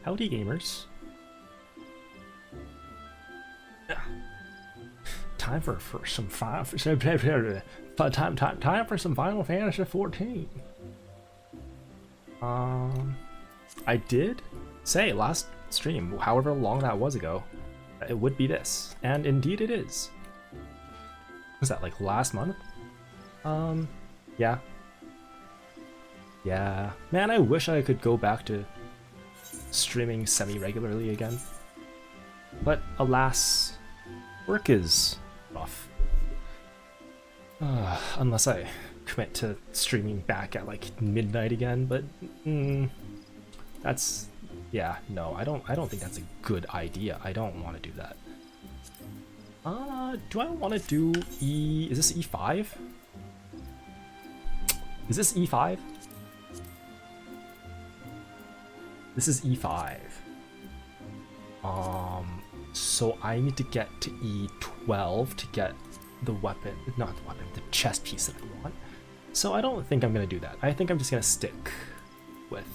Howdy, gamers. Time for some time for some Final Fantasy 14. I did say last stream, however long that was ago, that it would be this, and indeed it is. Was that like last month? Yeah. Yeah. Man, I wish I could go back to streaming semi-regularly again. But alas, work is rough. Unless I commit to streaming back at like midnight again, but that's, yeah, no, I don't think that's a good idea. I don't want to do that. Do I want to do is this E5? Is this E5? This is E5. So I need to get to E12 to get the weapon, not the weapon, the chest piece that I want. So I don't think I'm gonna do that. I think I'm just gonna stick with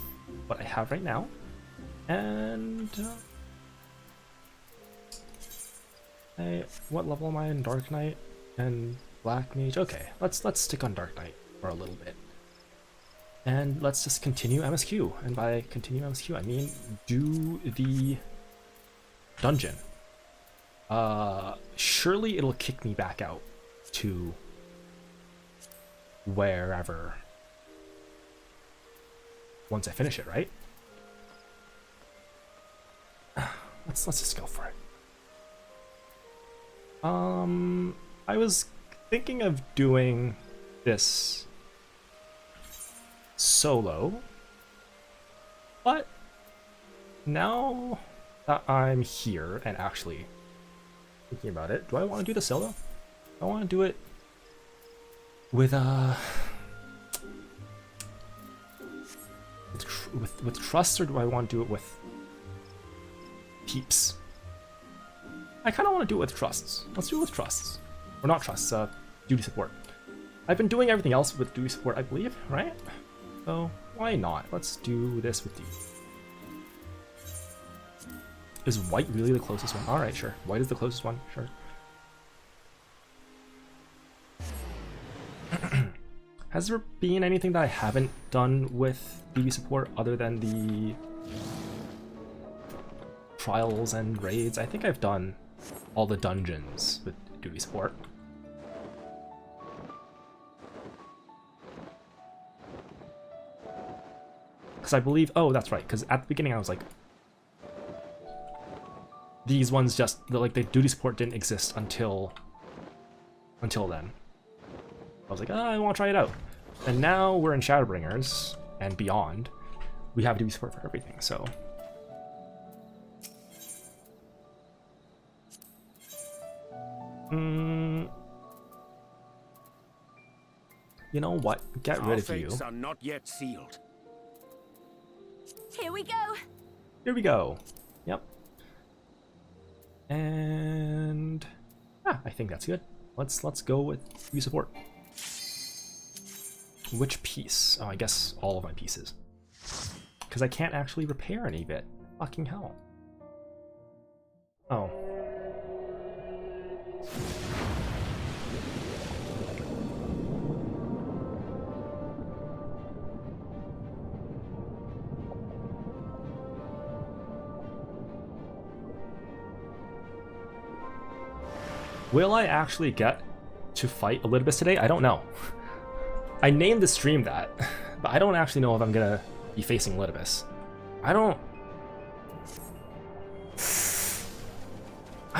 what I have right now. And what level am I in Dark Knight and Black Mage? Okay, let's stick on Dark Knight for a little bit. And let's just continue MSQ. And by continue MSQ, I mean do the dungeon. Surely it'll kick me back out to wherever once I finish it, right? Let's just go for it. I was thinking of doing this solo, but now that I'm here and actually thinking about it, do I want to do the solo? I want to do it with with trust, or do I want to do it with peeps? I kind of want to do it with trusts. Let's do it with trusts. Or not trusts, duty support. I've been doing everything else with duty support, I believe, right? So why not? Let's do this with duty. Is white really the closest one? Alright, sure. White is the closest one, sure. Has there been anything that I haven't done with duty support other than the trials and raids? I think I've done all the dungeons with duty support. Because I believe, oh, that's right, because at the beginning I was like, these ones just, like, the duty support didn't exist until then. I was like, oh, I want to try it out. And now we're in Shadowbringers and beyond. We have duty support for everything, so. You know what? Get rid of you. Our fates are not yet sealed. Here we go. Here we go. Yep. And I think that's good. Let's go with duty support. Which piece? Oh, I guess all of my pieces. Because I can't actually repair any of it. Fucking hell. Oh. Will I actually get to fight Elidibus today? I don't know. I named the stream that, but I don't actually know if I'm gonna be facing Elidibus. I'm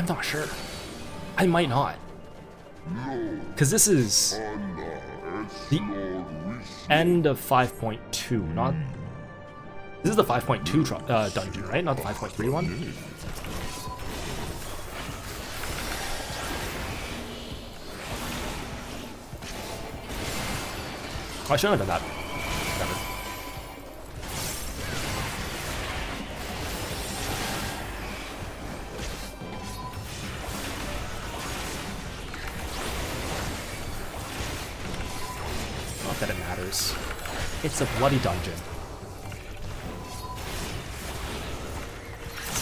not sure. I might not. Because this is the end of 5.2, not... This is the 5.2 dungeon, right? Not the 5.3 one? Oh, I shouldn't have done that. Never. Not that it matters. It's a bloody dungeon.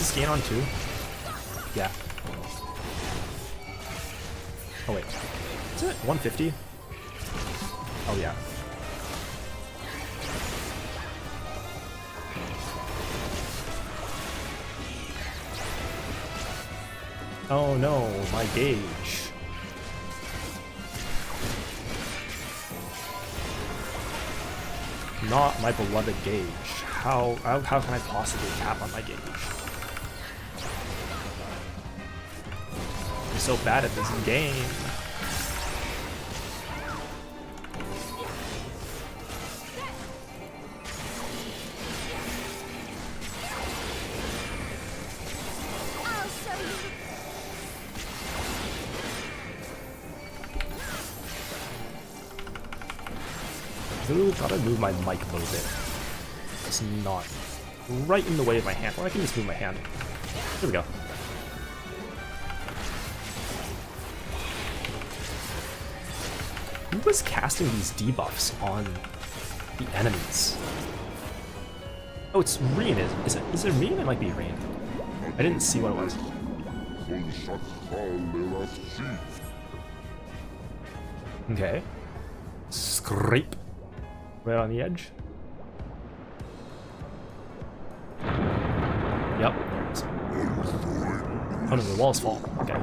this gain on 2? Yeah. Oh wait. Is it 150? Oh yeah. Oh no, my gauge. Not my beloved gauge. How can I possibly tap on my gauge? I'm so bad at this game. Ooh, gotta move my mic a little bit. It's not right in the way of my hand. Well, I can just move my hand. There we go. Who was casting these debuffs on the enemies? Oh, it's Reen. Is it Reen? It might be Reen. I didn't see what it was. Okay. Scrape. Right on the edge. Yep. Oh no, the walls fall. Okay.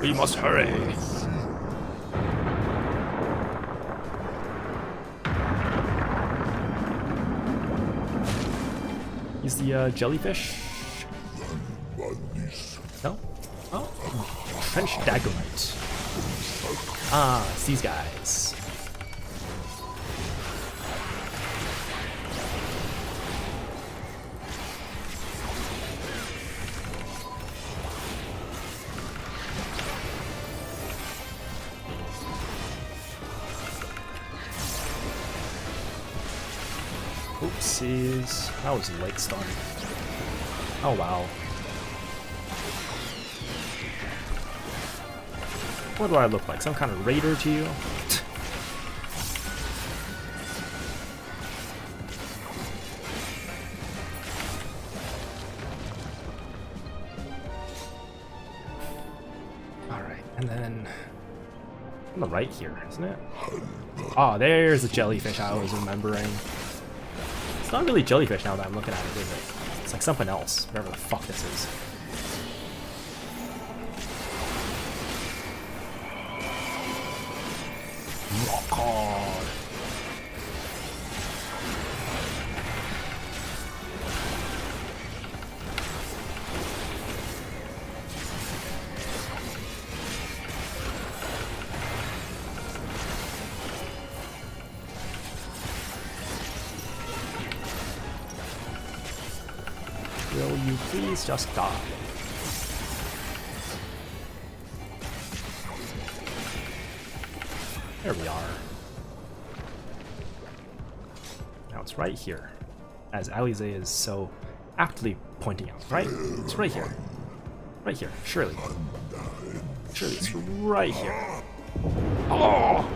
We must hurry. He's the jellyfish. No? Oh. Trench Daggerite. Ah, it's these guys. Oopsies. That was late stun. Oh wow. What do I look like? Some kind of raider to you? Alright, and then on the right here, isn't it? Oh, there's the jellyfish I was remembering. It's not really jellyfish now that I'm looking at it, is it? It's like something else, whatever the fuck this is. Rock hard. Will you please just die? There we are. Now it's right here, as Alize is so aptly pointing out, right? It's right here. Right here, surely. Surely it's right here. Oh!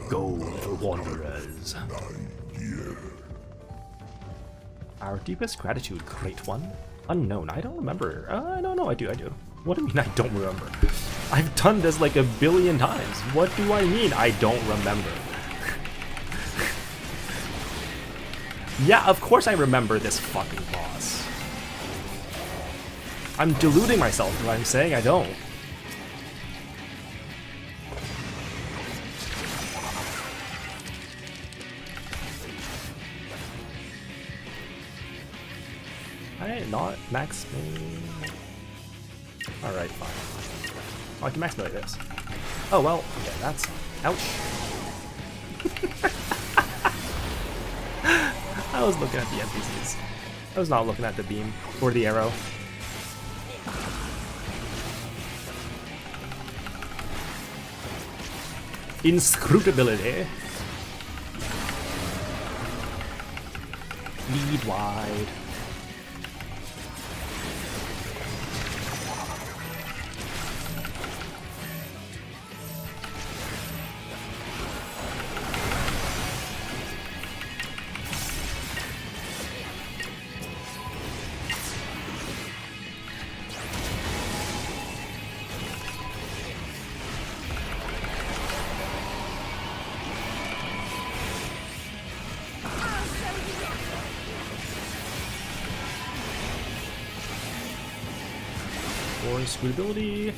Go, little wanderers. Our deepest gratitude, great one. Unknown, I don't remember. No, I do. What do you mean I don't remember? I've done this like 1 billion times. What do I mean I don't remember? Yeah, of course I remember this fucking boss. I'm deluding myself when I'm saying I don't. Alright, not max me. Alright, fine. Oh, I can max me like this. Oh, well, yeah, that's... Ouch. I was looking at the NPCs. I was not looking at the beam or the arrow. Inscrutability. Lead wide. more scootability.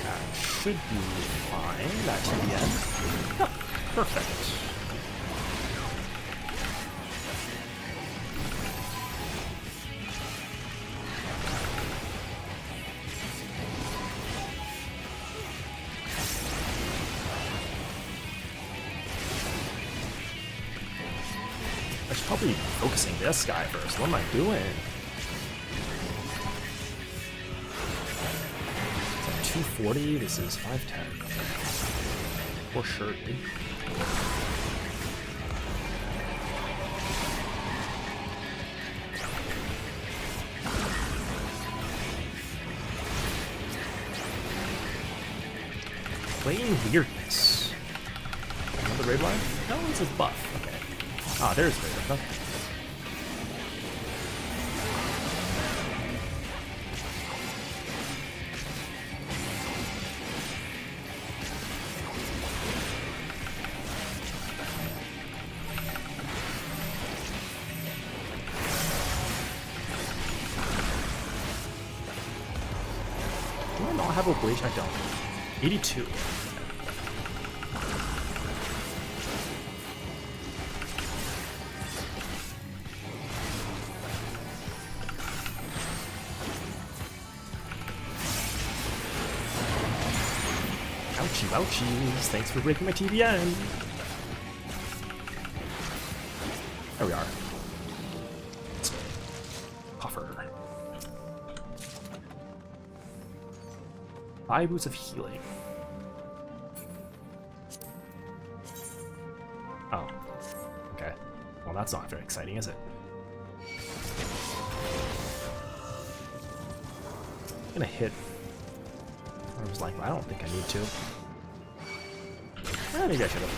That should be fine. That should be end. Yep, perfect. I should probably be focusing this guy first. What am I doing? Is that 240? This is 510. For sure, dude. Playing weirdness. Another raid line? No, it's a buff. Okay. Ah, there's the okay. Do I not have a bleach? I don't. 82. Ouchies, thanks for breaking my TBN. There we are. Coffer. 5 boots of healing. Oh. Okay. Well, that's not very exciting, is it? I'm gonna hit. I was like, I don't think I need to. Maybe I should have.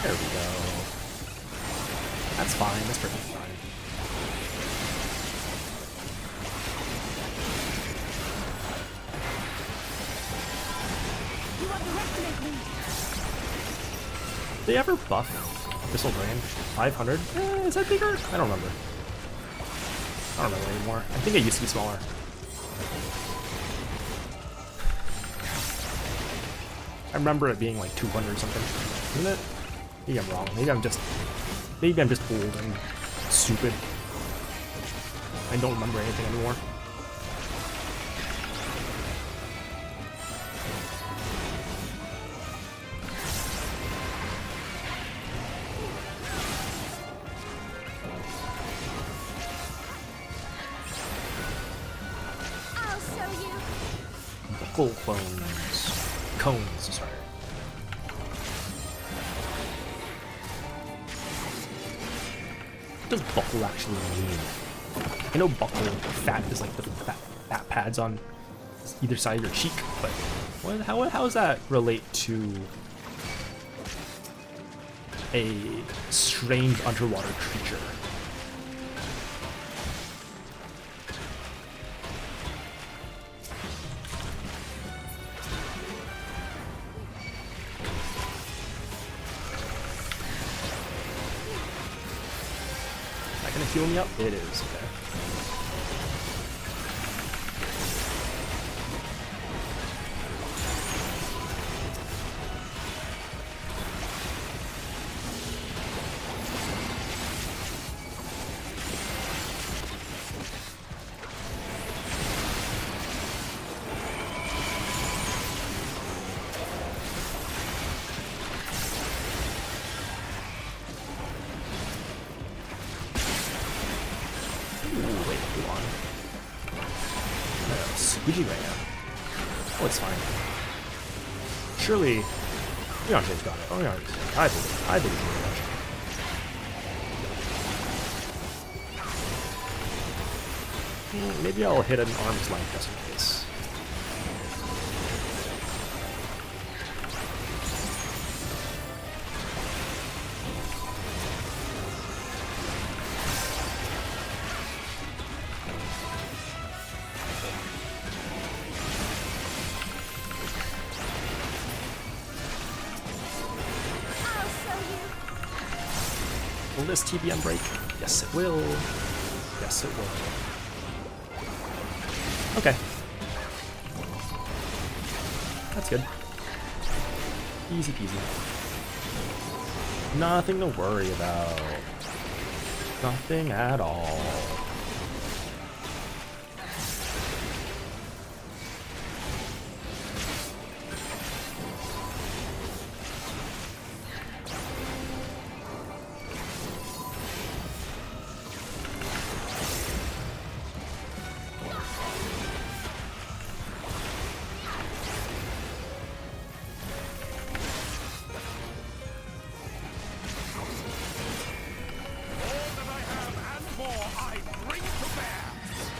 There we go. That's fine. That's perfectly fine. Did they ever buff Abyssal Drain? 500? Is that bigger? I don't remember. I don't remember anymore. I think it used to be smaller. I remember it being like 200 or something. Isn't it? Maybe I'm wrong. Maybe I'm just old and stupid. I don't remember anything anymore. Buckle cones, sorry. What does buckle actually mean? I know buckle fat is like the fat pads on either side of your cheek, but how does that relate to a strange underwater creature? Gonna heal me up? It is, okay. Squeegee right now. Oh, it's fine. Surely, Leonte's got it. Oh, yeah, I believe in Leonte. Maybe I'll hit an arm's length just in case. this TPM break? Yes, it will. Yes, it will. Okay. That's good. Easy peasy. Nothing to worry about. Nothing at all.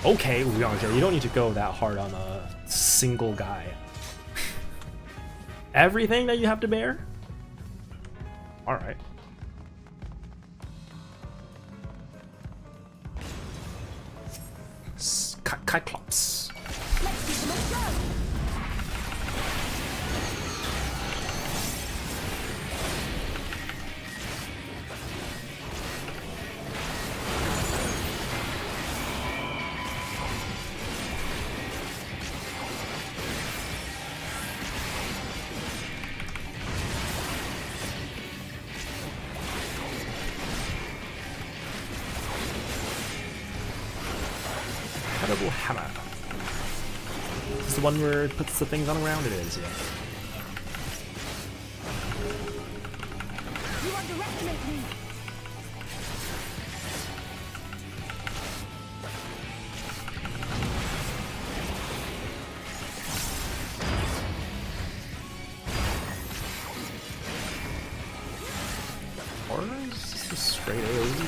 Okay, Uyangja, you don't need to go that hard on a single guy. Everything that you have to bear? Alright. Cyclops. Incredible hammer. Is this the one where it puts the things on the ground? It is, yeah. You underestimate me. Or is this just straight AoE?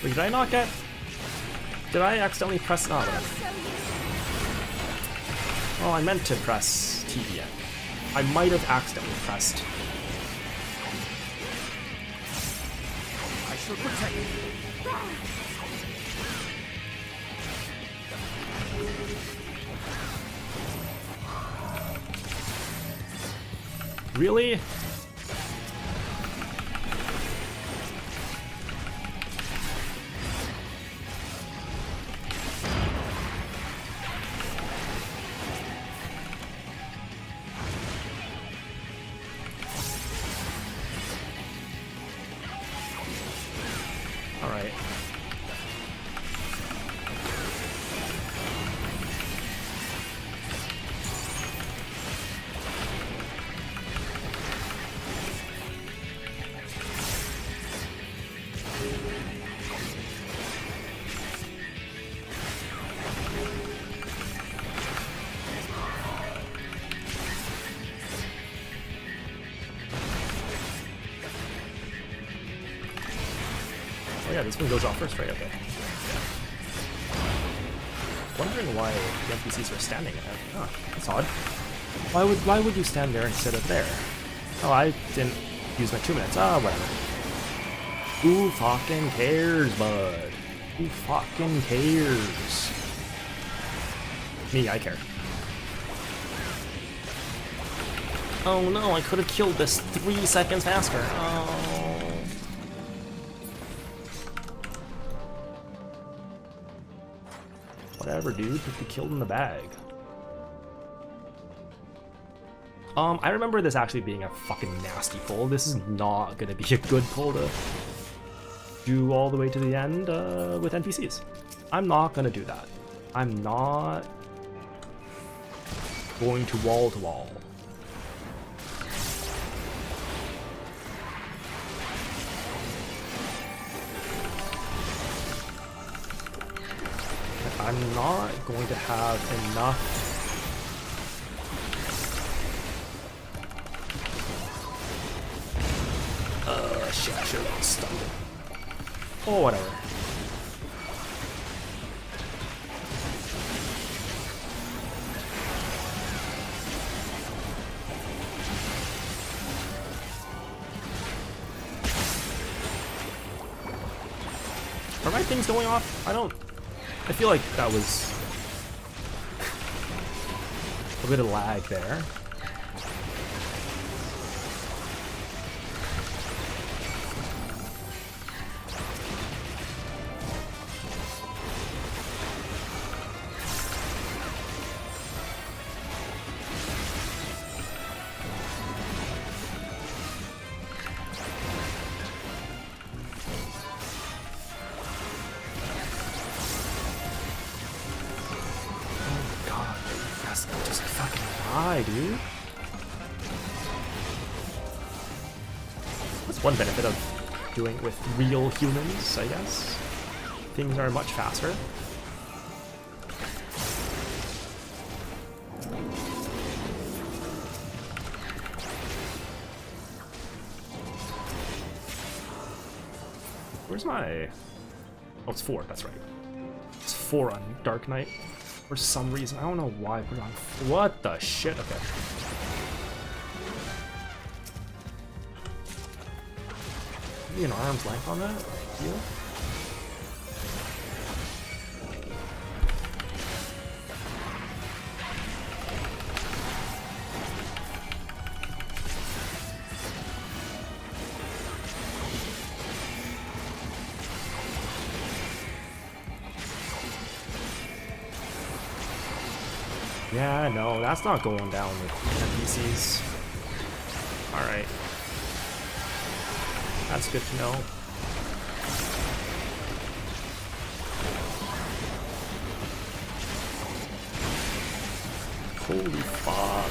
Wait, did I not get... Did I accidentally press... Oh, whatever. Oh, I meant to press TPM. I might have accidentally pressed. I shall protect you. Really? Alright. Oh yeah, this one goes off first, right? Okay. Wondering why the NPCs are standing there. Oh, that's odd. Why would you stand there instead of there? Oh, I didn't use my 2 minutes. Ah, whatever. Who fucking cares, bud? Who fucking cares? Me, I care. Oh no, I could have killed this 3 seconds faster. Oh. Whatever, dude. Put the killed in the bag. I remember this actually being a fucking nasty pull. This is not gonna be a good pull to do all the way to the end with NPCs. I'm not gonna do that. I'm not going to wall to wall. I'm not going to have enough shit, I should have stunned it. Oh, whatever. my things going off? I feel like that was a bit of lag there. Just fucking die, dude. That's one benefit of doing it with real humans, I guess. Things are much faster. Where's my... Oh, it's 4, that's right. It's 4 on Dark Knight. For some reason, I don't know why I put it on. What the shit? Okay. Maybe an arm's length on that? Heal? Yeah, no, that's not going down with NPCs. Alright. That's good to know. Holy fuck.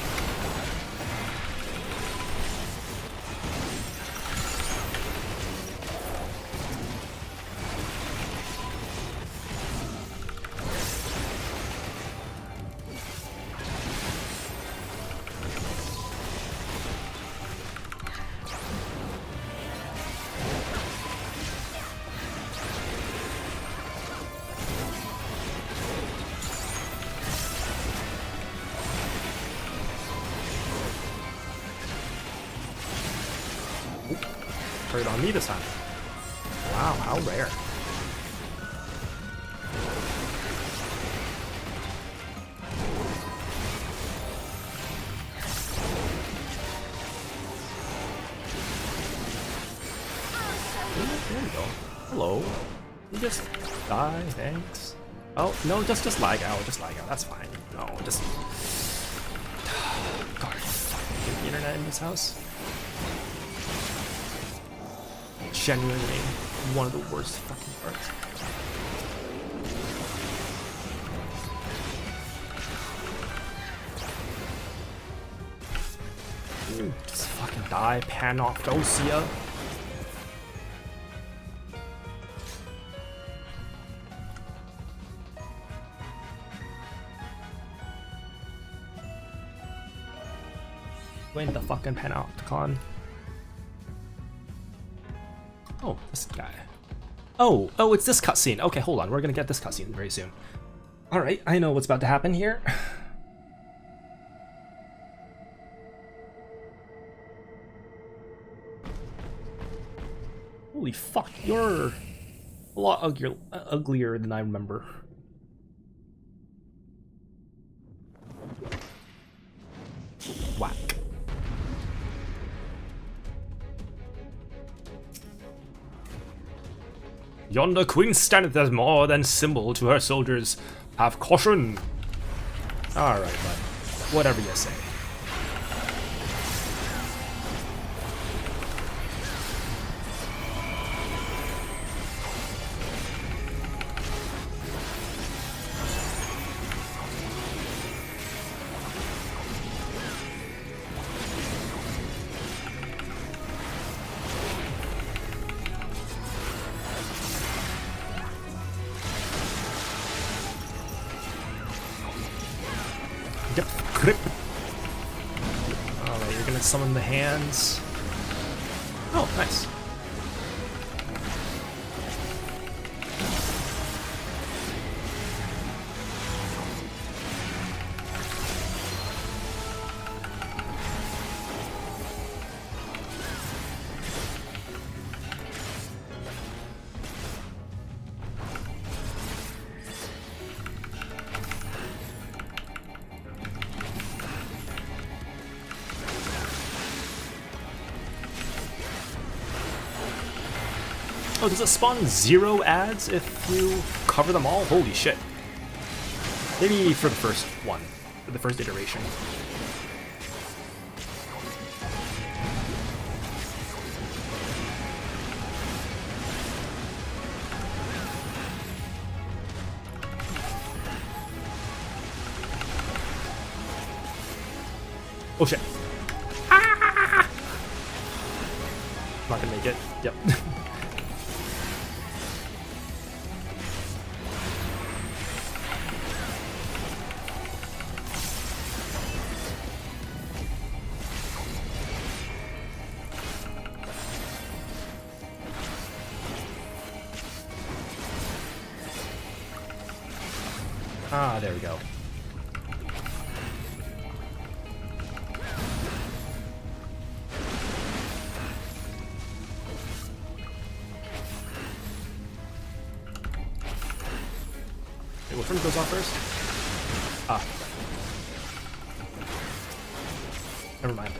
Hurt on me this time. Wow, how rare. There we go. Hello. You just die, thanks. Oh, no, just lag out, that's fine. No, just... God, fucking the internet in this house. Genuinely one of the worst fucking parts. Just fucking die, Panoptosia. Win the fucking Panopticon. Oh, this guy. Oh, it's this cutscene. Okay, hold on. We're gonna get this cutscene very soon. Alright, I know what's about to happen here. Holy fuck, you're a lot uglier than I remember. Whack. Yonder queen standeth as more than symbol to her soldiers. Have caution. Alright, bud. Whatever you say. Yep, grip. Alright, you're gonna summon the hands. Oh, nice. Oh, does it spawn 0 ads if you cover them all? Holy shit. Maybe for the first one, for the first iteration. Oh shit. Ah! Not gonna make it. Yep. Ah, there we go. Okay, which one goes off first? Ah. Never mind.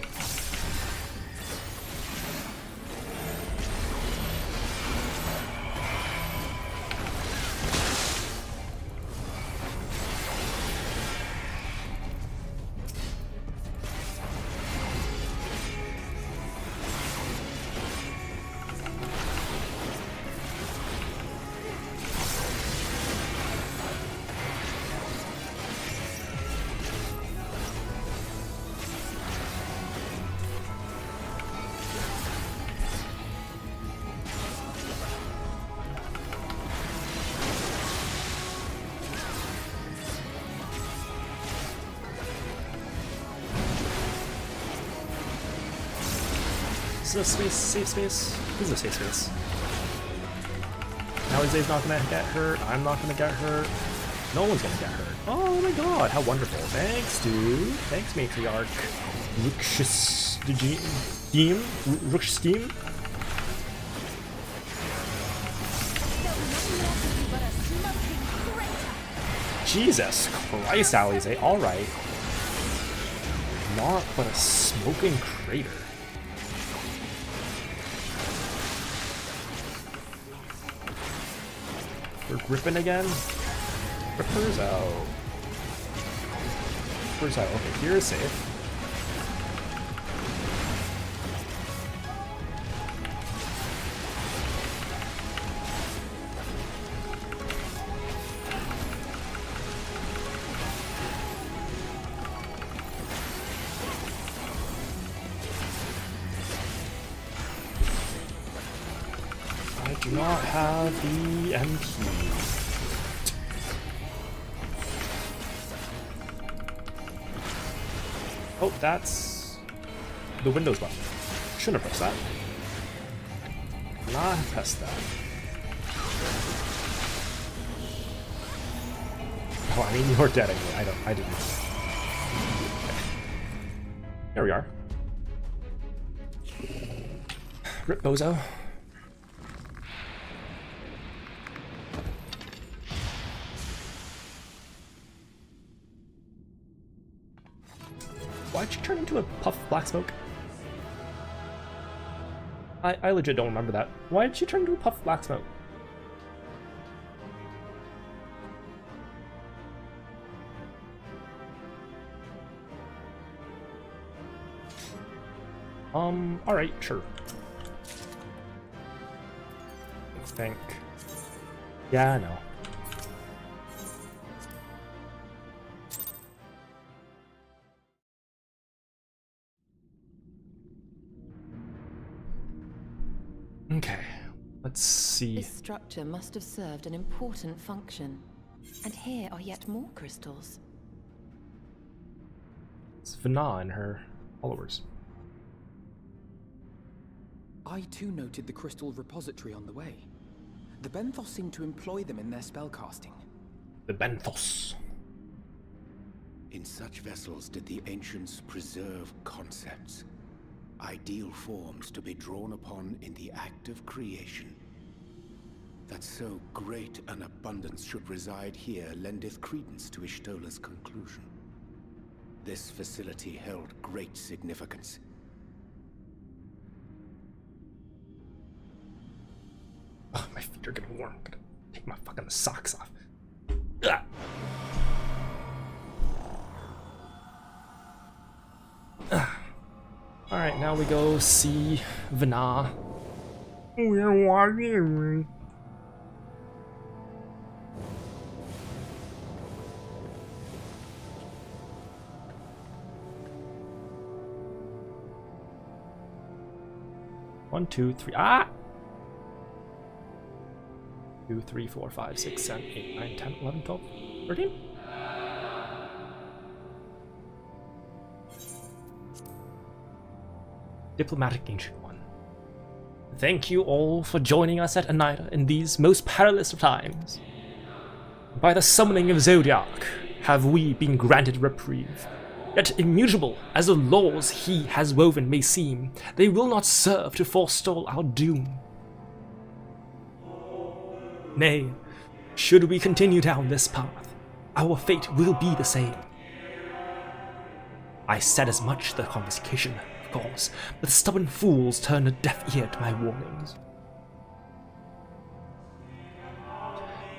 Is this a space, safe space? This is a safe space. Now Alize's not gonna get hurt, I'm not gonna get hurt, no one's gonna get hurt. Oh my god, how wonderful. Thanks, dude. Thanks, Matriarch. Rooksteam? Jesus Christ, Alize, alright. Not but a smoking crater. We're gripping again? Rippers out. Rippers out. Okay, here is safe. I do not have the MP. Oh, that's the Windows button. Shouldn't have pressed that. Not have pressed that. Oh, I mean, you're dead anyway. I didn't. Okay. There we are. Rip Bozo. Why'd she turn into a puff of black smoke? I legit don't remember that. Why did she turn into a puff of black smoke? Alright, sure. Let's think. Yeah, I know. Okay, let's see. This structure must have served an important function. And here are yet more crystals. It's Vana and her followers. I too noted the crystal repository on the way. The Benthos seem to employ them in their spellcasting. The Benthos. In such vessels did the ancients preserve concepts, ideal forms to be drawn upon in the act of creation. That so great an abundance should reside here lendeth credence to Y'shtola's conclusion. This facility held great significance. feet are getting warm. I'm gonna take my fucking socks off. Ugh. Alright, now we go see Vana. We're watching. One, two, three. Ah! 2, 3, 4, 5, 6, 7, 8, 9, 10, 11, 12, 13? Diplomatic Ancient One. Thank you all for joining us at Anida in these most perilous of times. By the summoning of Zodiac have we been granted reprieve. Yet immutable as the laws he has woven may seem, they will not serve to forestall our doom. Nay, should we continue down this path, our fate will be the same. I said as much to the convocation, of course, but the stubborn fools turned a deaf ear to my warnings.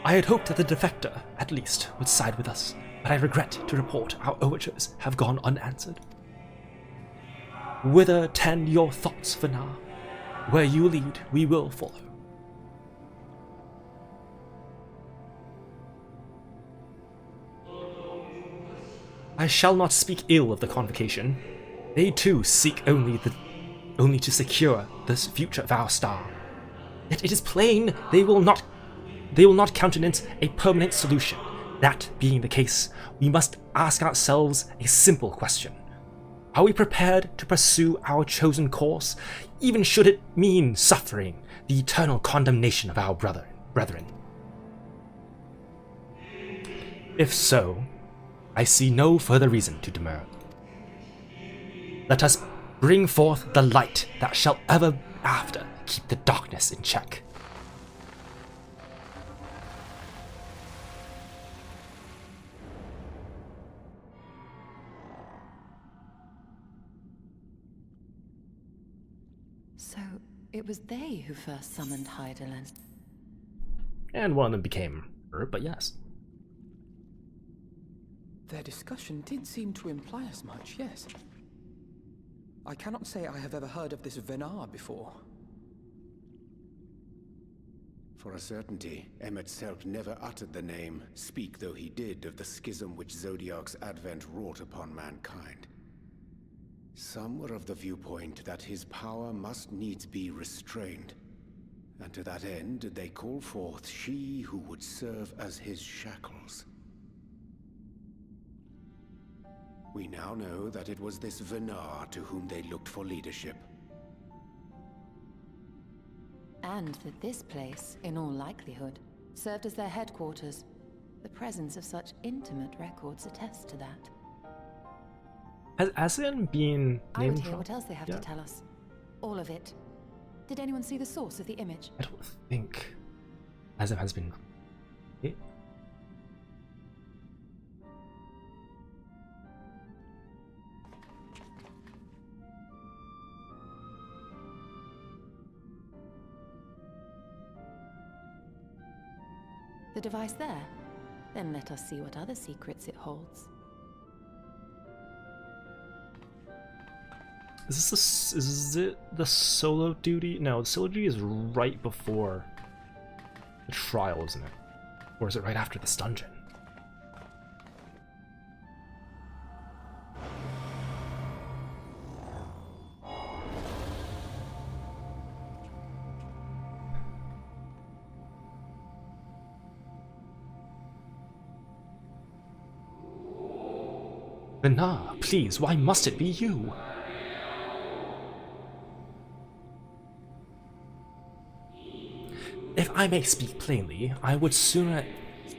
I had hoped that the defector, at least, would side with us, but I regret to report our overtures have gone unanswered. Whither tend your thoughts, Vana? Where you lead, we will follow. I shall not speak ill of the convocation. They too seek only to secure the future of our star. Yet it is plain they will not countenance a permanent solution. That being the case, we must ask ourselves a simple question. Are we prepared to pursue our chosen course, even should it mean suffering the eternal condemnation of our brethren? If so, I see no further reason to demur. Let us bring forth the light that shall ever after keep the darkness in check. So, it was they who first summoned Hydaelyn. And one of them became her, but yes. Their discussion did seem to imply as much, yes. I cannot say I have ever heard of this Venar before. For a certainty, EmmetSelt never uttered the name, speak though he did of the schism which Zodiac's advent wrought upon mankind. Some were of the viewpoint that his power must needs be restrained, and to that end did they call forth she who would serve as his shackles. We now know that it was this Venar to whom they looked for leadership. And that this place, in all likelihood, served as their headquarters. The presence of such intimate records attests to that. Has it been I would named? hear what else they have to tell us. All of it. Did anyone see the source of the image? I don't think Azem has been. The device there? Then let us see what other secrets it holds. Is it the solo duty? No, the solo duty is right before the trial, isn't it? Or is it right after this dungeon? Vana, please, why must it be you? If I may speak plainly, I would sooner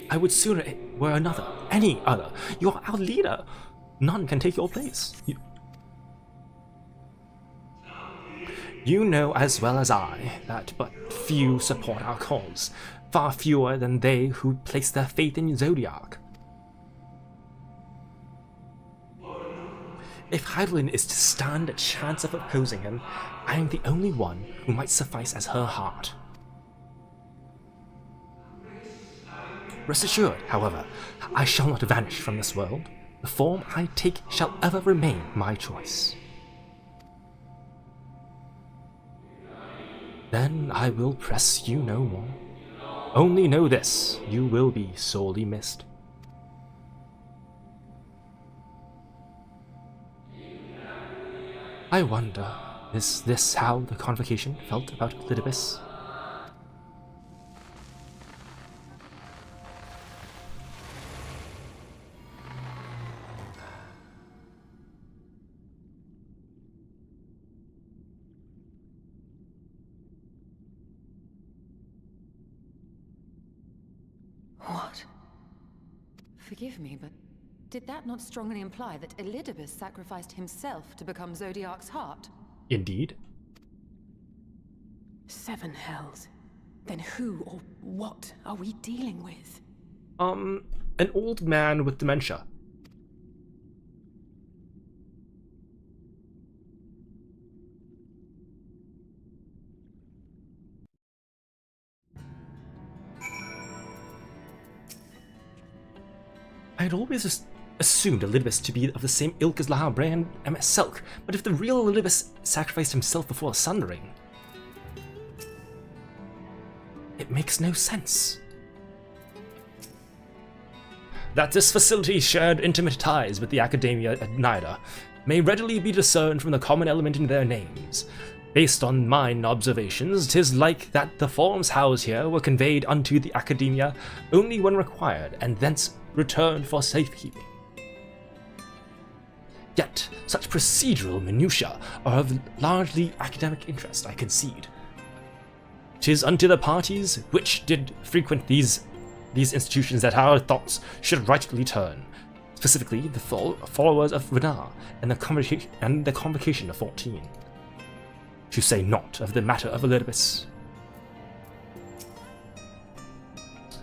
it were another, any other. You're our leader. None can take your place. You know as well as I that but few support our cause, far fewer than they who place their faith in Zodiac. If Hydaelyn is to stand a chance of opposing him, I am the only one who might suffice as her heart. Rest assured, however, I shall not vanish from this world. The form I take shall ever remain my choice. Then I will press you no more. Only know this, you will be sorely missed. I wonder, is this how the Convocation felt about Elidibus? What? Forgive me, but did that not strongly imply that Elidibus sacrificed himself to become Zodiark's heart? Indeed. 7 hells. Then who or what are we dealing with? An old man with dementia. I had always assumed Elidibus to be of the same ilk as Lahar Bray and Emet Selch, but if the real Elidibus sacrificed himself before the Sundering, it makes no sense. That this facility shared intimate ties with the Academia at Nida may readily be discerned from the common element in their names. Based on mine observations, 'tis like that the forms housed here were conveyed unto the Academia only when required, and thence returned for safekeeping. Yet, such procedural minutiae are of largely academic interest, I concede. 'Tis unto the parties which did frequent these institutions that our thoughts should rightly turn, specifically the followers of Venar and the Convocation of 14. To say naught of the matter of Elidibus.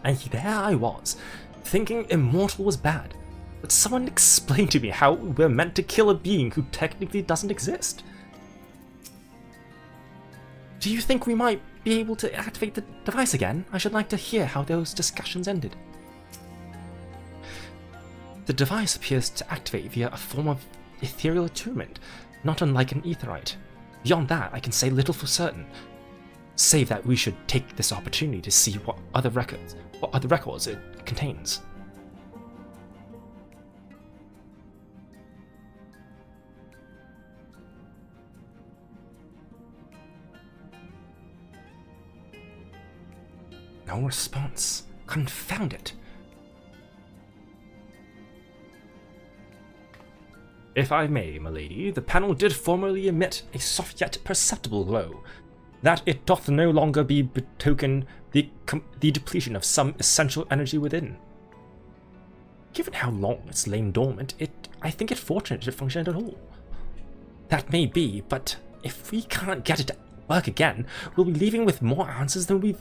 And there I was, thinking immortal was bad, but someone explained to me how we're meant to kill a being who technically doesn't exist. Do you think we might be able to activate the device again? I should like to hear how those discussions ended. The device appears to activate via a form of ethereal attunement, not unlike an aetheryte. Beyond that, I can say little for certain, save that we should take this opportunity to see what other records it contains. No response. Confound it. If I may, milady, the panel did formerly emit a soft yet perceptible glow. That it doth no longer betoken the depletion of some essential energy within. Given how long it's lain dormant, I think it fortunate it functioned at all. That may be, but if we can't get it to work again, we'll be leaving with more answers than we'll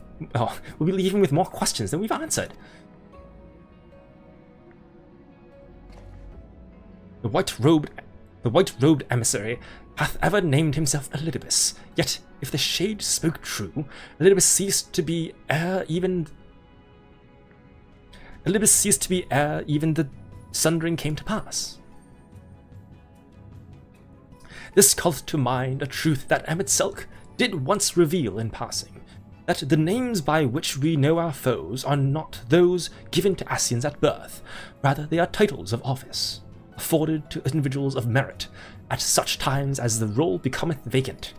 be leaving with more questions than we've answered. The white-robed emissary hath ever named himself Elidibus. Yet, if the shade spoke true, Elidibus ceased to be ere even the Sundering came to pass. This calleth to mind a truth that Emet Selch did once reveal in passing, that the names by which we know our foes are not those given to Ascians at birth, rather they are titles of office, afforded to individuals of merit, at such times as the role becometh vacant.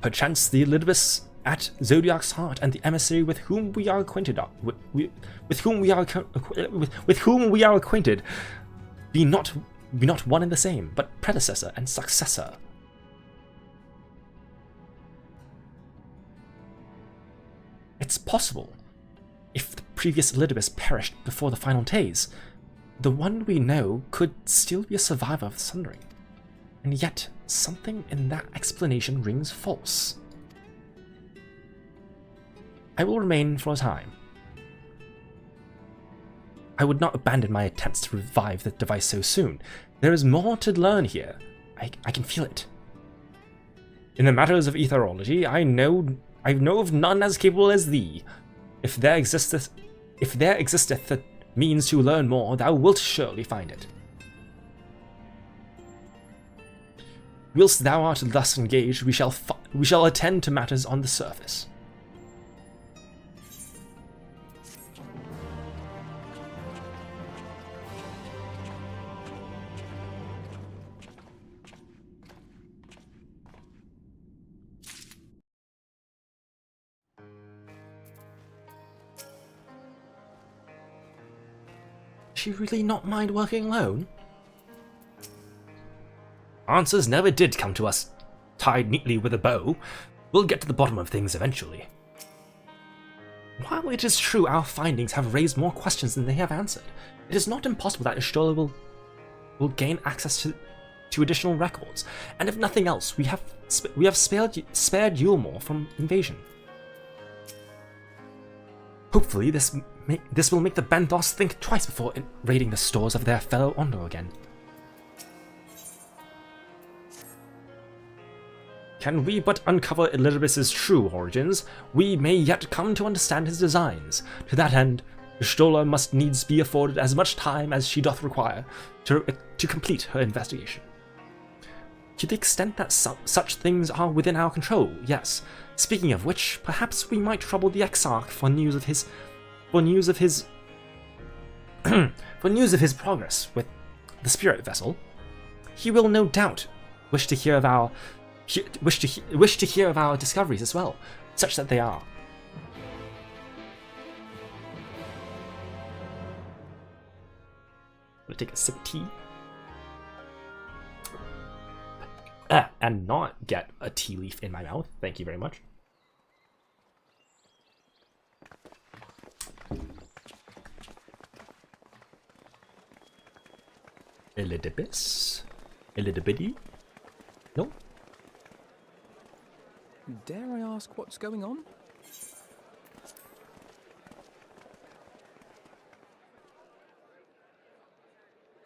Perchance the Elidibus at Zodiark's heart and the emissary with whom we are acquainted be not one and the same, but predecessor and successor. It's possible, if the previous Elidibus perished before the final days, the one we know could still be a survivor of the Sundering. And yet, something in that explanation rings false. I will remain for a time. I would not abandon my attempts to revive the device so soon. There is more to learn here. I can feel it. In the matters of etherology, I know of none as capable as thee. If there existeth If there existeth a means to learn more, thou wilt surely find it. Whilst thou art thus engaged, we shall attend to matters on the surface. She really not mind working alone? Answers never did come to us tied neatly with a bow. We'll get to the bottom of things eventually. While it is true our findings have raised more questions than they have answered, it is not impossible that Y'shtola will gain access to additional records, and if nothing else, we have spared Yulmore from invasion. Hopefully this will make the Benthos think twice before raiding the stores of their fellow Ondo again. Can we but uncover Elidibus's true origins, we may yet come to understand his designs. To that end, Y'shtola must needs be afforded as much time as she doth require to complete her investigation. To the extent that such things are within our control, yes. Speaking of which, perhaps we might trouble the Exarch for news of his progress with the spirit vessel. He will no doubt wish to hear of our discoveries as well, such that they are. I'm gonna take a sip of tea. And not get a tea leaf in my mouth. Thank you very much. Elidibus? Elidibidi? No? Dare I ask what's going on?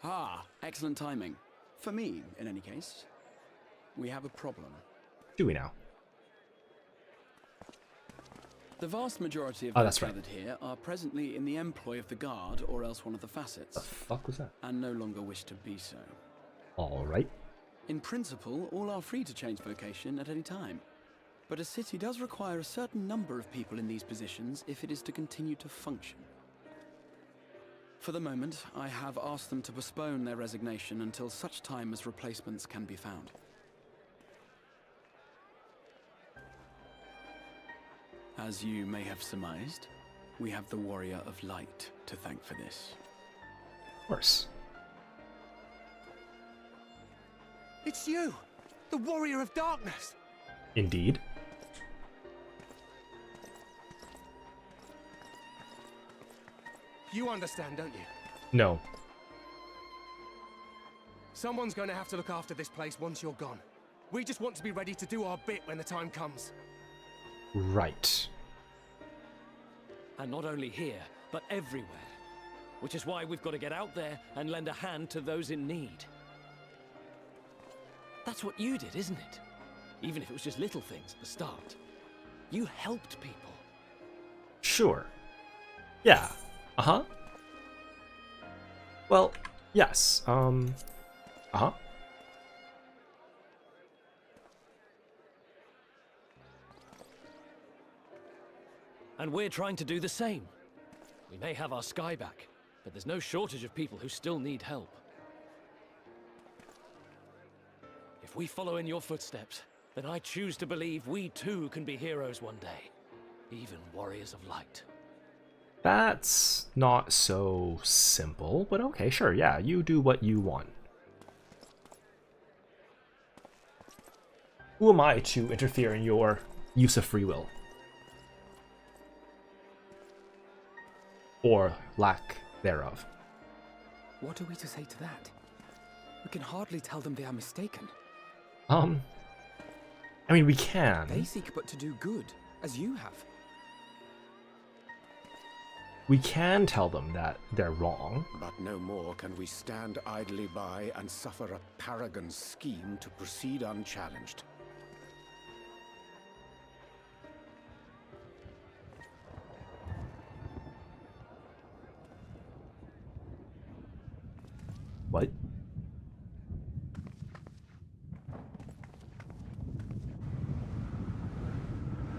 Ah, excellent timing. For me, in any case. We have a problem. Do we now? The vast majority of those gathered here are presently in the employ of the Guard or else one of the facets. The fuck was that? And no longer wish to be so. Alright. In principle, all are free to change vocation at any time. But a city does require a certain number of people in these positions if it is to continue to function. For the moment, I have asked them to postpone their resignation until such time as replacements can be found. As you may have surmised, we have the Warrior of Light to thank for this. Of course. It's you! The Warrior of Darkness! Indeed. You understand, don't you? No. Someone's going to have to look after this place once you're gone. We just want to be ready to do our bit when the time comes. Right. And not only here, but everywhere. Which is why we've got to get out there and lend a hand to those in need. That's what you did, isn't it? Even if it was just little things at the start. You helped people. Sure. Yeah. Uh-huh. Well, yes. Uh-huh. And we're trying to do the same. We may have our sky back, but there's no shortage of people who still need help. If we follow in your footsteps, then I choose to believe we too can be heroes one day. Even warriors of light. That's not so simple, but okay, sure, yeah, you do what you want. Who am I to interfere in your use of free will? Or lack thereof. What are we to say to that? We can hardly tell them they are mistaken. I mean, we can. They seek but to do good, as you have. We can tell them that they're wrong. But no more can we stand idly by and suffer a paragon's scheme to proceed unchallenged.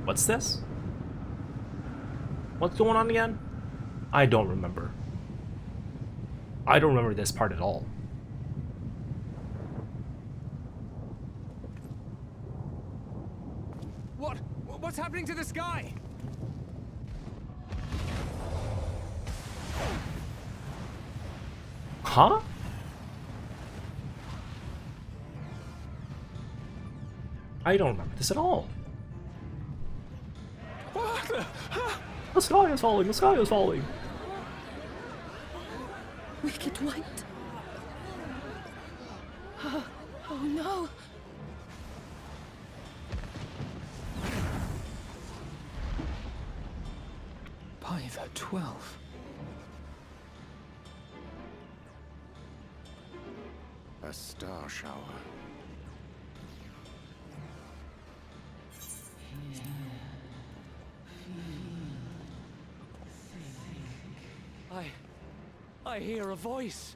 What's this? What's going on again? I don't remember. I don't remember this part at all. What's happening to the sky? Huh? I don't remember this at all. The sky is falling, the sky is falling. Wicked White. Oh no. By the 12. A star shower. I hear a voice.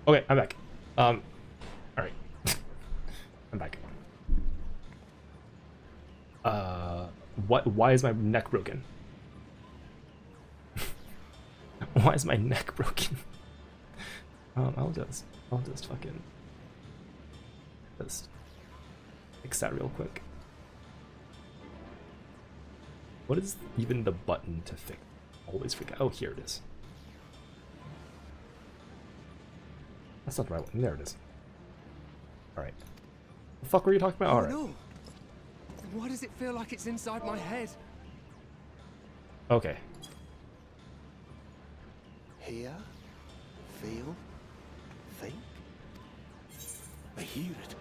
Okay, I'm back. All right. I'm back. What? Why is my neck broken? Why is my neck broken? I'll just fucking just fix that real quick. What is even the button to fix? Always forget. Oh, here it is. That's not the right one. There it is. Alright. The fuck were you talking about? Alright. No. Why does it feel like it's inside my head? Okay. Hear, feel, think. I hear it.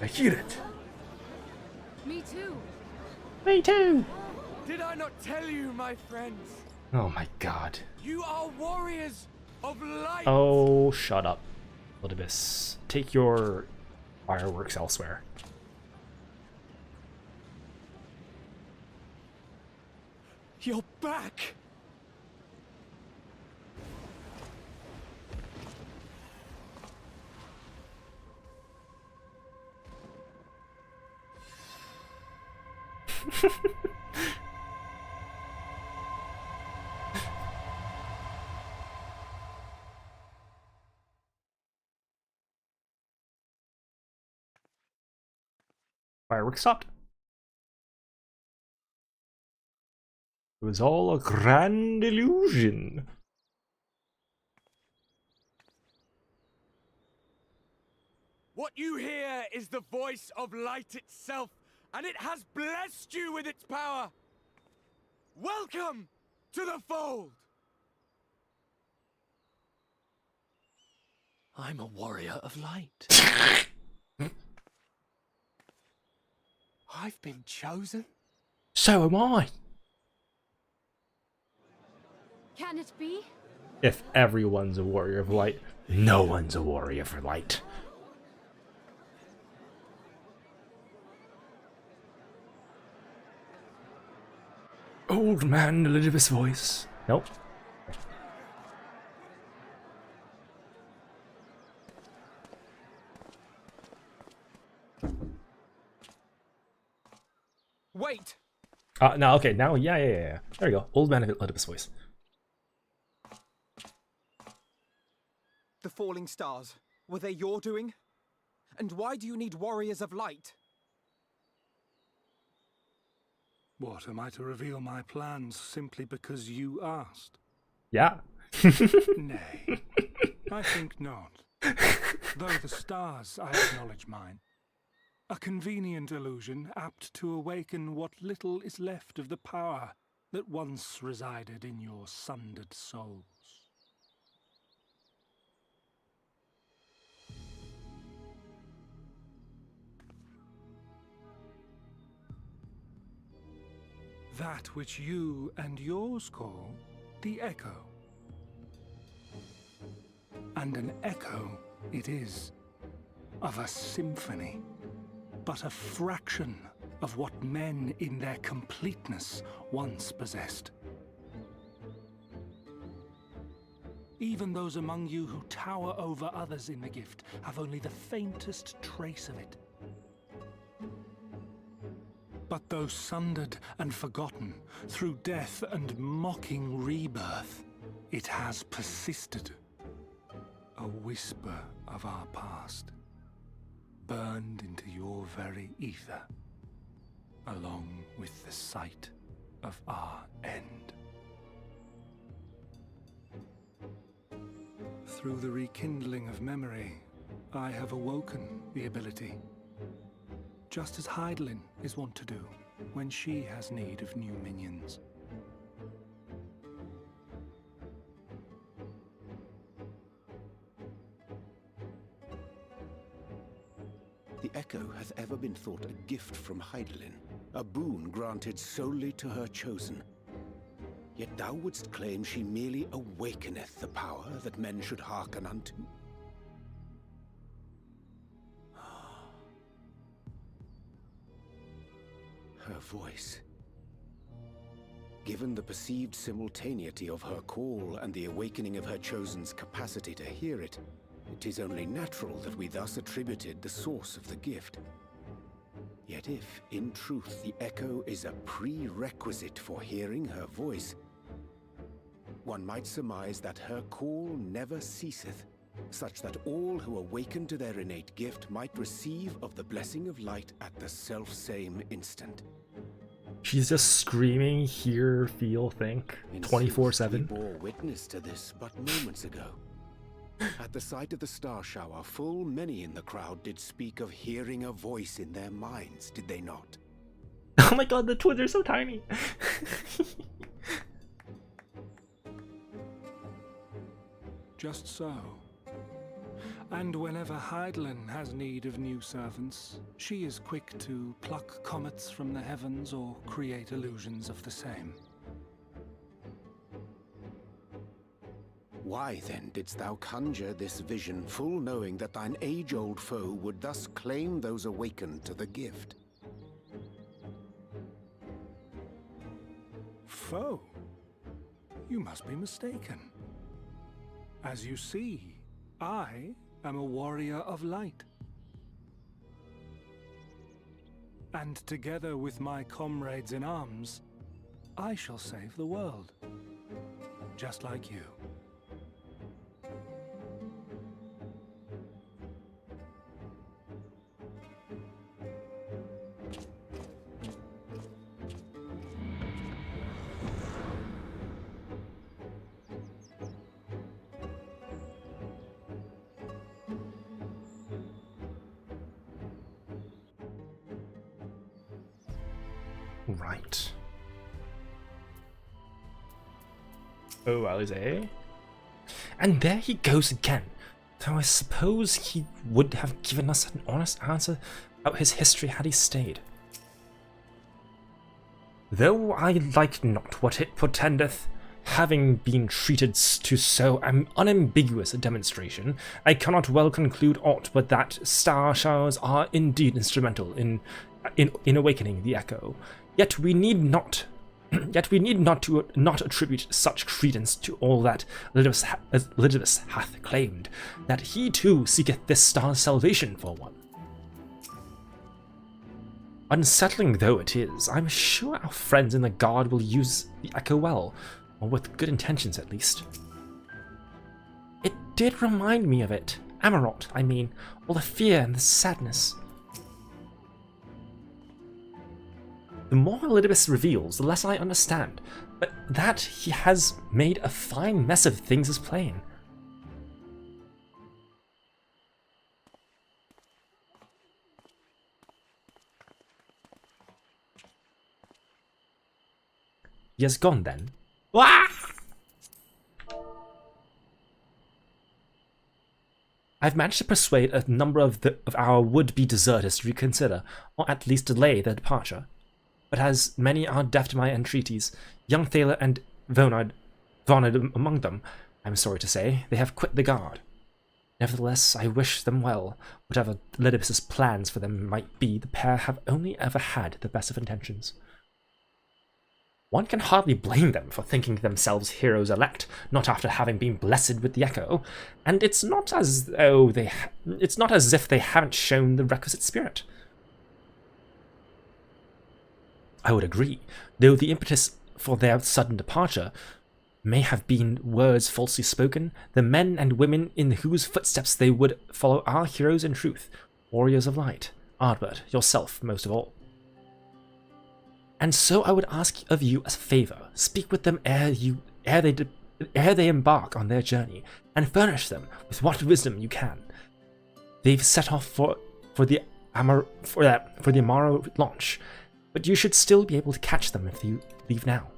I hear it. Me too. Me too. Did I not tell you, my friends? Oh my god. You are warriors of light. Oh, shut up. Elidibus. Take your fireworks elsewhere. You're back. Fireworks stopped. It was all a grand illusion. What you hear is the voice of light itself, and it has blessed you with its power. Welcome to the fold. I'm a warrior of light. I've been chosen. So am I. Can it be? If everyone's a warrior of light, no one's a warrior for light. Old man Elidibus voice. Nope. Wait. No, okay, now, yeah. There you go. Old man Elidibus voice. The falling stars, were they your doing? And why do you need warriors of light? What, am I to reveal my plans simply because you asked? Yeah. Nay, I think not. Though the stars, I acknowledge mine. A convenient illusion apt to awaken what little is left of the power that once resided in your sundered souls. That which you and yours call the echo. And an echo it is, of a symphony, but a fraction of what men in their completeness once possessed. Even those among you who tower over others in the gift have only the faintest trace of it. But though sundered and forgotten through death and mocking rebirth, it has persisted. A whisper of our past, burned into your very ether, along with the sight of our end. Through the rekindling of memory, I have awoken the ability, just as Hydaelyn is wont to do when she has need of new minions. The Echo hath ever been thought a gift from Hydaelyn, a boon granted solely to her chosen. Yet thou wouldst claim she merely awakeneth the power that men should hearken unto. Her voice. Given the perceived simultaneity of her call and the awakening of her chosen's capacity to hear it, it is only natural that we thus attributed the source of the gift. Yet if, in truth, the echo is a prerequisite for hearing her voice, one might surmise that her call never ceaseth, such that all who awaken to their innate gift might receive of the blessing of light at the self-same instant. She's just screaming, hear, feel, think, 24/7. We bore witness to this but moments ago. At the sight of the star shower, full many in the crowd did speak of hearing a voice in their minds, did they not? Oh my god, the twins are so tiny! Just so. And whenever Hydaelyn has need of new servants, she is quick to pluck comets from the heavens or create illusions of the same. Why then didst thou conjure this vision, full knowing that thine age-old foe would thus claim those awakened to the gift? Foe? You must be mistaken. As you see, I am a warrior of light. And together with my comrades in arms, I shall save the world. Just like you. Right. Oh, Alisaie. And there he goes again. Though I suppose he would have given us an honest answer about his history had he stayed. Though I like not what it portendeth, having been treated to so unambiguous a demonstration, I cannot well conclude aught but that star showers are indeed instrumental in awakening the echo. Yet we need not attribute such credence to all that Elidibus hath claimed, that he too seeketh this star's salvation for one. Unsettling though it is, I'm sure our friends in the Guard will use the echo well, or with good intentions at least. It did remind me of it. Amarot, I mean, all the fear and the sadness. The more Elidibus reveals, the less I understand, but that he has made a fine mess of things is plain. He has gone then. Wah! I've managed to persuade a number of our would-be deserters to reconsider, or at least delay their departure. But as many are deaf to my entreaties, young Thaler and Vonard among them, I'm sorry to say, they have quit the Guard. Nevertheless, I wish them well. Whatever Elidibus's plans for them might be, the pair have only ever had the best of intentions. One can hardly blame them for thinking themselves heroes elect, not after having been blessed with the echo, and it's not as if they haven't shown the requisite spirit. I would agree, though the impetus for their sudden departure may have been words falsely spoken, the men and women in whose footsteps they would follow are heroes in truth, warriors of light, Ardbert, yourself most of all. And so I would ask of you a favour, speak with them ere they embark on their journey, and furnish them with what wisdom you can. They've set off for the Amaro launch, but you should still be able to catch them if you leave now.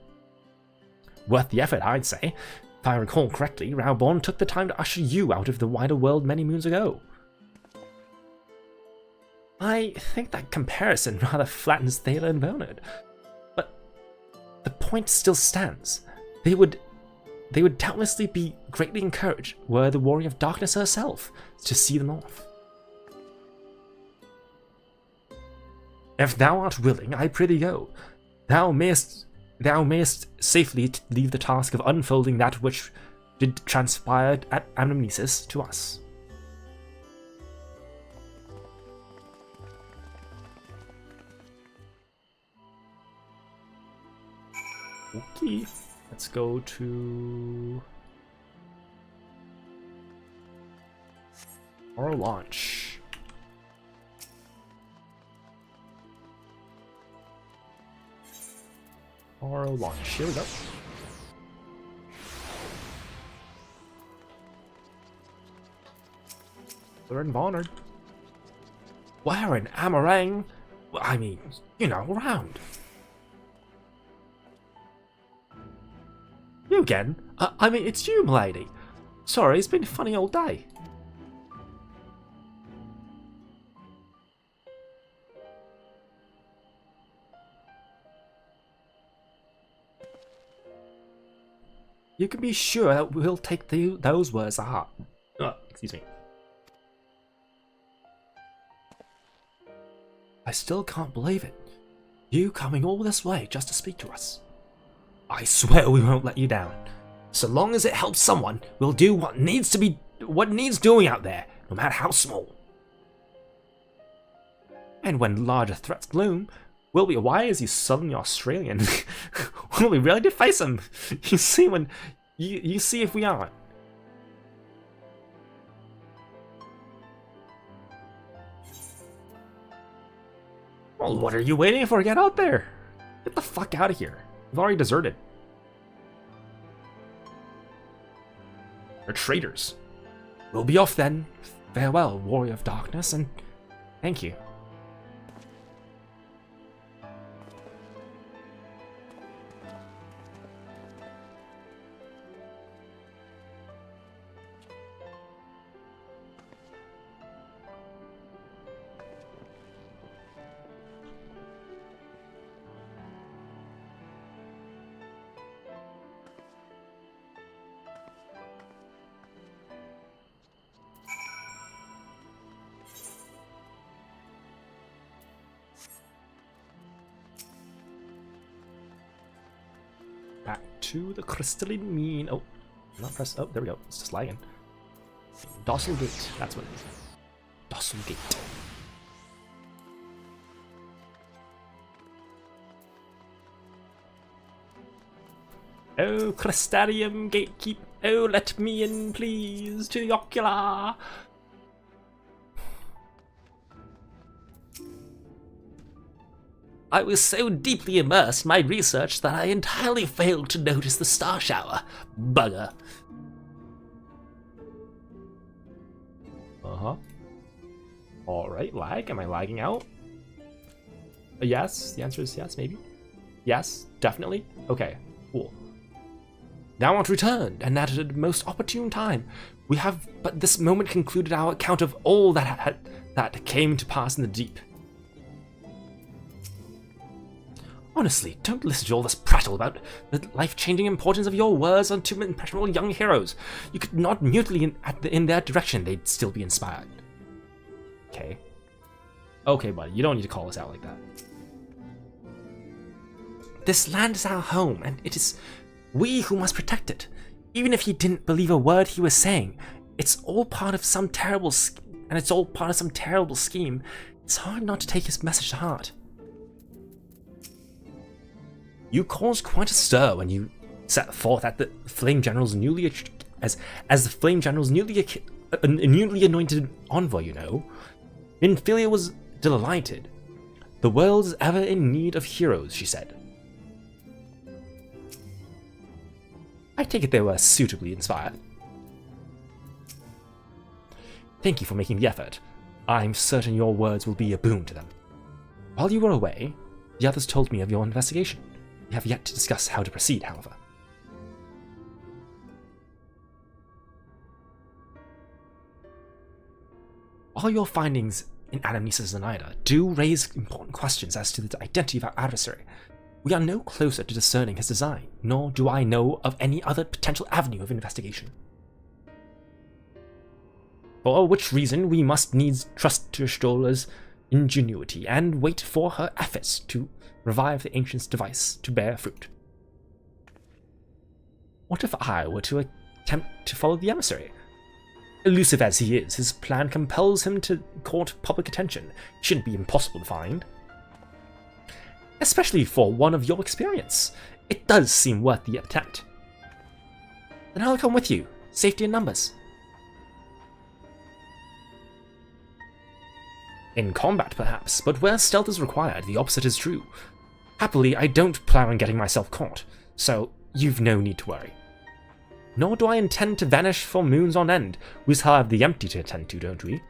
Worth the effort, I'd say. If I recall correctly, Rauborn took the time to usher you out of the wider world many moons ago. I think that comparison rather flattens Thaler and Vonard, but the point still stands. They would doubtlessly be greatly encouraged, were the Warrior of Darkness herself, to see them off. If thou art willing, I prithee go. Thou mayst thou mayest safely leave the task of unfolding that which did transpire at Amnesis to us. Okay, let's go to our launch. Our launch. Here we go. We're in Barnard. Where in Amarang? Well, I mean, you know, around. You again? I mean, it's you, m'lady. Sorry, it's been a funny old day. You can be sure that we'll take those words to heart. Excuse me. I still can't believe it. You coming all this way just to speak to us. I swear we won't let you down. So long as it helps someone, we'll do what needs doing out there, no matter how small. And when larger threats loom, we'll be wise, you Southern Australian. Will we really to face them? You see when you see if we aren't. Well, what are you waiting for? Get out there! Get the fuck out of here. We've already deserted. They're traitors. We'll be off then. Farewell, warrior of darkness, and thank you. Back to the crystalline mean. Oh, not press. Oh, there we go. It's just lagging. Dosselgate. That's what it is. Dosselgate. Oh, Crystarium gatekeep. Oh, let me in, please, to the ocular. I was so deeply immersed in my research that I entirely failed to notice the star shower. Bugger. Alright, lag. Am I lagging out? Yes. The answer is yes, maybe. Yes, definitely. Okay, cool. Now onto return, and at a most opportune time. We have but this moment concluded our account of all that came to pass in the deep. Honestly, don't listen to all this prattle about the life-changing importance of your words on two impressionable young heroes. You could nod mutely in their direction, they'd still be inspired. Okay. Okay, buddy, you don't need to call us out like that. This land is our home, and it is we who must protect it. Even if he didn't believe a word he was saying, it's all part of some terrible scheme. It's hard not to take his message to heart. You caused quite a stir when you set forth at the Flame General's newly anointed envoy, you know. Minfilia was delighted. The world is ever in need of heroes, she said. I take it they were suitably inspired. Thank you for making the effort. I'm certain your words will be a boon to them. While you were away, the others told me of your investigation. We have yet to discuss how to proceed, however. While your findings in Anamnesis and Ida do raise important questions as to the identity of our adversary, we are no closer to discerning his design, nor do I know of any other potential avenue of investigation. For which reason we must needs trust to Strolla's ingenuity and wait for her efforts to revive the ancient's device to bear fruit. What if I were to attempt to follow the emissary? Elusive as he is, his plan compels him to court public attention. It shouldn't be impossible to find. Especially for one of your experience. It does seem worth the attempt. Then I'll come with you. Safety in numbers. In combat, perhaps, but where stealth is required, the opposite is true. Happily, I don't plan on getting myself caught, so you've no need to worry. Nor do I intend to vanish for moons on end. We still have the empty to attend to, don't we?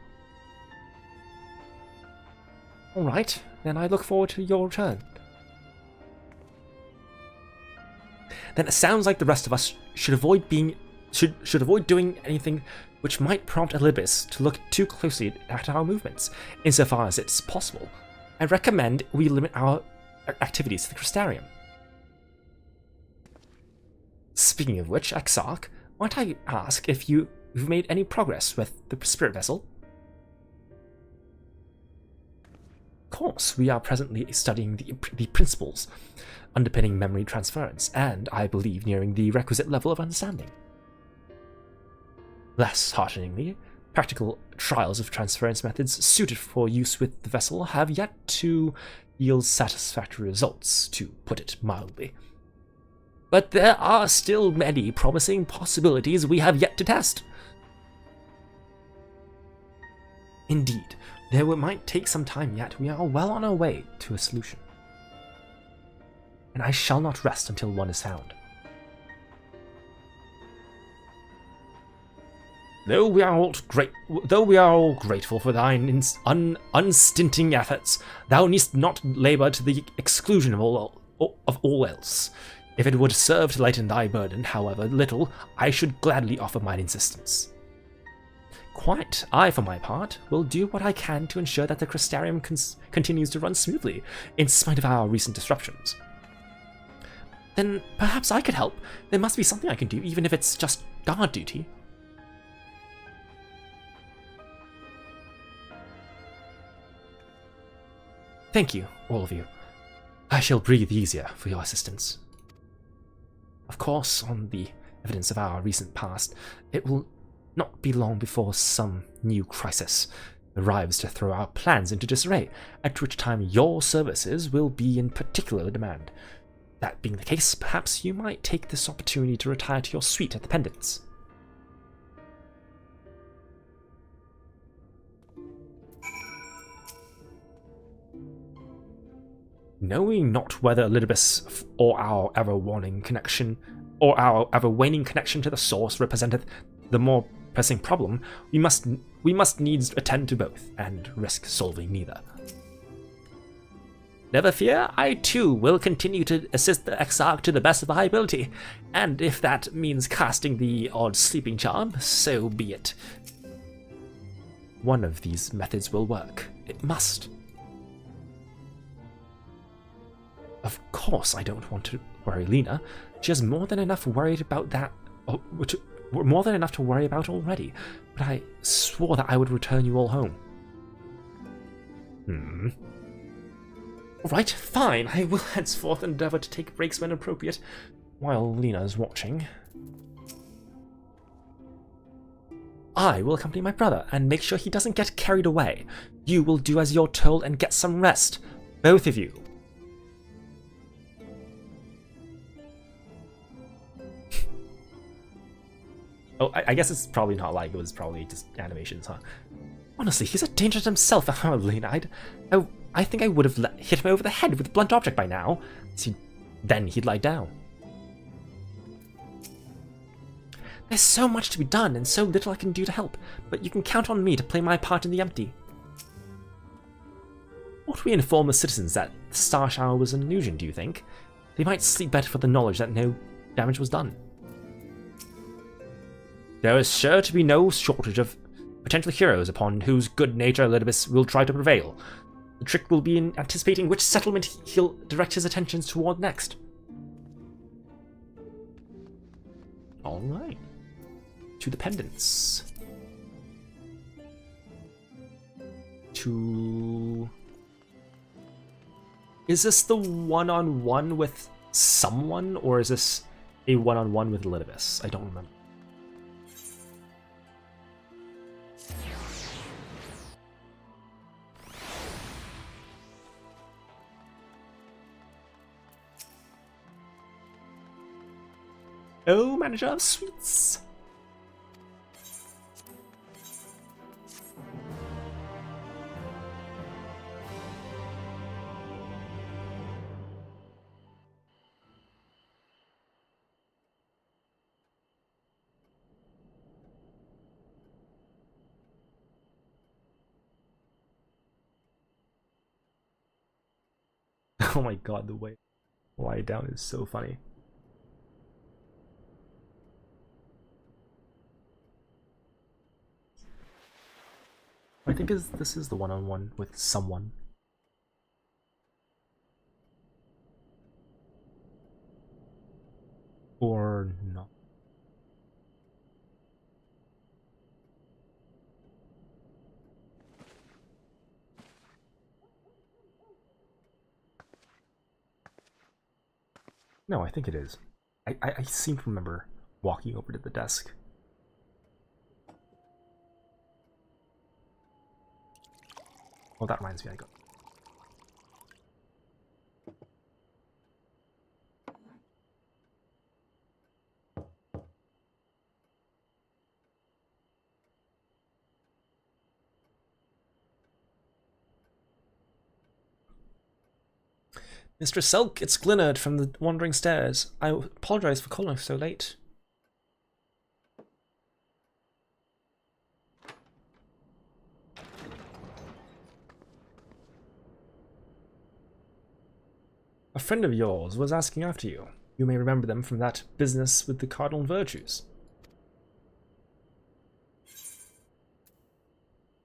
Alright, then I look forward to your return. Then it sounds like the rest of us should avoid doing anything which might prompt Elidibus to look too closely at our movements, insofar as it's possible. I recommend we limit our activities to the Crystarium. Speaking of which, Exarch, might I ask if you've made any progress with the spirit vessel? Of course, we are presently studying the principles underpinning memory transference, and, I believe, nearing the requisite level of understanding. Less hearteningly, practical trials of transference methods suited for use with the vessel have yet to yield satisfactory results, to put it mildly. But there are still many promising possibilities we have yet to test. Indeed, though it might take some time yet, we are well on our way to a solution. And I shall not rest until one is found. Though we are all grateful for thine unstinting efforts, thou needst not labour to the exclusion of all else. If it would serve to lighten thy burden, however little, I should gladly offer mine assistance. Quite. I, for my part, will do what I can to ensure that the Crystarium continues to run smoothly, in spite of our recent disruptions. Then perhaps I could help. There must be something I can do, even if it's just guard duty. Thank you, all of you. I shall breathe easier for your assistance. Of course, on the evidence of our recent past, it will not be long before some new crisis arrives to throw our plans into disarray, at which time your services will be in particular demand. That being the case, perhaps you might take this opportunity to retire to your suite at the Pendants. Knowing not whether Elidibus or our ever-waning connection to the source representeth the more pressing problem, we must needs attend to both, and risk solving neither. Never fear, I too will continue to assist the Exarch to the best of my ability, and if that means casting the odd sleeping charm, so be it. One of these methods will work. It must. Of course I don't want to worry Lena. She has more than enough worried about that, more than enough to worry about already, but I swore that I would return you all home. Alright, fine. I will henceforth endeavour to take breaks when appropriate, while Lena's watching. I will accompany my brother and make sure he doesn't get carried away. You will do as you're told and get some rest. Both of you. Oh, I guess it's probably not like it was probably just animations, huh? Honestly, he's a danger to himself, Lena. I think I would have hit him over the head with a blunt object by now. See, then he'd lie down. There's so much to be done and so little I can do to help, but you can count on me to play my part in the empty. Ought we inform the citizens that the star shower was an illusion, do you think? They might sleep better for the knowledge that no damage was done. There is sure to be no shortage of potential heroes upon whose good nature Elidibus will try to prevail. The trick will be in anticipating which settlement he'll direct his attentions toward next. Alright. To the Pendants. Is this the one-on-one with someone, or is this a one-on-one with Elidibus. I don't remember. Oh, manager of sweets! Oh my god, the way lie down is so funny. I think this is the one-on-one with someone. Or not. No, I think it is. I seem to remember walking over to the desk. Well, that reminds me, I go. Mr. Selk, it's Glennard from the Wandering Stairs. I apologize for calling so late. A friend of yours was asking after you. You may remember them from that business with the cardinal virtues.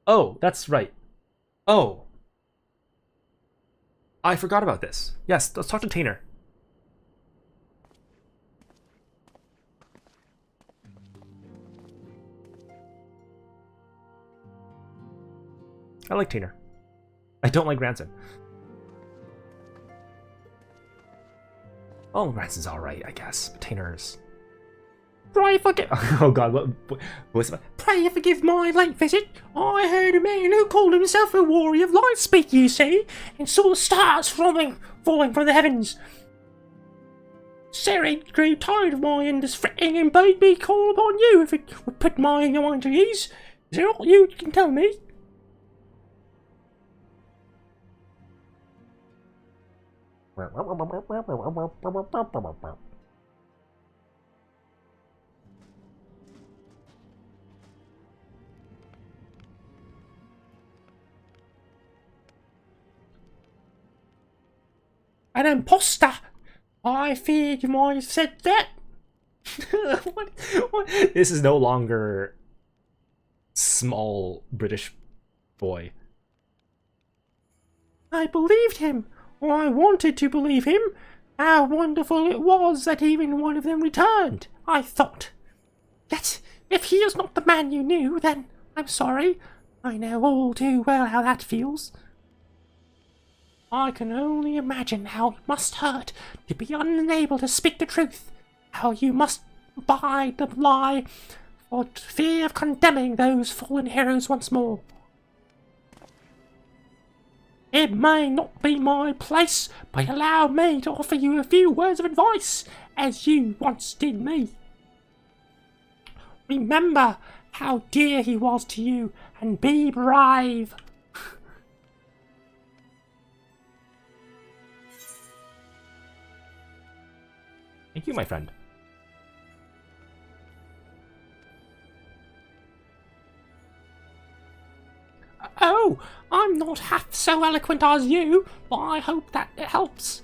Oh, that's right. Oh. I forgot about this. Yes, let's talk to Tainer. I like Tainer. I don't like Ranson. Oh, Ranson's alright, I guess. But Tainer's... Pray forgive... Oh god, what's that? Pray forgive my late visit. I heard a man who called himself a warrior of light speak, you see, and saw the stars falling from the heavens. Seri grew tired of my endless fretting and bade me call upon you if it would put my mind to ease. Is there aught you can tell me? An imposter! I feared you might have said that. what? This is no longer small British boy. I believed him, or I wanted to believe him. How wonderful it was that even one of them returned, I thought. Yet, if he is not the man you knew, then I'm sorry. I know all too well how that feels. I can only imagine how it must hurt to be unable to speak the truth, how you must abide the lie for fear of condemning those fallen heroes once more. It may not be my place, but allow me to offer you a few words of advice, as you once did me. Remember how dear he was to you, and be brave. Thank you, my friend. Oh, I'm not half so eloquent as you, but I hope that it helps.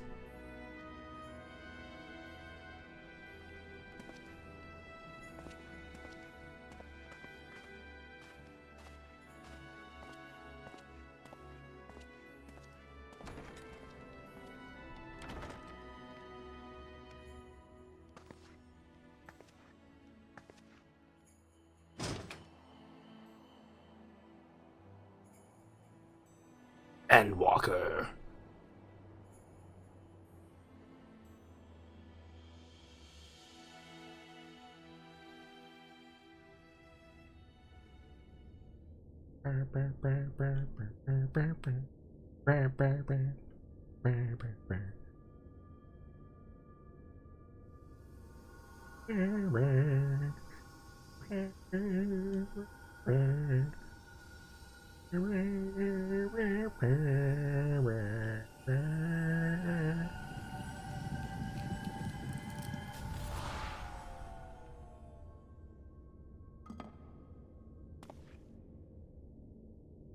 Endwalker.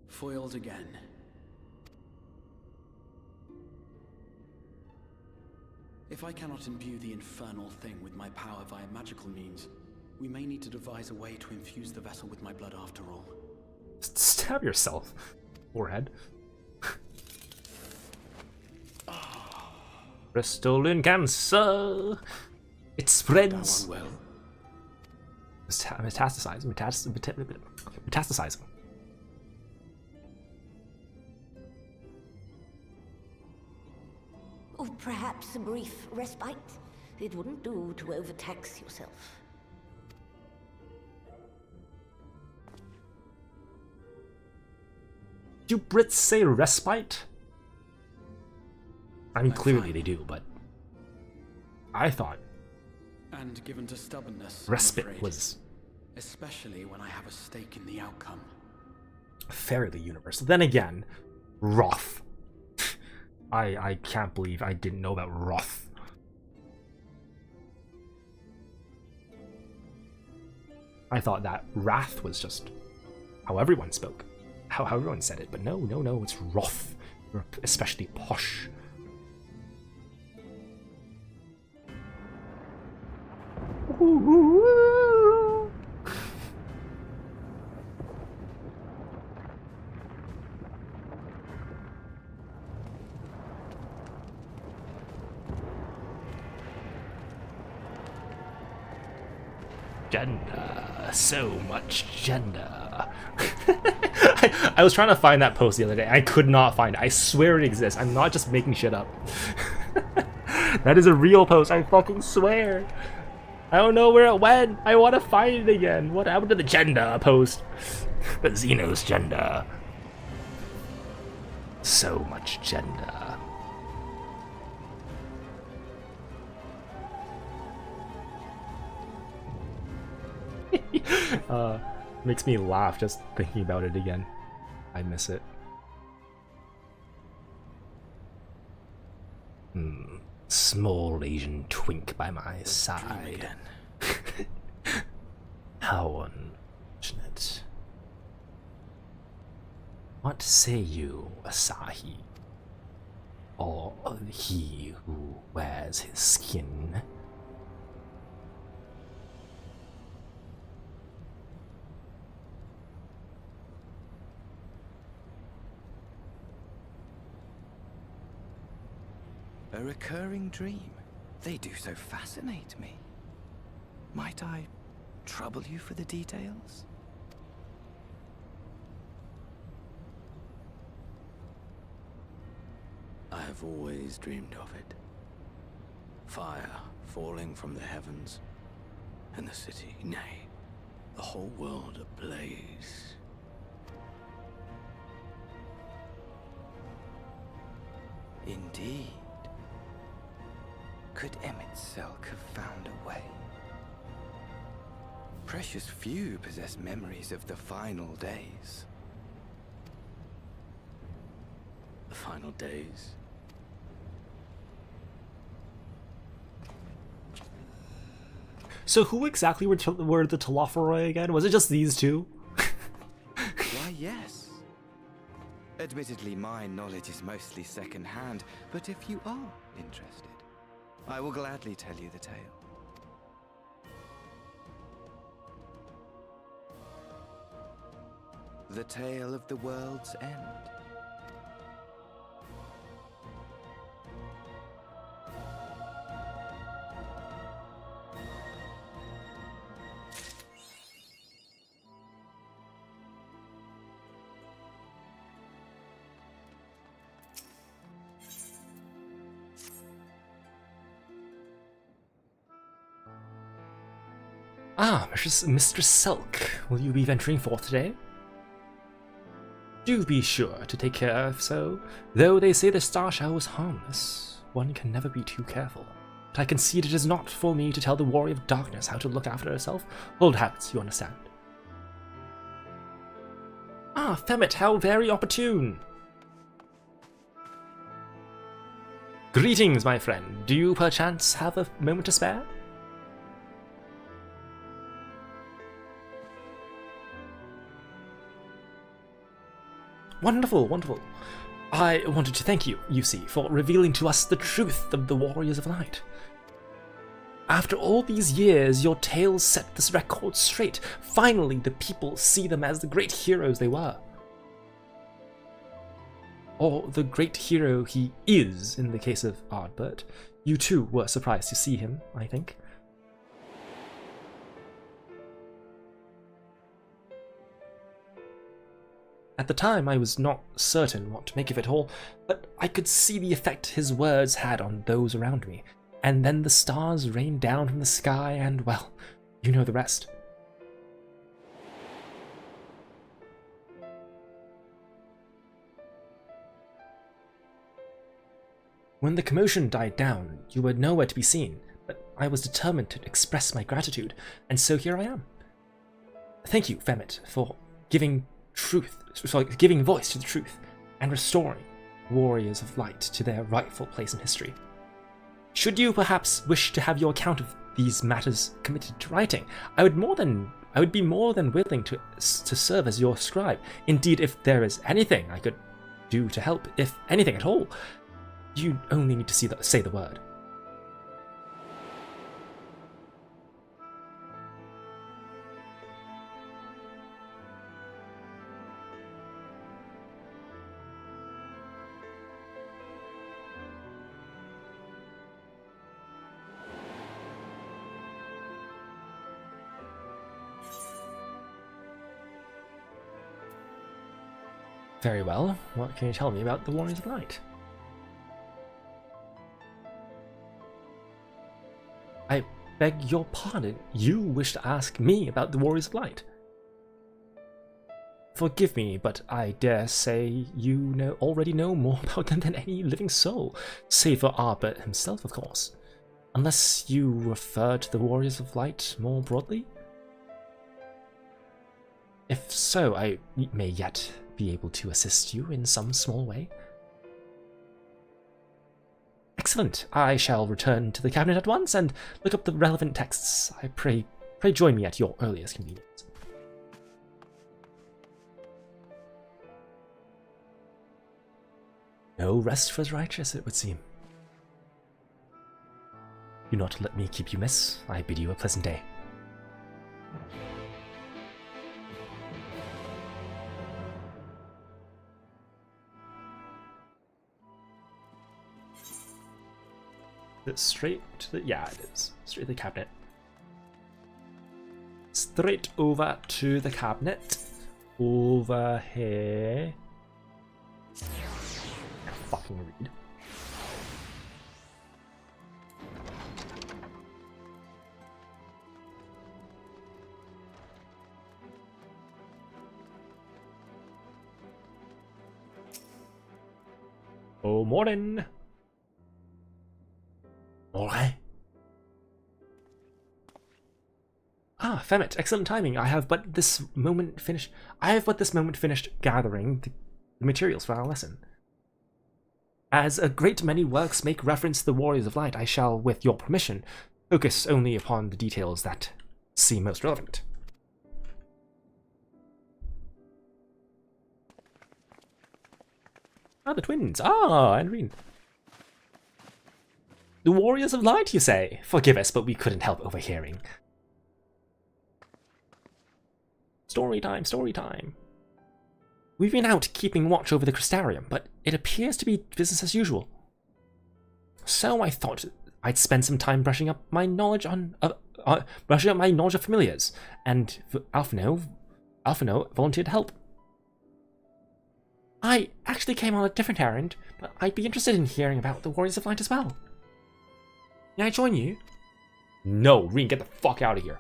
Foiled again. If I cannot imbue the infernal thing with my power via magical means, we may need to devise a way to infuse the vessel with my blood after all. Stab yourself, forehead. Restolin cancer. It spreads. Well. Metastasizing. Metastasizing. Or perhaps a brief respite. It wouldn't do to overtax yourself. Do Brits say respite? I mean, clearly they do, but I thought And given to stubbornness, respite I'm afraid. was Especially when I have a stake in the outcome. fairly universal. Then again, Roth. I can't believe I didn't know about Roth. I thought that Wrath was just how everyone spoke, how everyone said it, but no, it's Roth. You're especially posh. Gender, so much gender. I was trying to find that post the other day. I could not find it. I swear it exists. I'm not just making shit up. That is a real post. I fucking swear. I don't know where it went. I want to find it again. What happened to the gender post? The Xenos gender. So much gender. Makes me laugh just thinking about it again. I miss it. Small Asian twink by my side. How unfortunate. What say you, Asahi? Or he who wears his skin? A recurring dream. They do so fascinate me. Might I trouble you for the details? I have always dreamed of it. Fire falling from the heavens, and the city, nay, the whole world ablaze. Indeed. Could Emmett Selk have found a way? Precious few possess memories of the final days. The final days. So who exactly were the Telophoroi again? Was it just these two? Why, yes. Admittedly, my knowledge is mostly second-hand, but if you are interested, I will gladly tell you the tale. The tale of the world's end. Ah, Mistress Selk, will you be venturing forth today? Do be sure to take care of so. Though they say the star shell was harmless, one can never be too careful. But I concede it is not for me to tell the Warrior of Darkness how to look after herself. Old habits, you understand. Ah, Femmet, how very opportune! Greetings, my friend. Do you perchance have a moment to spare? Wonderful, wonderful. I wanted to thank you, you see, for revealing to us the truth of the Warriors of Light. After all these years, your tales set this record straight. Finally, the people see them as the great heroes they were. Or the great hero he is in the case of Ardbert. You too were surprised to see him, I think. At the time, I was not certain what to make of it all, but I could see the effect his words had on those around me. And then the stars rained down from the sky, and, well, you know the rest. When the commotion died down, you were nowhere to be seen, but I was determined to express my gratitude, and so here I am. Thank you, Femmet, for giving voice to the truth and restoring Warriors of Light to their rightful place in history. Should you perhaps wish to have your account of these matters committed to writing, I would be more than willing to serve as your scribe. Indeed, if there is anything I could do to help, if anything at all, you only need to say the word. Very well. What can you tell me about the Warriors of Light? I beg your pardon. You wish to ask me about the Warriors of Light? Forgive me, but I dare say you already know more about them than any living soul, save for Ardbert himself, of course. Unless you refer to the Warriors of Light more broadly? If so, I may yet be able to assist you in some small way. Excellent. I shall return to the cabinet at once and look up the relevant texts. I pray join me at your earliest convenience. No rest for the righteous, it would seem. Do not let me keep you, miss. I bid you a pleasant day. Straight to the... yeah, it is. Straight to the cabinet. Straight over to the cabinet. Over here. Can't fucking read. Oh, morning. Alright. Ah, Femmet, excellent timing. I have but this moment finished gathering the materials for our lesson. As a great many works make reference to the Warriors of Light, I shall, with your permission, focus only upon the details that seem most relevant. Ah, the twins. Ah, and Reen. The Warriors of Light, you say? Forgive us, but we couldn't help overhearing. Story time, story time. We've been out keeping watch over the Crystarium, but it appears to be business as usual. So I thought I'd spend some time brushing up my knowledge of familiars, and Alphinaud volunteered to help. I actually came on a different errand, but I'd be interested in hearing about the Warriors of Light as well. May I join you? No, Reen, get the fuck out of here.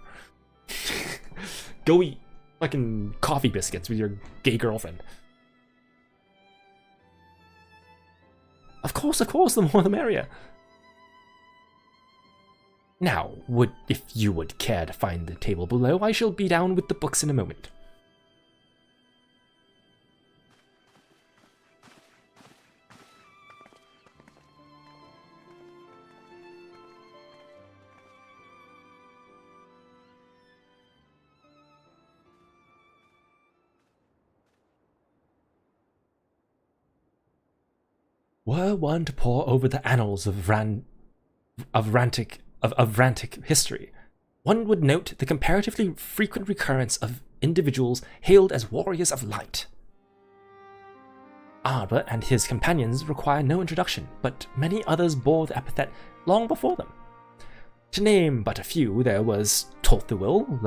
Go eat fucking coffee biscuits with your gay girlfriend. Of course, the more the merrier. Now, if you would care to find the table below, I shall be down with the books in a moment. Were one to pore over the annals of Rantic history, one would note the comparatively frequent recurrence of individuals hailed as warriors of light. Albert and his companions require no introduction, but many others bore the epithet long before them. To name but a few, there was Tolthewil,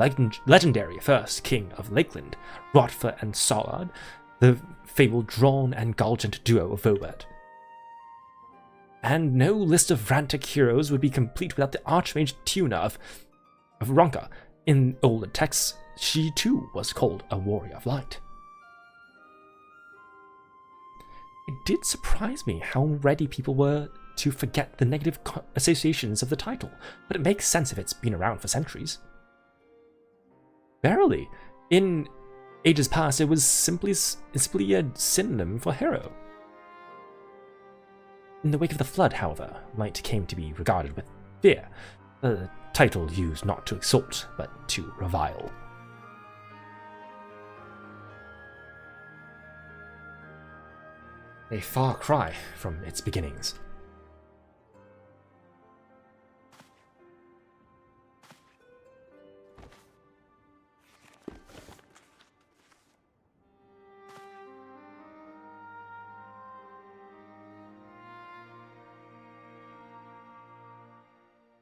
legendary first king of Lakeland, Rodfer and Solard, the fabled Drawn and Galgant duo of Vobert. And no list of Rantic heroes would be complete without the Archmage Tuna of Ronka. In older texts, she too was called a warrior of light. It did surprise me how ready people were to forget the negative associations of the title, but it makes sense if it's been around for centuries. Verily, in ages past, it was simply a synonym for hero. In the wake of the flood, however, light came to be regarded with fear, a title used not to exalt, but to revile. A far cry from its beginnings.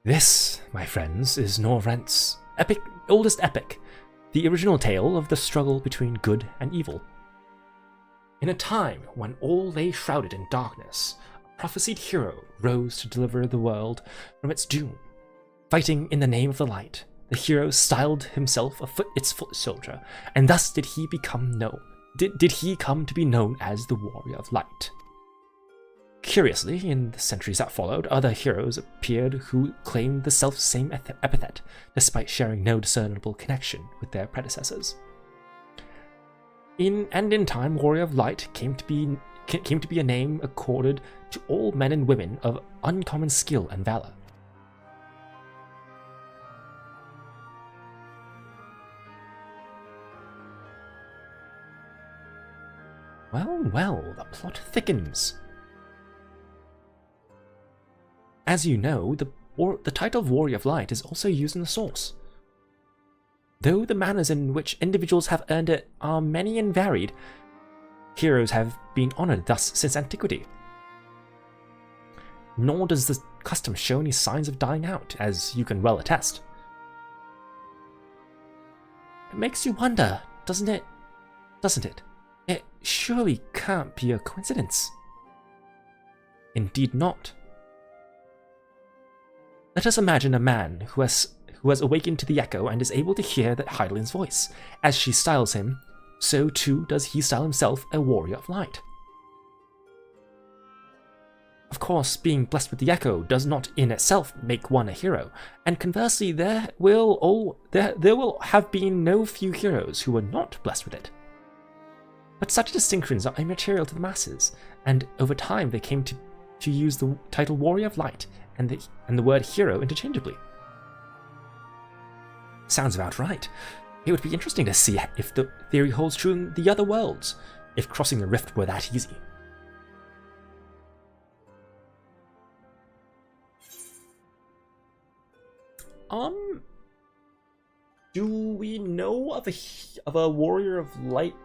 This, my friends, is Norvrent's oldest epic, the original tale of the struggle between good and evil. In a time when all lay shrouded in darkness, a prophesied hero rose to deliver the world from its doom. Fighting in the name of the light, the hero styled himself its foot soldier, and thus did he come to be known as the Warrior of Light. Curiously, in the centuries that followed, other heroes appeared who claimed the self-same epithet, despite sharing no discernible connection with their predecessors. In time, Warrior of Light came to be a name accorded to all men and women of uncommon skill and valor. Well, the plot thickens. As you know, the title of Warrior of Light is also used in the source. Though the manners in which individuals have earned it are many and varied, heroes have been honored thus since antiquity. Nor does the custom show any signs of dying out, as you can well attest. It makes you wonder, doesn't it? It surely can't be a coincidence. Indeed not. Let us imagine a man who has awakened to the echo and is able to hear that Hydaelyn's voice. As she styles him, so too does he style himself a warrior of light. Of course, being blessed with the echo does not in itself make one a hero, and conversely there will have been no few heroes who were not blessed with it. But such distinctions are immaterial to the masses, and over time they came to use the title Warrior of Light and the word hero interchangeably. Sounds about right. It would be interesting to see if the theory holds true in the other worlds, if crossing the rift were that easy. Do we know of a Warrior of Light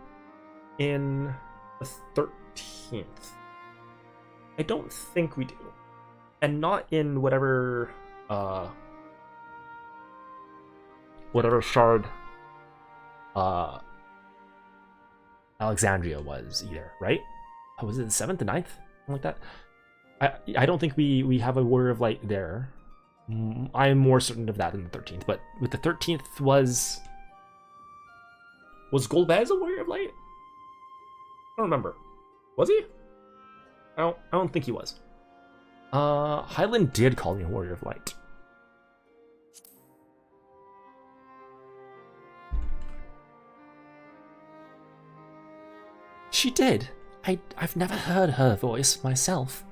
in the 13th? I don't think we do. And not in whatever shard Alexandria was either, right? Was it the 7th, the 9th? Something like that? I don't think we have a Warrior of Light there. I am more certain of that than the 13th, but with the 13th was Golbez a Warrior of Light? I don't remember. Was he? I don't think he was. Hyland did call me a Warrior of Light. She did. I've never heard her voice myself,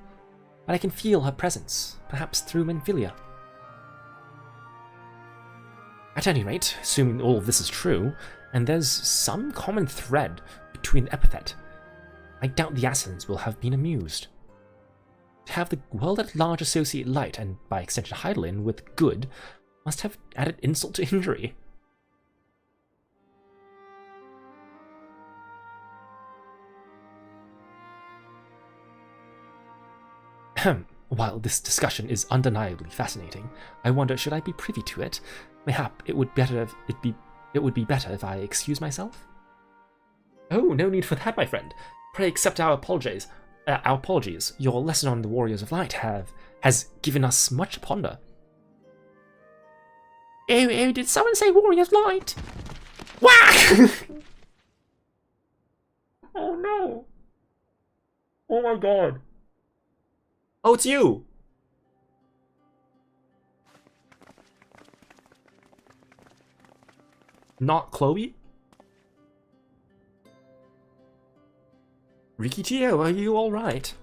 but I can feel her presence, perhaps through Menphilia. At any rate, assuming all of this is true, and there's some common thread between the epithet, I doubt the Assassins will have been amused. To have the world at large associate light, and by extension Hydaelyn, with good, must have added insult to injury. While this discussion is undeniably fascinating, I wonder, should I be privy to it? Mayhap it would be better if I excuse myself? Oh, no need for that, my friend. Pray accept our apologies. Your lesson on the Warriors of Light has given us much to ponder. Oh, did someone say Warriors of Light? Whack! Oh no! Oh my god! Oh, it's you! Not Chloe? Rikitio, are you alright?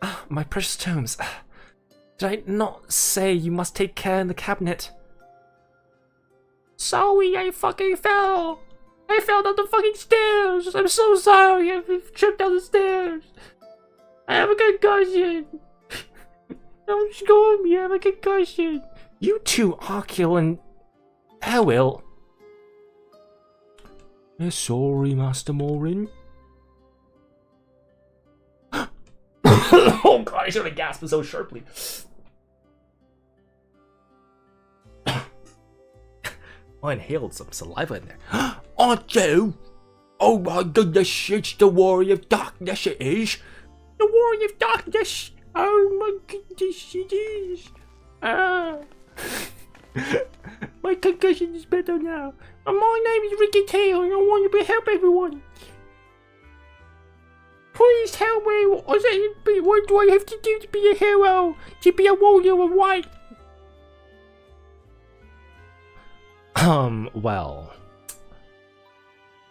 Ah, my precious tomes. Did I not say you must take care in the cabinet? Sorry, I fucking fell! I fell down the fucking stairs! I'm so sorry, I tripped down the stairs! I have a concussion! Don't scold me, I have a concussion! You two, Arkil and Elwil. Sorry, Master Morin. Oh god, I should have gasped so sharply. I inhaled some saliva in there. Aren't you? Oh my goodness, it's the Warrior of Darkness, it is. The Warrior of Darkness. Oh my goodness, it is. My concussion is better now. And my name is Ricky Tail and I want to help everyone. Please help me. What do I have to do to be a hero? To be a warrior of light? Well,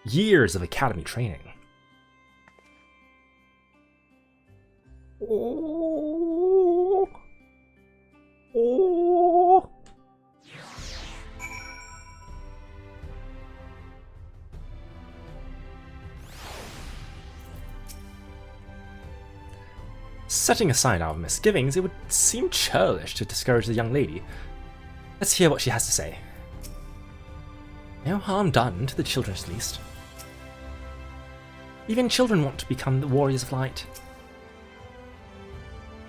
years of academy training. Oh. Setting aside our misgivings, it would seem churlish to discourage the young lady. Let's hear what she has to say. No harm done, to the children at least. Even children want to become the Warriors of Light.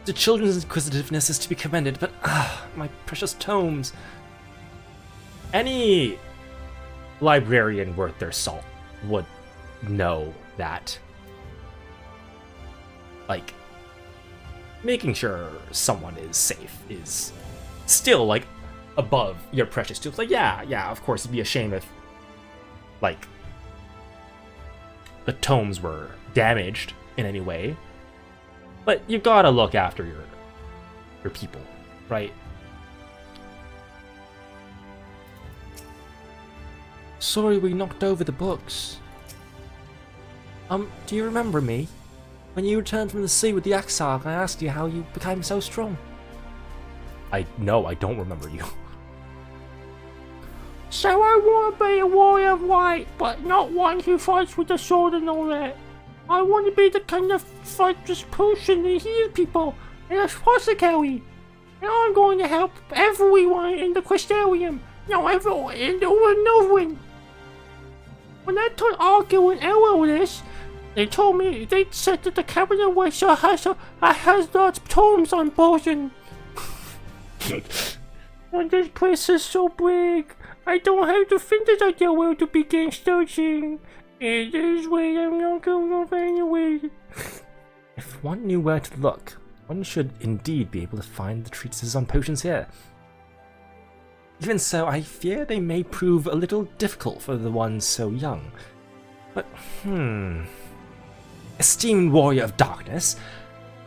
The children's inquisitiveness is to be commended, but my precious tomes. Any librarian worth their salt would know that, like, making sure someone is safe is still, like, above your precious tools. Like, yeah, of course, it'd be a shame if, like, the tomes were damaged in any way. But you gotta look after your people, right? Sorry we knocked over the books. Do you remember me? When you returned from the sea with the Axarg, I asked you how you became so strong. No, I don't remember you. So I want to be a warrior of light, but not one who fights with a sword and all that. I want to be the kind of fight just potion and heal people, and a apothecary. And I'm going to help everyone in the Crystarium. No, everyone in the Northwind. When I told Arkil and Elwil this, they said that the cabinet was has lots of tomes on potion. And this place is so big, I don't have to think that I know where to begin searching. It is where I'm not going to find a way. If one knew where to look, one should indeed be able to find the treatises on potions here. Even so, I fear they may prove a little difficult for the ones so young. But, esteemed warrior of darkness,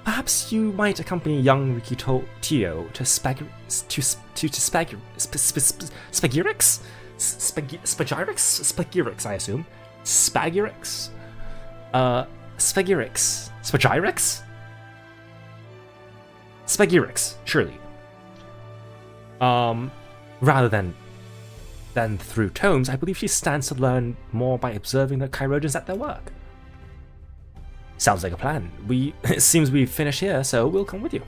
perhaps you might accompany young Riki Tio to Spagyrix? Spagyrix, I assume. Spagyrix? Spagyrix. Spagyrix? Spagyrix, surely. Rather than through tomes, I believe she stands to learn more by observing the Chirurgeons at their work. Sounds like a plan. It seems we've finished here, so we'll come with you.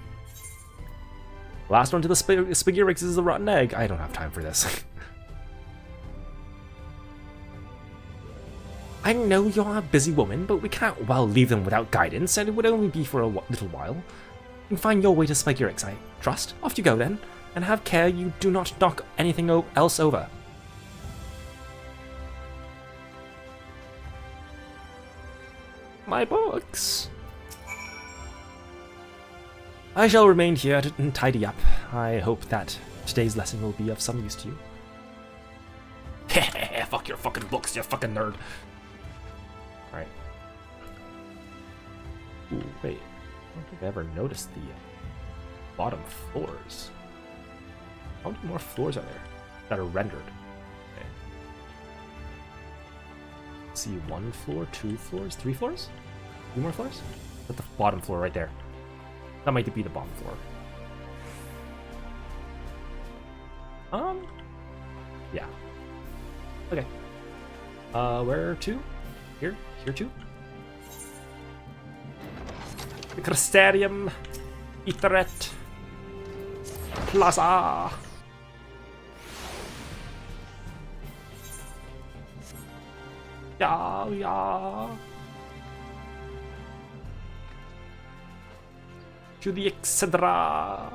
Last one to the Spagyrix is the rotten egg. I don't have time for this. I know you're a busy woman, but we can't well leave them without guidance, and it would only be for a little while. You can find your way to Spagyrix, I trust. Off you go then, and have care you do not knock anything else over. My books. I shall remain here to tidy up. I hope that today's lesson will be of some use to you. Hehehe, fuck your fucking books, you fucking nerd. Alright. Ooh, wait. I don't think I ever noticed the bottom floors. How many more floors are there that are rendered? Okay. Let's see, 1 floor, 2 floors, 3 floors? 3 more floors? Put the bottom floor right there. That might be the bottom floor. Yeah. Okay. Where to? Here? Here too? The Crystarium Etheret Plaza. Yeah. To the Excedra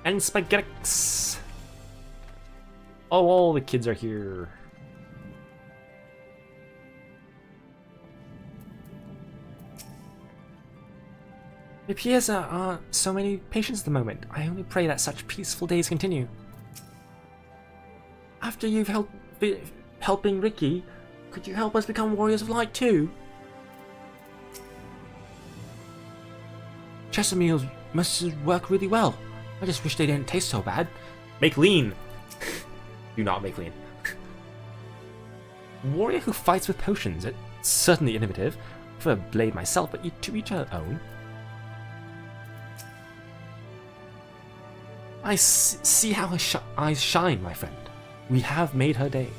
and Spagyrix. Oh, all the kids are here. It appears there aren't so many patients at the moment. I only pray that such peaceful days continue. After you've helping Riki, could you help us become Warriors of Light too? Chester meals must work really well. I just wish they didn't taste so bad. Make lean. Do not make lean. Warrior who fights with potions. It's certainly innovative. For a blade myself, but to each her own. I see how her eyes shine, my friend. We have made her day.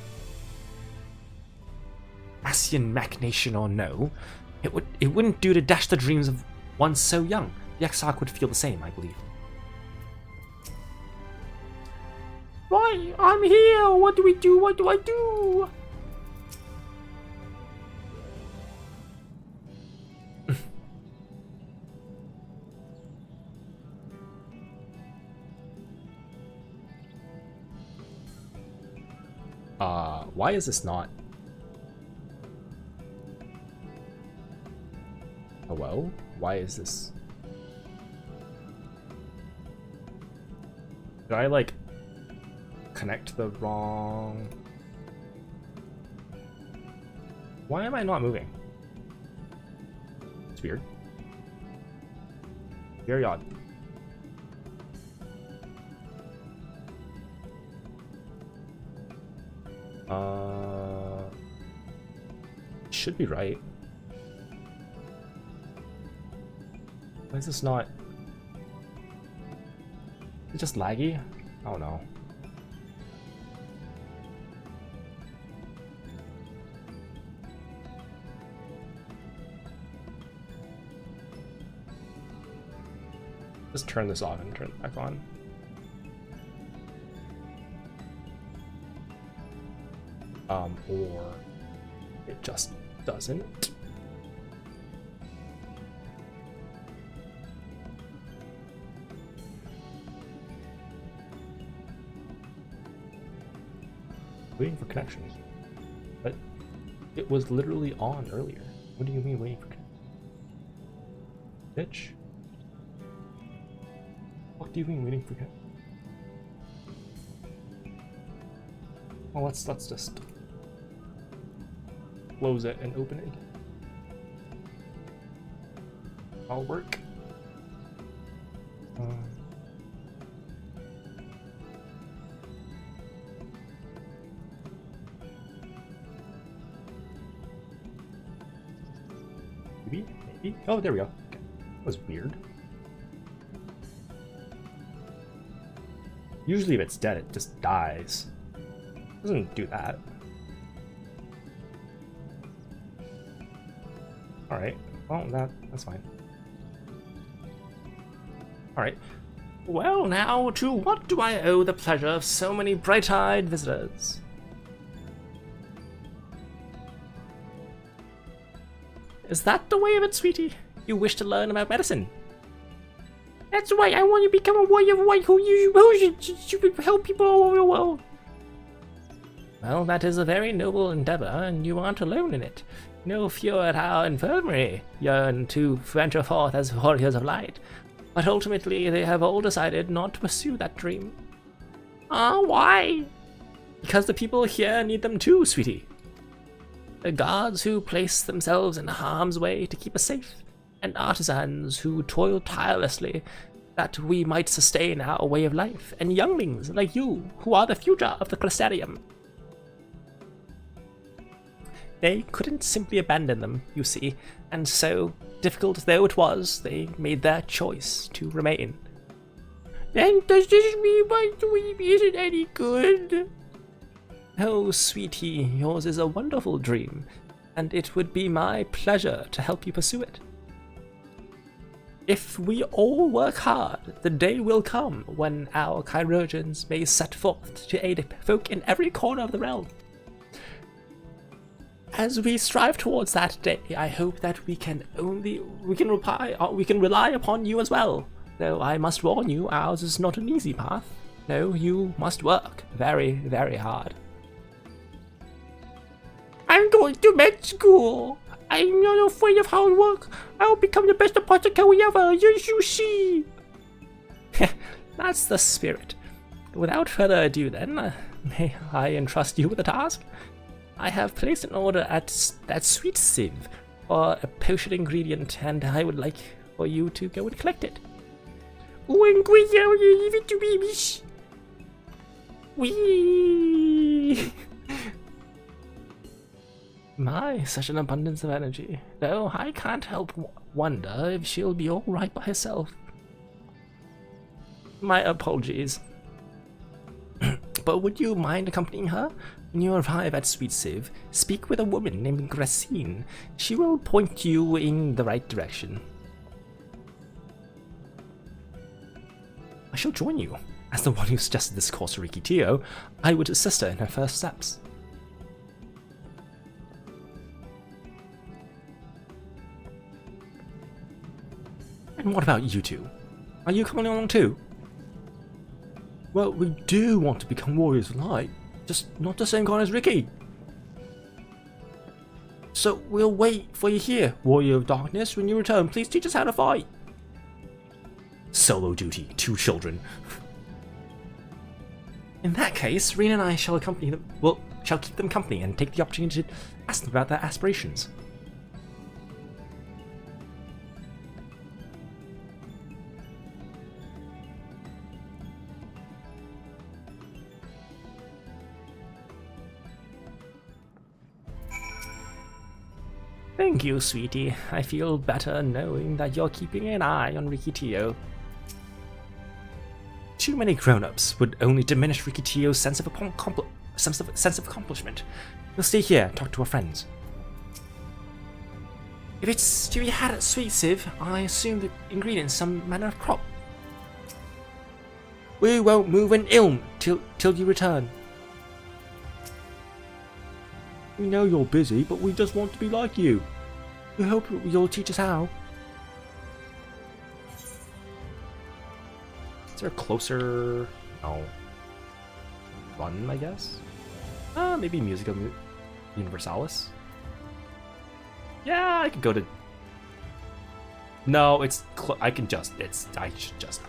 Ascian machination or no, it wouldn't do to dash the dreams of one so young. The Exarch would feel the same, I believe. Right, I'm here. What do we do? What do I do? Why is this not? Hello? Why is this? Did I like connect the wrong? Why am I not moving? It's weird. Very odd. Should be right. Why is this not? Is it just laggy? I don't know. Just turn this off and turn it back on. Or it just doesn't. Waiting for connections. But it was literally on earlier. What do you mean waiting for connections? Bitch. What do you mean waiting for connections? Well, let's just... close it and open it again. I'll work. Maybe? Oh, there we go. Okay. That was weird. Usually if it's dead, it just dies. It doesn't do that. Alright, well, that's fine. Alright. Well, now, to what do I owe the pleasure of so many bright-eyed visitors? Is that the way of it, sweetie? You wish to learn about medicine? That's right, I want to become a warrior of white who should help people all over the world. Well, that is a very noble endeavor, and you aren't alone in it. No fewer at our infirmary yearn to venture forth as warriors of light, but ultimately they have all decided not to pursue that dream. Ah, why? Because the people here need them too, sweetie. The guards who place themselves in harm's way to keep us safe, and artisans who toil tirelessly that we might sustain our way of life, and younglings like you, who are the future of the Crystarium. They couldn't simply abandon them, you see, and so, difficult though it was, they made their choice to remain. Then does this mean my dream isn't any good? Oh, sweetie, yours is a wonderful dream, and it would be my pleasure to help you pursue it. If we all work hard, the day will come when our chirurgeons may set forth to aid folk in every corner of the realm. As we strive towards that day, I hope that we can rely upon you as well. Though I must warn you, ours is not an easy path. No, you must work very, very hard. I'm going to med school. I'm not afraid of hard work. I'll become the best apothecary ever, as you see. That's the spirit. Without further ado then, may I entrust you with the task? I have placed an order at that sweet sieve for a potion ingredient, and I would like for you to go and collect it. Oh, ingredient, leave it to me, miss. Wee. My, such an abundance of energy. Though I can't help wonder if she'll be alright by herself. My apologies. But would you mind accompanying her? When you arrive at Sweet Sieve, speak with a woman named Gracine. She will point you in the right direction. I shall join you. As the one who suggested this course to Rikitio, I would assist her in her first steps. And what about you two? Are you coming along too? Well, we do want to become warriors of light, just not the same kind as Ricky. So we'll wait for you here, warrior of darkness. When you return, please teach us how to fight. Solo duty, 2 children. In that case, Rena and I shall accompany them. Well, shall keep them company and take the opportunity to ask them about their aspirations. Thank you, sweetie. I feel better knowing that you're keeping an eye on Rikitio. Too many grown-ups would only diminish Rikitio's sense of accomplishment. We'll stay here and talk to our friends. If it's to be had at Sweet Sieve, I assume the ingredient's some manner of crop. We won't move an ilm till you return. We know you're busy, but we just want to be like you. We hope you'll teach us how. Is there a closer... no. Run, I guess? Maybe Musica Universalis? Yeah, I could go to... No, it's... I can just... I should just...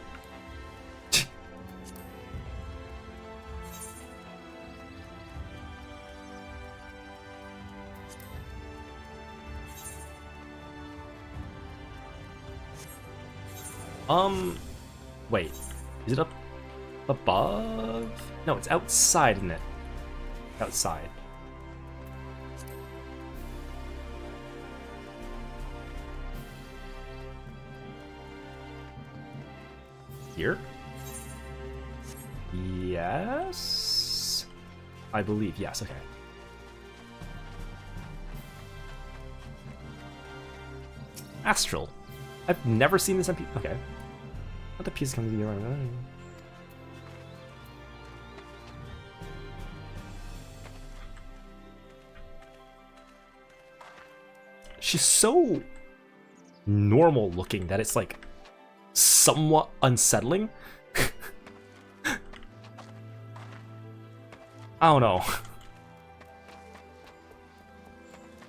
Wait. Is it up above? No, it's outside, isn't it? Outside. Here? Yes? I believe, yes, okay. Astral. I've never seen this on people. Okay. What the piece comes to you? She's so normal looking that it's like somewhat unsettling. I don't know.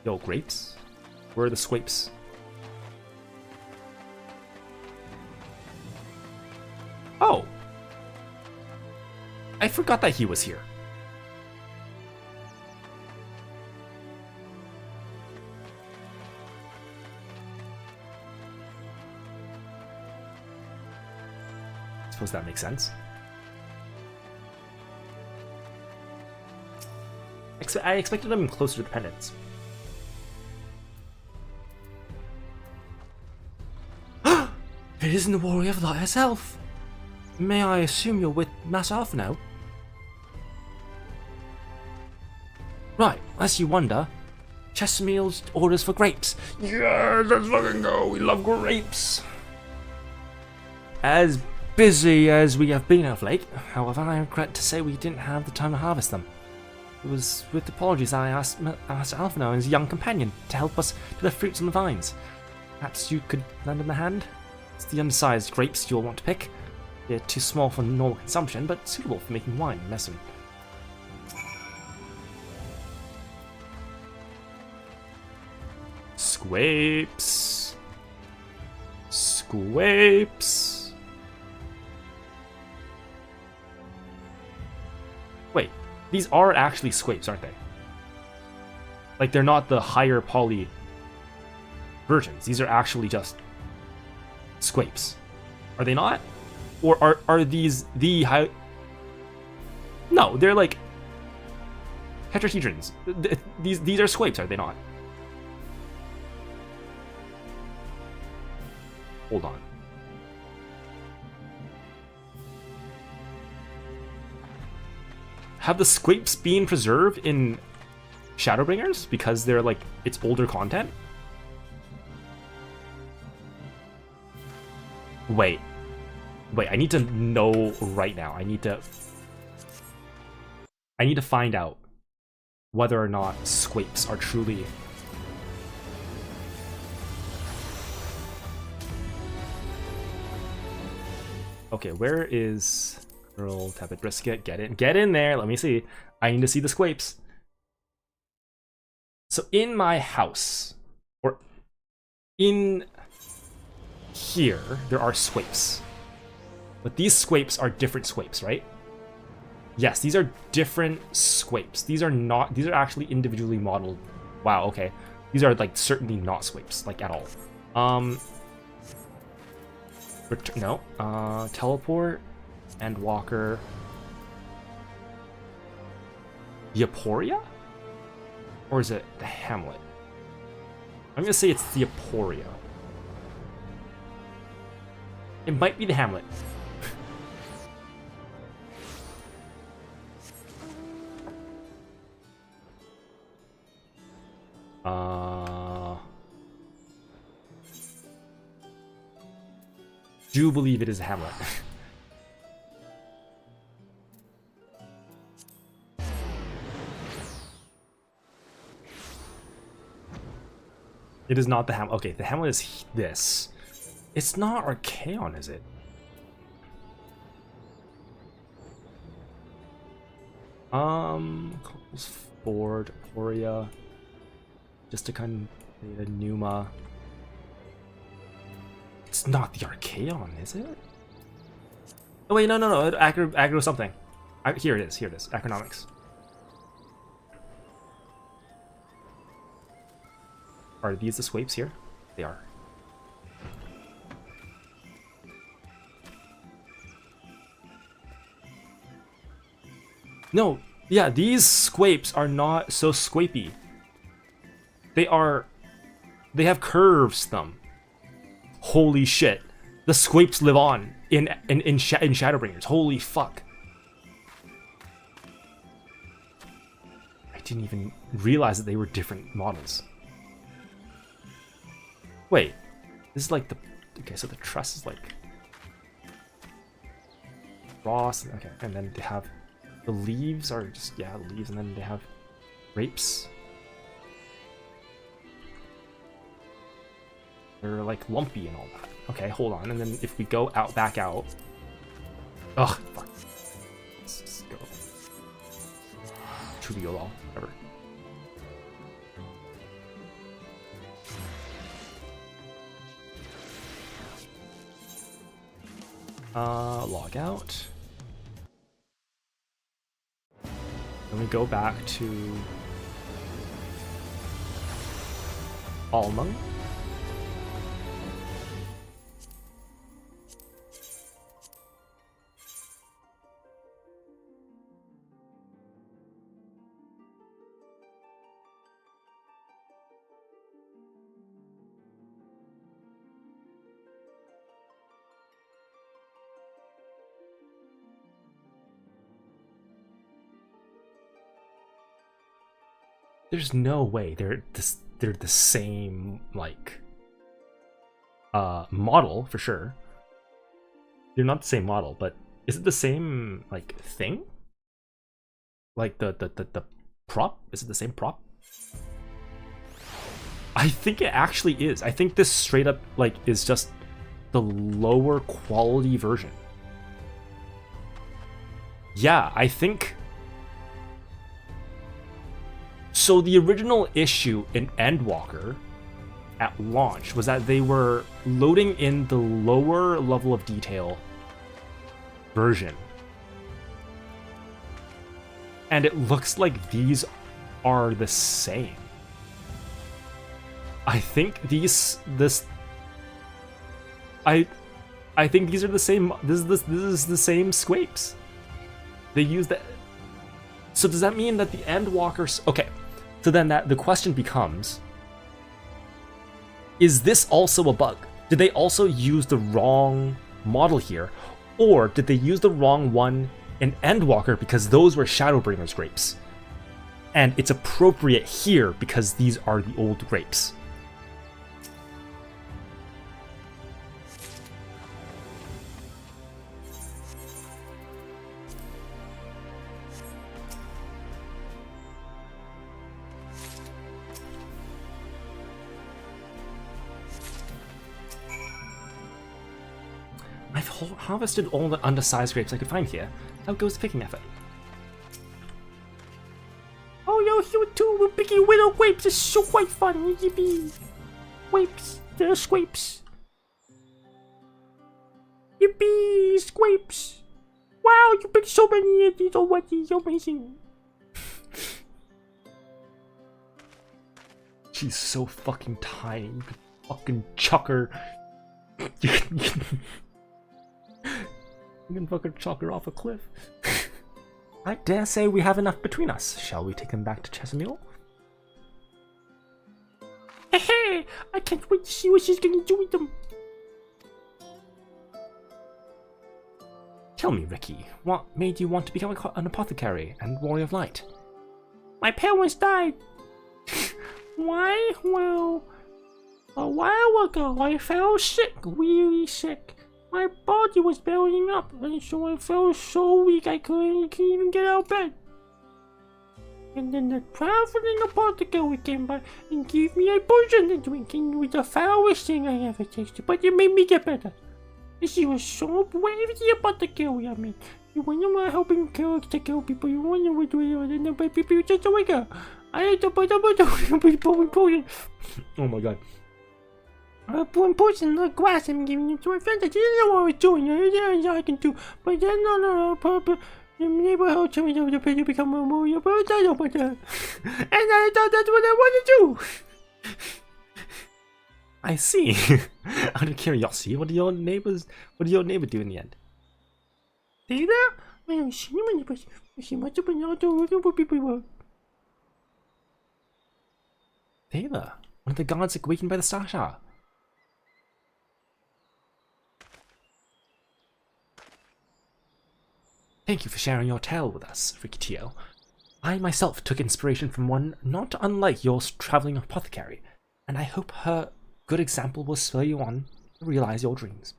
Yo, grapes? Where are the scrapes? Oh! I forgot that he was here. Suppose that makes sense. I expected him closer to the pendants. It isn't the warrior of light herself! May I assume you're with Master Alpha now? Right, lest you wonder, Chestermill's orders for grapes. Yeah, let's fucking go, we love grapes! As busy as we have been of late, however, I regret to say we didn't have the time to harvest them. It was with apologies I asked Master Alpha and his young companion to help us to the fruits on the vines. Perhaps you could lend him a hand? It's the undersized grapes you'll want to pick. They're too small for normal consumption, but suitable for making wine and medicine. Scrapes. Scrapes. Wait, these are actually scrapes, aren't they? Like, they're not the higher poly versions. These are actually just scrapes. Are they not? Or are these the high... No, they're like tetrahedrons. These are scrapes, are they not? Hold on. Have the scrapes been preserved in Shadowbringers because they're like it's older content? Wait, I need to know right now. I need to find out whether or not scrapes are truly... Okay, where is Earl Tepid Brisket? Get in there. Let me see. I need to see the scrapes. So in my house, or in here, there are scrapes. But these scrapes are different scrapes, right? Yes, these are different scrapes. These are not, these are actually individually modeled. Wow, okay. These are like certainly not scrapes, like at all. Teleport and Walker. The Aporia? Or is it the Hamlet? I'm gonna say it's the Aporia. It might be the Hamlet. Do believe it is Hamlet. It is not the Hamlet. Okay, the Hamlet is this. It's not Archaon, is it? Coles Ford, Aporia, just to kind of Numa. It's not the Archaon, is it? Oh wait, no. Aggro something. Here it is. Acronomics. Are these the swapes here? They are. No, yeah, these squapes are not so squapey. They have curves to them. Holy shit. The squapes live on in Shadowbringers. Holy fuck. I didn't even realize that they were different models. Wait, this is like the... Okay, so the truss is like... Ross, okay, and then they have... The leaves are just, yeah, leaves, and then they have grapes. They're like lumpy and all that. Okay, hold on, and then if we go out, back out... Ugh, fuck. Let's just go. Trivial, whatever. Log out. Then we go back to Almung. There's no way they're the same, like, model for sure. They're not the same model, but is it the same, like, thing? Like the prop? Is it the same prop? I think it actually is. I think this straight up, like, is just the lower quality version. Yeah, I think... So the original issue in Endwalker at launch was that they were loading in the lower level of detail version. And it looks like these are the same. I think I think these are the same. This is the same squapes. They use that. So does that mean that the Endwalkers? Okay. So then the question becomes, is this also a bug? Did they also use the wrong model here? Or did they use the wrong one in Endwalker because those were Shadowbringers grapes? And it's appropriate here because these are the old grapes. I've harvested all the undersized grapes I could find here. How goes the picking effort? Oh, yo, you too, we're picking widow grapes. It's so quite fun. Yippee. Grapes, they're scrapes. Yippee, scrapes. Wow, you picked so many of these already. Amazing. She's so fucking tiny. You could fucking chuck her. You can fucking chuck her off a cliff. I dare say we have enough between us. Shall we take them back to Chesamil? Hey, I can't wait to see what she's gonna do with them. Tell me, Ricky, what made you want to become an apothecary and warrior of light? My parents died. Why? Well, a while ago I fell sick, really sick. My body was bellying up, and so I felt so weak I couldn't even get out of bed. And then the traveling apothecary came by and gave me a potion to drink, and it was the foulest thing I ever tasted, but it made me get better. And she was so brave, the apothecary, I mean. You wonder why helping to kill people, you wonder what doing, and the people just a wake up. I had to put potion. Oh my god. I put poison in the grass and giving it to my friends. I didn't know what I was doing. I didn't know I can do. But then on purpose, the neighborhood told me to become a warrior, but I don't know about that. And I thought that's what I want to do. I see. Out of curiosity, what do your neighbor do in the end? They there? Taylor, one of the guards awakened by the star shower. Thank you for sharing your tale with us, Rikitio. I myself took inspiration from one not unlike your traveling apothecary, and I hope her good example will spur you on to realize your dreams.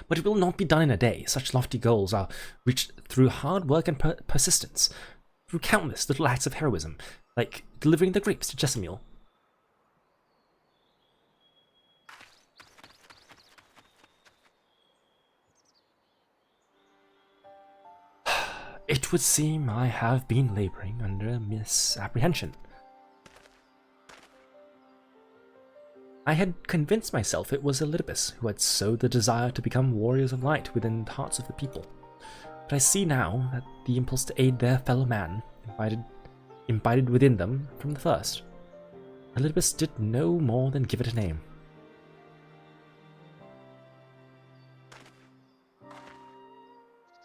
But it will not be done in a day. Such lofty goals are reached through hard work and persistence, through countless little acts of heroism, like delivering the grapes to Jessamine. It would seem I have been laboring under a misapprehension. I had convinced myself it was Elidibus who had sowed the desire to become warriors of light within the hearts of the people. But I see now that the impulse to aid their fellow man imbibed within them from the first. Elidibus did no more than give it a name.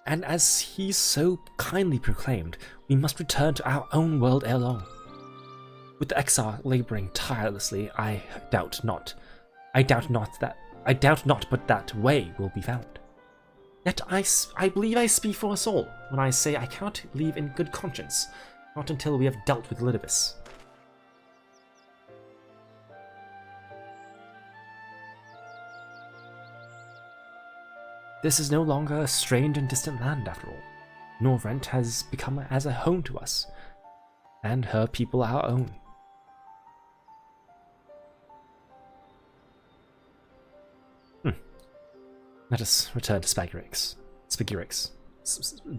And as he so kindly proclaimed, we must return to our own world ere long. With the exile laboring tirelessly, I doubt not but that way will be found. Yet I believe I speak for us all when I say I cannot leave in good conscience, not until we have dealt with Elidibus. This is no longer a strange and distant land, after all. Norvrent has become as a home to us, and her people our own. Let us return to Spagyrix.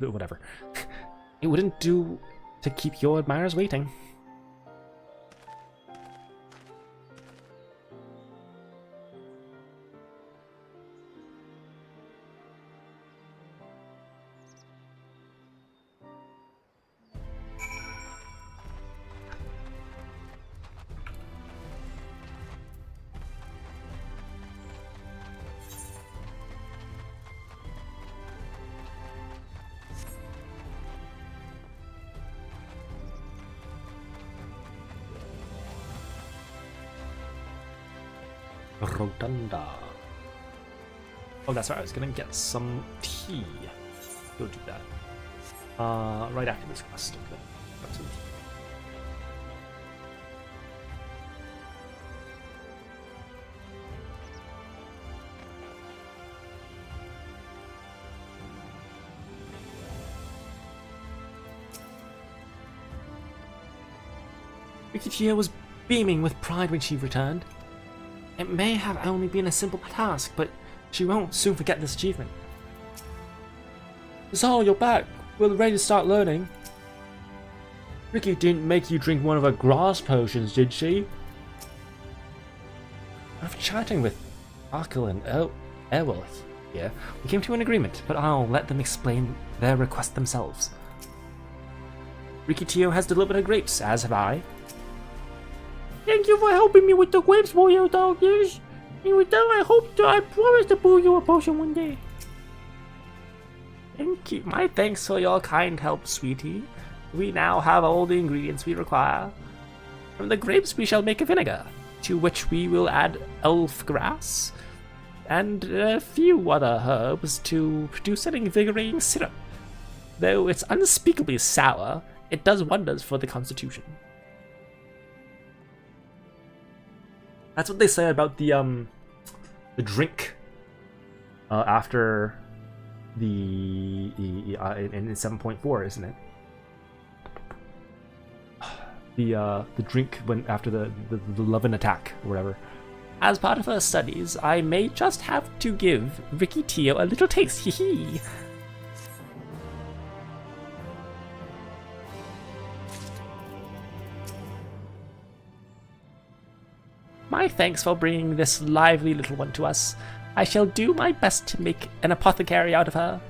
Whatever. It wouldn't do to keep your admirers waiting. Rotunda. Oh, that's right. I was gonna get some tea. Go do that. Right after this quest. Okay. Grab some tea. Rikitio was beaming with pride when she returned. It may have only been a simple task, but she won't soon forget this achievement. So, you're back. We're ready to start learning. Ricky didn't make you drink one of her grass potions, did she? After chatting with Arkell and Erwolf here, we came to an agreement, but I'll let them explain their request themselves. Rikitio has delivered her grapes, as have I. Thank you for helping me with the grapes, warrior doggies. In return, I promise to brew you a potion one day. Thank you. My thanks for your kind help, sweetie. We now have all the ingredients we require. From the grapes we shall make a vinegar, to which we will add elf grass and a few other herbs to produce an invigorating syrup. Though it's unspeakably sour, it does wonders for the constitution. That's what they say about the drink after the in 7.4, isn't it? The drink when after the Lovin attack or whatever. As part of her studies, I may just have to give Rikitio a little taste. Hee. My thanks for bringing this lively little one to us. I shall do my best to make an apothecary out of her.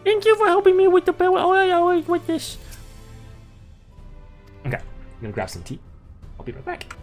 Thank you for helping me with with this. Okay, I'm gonna grab some tea. I'll be right back.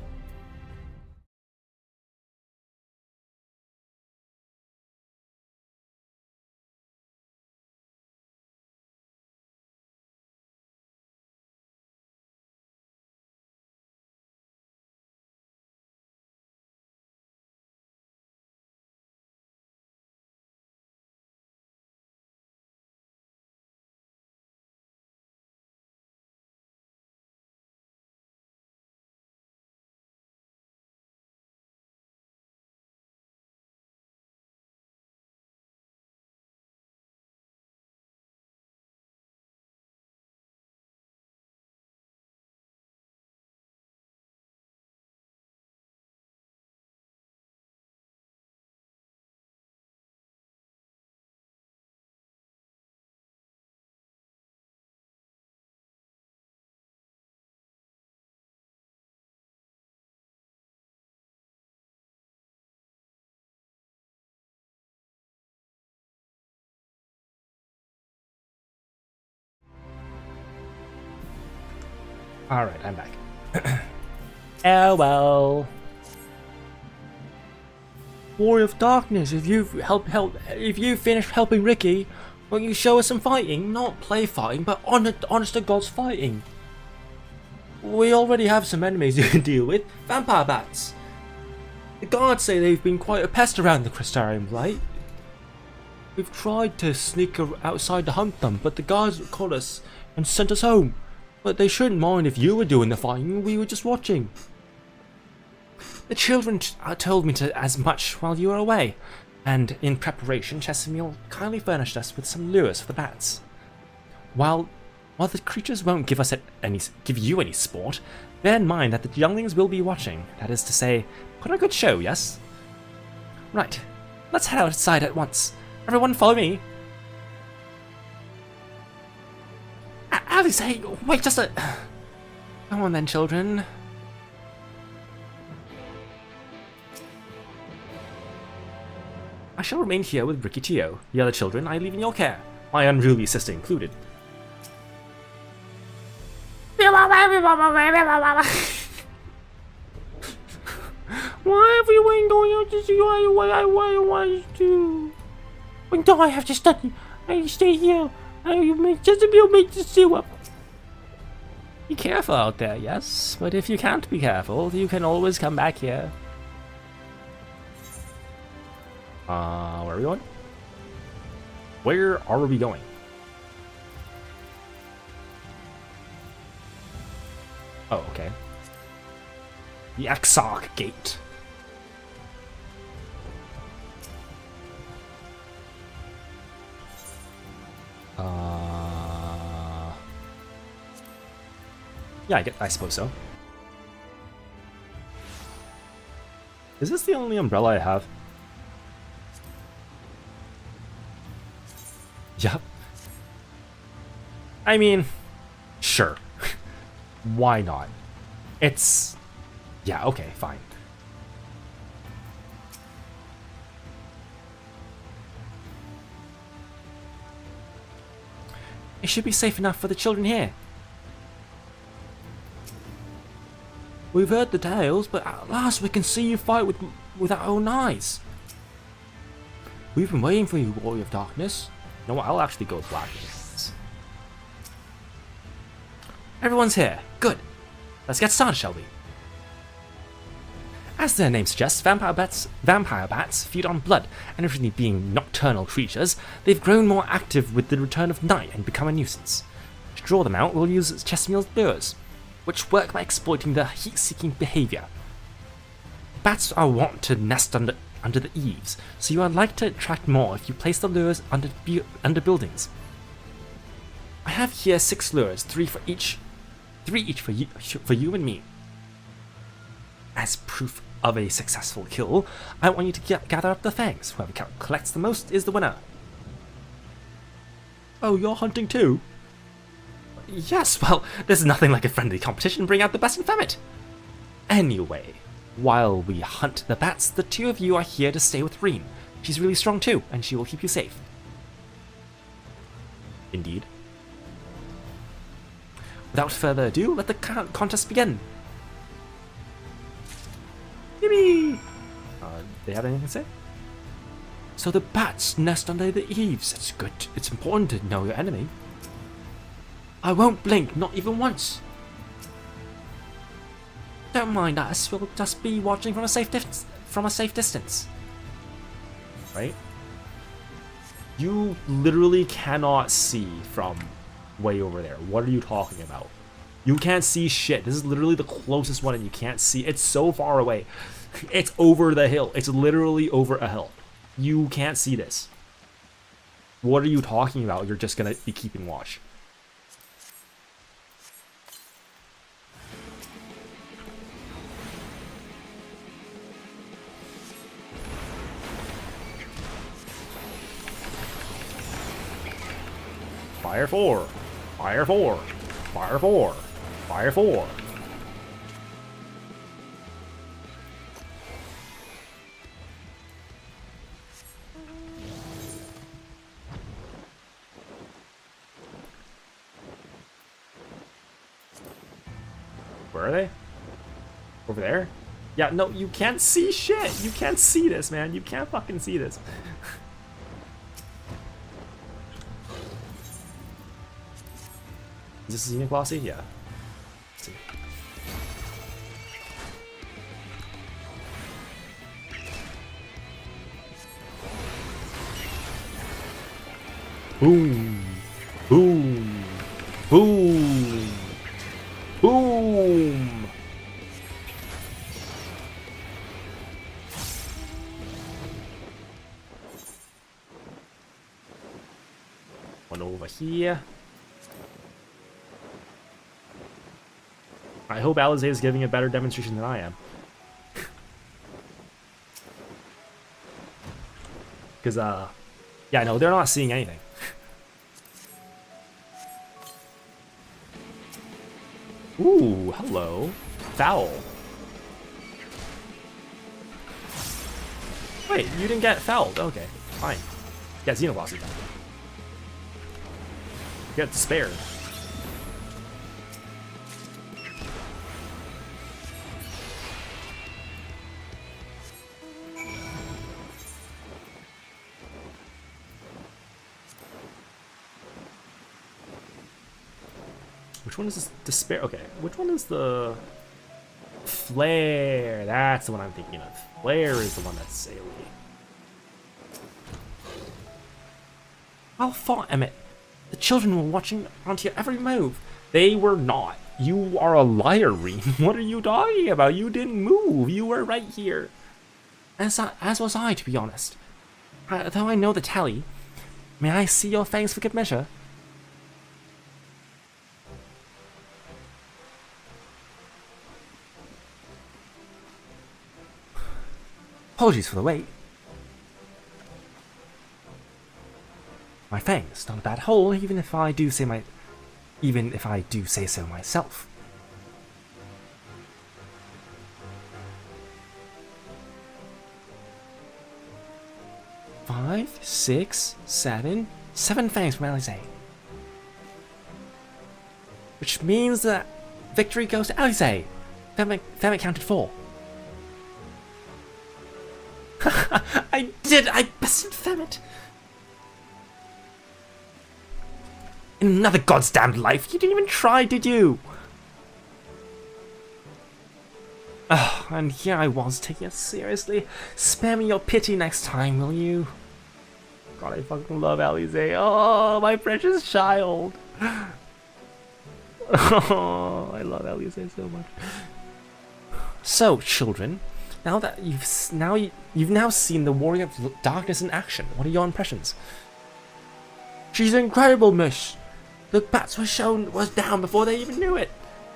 Alright, I'm back. Oh well. Warrior of Darkness, if you finish helping Ricky, will you show us some fighting? Not play fighting, but honest to God's fighting. We already have some enemies you can deal with. Vampire bats. The guards say they've been quite a pest around the Crystarium, right? We've tried to sneak outside to hunt them, but the guards caught us and sent us home. But they shouldn't mind if you were doing the fighting, we were just watching. The children told me to as much while you were away, and in preparation, Chesimil kindly furnished us with some lures for the bats. While the creatures won't give you any sport, bear in mind that the younglings will be watching. That is to say, put on a good show, yes? Right, let's head outside at once. Everyone follow me. Alice, hey, wait just a... Come on then, children. I shall remain here with Ricky Tio. The other children I leave in your care, my unruly sister included. Why everyone going out to see what I want to? When do I have to study? I stay here. Jezebel makes the sew up. Be careful out there, yes, but if you can't be careful, you can always come back here. Where are we going? Where are we going? Oh, okay. The Exarch Gate. Yeah, I suppose so. Is this the only umbrella I have? Yep. I mean, sure. Why not? It's... Yeah, okay, fine. It should be safe enough for the children here. We've heard the tales, but at last we can see you fight with our own eyes. We've been waiting for you, Warrior of Darkness. You know what, I'll actually go with black. Everyone's here. Good. Let's get started, shall we? As their name suggests, vampire bats feed on blood, and originally being nocturnal creatures, they've grown more active with the return of night and become a nuisance. To draw them out, we'll use Chesimil's lures, which work by exploiting their heat-seeking behavior. Bats are wont to nest under the eaves, so you are likely to attract more if you place the lures under buildings. I have here 6 lures, 3 each for you and me. As proof of a successful kill, I want you to gather up the fangs. Whoever collects the most is the winner. Oh, you're hunting too? Yes, well, there's nothing like a friendly competition. Bring out the best in Femmet. Anyway, while we hunt the bats, the 2 of you are here to stay with Rean. She's really strong too, and she will keep you safe. Indeed. Without further ado, let the contest begin. Yippee! They have anything to say? So the bats nest under the eaves. It's good. It's important to know your enemy. I won't blink, not even once. Don't mind us. We'll just be watching from a safe distance. Right? You literally cannot see from way over there. What are you talking about? You can't see shit. This is literally the closest one and you can't see. It's so far away. It's over the hill. It's literally over a hill. You can't see this. What are you talking about? You're just gonna be keeping watch. Fire 4. Fire 4. Fire 4. Fire 4. Where are they? Over there? Yeah, no, you can't see shit. You can't see this, man. You can't fucking see this. Is this Xenoc Glossy? Yeah. Let's see. Boom. Boom. Boom. Boom. One over here. I hope Alizé is giving a better demonstration than I am. Because, yeah, no, they're not seeing anything. Ooh, hello. Foul. Wait, you didn't get fouled. Okay, fine. Yeah, Xenoglossy. Get Despair. Which one is this? Despair? Okay, which one is the Flare? That's the one I'm thinking of. Flare is the one that's Saily. Well fought, Emmett. The children were watching onto your every move. They were not. You are a liar, Rean. What are you talking about? You didn't move. You were right here. As was I, to be honest. Though I know the tally. May I see your fangs for good measure? Apologies for the wait. My fangs, not a bad hole, even if I do say so myself. Five, six, seven fangs from Alizé. Which means that victory goes to Alizé. Them counted 4. I bested Femmet. In another god's damned life, you didn't even try, did you? Oh, and here I was taking it seriously. Spare me your pity next time, will you? God, I fucking love Alizé. Oh, my precious child. Oh, I love Alizé so much. So, children, now that you've seen the Warrior of Darkness in action, what are your impressions? She's incredible, miss. The bats was down before they even knew it.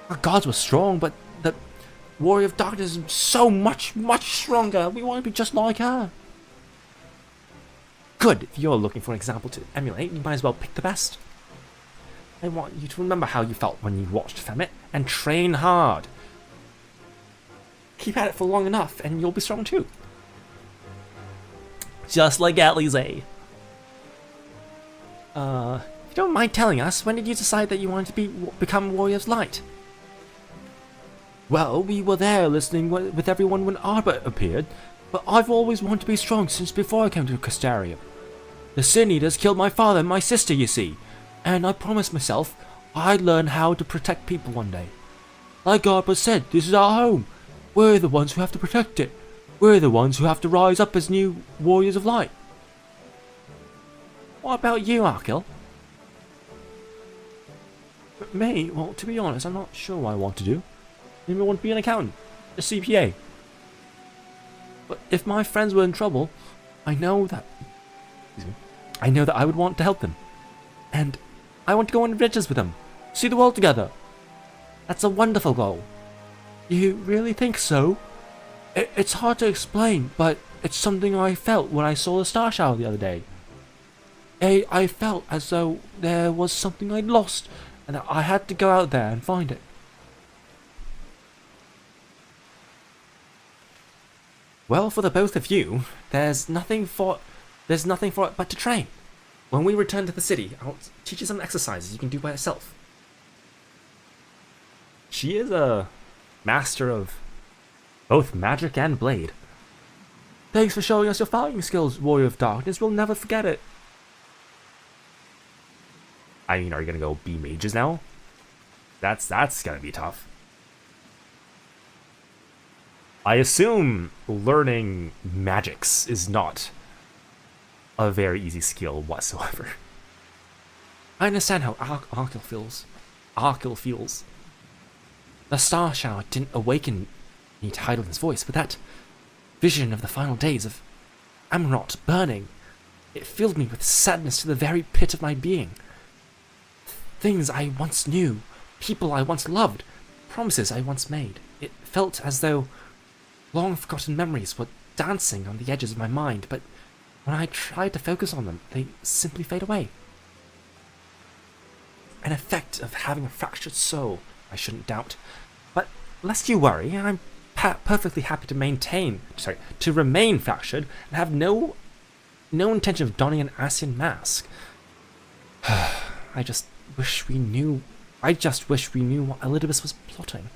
Our gods were strong, but the Warrior of Darkness is so much stronger. We want to be just like her. Good. If you're looking for an example to emulate, you might as well pick the best. I want you to remember how you felt when you watched Femmet and train hard. Keep at it for long enough and you'll be strong too. Just like Alizé. If you don't mind telling us, when did you decide that you wanted to become Warriors Light? Well, we were there listening with everyone when Arbor appeared, but I've always wanted to be strong since before I came to Castaria. The Sin Eaters killed my father and my sister, you see, and I promised myself I'd learn how to protect people one day. Like Arbor said, this is our home. We're the ones who have to protect it. We're the ones who have to rise up as new Warriors of Light. What about you, Arkil? Me? Well, to be honest, I'm not sure what I want to do. Maybe I want to be an accountant, a CPA. But if my friends were in trouble, I know that I would want to help them. And I want to go on adventures with them, see the world together. That's a wonderful goal. You really think so? It's hard to explain, but it's something I felt when I saw the star shower the other day. I felt as though there was something I'd lost, and that I had to go out there and find it. Well, for the both of you, there's nothing for it but to train. When we return to the city, I'll teach you some exercises you can do by yourself. She is a master of both magic and blade. Thanks for showing us your fighting skills, Warrior of Darkness. We'll never forget it. I mean, are you gonna go be mages now? That's gonna be tough. I assume learning magics is not a very easy skill whatsoever. I understand how Arkil feels. The star shower didn't awaken me to Heidel's voice, but that vision of the final days of Amarant burning, it filled me with sadness to the very pit of my being. Things I once knew, people I once loved, promises I once made. It felt as though long-forgotten memories were dancing on the edges of my mind, but when I tried to focus on them, they simply fade away. An effect of having a fractured soul, I shouldn't doubt. But lest you worry, I'm perfectly happy to remain fractured and have no intention of donning an Ascian mask. I just wish we knew what Elidibus was plotting.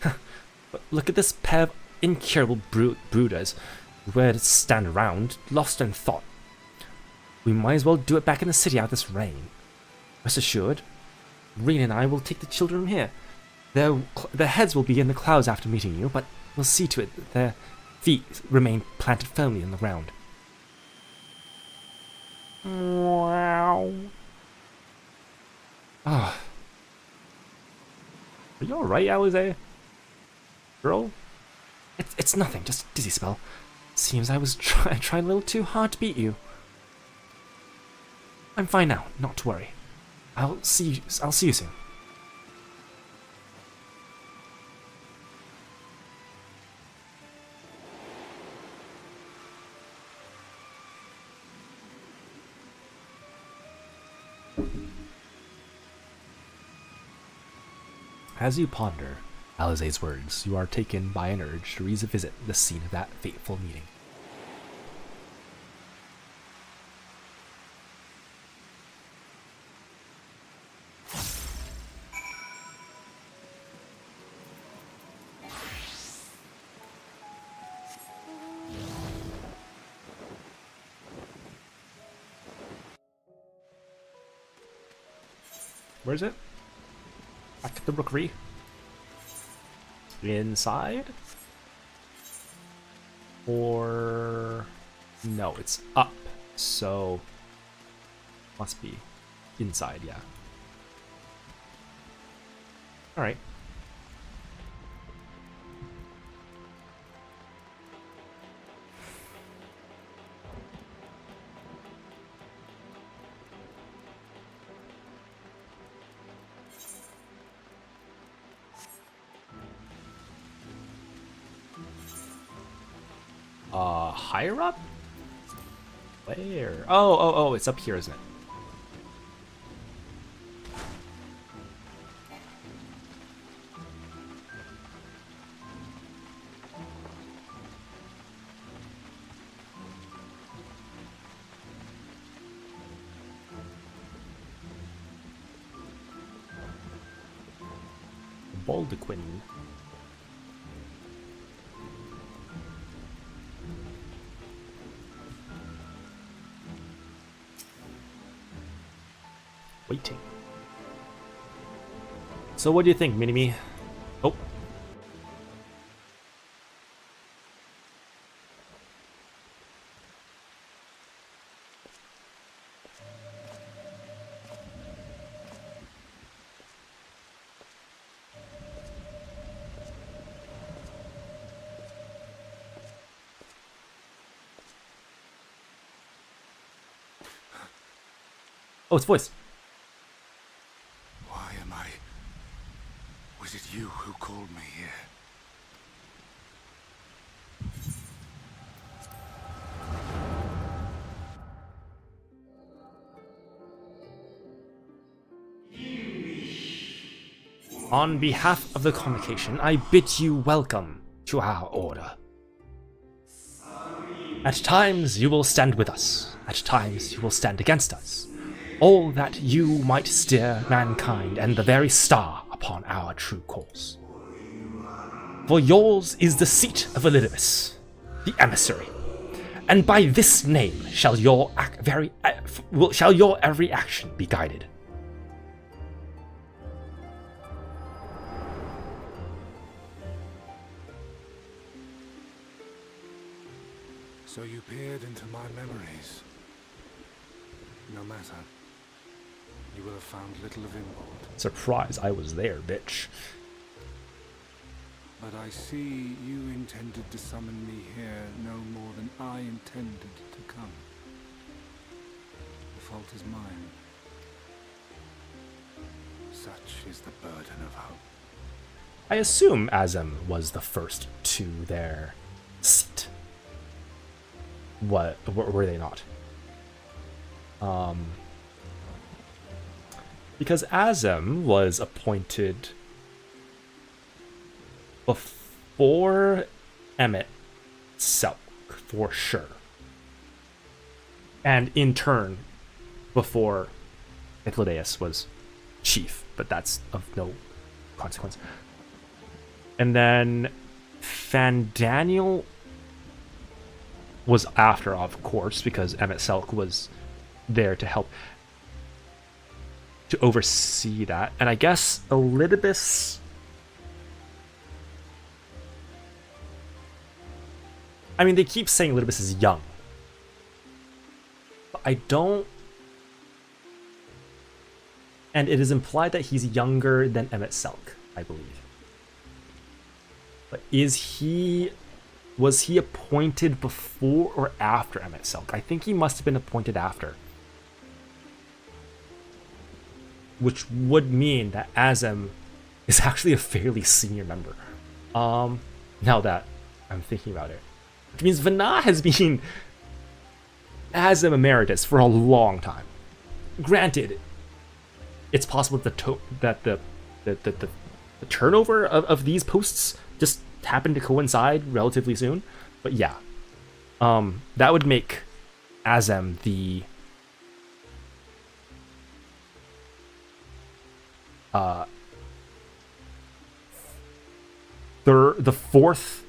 But look at this pair of incurable brooders who were to stand around, lost in thought. We might as well do it back in the city out of this rain. Rest assured, Reen and I will take the children from here. Their heads will be in the clouds after meeting you, but we'll see to it that their feet remain planted firmly in the ground. Wow. Ah. Are you alright, Alisaie? Girl? It's nothing, just a dizzy spell. Seems I was trying a little too hard to beat you. I'm fine now, not to worry. I'll see you soon. As you ponder Alisaie's words, you are taken by an urge to revisit the scene of that fateful meeting. Where is it? Back at the rookery. Inside? Or... no, it's up. So... must be inside, yeah. Alright. Higher up? Where? Oh, it's up here, isn't it? Baldequin. Waiting. So what do you think, Minimi? Oh. Oh, it's voice. Why am I... was it you who called me here? On behalf of the Convocation, I bid you welcome to our order. At times you will stand with us, at times you will stand against us. all that you might steer mankind and the very star upon our true course. For yours is the seat of Elidibus, the emissary, and by this name shall your every action be guided. So you peered into my memories. No matter. You will have found little of import. Surprise, I was there, bitch. But I see you intended to summon me here no more than I intended to come. The fault is mine. Such is the burden of hope. I assume Azem was the first to their seat. What were they not? Because Azem was appointed before Emmett Selk, for sure. And in turn, before Mithridates was chief, but that's of no consequence. And then Fandaniel was after, of course, because Emmett Selk was there to help to oversee that. And I guess Elidibus, I mean, they keep saying Elidibus is young, but I don't, and it is implied that he's younger than Emmett Selk, I believe. But was he appointed before or after Emmett Selk? I think he must have been appointed after. Which would mean that Azem is actually a fairly senior member. Now that I'm thinking about it. Which means Vana has been Azem Emeritus for a long time. Granted, it's possible that the turnover of these posts just happened to coincide relatively soon, but yeah, that would make Azem the fourth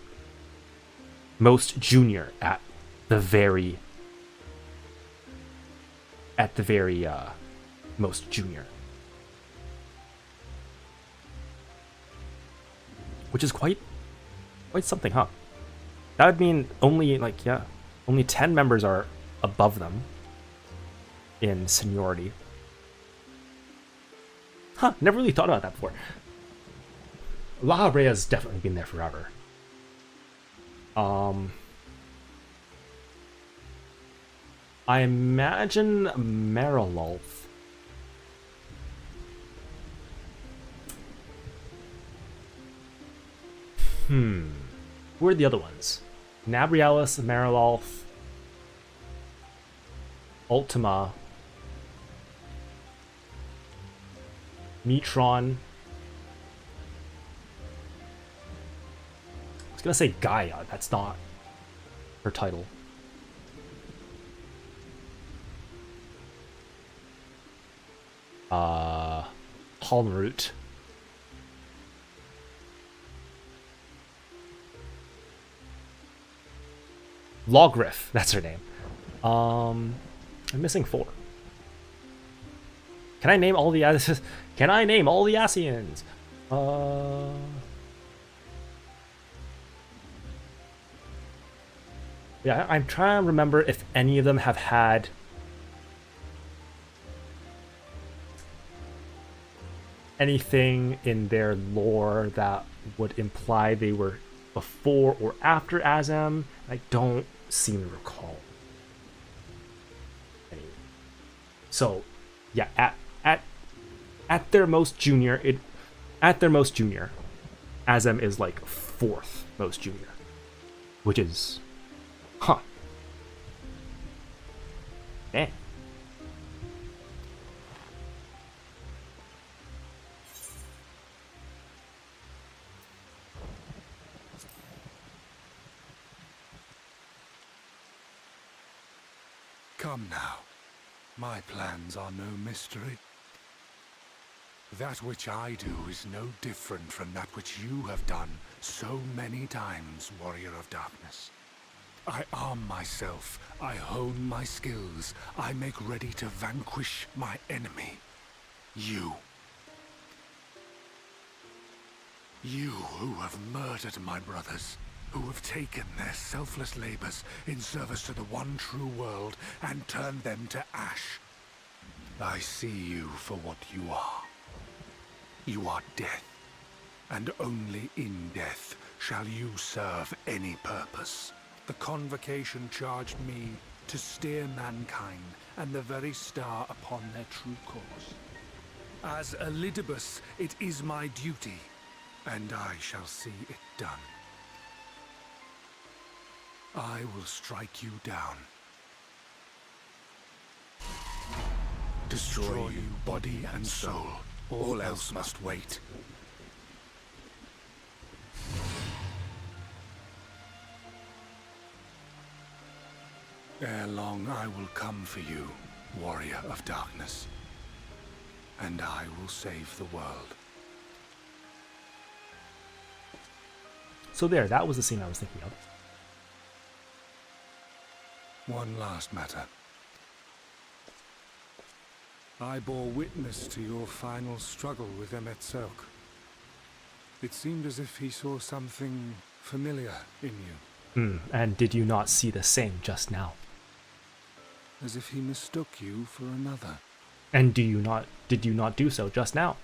most junior at the very most junior, which is quite something, huh? That would mean only 10 members are above them in seniority. Huh, never really thought about that before. La Habrea's definitely been there forever. I imagine Marilolf. Who are the other ones? Nabrialis, Marilolf, Ultima, Metron. I was gonna say Gaia, that's not her title. Halmroot. Logriff, that's her name. I'm missing 4. Can I name all the Asians? Yeah, I'm trying to remember if any of them have had anything in their lore that would imply they were before or after Azem. I don't seem to recall. Anyway. So, yeah, at their most junior, Azem is like 4th most junior, which is, huh? Dang. Come now. My plans are no mystery. That which I do is no different from that which you have done so many times, Warrior of Darkness. I arm myself, I hone my skills, I make ready to vanquish my enemy. You. You who have murdered my brothers, who have taken their selfless labors in service to the one true world and turned them to ash. I see you for what you are. You are death, and only in death shall you serve any purpose. The Convocation charged me to steer mankind and the very star upon their true course. As Elidibus, it is my duty, and I shall see it done. I will strike you down. Destroy you body and soul. All else must wait. Ere long I will come for you, Warrior of Darkness. And I will save the world. So there, that was the scene I was thinking of. One last matter. I bore witness to your final struggle with Emet-Selch. It seemed as if he saw something familiar in you. And did you not see the same just now? As if he mistook you for another. And did you not do so just now?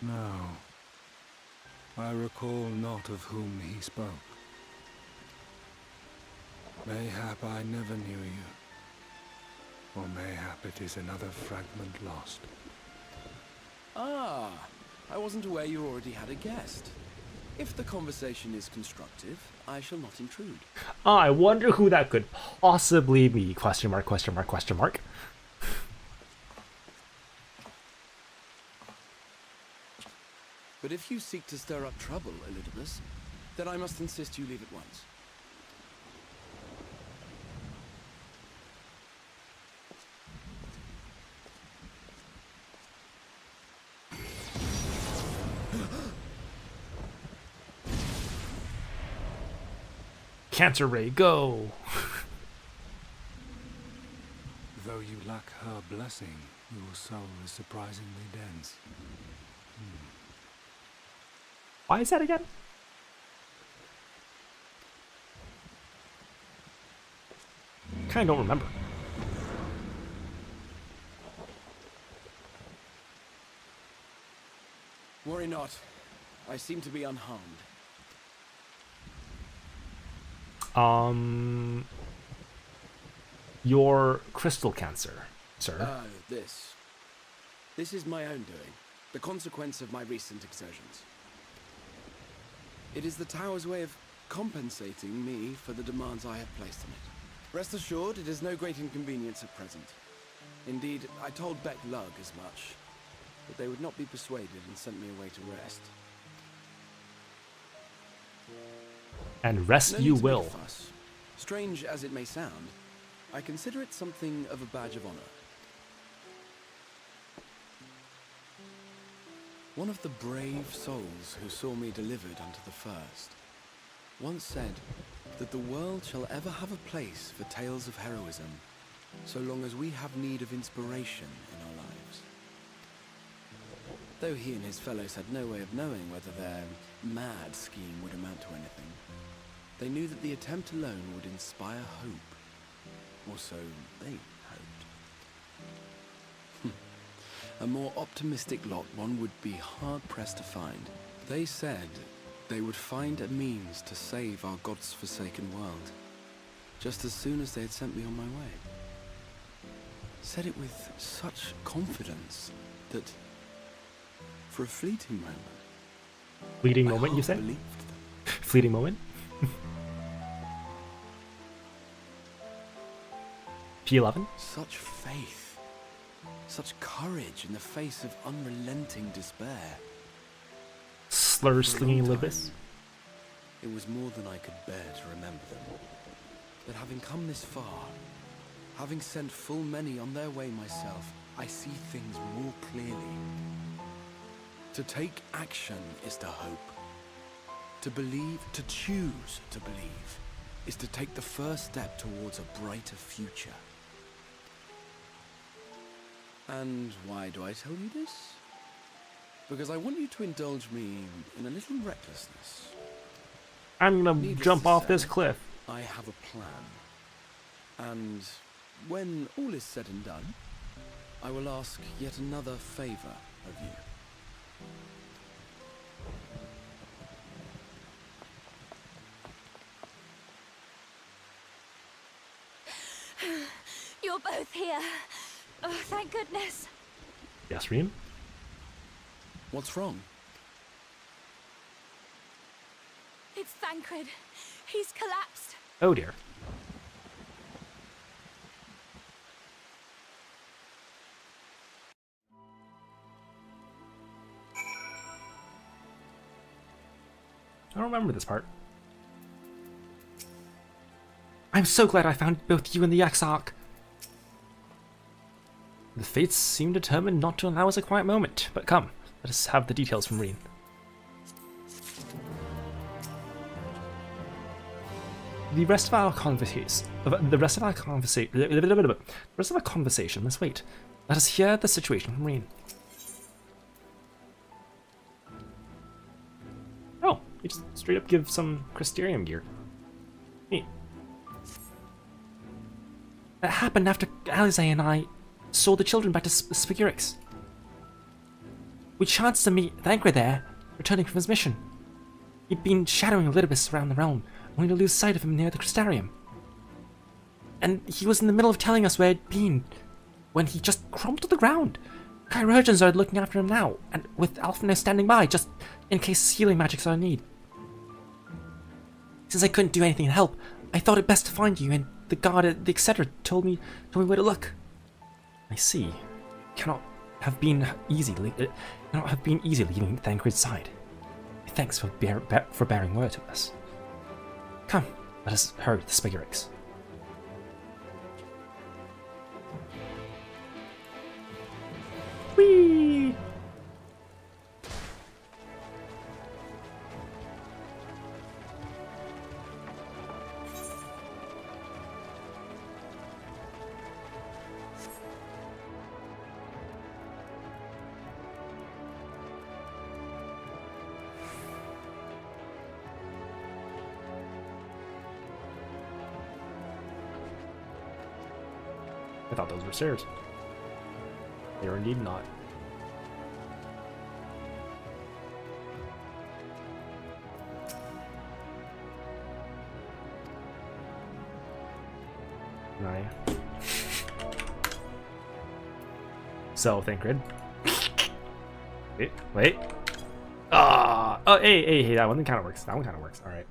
No. I recall not of whom he spoke. Mayhap I never knew you. Or mayhap it is another fragment lost. Ah, I wasn't aware you already had a guest. If the conversation is constructive, I shall not intrude. I wonder who that could possibly be. Question mark, question mark, question mark. But if you seek to stir up trouble, Elidibus, then I must insist you leave at once. Cancer Ray, go! Though you lack her blessing, your soul is surprisingly dense. Why is that again? Kinda don't remember. Worry not. I seem to be unharmed. Your crystal cancer, sir. This is my own doing. The consequence of my recent exertions. It is the Tower's way of compensating me for the demands I have placed on it. Rest assured, it is no great inconvenience at present. Indeed, I told Beck Lug as much, but they would not be persuaded and sent me away to rest. And rest No you need to make a will. fuss. Strange as it may sound, I consider it something of a badge of honor. One of the brave souls who saw me delivered unto the first once said that the world shall ever have a place for tales of heroism so long as we have need of inspiration in our lives. Though he and his fellows had no way of knowing whether their mad scheme would amount to anything, they knew that the attempt alone would inspire hope, or so they hoped. A more optimistic lot one would be hard-pressed to find. They said they would find a means to save our God's forsaken world, just as soon as they had sent me on my way. Said it with such confidence that, for a fleeting moment... Fleeting I moment, you half say? believed them. Fleeting moment? P11? Such faith, such courage in the face of unrelenting despair. slurs slinging libis. It was more than I could bear to remember them. But having come this far, having sent full many on their way myself, I see things more clearly. To take action is to hope. To believe, to choose to believe, is to take the first step towards a brighter future. And why do I tell you this? Because I want you to indulge me in a little recklessness. I'm gonna Needless jump to off say, this cliff. I have a plan. And when all is said and done, I will ask yet another favor of you. You're both here. Oh, thank goodness. Yes, Reem? What's wrong? It's Thancred. He's collapsed. Oh dear. I don't remember this part. I'm so glad I found both you and the Exarch. The fates seem determined not to allow us a quiet moment, but come, let us have the details from Rean. The rest of our conversation. Let's wait. Let us hear the situation from Rean. Oh, he just straight up give some Crystarium gear. Neat. That happened after Alisaie and I saw the children back to Spagyrix. We chanced to meet Thancred there, returning from his mission. He'd been shadowing Elidibus around the realm, only to lose sight of him near the Crystarium. And he was in the middle of telling us where he'd been, when he just crumbled to the ground. Chirurgeons are looking after him now, and with Alphinaud standing by, just in case healing magics are in need. Since I couldn't do anything to help, I thought it best to find you, and the guard at the Etc. told me where to look. I see. Cannot have been easy leaving Thancred's side. Thanks for bearing word to us. Come, let us hurry to Spagyrix. Whee! I thought those were stairs. They are indeed not. Nine. So, Thancred. Wait. Oh, hey, that one kind of works. That one kind of works. Alright.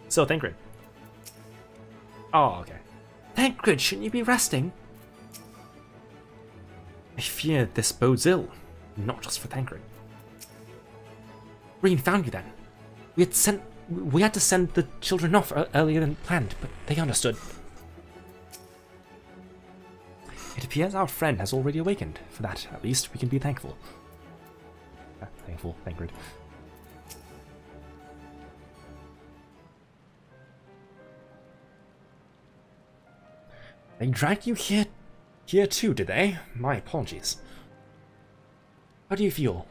So, Thancred. Oh, okay. Thancred, shouldn't you be resting? I fear this bodes ill, not just for Thancred. Rean found you then. We had to send the children off earlier than planned, but they understood. It appears our friend has already awakened. For that, at least, we can be thankful. Thankful, Thancred. They dragged you here too, did they? My apologies. How do you feel?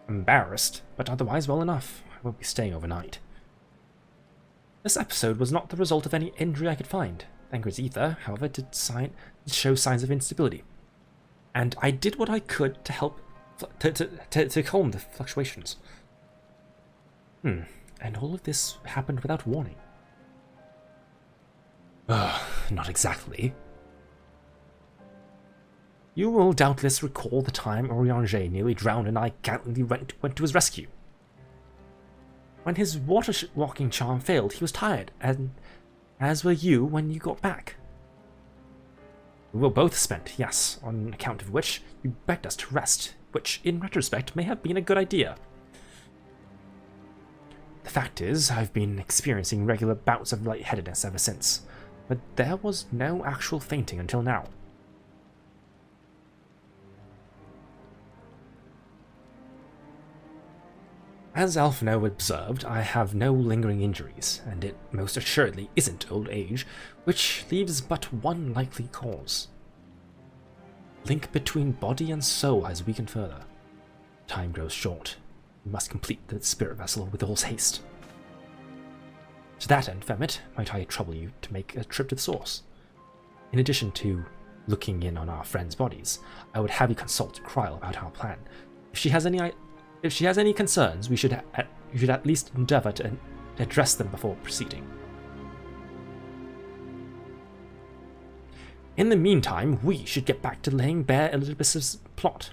Embarrassed, but otherwise well enough. I won't be staying overnight. This episode was not the result of any injury I could find. Thancred's ether, however, did show signs of instability. And I did what I could to help to calm the fluctuations. And all of this happened without warning. Not exactly. You will doubtless recall the time Urianger nearly drowned and I gallantly went to his rescue. When his water-walking charm failed, he was tired, and as were you when you got back. We were both spent, yes, on account of which you begged us to rest, which, in retrospect, may have been a good idea. The fact is, I've been experiencing regular bouts of lightheadedness ever since, but there was no actual fainting until now. As Alphinaud observed, I have no lingering injuries, and it most assuredly isn't old age, which leaves but one likely cause. Link between body and soul has weakened further. Time grows short. We must complete the spirit vessel with all haste. To that end, Femmet, might I trouble you to make a trip to the source? In addition to looking in on our friends' bodies, I would have you consult Kryl about our plan. If she has any concerns, we should at least endeavor to address them before proceeding. In the meantime, we should get back to laying bare Elizabeth's plot.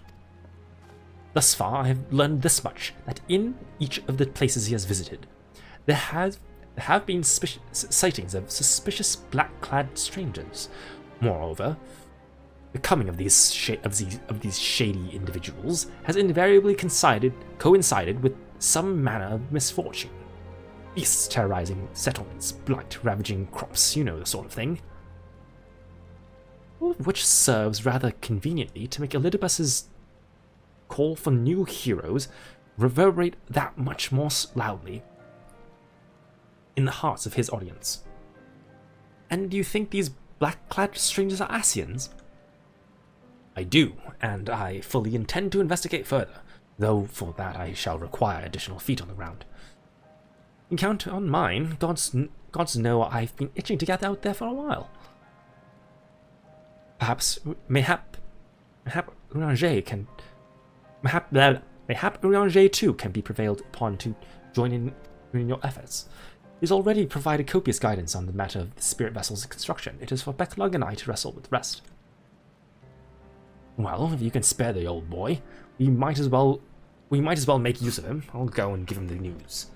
Thus far, I have learned this much, that in each of the places he has visited, there have been sightings of suspicious black-clad strangers. Moreover, the coming of these shady individuals has invariably coincided with some manner of misfortune. Beasts terrorizing settlements, blight ravaging crops, you know the sort of thing. All of which serves rather conveniently to make Elidibus's call for new heroes reverberate that much more loudly in the hearts of his audience. And do you think these black-clad strangers are Ascians? I do, and I fully intend to investigate further, though for that I shall require additional feet on the ground. You can count on mine. Gods know I've been itching to get out there for a while. Mayhap Urianger too can be prevailed upon to join in your efforts. He's already provided copious guidance on the matter of the spirit vessel's construction. It is for Becklug and I to wrestle with the rest. Well, if you can spare the old boy, we might as well make use of him. I'll go and give him the news.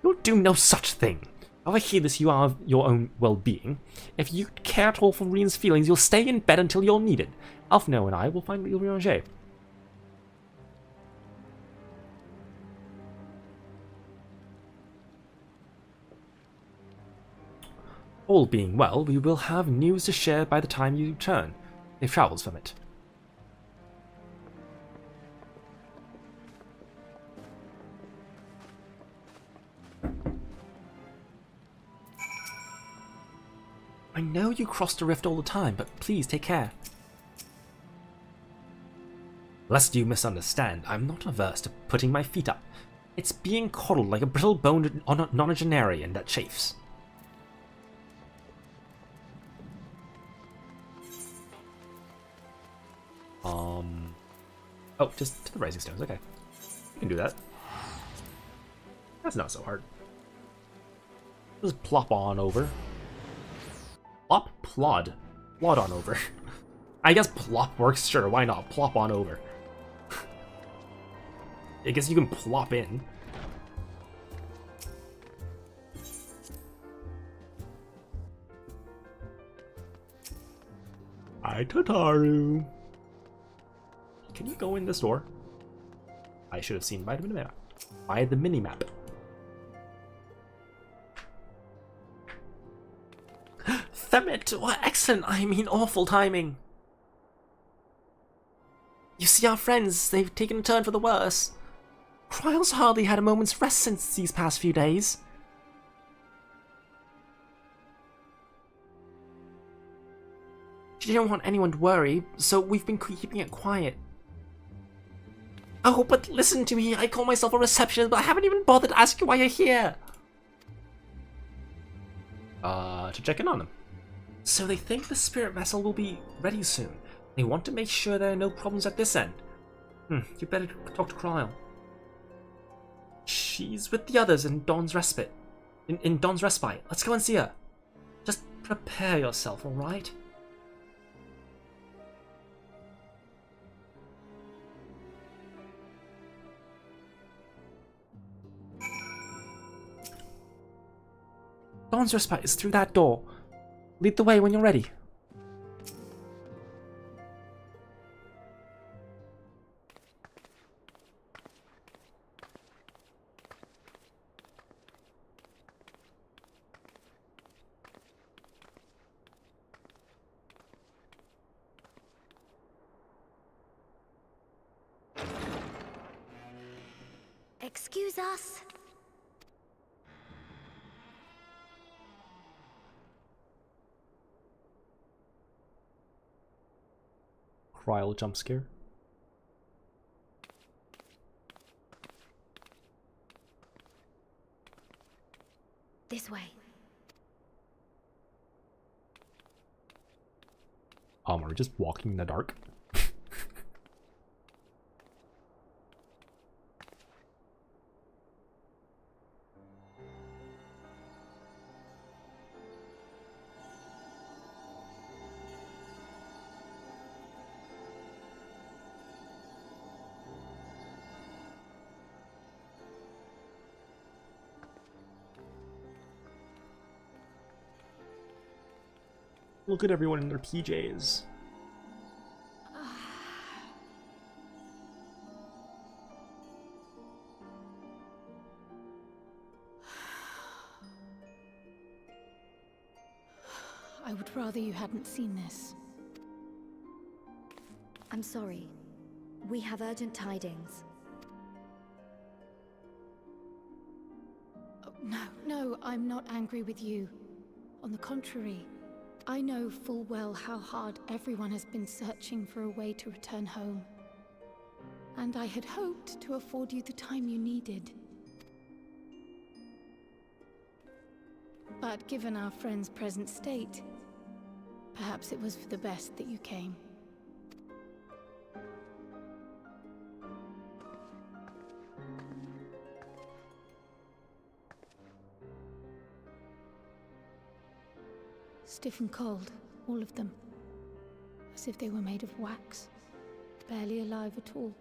You'll do no such thing. However heedless you are of your own well-being, if you care at all for Rien's feelings, you'll stay in bed until you're needed. Alphinaud and I will find Urianger. All being well, we will have news to share by the time you return. If travels from it. I know you cross the rift all the time, but please take care. Lest you misunderstand, I'm not averse to putting my feet up. It's being coddled like a brittle-boned nonagenarian that chafes. Oh, just to the Rising Stones, okay. You can do that. That's not so hard. Just plop on over. Plod on over. I guess plop works, sure, why not? Plop on over. I guess you can plop in. Hi, Tataru. Can you go in this door? I should have seen by the minimap. By the minimap. Femmet, what excellent, I mean awful timing. You see our friends, they've taken a turn for the worse. Kryl's hardly had a moment's rest since these past few days. She didn't want anyone to worry, so we've been keeping it quiet. Oh, but listen to me, I call myself a receptionist, but I haven't even bothered to ask you why you're here. To check in on them. So they think the spirit vessel will be ready soon. They want to make sure there are no problems at this end. You better talk to Kryl. She's with the others in Dawn's Respite. In Dawn's Respite. Let's go and see her. Just prepare yourself, alright? Dawn's Respite is through that door. Lead the way when you're ready. Excuse us. Cryle jump scare. This way. We're just walking in the dark. Look at everyone in their PJs. I would rather you hadn't seen this. I'm sorry. We have urgent tidings. Oh, no, I'm not angry with you. On the contrary, I know full well how hard everyone has been searching for a way to return home. And I had hoped to afford you the time you needed. But given our friend's present state, perhaps it was for the best that you came. Stiff and cold, all of them. As if they were made of wax, barely alive at all.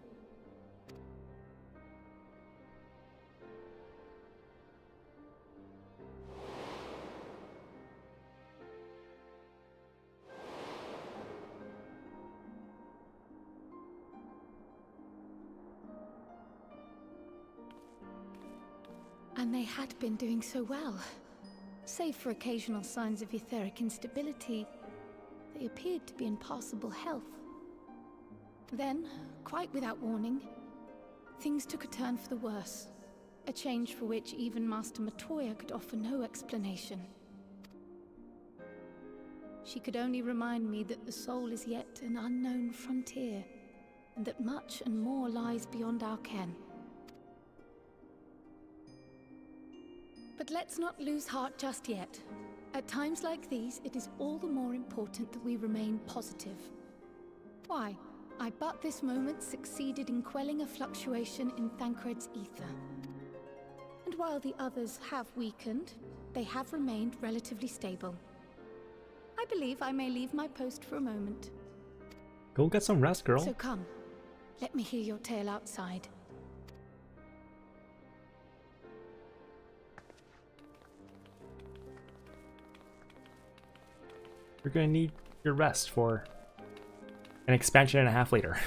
And they had been doing so well. Save for occasional signs of etheric instability, they appeared to be in passable health. Then, quite without warning, things took a turn for the worse. A change for which even Master Matoya could offer no explanation. She could only remind me that the soul is yet an unknown frontier, and that much and more lies beyond our ken. But let's not lose heart just yet. At times like these, it is all the more important that we remain positive. Why? I but this moment succeeded in quelling a fluctuation in Thancred's ether. And while the others have weakened, they have remained relatively stable. I believe I may leave my post for a moment. Go get some rest, girl. So come, let me hear your tale outside. You're gonna need your rest for an expansion and a half later.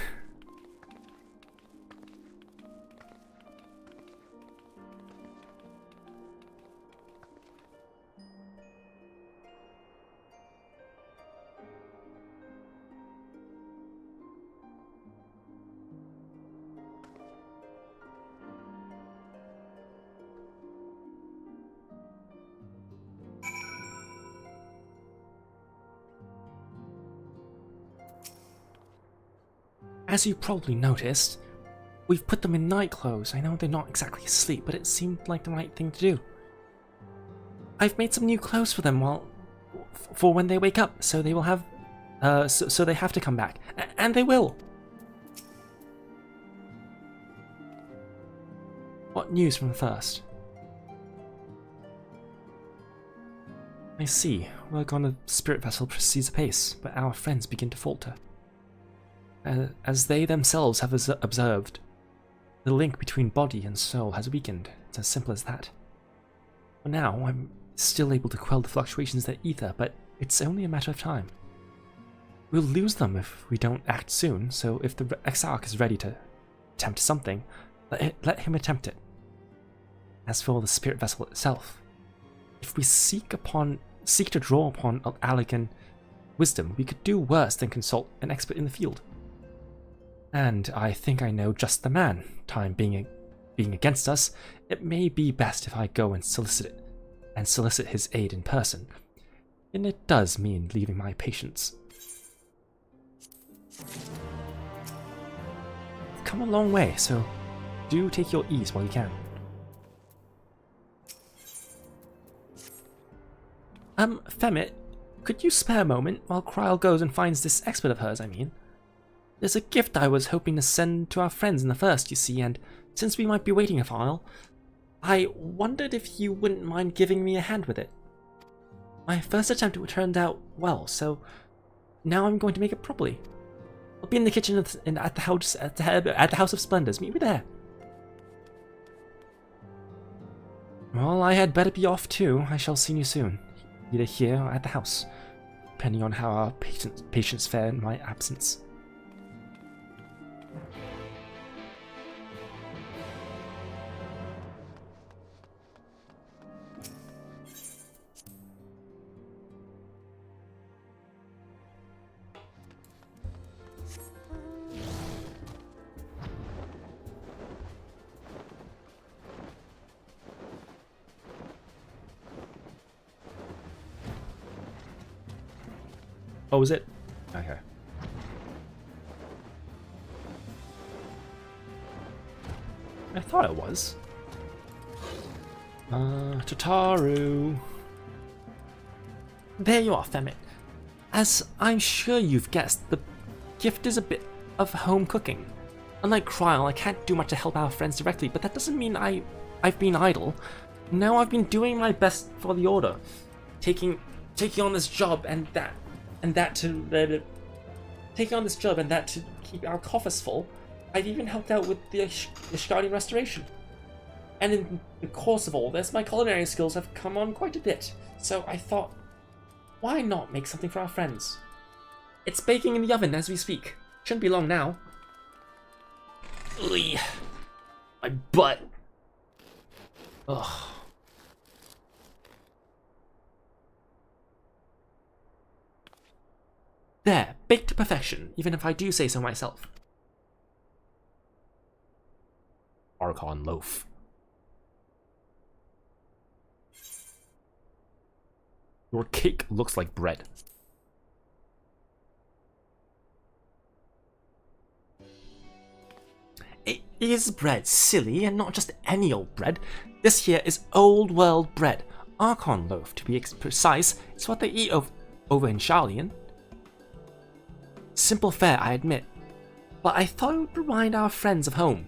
As you probably noticed, we've put them in night clothes. I know they're not exactly asleep, but it seemed like the right thing to do. I've made some new clothes for them for when they wake up, so they will have, so they have to come back, and they will. What news from Thirst? I see. Work on the spirit vessel proceeds apace, but our friends begin to falter. As they themselves have observed, the link between body and soul has weakened. It's as simple as that. For now, I'm still able to quell the fluctuations in the ether, but it's only a matter of time. We'll lose them if we don't act soon, so if the Exarch is ready to attempt something, let him attempt it. As for the spirit vessel itself, if we seek to draw upon Allagan wisdom, we could do worse than consult an expert in the field. And I think I know just the man, time being being against us, it may be best if I go and solicit his aid in person. And it does mean leaving my patients. You've come a long way, so do take your ease while you can. Femmit, could you spare a moment while Krile goes and finds this expert of hers, I mean? There's a gift I was hoping to send to our friends in the First, you see, and since we might be waiting a while, I wondered if you wouldn't mind giving me a hand with it. My first attempt turned out well, so now I'm going to make it properly. I'll be in the kitchen at the House of Splendors. Meet me there. Well, I had better be off too. I shall see you soon, either here or at the house, depending on how our patients fare in my absence. Oh, is it? Okay. I thought it was. Tataru. There you are, Femmit. As I'm sure you've guessed, the gift is a bit of home cooking. Unlike Krile, I can't do much to help our friends directly, but that doesn't mean I've been idle. No, I've been doing my best for the Order, taking on this job and that to keep our coffers full. I've even helped out with the Ishgarding restoration. And in the course of all this, my culinary skills have come on quite a bit. So I thought, why not make something for our friends? It's baking in the oven as we speak. Shouldn't be long now. Ugh. My butt. Ugh. There, baked to perfection, even if I do say so myself. Archon loaf. Your cake looks like bread. It is bread, silly, and not just any old bread. This here is old world bread. Archon loaf, to be precise. It's what they eat over in Sharlayan. Simple fare, I admit, but I thought it would remind our friends of home.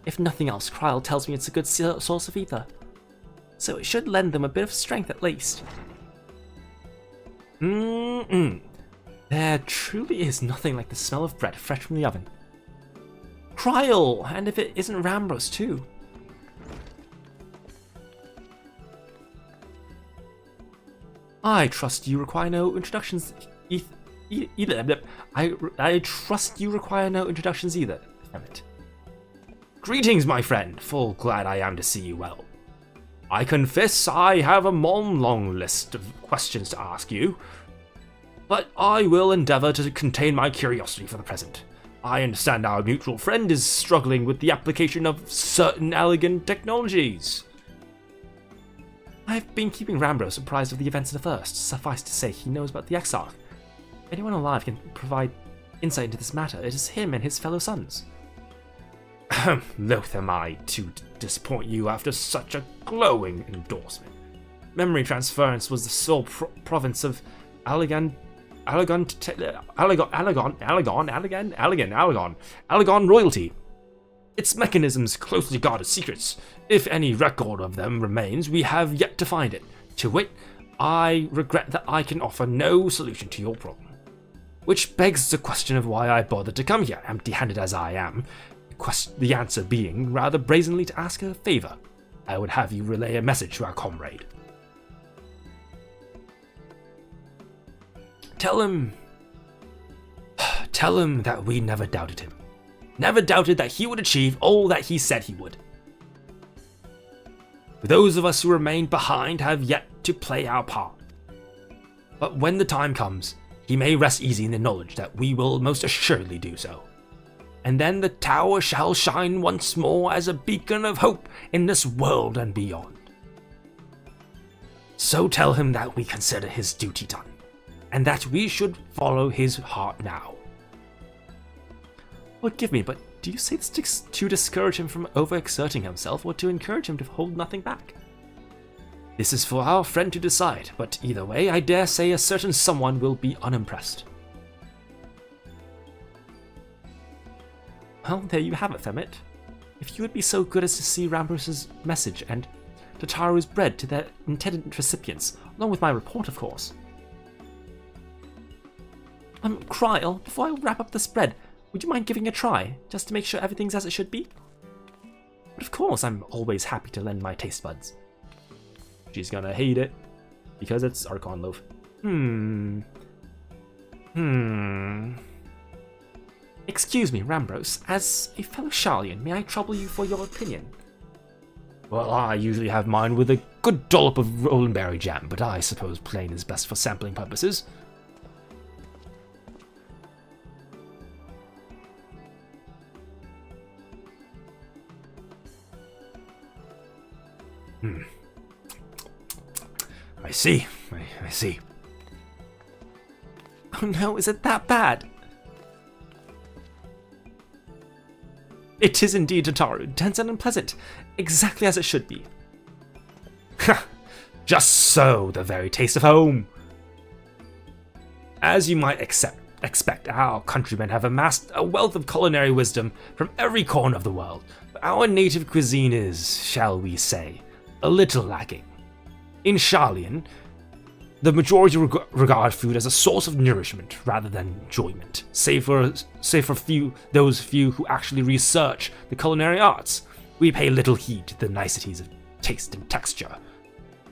If nothing else, Krile tells me it's a good source of ether, so it should lend them a bit of strength at least. There truly is nothing like the smell of bread fresh from the oven. Krile, and if it isn't Rambros too. I trust you require no introductions. I trust you require no introductions either, Femmit. Greetings, my friend. Full glad I am to see you well. I confess I have a long list of questions to ask you, but I will endeavor to contain my curiosity for the present. I understand our mutual friend is struggling with the application of certain elegant technologies. I've been keeping Rambros apprised of the events of the First. Suffice to say, he knows about the Exarch. If anyone alive can provide insight into this matter, it is him and his fellow sons. Loath am I to disappoint you after such a glowing endorsement. Memory transference was the sole province of Allagan royalty. Its mechanisms closely guarded secrets. If any record of them remains, we have yet to find it. To wit, I regret that I can offer no solution to your problem. Which begs the question of why I bothered to come here, empty-handed as I am. The answer being rather brazenly to ask a favor. I would have you relay a message to our comrade. Tell him that we never doubted him. Never doubted that he would achieve all that he said he would. Those of us who remain behind have yet to play our part. But when the time comes, he may rest easy in the knowledge that we will most assuredly do so. and then the tower shall shine once more as a beacon of hope in this world and beyond. So tell him that we consider his duty done, and that we should follow his heart now. Forgive me, but do you say this to discourage him from overexerting himself, or to encourage him to hold nothing back? This is for our friend to decide, but either way, I dare say a certain someone will be unimpressed. Well, there you have it, Femmet. If you would be so good as to see Rambros's message and Tataru's bread to their intended recipients, along with my report, of course. Kryl, before I wrap up the spread, would you mind giving a try, just to make sure everything's as it should be? But of course, I'm always happy to lend my taste buds. She's gonna hate it, because it's Archon loaf. Excuse me, Rambros, as a fellow Sharlayan, may I trouble you for your opinion? Well, I usually have mine with a good dollop of Rollenberry jam, but I suppose plain is best for sampling purposes. I see. I see. Oh no, is it that bad? It is indeed, Tataru, dense and unpleasant, exactly as it should be. Just so, the very taste of home. As you might expect, our countrymen have amassed a wealth of culinary wisdom from every corner of the world, but our native cuisine is, shall we say, a little lacking. In Sharlayan, the majority regard food as a source of nourishment rather than enjoyment, save for those few who actually research the culinary arts. We pay little heed to the niceties of taste and texture.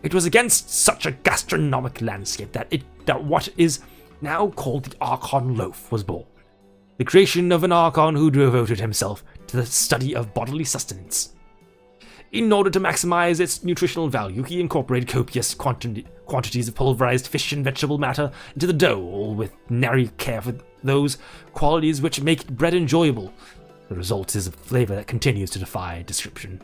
It was against such a gastronomic landscape that what is now called the Archon loaf was born. The creation of an Archon who devoted himself to the study of bodily sustenance. In order to maximize its nutritional value, he incorporated copious quantities of pulverized fish and vegetable matter into the dough, all with nary care for those qualities which make bread enjoyable. The result is a flavor that continues to defy description.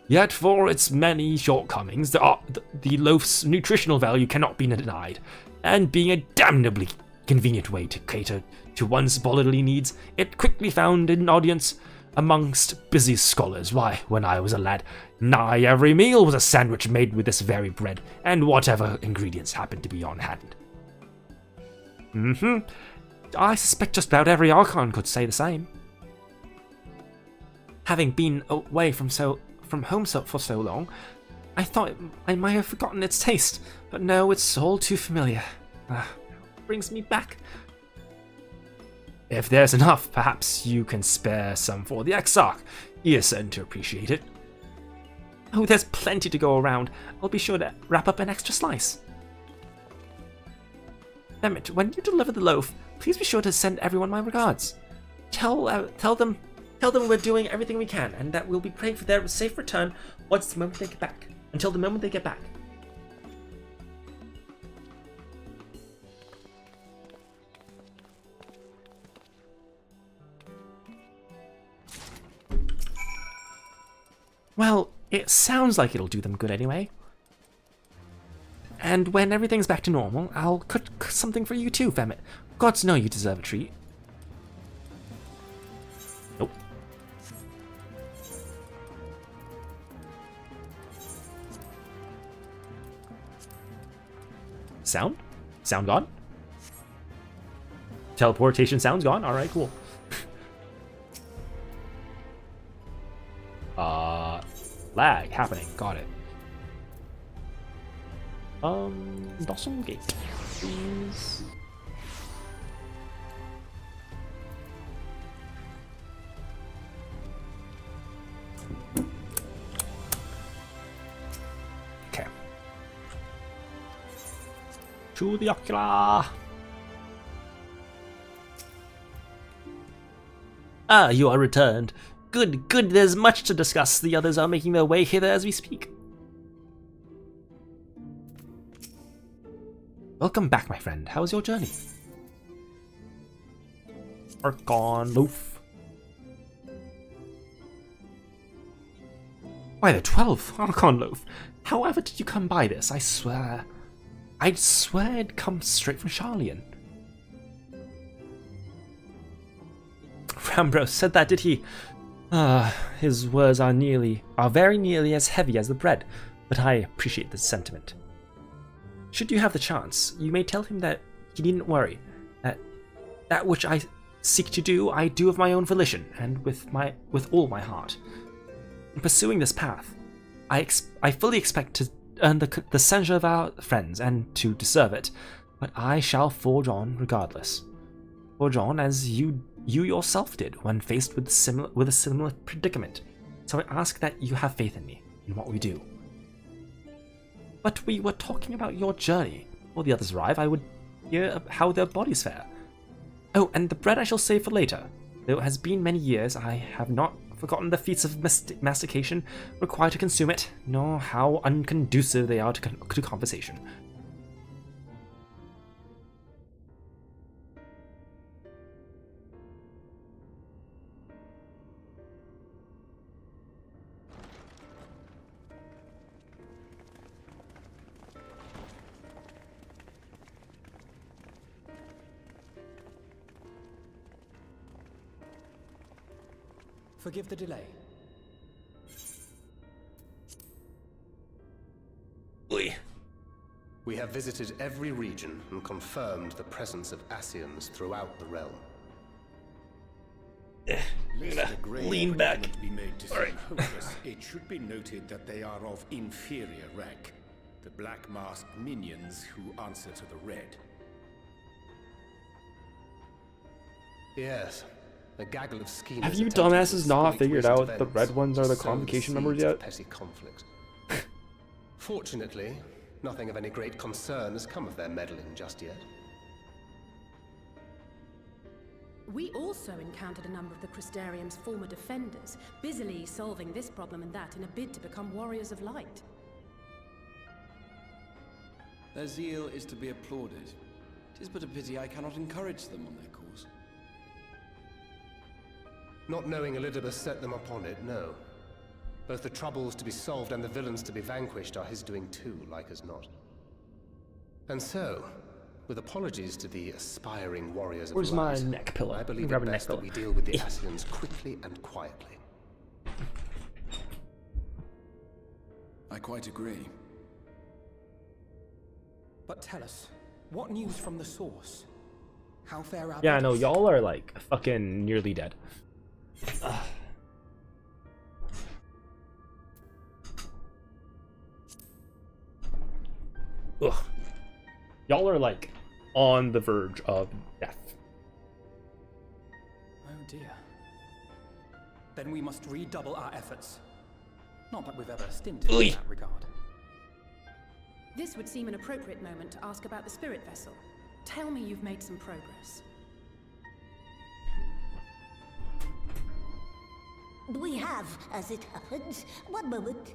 Yet, for its many shortcomings, the loaf's nutritional value cannot be denied, and being a damnably convenient way to cater to one's bodily needs, it quickly found an audience amongst busy scholars. Why, when I was a lad, nigh every meal was a sandwich made with this very bread, and whatever ingredients happened to be on hand. I suspect just about every Archon could say the same. Having been away from home for so long, I thought I might have forgotten its taste, but no, it's all too familiar. Brings me back. If there's enough, perhaps you can spare some for the Exarch. He is certain to appreciate it. Oh, there's plenty to go around. I'll be sure to wrap up an extra slice. Emmett, when you deliver the loaf, please be sure to send everyone my regards. Tell them we're doing everything we can, and that we'll be praying for their safe return until the moment they get back. Well, it sounds like it'll do them good anyway. And when everything's back to normal, I'll cook something for you too, Femmet. Gods know you deserve a treat. Nope. Sound? Sound gone? Teleportation sound's gone? Alright, cool. Lag happening. Got it. Dossel Gate, please. Okay. To the ocular. Ah, you are returned. Good, good, there's much to discuss. The others are making their way hither as we speak. Welcome back, my friend. How was your journey? Archon loaf. Why, the 12 Archon loaf. However did you come by this? I'd swear it comes straight from Sharlayan. Rambros said that, did he? His words are very nearly as heavy as the bread, but I appreciate the sentiment. Should you have the chance, you may tell him that he needn't worry. That which I seek to do, I do of my own volition, and with all my heart. In pursuing this path, I fully expect to earn the censure of our friends, and to deserve it, but I shall forge on regardless. Forge on as you yourself did when faced with a similar predicament. So I ask that you have faith in me, in what we do. But we were talking about your journey. Before the others arrive, I would hear how their bodies fare. Oh, and the bread I shall save for later. Though it has been many years, I have not forgotten the feats of mastication required to consume it, nor how unconducive they are to conversation. Forgive the delay. We have visited every region and confirmed the presence of Ascians throughout the realm. Lean back. Alright. It should be noted that they are of inferior rank. The black masked minions who answer to the red. Yes. A gaggle of schemers. Have you dumbasses not figured out the red ones are the convocation members yet? Petty conflict. Fortunately, nothing of any great concern has come of their meddling just yet. We also encountered a number of the Crystarium's former defenders, busily solving this problem and that in a bid to become warriors of light. Their zeal is to be applauded. It is but a pity I cannot encourage them on their cause. Not knowing Elidibus set them upon it, no. Both the troubles to be solved and the villains to be vanquished are his doing too, like as not. And so, with apologies to the aspiring warriors of Where's light, my neck pillow? I believe Grab it a neck best that pillow. we deal with the Ascians quickly and quietly. I quite agree. But tell us, what news from the source? How fare our Yeah, I know, bodies? y'all are like fucking nearly dead. Ugh. Y'all are like on the verge of death. Oh dear. Then we must redouble our efforts. Not that we've ever stinted in that regard. This would seem an appropriate moment to ask about the spirit vessel. Tell me you've made some progress. We have, as it happens. One moment.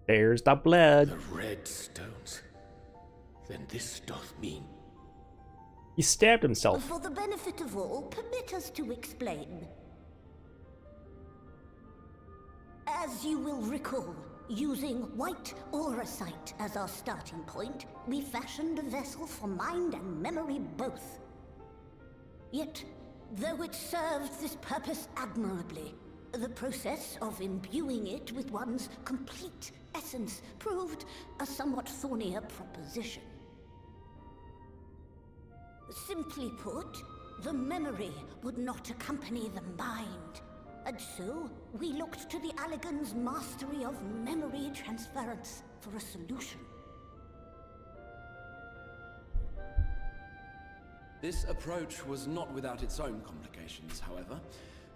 There's the blood. The red stones. Then this doth mean... He stabbed himself. For the benefit of all, permit us to explain. As you will recall, using white auracite as our starting point, we fashioned a vessel for mind and memory both. Yet, though it served this purpose admirably, the process of imbuing it with one's complete essence proved a somewhat thornier proposition. Simply put, the memory would not accompany the mind. And so, we looked to the Allagan's mastery of memory transference for a solution. This approach was not without its own complications, however,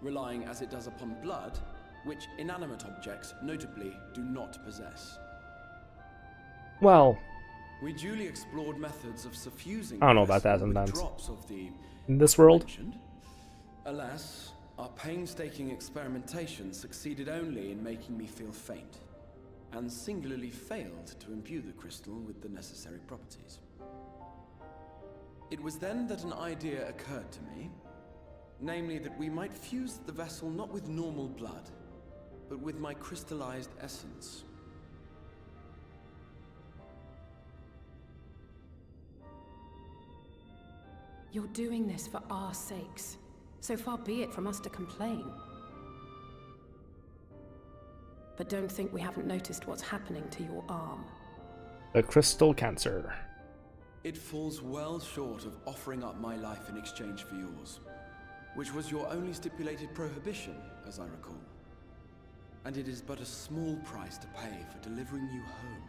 relying as it does upon blood, which inanimate objects, notably, do not possess. Well, we duly explored methods of suffusing I don't know about that the vessel with sometimes. drops of the in this world. mentioned. Alas, our painstaking experimentation succeeded only in making me feel faint. and singularly failed to imbue the crystal with the necessary properties. It was then that an idea occurred to me, namely that we might fuse the vessel not with normal blood, but with my crystallized essence. You're doing this for our sakes. So far be it from us to complain. But don't think we haven't noticed what's happening to your arm. The crystal cancer. It falls well short of offering up my life in exchange for yours, which was your only stipulated prohibition, as I recall. And it is but a small price to pay for delivering you home.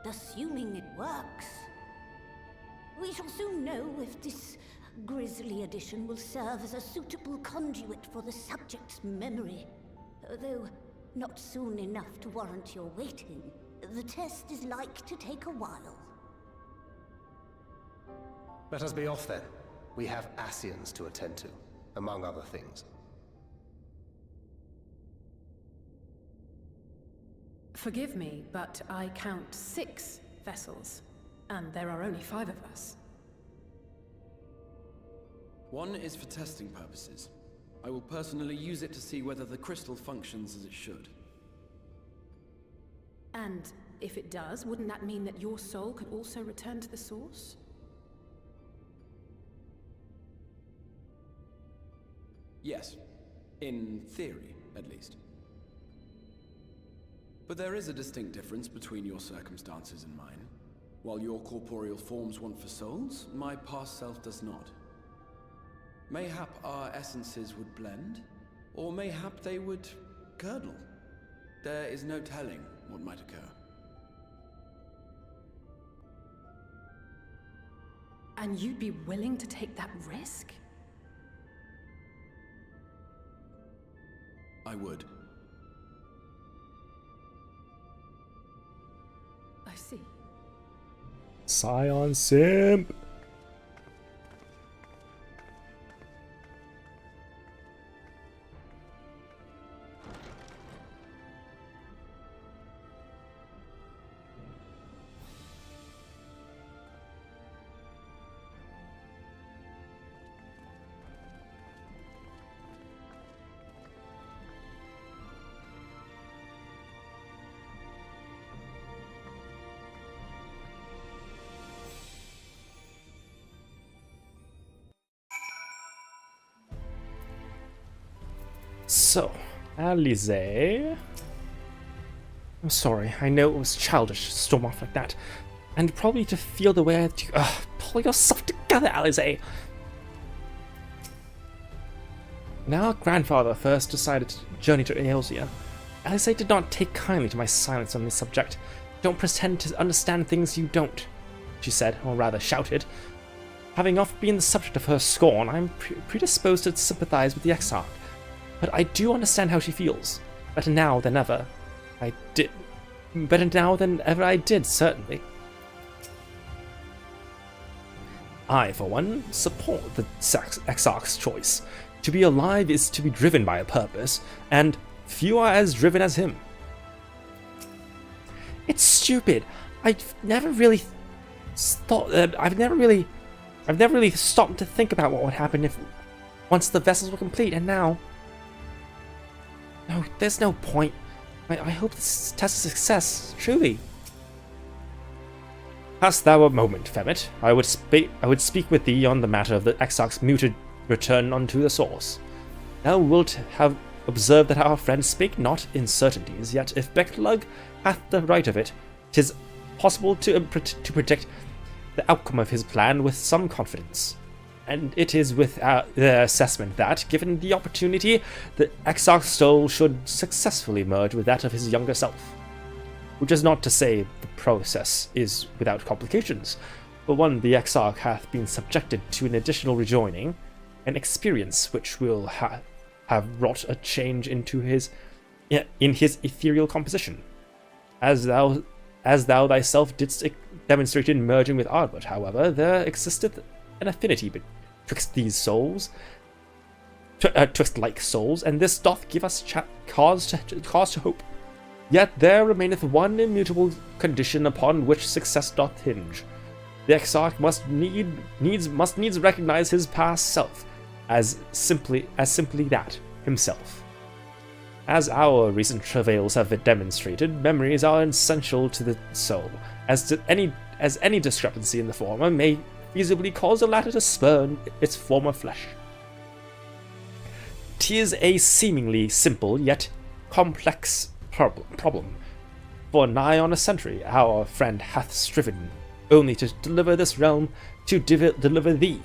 Assuming it works. We shall soon know if this grisly addition will serve as a suitable conduit for the subject's memory. Though not soon enough to warrant your waiting. The test is like to take a while. Let us be off then. We have Ascians to attend to, among other things. Forgive me, but I count 6 vessels. And there are only 5 of us. One is for testing purposes. I will personally use it to see whether the crystal functions as it should. And if it does, wouldn't that mean that your soul could also return to the source? Yes. In theory, at least. But there is a distinct difference between your circumstances and mine. While your corporeal forms want for souls, my past self does not. Mayhap our essences would blend, or mayhap they would curdle. There is no telling what might occur. And you'd be willing to take that risk? I would. I see. Scion simp. So, Alisaie. I'm sorry, I know it was childish to storm off like that. And probably to feel the way I do. Pull yourself together, Alisaie! When our grandfather first decided to journey to Eorzea, Alisaie did not take kindly to my silence on this subject. Don't pretend to understand things you don't, she said, or rather shouted. Having often been the subject of her scorn, I'm predisposed to sympathize with the Exarch. But I do understand how she feels. Better now than ever. Better now than ever I did, certainly. I, for one, support the Exarch's choice. To be alive is to be driven by a purpose, and few are as driven as him. It's stupid. I've never really thought. I've never really stopped to think about what would happen if once the vessels were complete, and now. No, there's no point. I hope this test is a success, truly. Hast thou a moment, Femmet? I would speak with thee on the matter of the Exarch's muted return unto the source. Thou wilt have observed that our friends speak not in certainties, yet if Becklug hath the right of it, 'tis possible to predict the outcome of his plan with some confidence. And it is with the assessment that, given the opportunity, the Exarch's soul should successfully merge with that of his younger self. Which is not to say the process is without complications, but one the Exarch hath been subjected to an additional rejoining, an experience which will have wrought a change in his ethereal composition. As thou thyself didst demonstrate in merging with Ardbert, however, there existeth an affinity betwixt these souls, twixt like souls, and this doth give us cause to hope. Yet there remaineth one immutable condition upon which success doth hinge. The Exarch must needs recognize his past self as simply that, himself. As our recent travails have demonstrated, memories are essential to the soul, as any discrepancy in the former may feasibly cause the latter to spurn its former flesh. 'Tis a seemingly simple yet complex problem. For nigh on a century our friend hath striven only to deliver this realm, to deliver thee,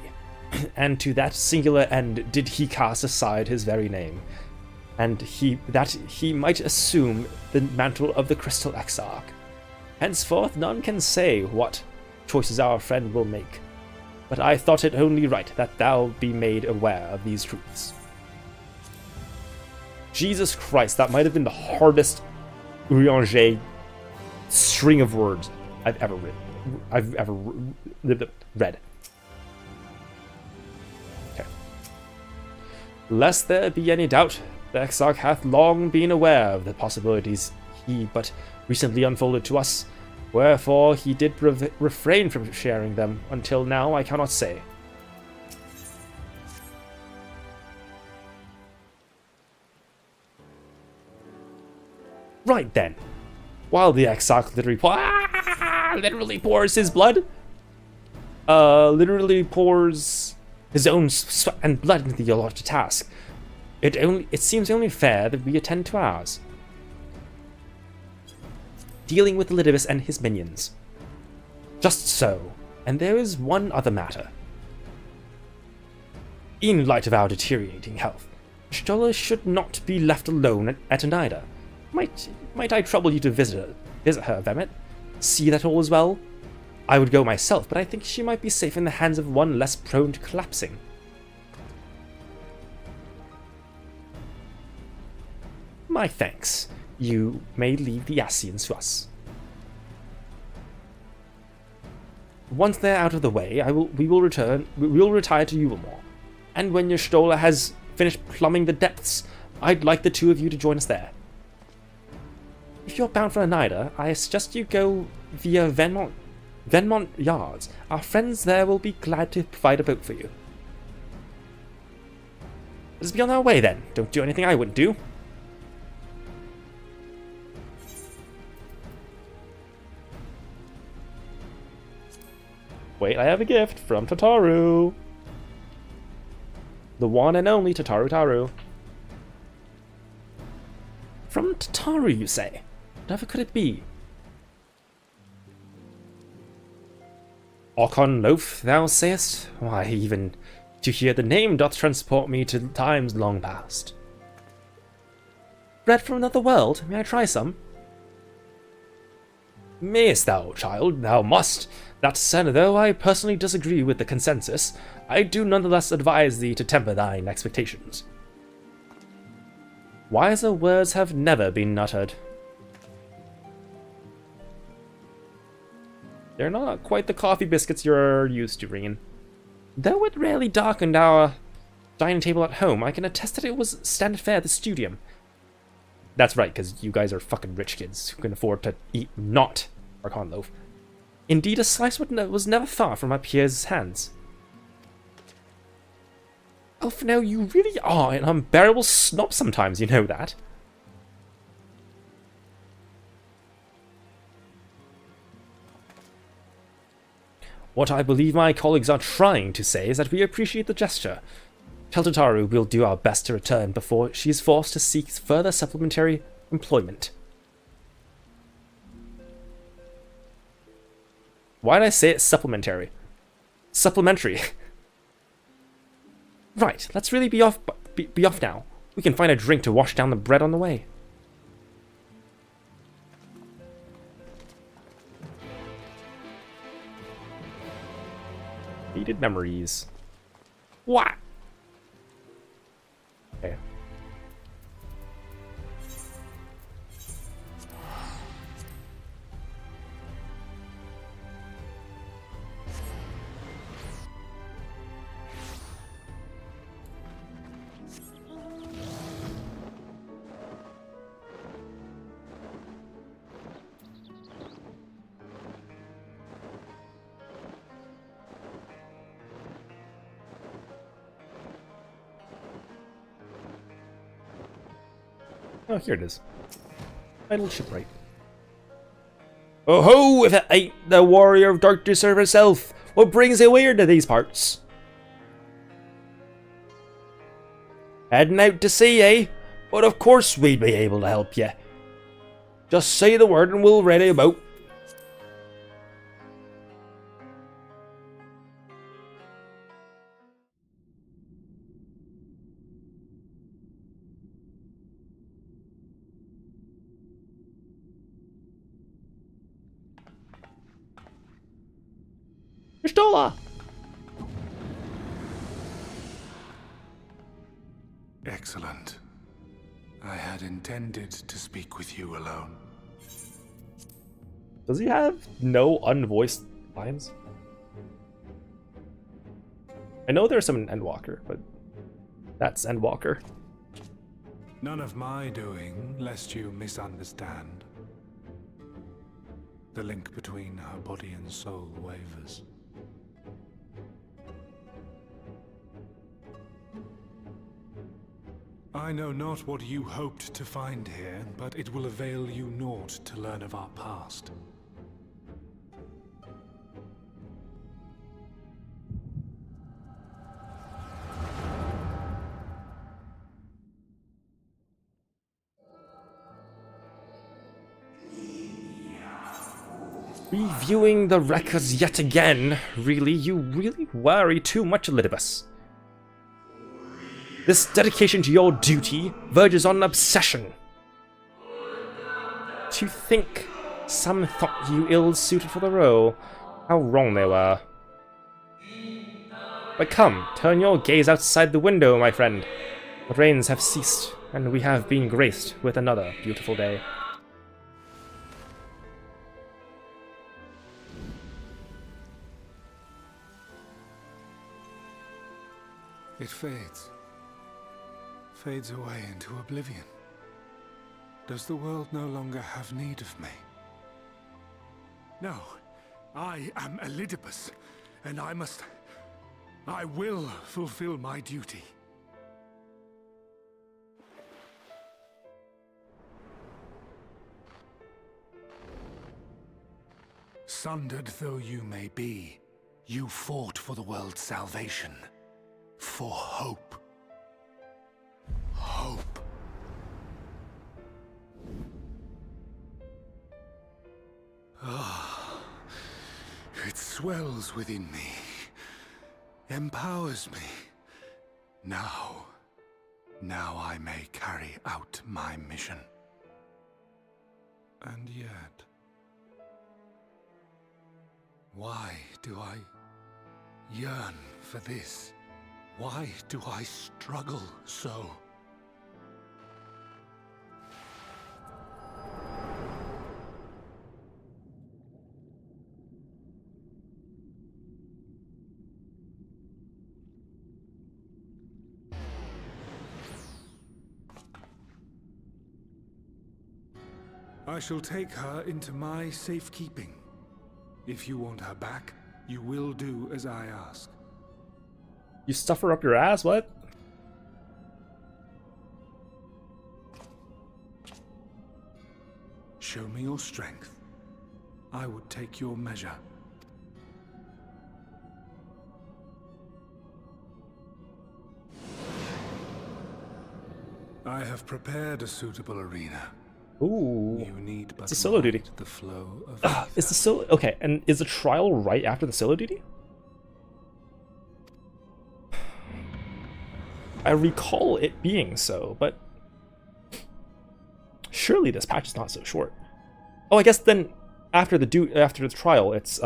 and to that singular end did he cast aside his very name, and that he might assume the mantle of the Crystal Exarch. Henceforth none can say what choices our friend will make, but I thought it only right that thou be made aware of these truths. Jesus Christ, that might have been the hardest Urianger string of words I've ever read. Okay. Lest there be any doubt, the Exarch hath long been aware of the possibilities he but recently unfolded to us, wherefore he did refrain from sharing them until now I cannot say. Right then, while the Exarch literally pours his blood, literally pours his own sweat and blood into the allotted task, it seems only fair that we attend to ours, dealing with Elidibus and his minions. Just so, and there is one other matter. In light of our deteriorating health, Stola should not be left alone at Oneida. Might I trouble you to visit her, Vemet? See that all is well? I would go myself, but I think she might be safe in the hands of one less prone to collapsing. My thanks. You may leave the Ascians to us. Once they're out of the way, we will retire to Yulmore. And when your Stola has finished plumbing the depths, I'd like the two of you to join us there. If you're bound for Oneida, I suggest you go via Venmont Yards. Our friends there will be glad to provide a boat for you. Let us be on our way then. Don't do anything I wouldn't do. Wait, I have a gift from Tataru. The one and only Tataru. From Tataru, you say? Whatever could it be? Okon Loaf, thou sayest? Why, even to hear the name doth transport me to times long past. Bread from another world? May I try some? Mayest thou, child? Thou must. That said, though I personally disagree with the consensus, I do nonetheless advise thee to temper thine expectations. Wiser words have never been uttered. They're not quite the coffee biscuits you're used to, Ringen. Though it rarely darkened our dining table at home, I can attest that it was standard fare at the studium. That's right, because you guys are fucking rich kids who can afford to eat not Archon loaf. Indeed, a slice was never far from my peers' hands. Elf, now you really are an unbearable snob sometimes, you know that. What I believe my colleagues are trying to say is that we appreciate the gesture. Tell Tataru we'll do our best to return before she is forced to seek further supplementary employment. Why did I say it supplementary? Supplementary. Right, let's really be off now. We can find a drink to wash down the bread on the way. Faded memories. What? Okay. Oh, here it is. Idle shipwright. Oh ho! If it ain't the warrior of darkness herself, what brings you here to these parts? Heading out to sea, eh? But of course we'd be able to help you. Just say the word and we'll ready about. Y'shtola! Excellent. I had intended to speak with you alone. Does he have no unvoiced lines? I know there's some in Endwalker, but that's Endwalker. None of my doing, lest you misunderstand. The link between her body and soul wavers. I know not what you hoped to find here, but it will avail you naught to learn of our past. Reviewing the records yet again. Really, you really worry too much, Elidibus. This dedication to your duty verges on obsession. To think some thought you ill-suited for the role. How wrong they were. But come, turn your gaze outside the window, my friend. The rains have ceased, and we have been graced with another beautiful day. It fades. Fades away into oblivion. Does the world no longer have need of me? No. I am Elidibus, and I will fulfill my duty. Sundered though you may be, you fought for the world's salvation. For hope. Hope. Ah, it swells within me, empowers me. Now I may carry out my mission. And yet, why do I yearn for this? Why do I struggle so? I shall take her into my safekeeping. If you want her back, you will do as I ask. You stuff her up your ass? What? Show me your strength. I would take your measure. I have prepared a suitable arena. Ooh. You need but it's a solo duty. The flow of is the solo okay? And is the trial right after the solo duty? I recall it being so, but surely this patch is not so short. Oh, I guess then after the trial, it's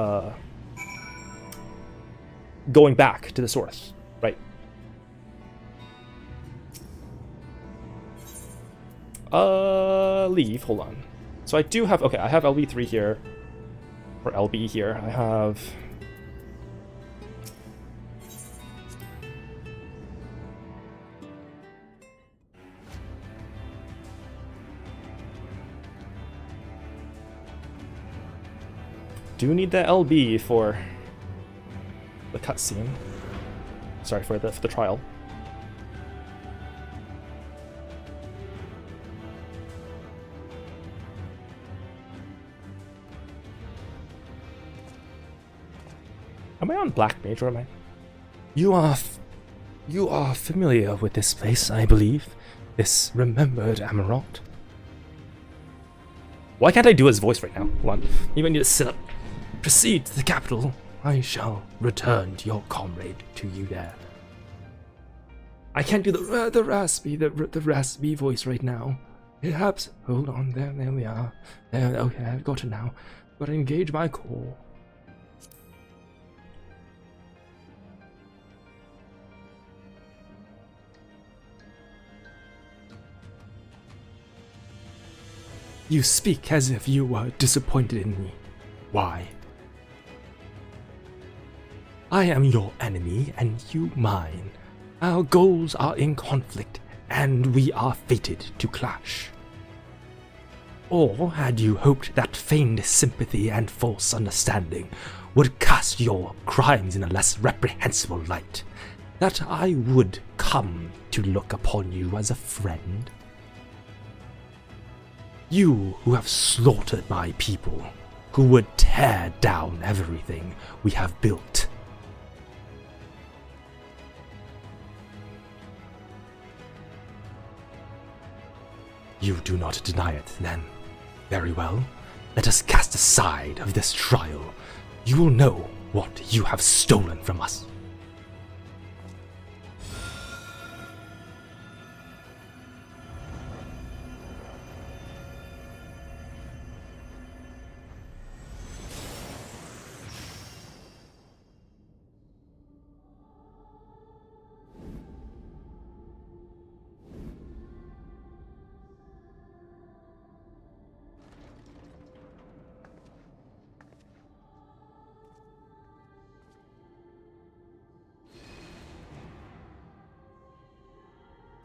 going back to the source, right? Leave. Hold on. So I do have I have LB3 here, or LB here. I have. Do need the LB for the cutscene. Sorry, for the trial. Am I on Black Mage or am I? You are familiar with this place, I believe. This remembered Amarant. Why can't I do his voice right now? Hold on. Maybe I need to sit up. Proceed to the capital. I shall return to your comrade to you there. I can't do the raspy voice right now. Perhaps. Hold on. There we are. There. Okay, I've got it now. Got to engage my core. You speak as if you were disappointed in me. Why? I am your enemy and you mine. Our goals are in conflict and we are fated to clash. Or had you hoped that feigned sympathy and false understanding would cast your crimes in a less reprehensible light, that I would come to look upon you as a friend? You who have slaughtered my people, who would tear down everything we have built. You do not deny it, then. Very well. Let us cast aside of this trial. You will know what you have stolen from us.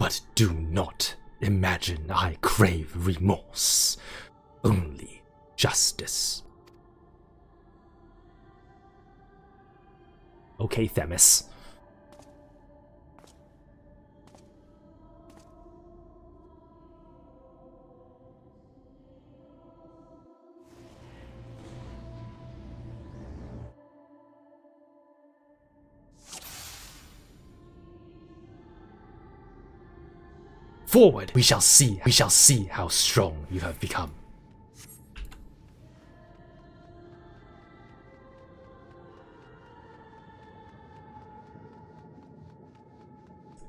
But do not imagine I crave remorse, only justice. Okay, Themis. Forward! We shall see how strong you have become.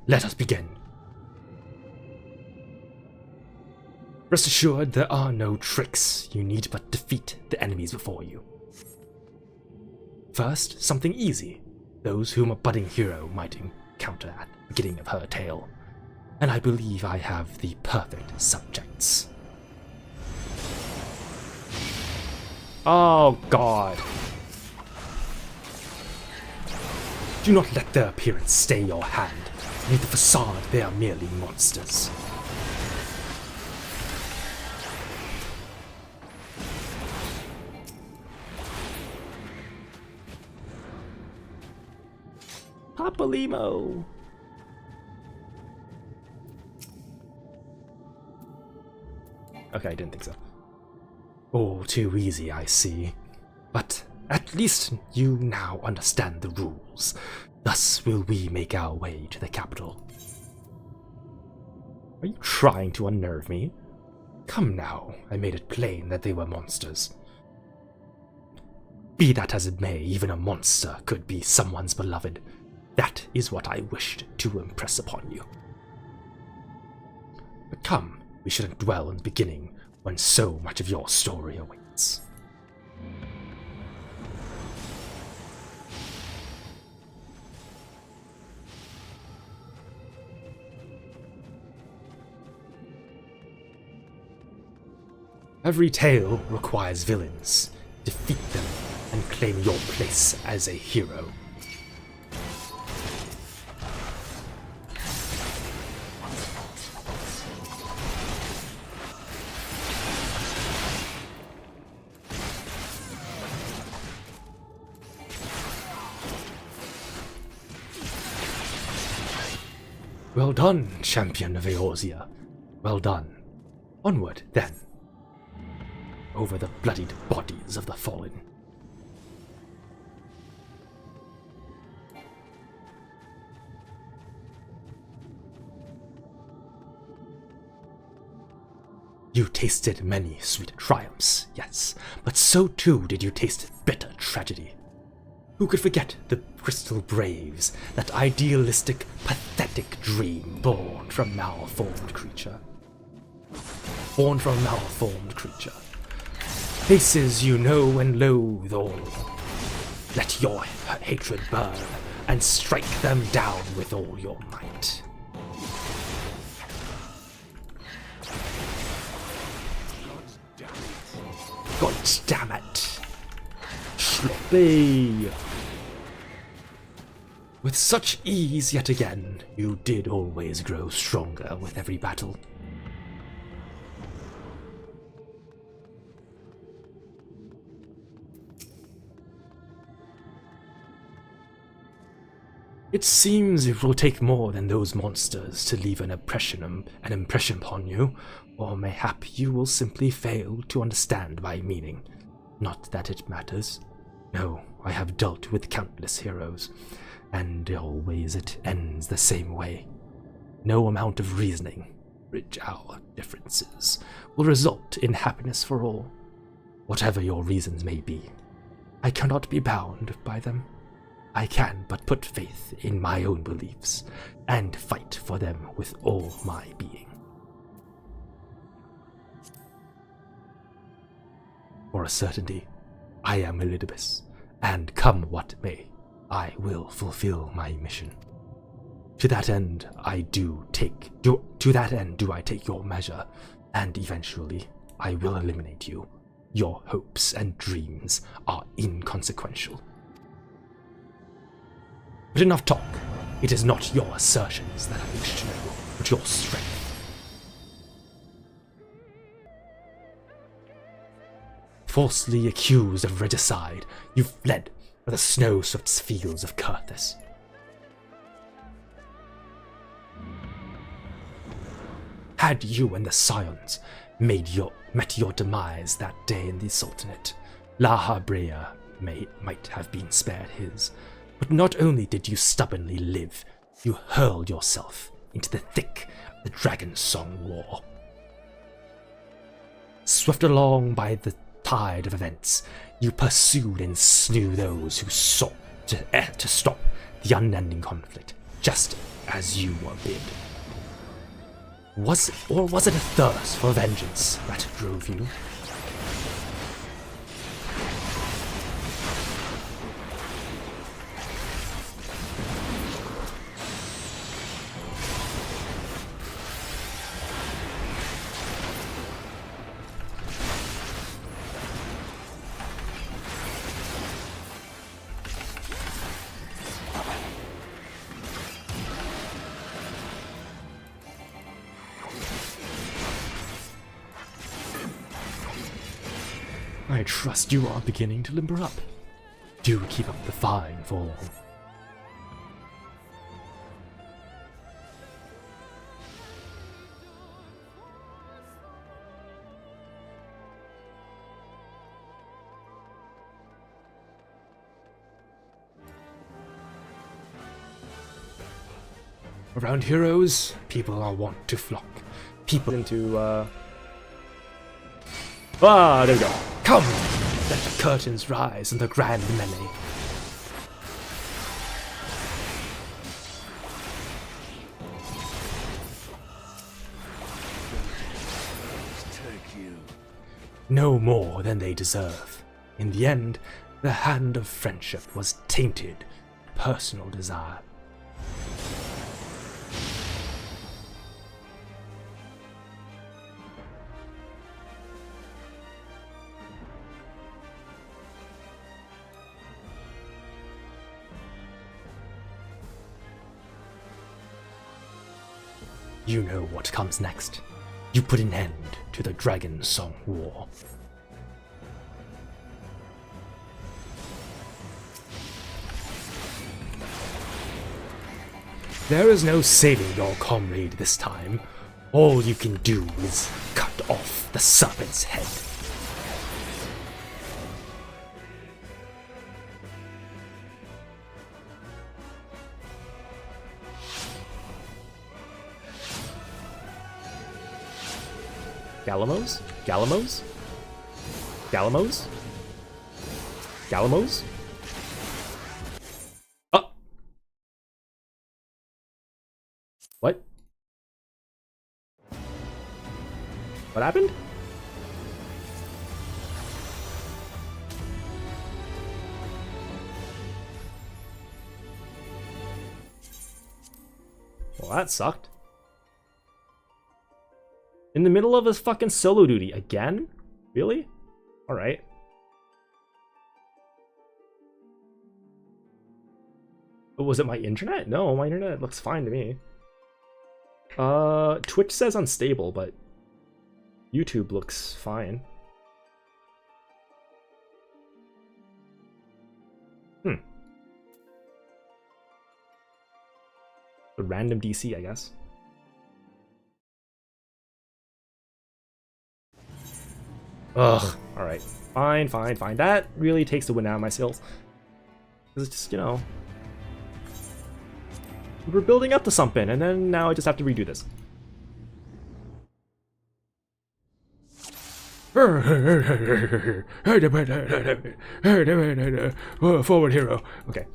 Let us begin. Rest assured, there are no tricks. You need but defeat the enemies before you. First, something easy. Those whom a budding hero might encounter at the beginning of her tale. And I believe I have the perfect subjects. Oh God. Do not let their appearance stay your hand. Beneath the facade, they are merely monsters. Papalymo. Okay, I didn't think so. Oh, too easy, I see. But at least you now understand the rules. Thus will we make our way to the capital. Are you trying to unnerve me? Come now, I made it plain that they were monsters. Be that as it may, even a monster could be someone's beloved. That is what I wished to impress upon you. But come. We shouldn't dwell in the beginning when so much of your story awaits. Every tale requires villains. Defeat them and claim your place as a hero. Well done, champion of Eorzea. Well done. Onward, then. Over the bloodied bodies of the fallen. You tasted many sweet triumphs, yes, but so too did you taste bitter tragedy. Who could forget the Crystal Braves, that idealistic, pathetic dream born from malformed creature? Born from malformed creature. Faces you know and loathe all. Let your hatred burn, and strike them down with all your might. God damn it! Sloppy! With such ease yet again, you did always grow stronger with every battle. It seems it will take more than those monsters to leave an impression upon you, or mayhap you will simply fail to understand my meaning. Not that it matters. No, I have dealt with countless heroes, and always it ends the same way. No amount of reasoning, bridge our differences, will result in happiness for all. Whatever your reasons may be, I cannot be bound by them. I can but put faith in my own beliefs, and fight for them with all my being. For a certainty, I am Elidibus, and come what may, I will fulfill my mission. To that end do I take your measure, and eventually I will eliminate you. Your hopes and dreams are inconsequential. But enough talk. It is not your assertions that I wish to know, but your strength. Falsely accused of regicide, you fled for the snow-swept fields of Kurthus. Had you and the Scions met your demise that day in the Sultanate, Laha Breya might have been spared his. But not only did you stubbornly live, you hurled yourself into the thick of the Dragon Song War. Swept along by the tide of events, you pursued and slew those who sought to stop the unending conflict, just as you were bid. Was it a thirst for vengeance that drove you? I trust you are beginning to limber up. Do keep up the fine form. Around heroes, people are wont to flock. People into, there we go. Come! Let the curtains rise on the grand melee. No more than they deserve. In the end, the hand of friendship was tainted by personal desire. You know what comes next. You put an end to the Dragon Song War. There is no saving your comrade this time. All you can do is cut off the serpent's head. Galamos? Galamos? Galamos? Galamos? Oh! What? What happened? Well, that sucked. In the middle of his fucking solo duty again? Really? Alright. But was it my internet? No, my internet looks fine to me. Twitch says unstable, but YouTube looks fine. A random DC, I guess. Ugh, alright. Fine, fine, fine. That really takes the wind out of my sails. Because it's just, you know, we're building up to something, and then now I just have to redo this. Forward hero. Okay.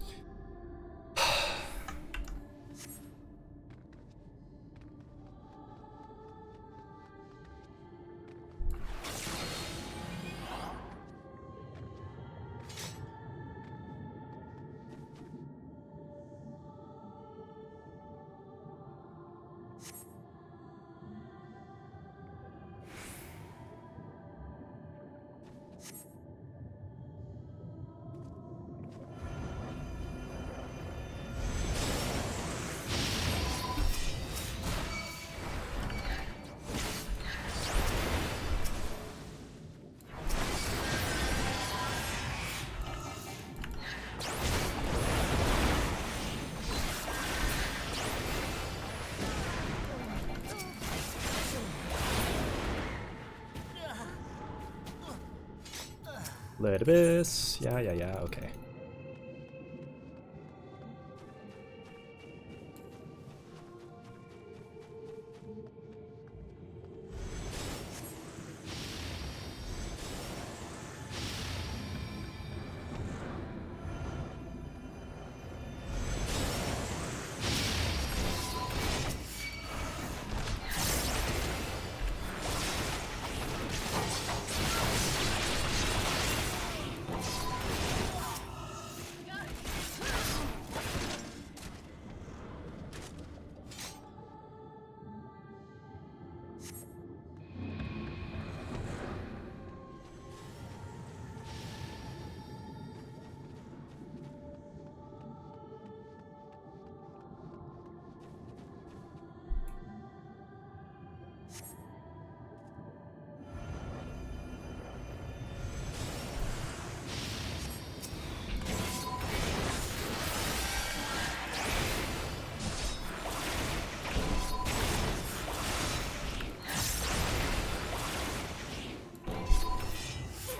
Little bit. Yeah, okay.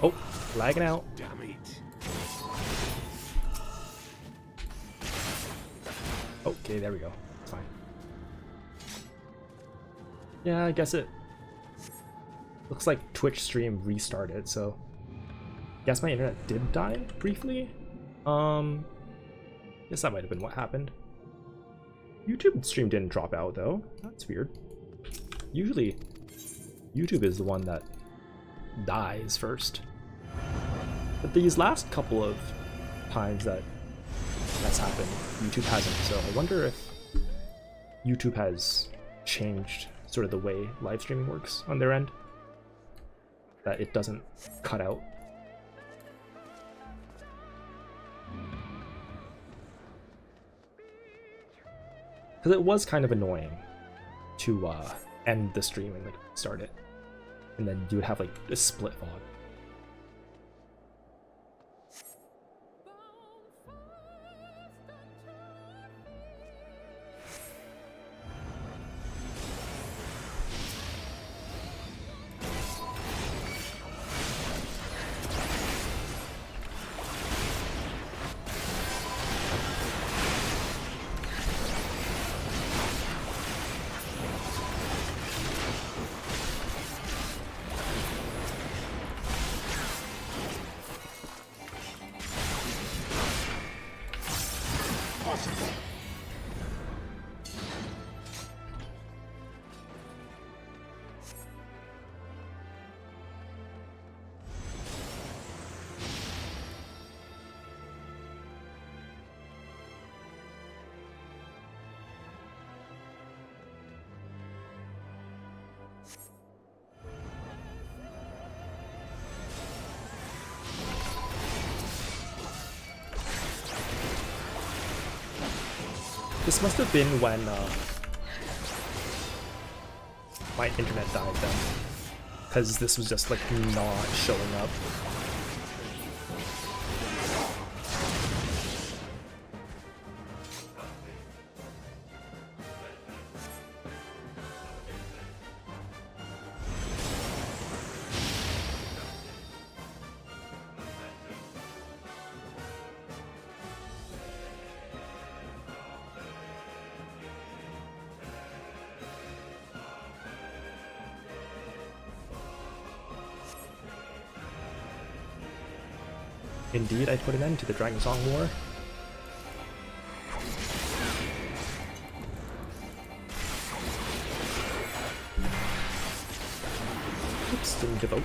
Oh, lagging out. Damn it. Okay, there we go. It's fine. Yeah, I guess it looks like Twitch stream restarted, so I guess my internet did die briefly. Guess that might have been what happened. YouTube stream didn't drop out though. That's weird. Usually YouTube is the one that dies first. But these last couple of times that's happened, YouTube hasn't. So I wonder if YouTube has changed sort of the way live streaming works on their end, that it doesn't cut out. Because it was kind of annoying to end the stream and like start it, and then you would have like a split VOD. This must have been when my internet died then, because this was just like not showing up. Indeed, I put an end to the Dragon Song War. Oops, didn't evoke.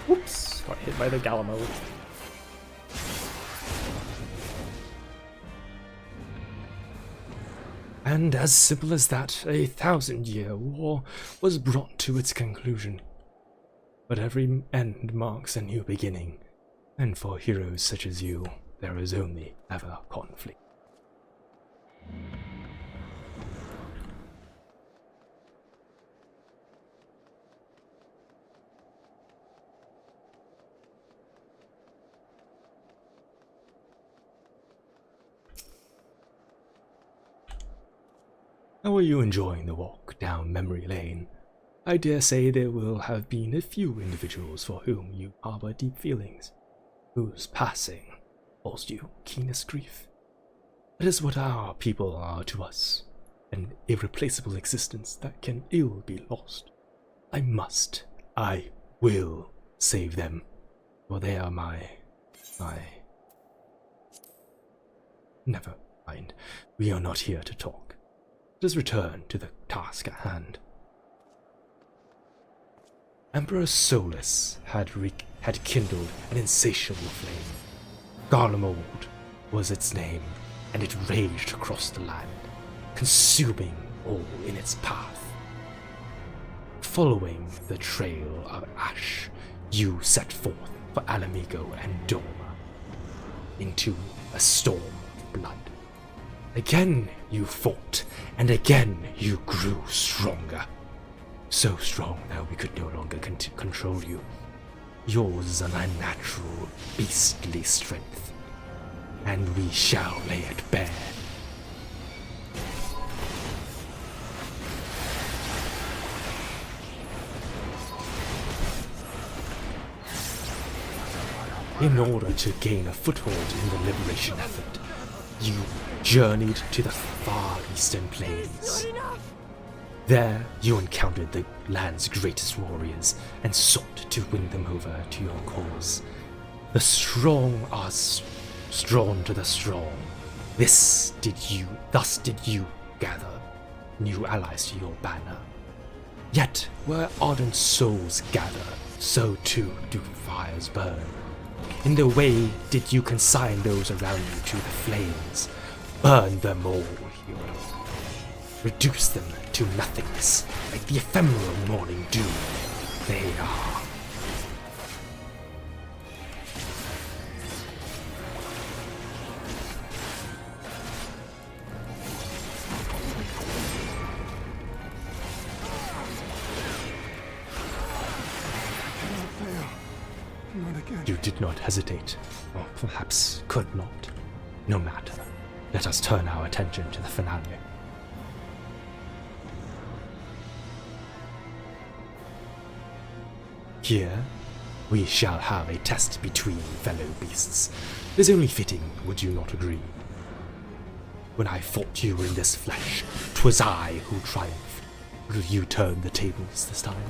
Whoops, got hit by the Galamo. And as simple as that, a 1,000-year war was brought to its conclusion. But every end marks a new beginning, and for heroes such as you, there is only ever conflict. How are you enjoying the walk down memory lane? I dare say there will have been a few individuals for whom you harbor deep feelings, whose passing caused you keenest grief. That is what our people are to us, an irreplaceable existence that can ill be lost. I will save them, for they are my... Never mind, we are not here to talk. Let us return to the task at hand. Emperor Solus had kindled an insatiable flame. Garlemald was its name, and it raged across the land, consuming all in its path. Following the trail of ash, you set forth for Alamigo and Doma, into a storm of blood. Again you fought, and again you grew stronger. So strong that we could no longer control you. Yours is an unnatural, beastly strength, and we shall lay it bare. In order to gain a foothold in the liberation effort, you journeyed to the far eastern plains. There, you encountered the land's greatest warriors and sought to win them over to your cause. The strong are drawn to the strong. Thus did you gather new allies to your banner. Yet, where ardent souls gather, so too do fires burn. In the way did you consign those around you to the flames. Burn them all, hero. Reduce them to nothingness, like the ephemeral morning dew they are. You did not hesitate, or perhaps could not. No matter. Let us turn our attention to the finale. Here, we shall have a test between fellow beasts. It is only fitting, would you not agree? When I fought you in this flesh, 'twas I who triumphed. Will you turn the tables this time?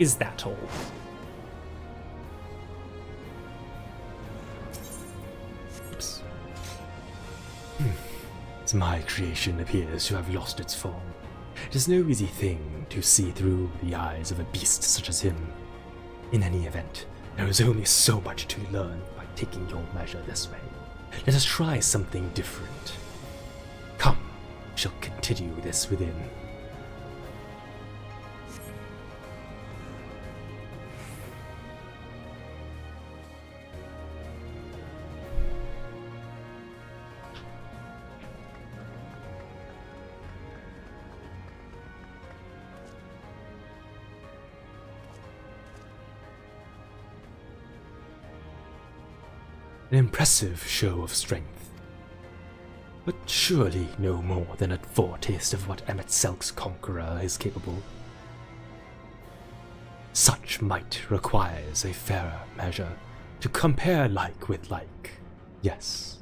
Is that all? Oops. As my creation appears to have lost its form, it is no easy thing to see through the eyes of a beast such as him. In any event, there is only so much to learn by taking your measure this way. Let us try something different. Come, we shall continue this within. An impressive show of strength, but surely no more than a foretaste of what Emet-Selch's conqueror is capable. Such might requires a fairer measure, to compare like with like, yes.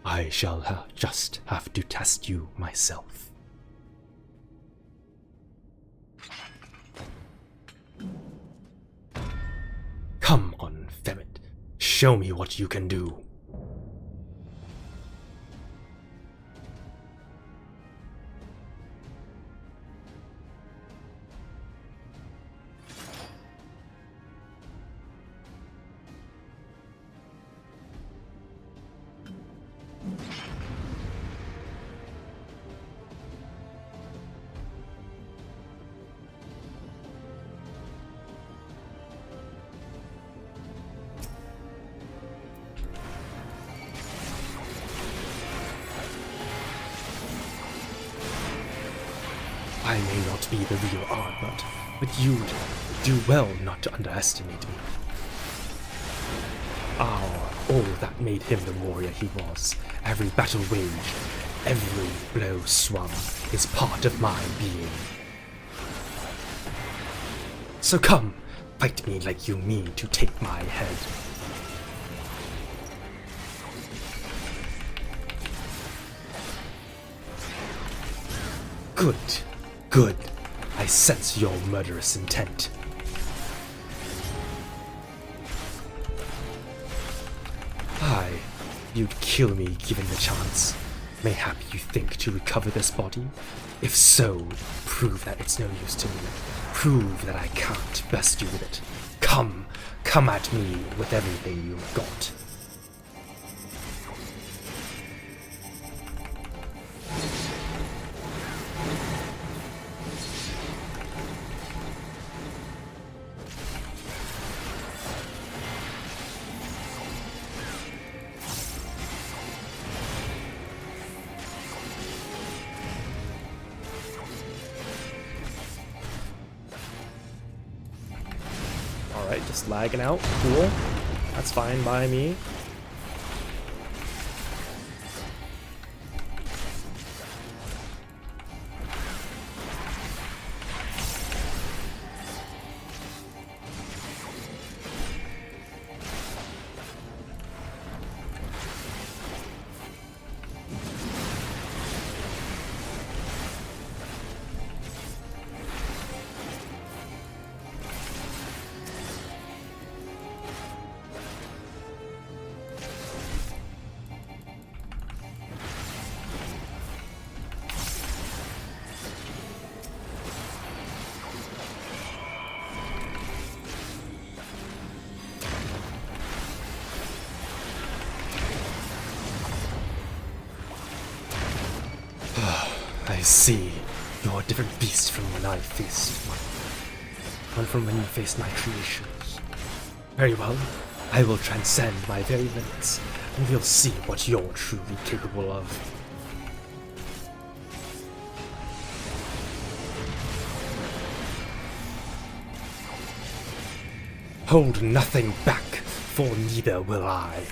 I shall just have to test you myself. Come on, Femmet. Show me what you can do. I may not be the real Ardnot, but you'd do well not to underestimate me. All that made him the warrior he was, every battle waged, every blow swung, is part of my being. So come, fight me like you mean to take my head. Good. Good. I sense your murderous intent. Aye, you'd kill me given the chance. Mayhap you think to recover this body? If so, prove that it's no use to me. Prove that I can't best you with it. Come at me with everything you've got. Alright, just lagging out. Cool. That's fine by me. I see. You're a different beast from when I faced one from when you faced my creations. Very well. I will transcend my very limits, and we'll see what you're truly capable of. Hold nothing back, for neither will I.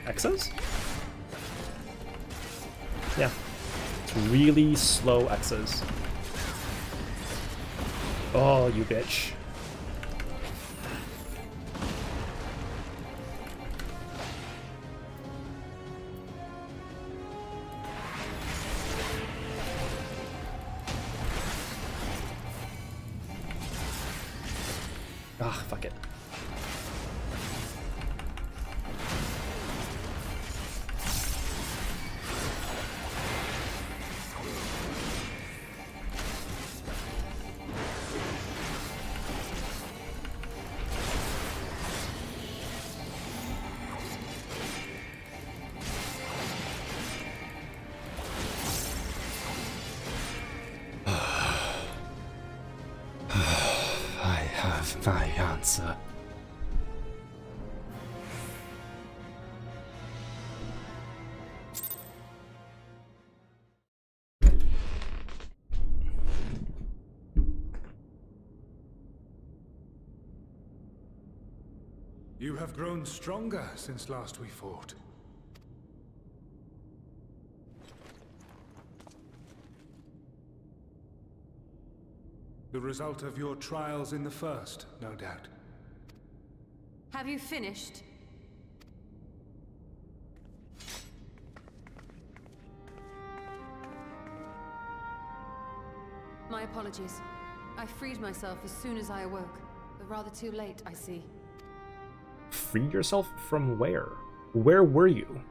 X's? Yeah. It's really slow X's. Oh, you bitch. Ah, fuck it. I have my answer. You have grown stronger since last we fought. The result of your trials in the first, no doubt. Have you finished? My apologies. I freed myself as soon as I awoke, but rather too late, I see. Free yourself from where? Where were you?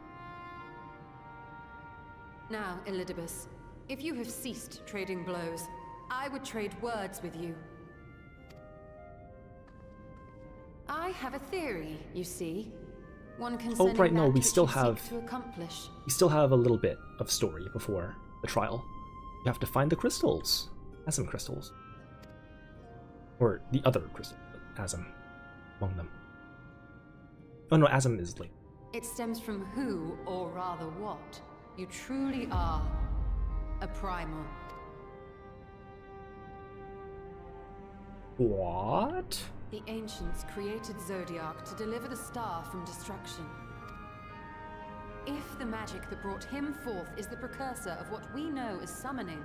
Now, Elidibus, if you have ceased trading blows, I would trade words with you. I have a theory, you see. One concerning Oh, right, no, that we which still you seek have... to accomplish. We still have a little bit of story before the trial. You have to find the crystals. Asm crystals. Or the other crystal, Asm among them. Oh no, Asm is like... It stems from who, or rather what, you truly are. A primal. What? The ancients created Zodiac to deliver the star from destruction. If the magic that brought him forth is the precursor of what we know as summoning,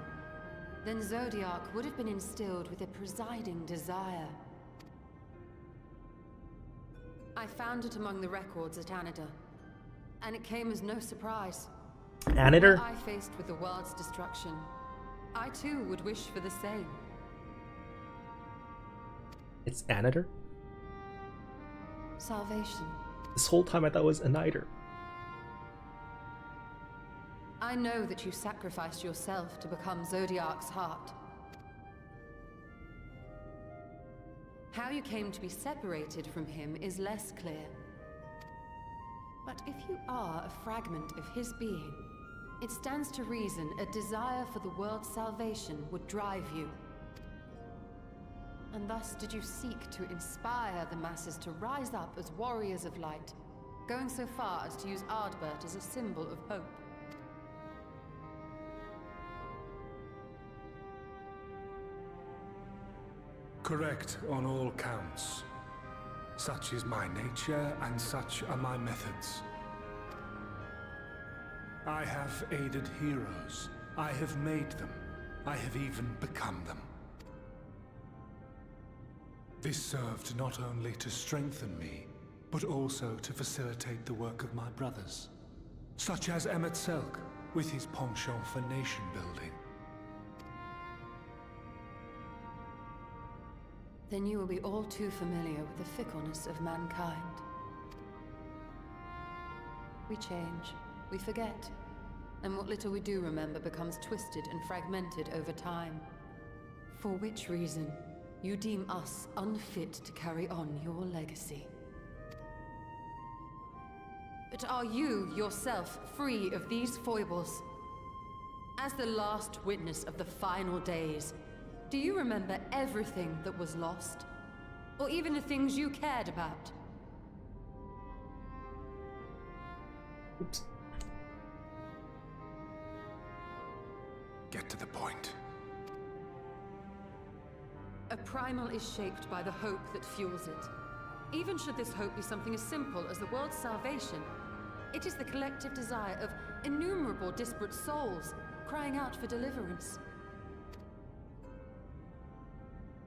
then Zodiac would have been instilled with a presiding desire. I found it among the records at Anida, and it came as no surprise. Anida? Were I faced with the world's destruction, I too would wish for the same. It's Anida? Salvation. This whole time I thought it was Anida. I know that you sacrificed yourself to become Zodiac's heart. How you came to be separated from him is less clear. But if you are a fragment of his being, it stands to reason a desire for the world's salvation would drive you. And thus did you seek to inspire the masses to rise up as warriors of light, going so far as to use Ardbert as a symbol of hope. Correct on all counts. Such is my nature, and such are my methods. I have aided heroes. I have made them. I have even become them. This served not only to strengthen me, but also to facilitate the work of my brothers, such as Emet-Selch, with his penchant for nation building. Then you will be all too familiar with the fickleness of mankind. We change, we forget, and what little we do remember becomes twisted and fragmented over time. For which reason, you deem us unfit to carry on your legacy. But are you, yourself, free of these foibles? As the last witness of the final days, do you remember everything that was lost? Or even the things you cared about? Oops. Get to the point. A primal is shaped by the hope that fuels it. Even should this hope be something as simple as the world's salvation, it is the collective desire of innumerable disparate souls crying out for deliverance.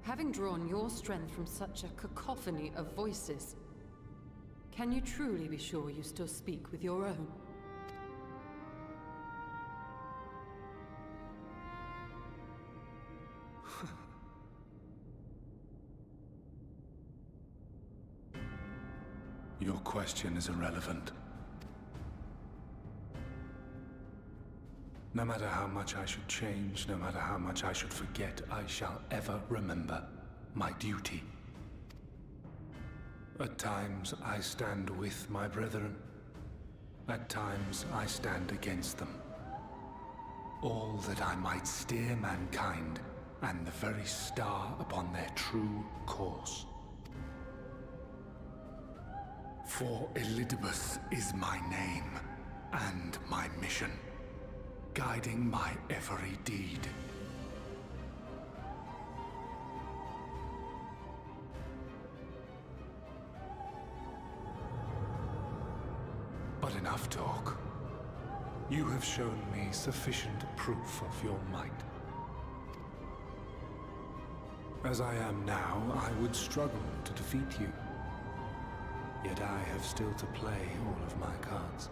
Having drawn your strength from such a cacophony of voices, can you truly be sure you still speak with your own? Your question is irrelevant. No matter how much I should change, no matter how much I should forget, I shall ever remember my duty. At times I stand with my brethren. At times I stand against them. All that I might steer mankind and the very star upon their true course. For Elidibus is my name and my mission, guiding my every deed. But enough talk. You have shown me sufficient proof of your might. As I am now, I would struggle to defeat you. Yet I have still to play all of my cards.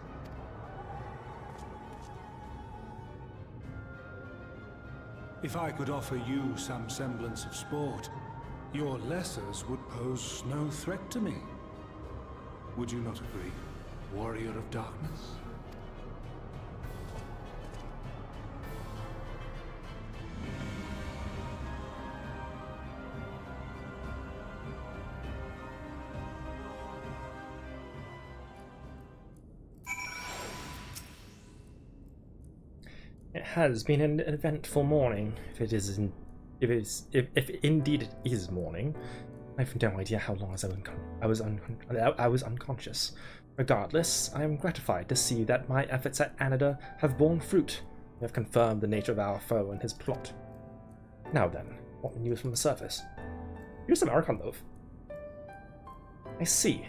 If I could offer you some semblance of sport, your lessers would pose no threat to me. Would you not agree, Warrior of Darkness? It has been an eventful morning, if indeed it is morning. I have no idea how long I was unconscious. Regardless, I am gratified to see that my efforts at Anida have borne fruit. We have confirmed the nature of our foe and his plot. Now then, what news from the surface? Here's some Archon loaf. I see.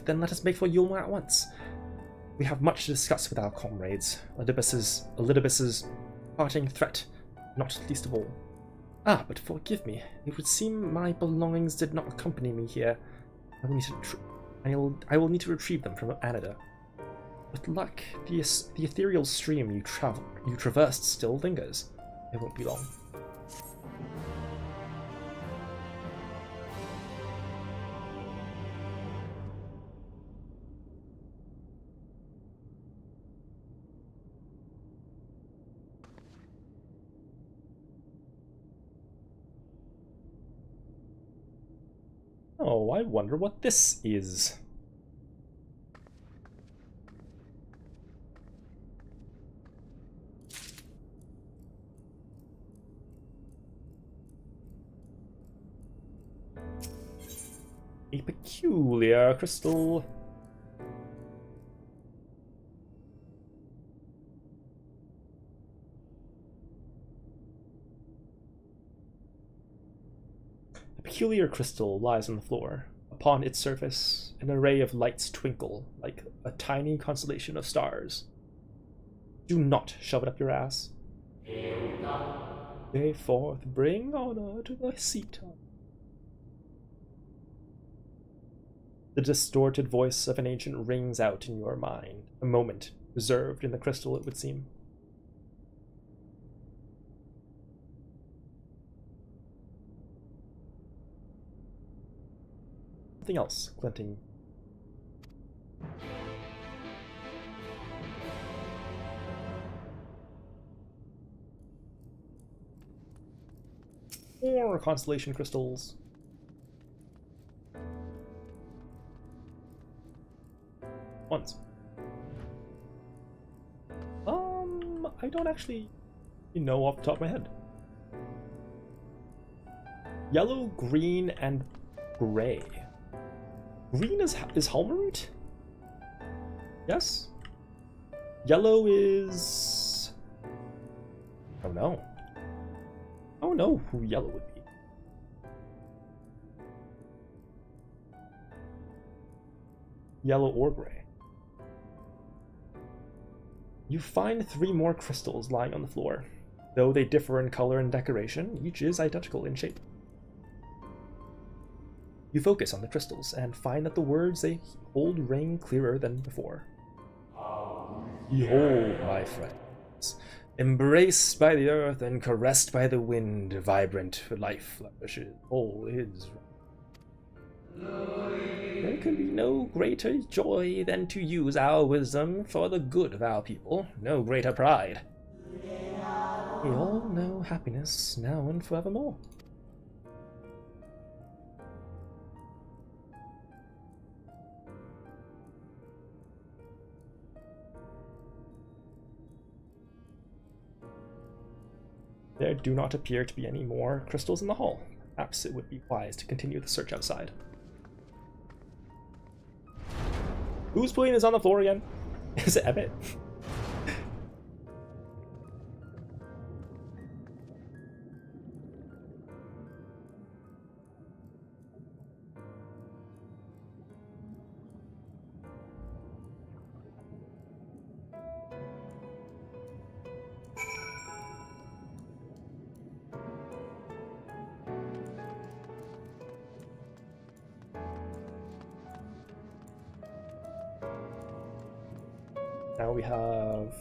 Then let us make for Yulmar at once. We have much to discuss with our comrades. Elidibus's parting threat, not least of all. Ah, but forgive me. It would seem my belongings did not accompany me here. I will need to retrieve them from Anida. With luck, the ethereal stream you traversed still lingers. It won't be long. Oh, I wonder what this is. A peculiar crystal. A peculiar crystal lies on the floor. Upon its surface, an array of lights twinkle like a tiny constellation of stars. Do not shove it up your ass. Day forth, bring honor to the seat. The distorted voice of an ancient rings out in your mind. A moment reserved in the crystal, it would seem. Something else glinting. More constellation crystals. Once. I don't actually know off the top of my head. Yellow, green, and gray. Green is Halmaroot? Yes? Yellow is... Oh no. I don't know who yellow would be. Yellow or gray. You find 3 more crystals lying on the floor. Though they differ in color and decoration, each is identical in shape. You focus on the crystals and find that the words they hold ring clearer than before. Behold, my friends, embraced by the earth and caressed by the wind, vibrant life flourishes. All is right. There can be no greater joy than to use our wisdom for the good of our people, no greater pride. We all know happiness now and forevermore. There do not appear to be any more crystals in the hall. Perhaps it would be wise to continue the search outside. Whose plane is on the floor again? Is it Emmett? Now we have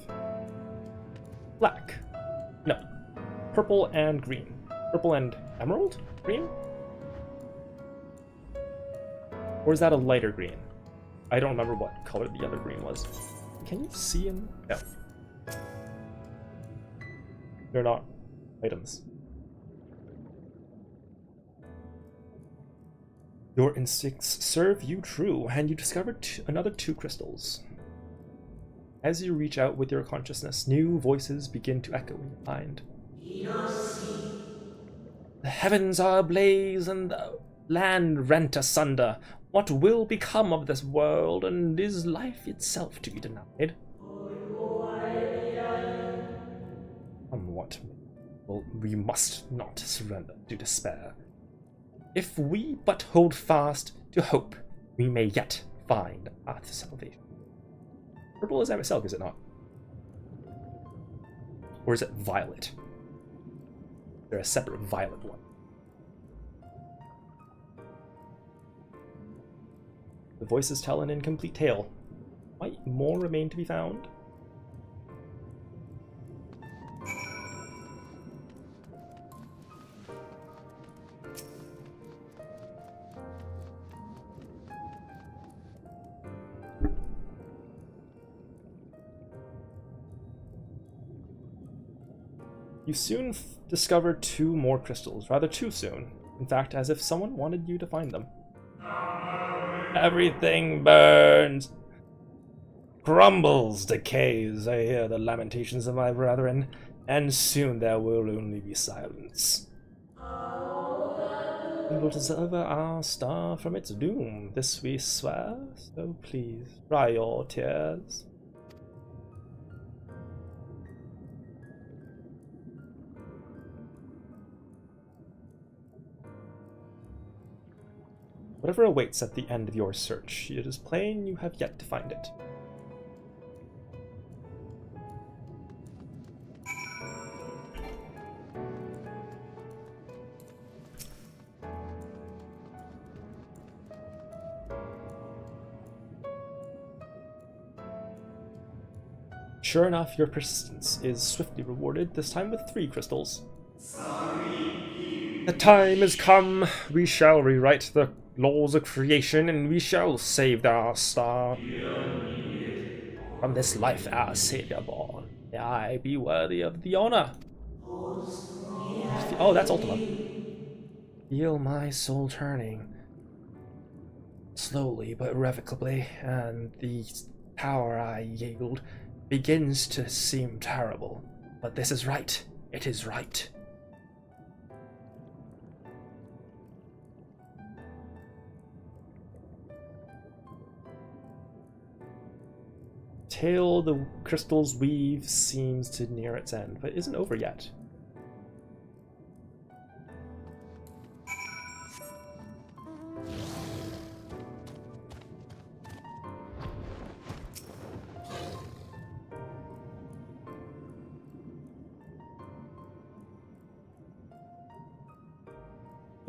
black. No. Purple and green. Purple and emerald? Green? Or is that a lighter green? I don't remember what color the other green was. Can you see them? No. They're not items. Your instincts serve you true, and you discovered another 2 crystals. As you reach out with your consciousness, new voices begin to echo in your mind. The heavens are ablaze and the land rent asunder. What will become of this world, and is life itself to be denied? Somewhat. Well, we must not surrender to despair. If we but hold fast to hope, we may yet find our salvation. Purple is Emmett Selk, is it not? Or is it violet? There's a separate violet one. The voices tell an incomplete tale. Might more remain to be found? You soon discover 2 more crystals, rather too soon. In fact, as if someone wanted you to find them. Everything burns, crumbles, decays. I hear the lamentations of my brethren, and soon there will only be silence. We will deliver our star from its doom, this we swear, so please, dry your tears. Whatever awaits at the end of your search, it is plain you have yet to find it. Sure enough, your persistence is swiftly rewarded, this time with 3 crystals. The time has come. We shall rewrite the laws of creation, and we shall save our star. From this life our savior born. May I be worthy of the honor. Oh, that's Ultima. Feel my soul turning. Slowly but irrevocably, and the power I yield begins to seem terrible. But this is right. It is right. Tale the crystals weave seems to near its end, but isn't over yet.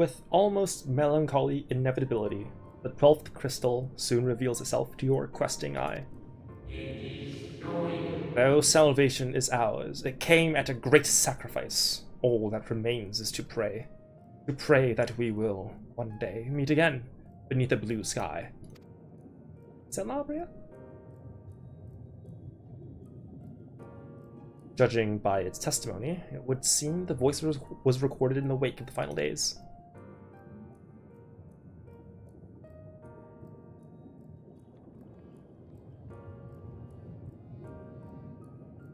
With almost melancholy inevitability, the 12th crystal soon reveals itself to your questing eye. Though salvation is ours, it came at a great sacrifice. All that remains is to pray that we will, one day, meet again beneath a blue sky. Is that Labria? Judging by its testimony, it would seem the voice was recorded in the wake of the final days.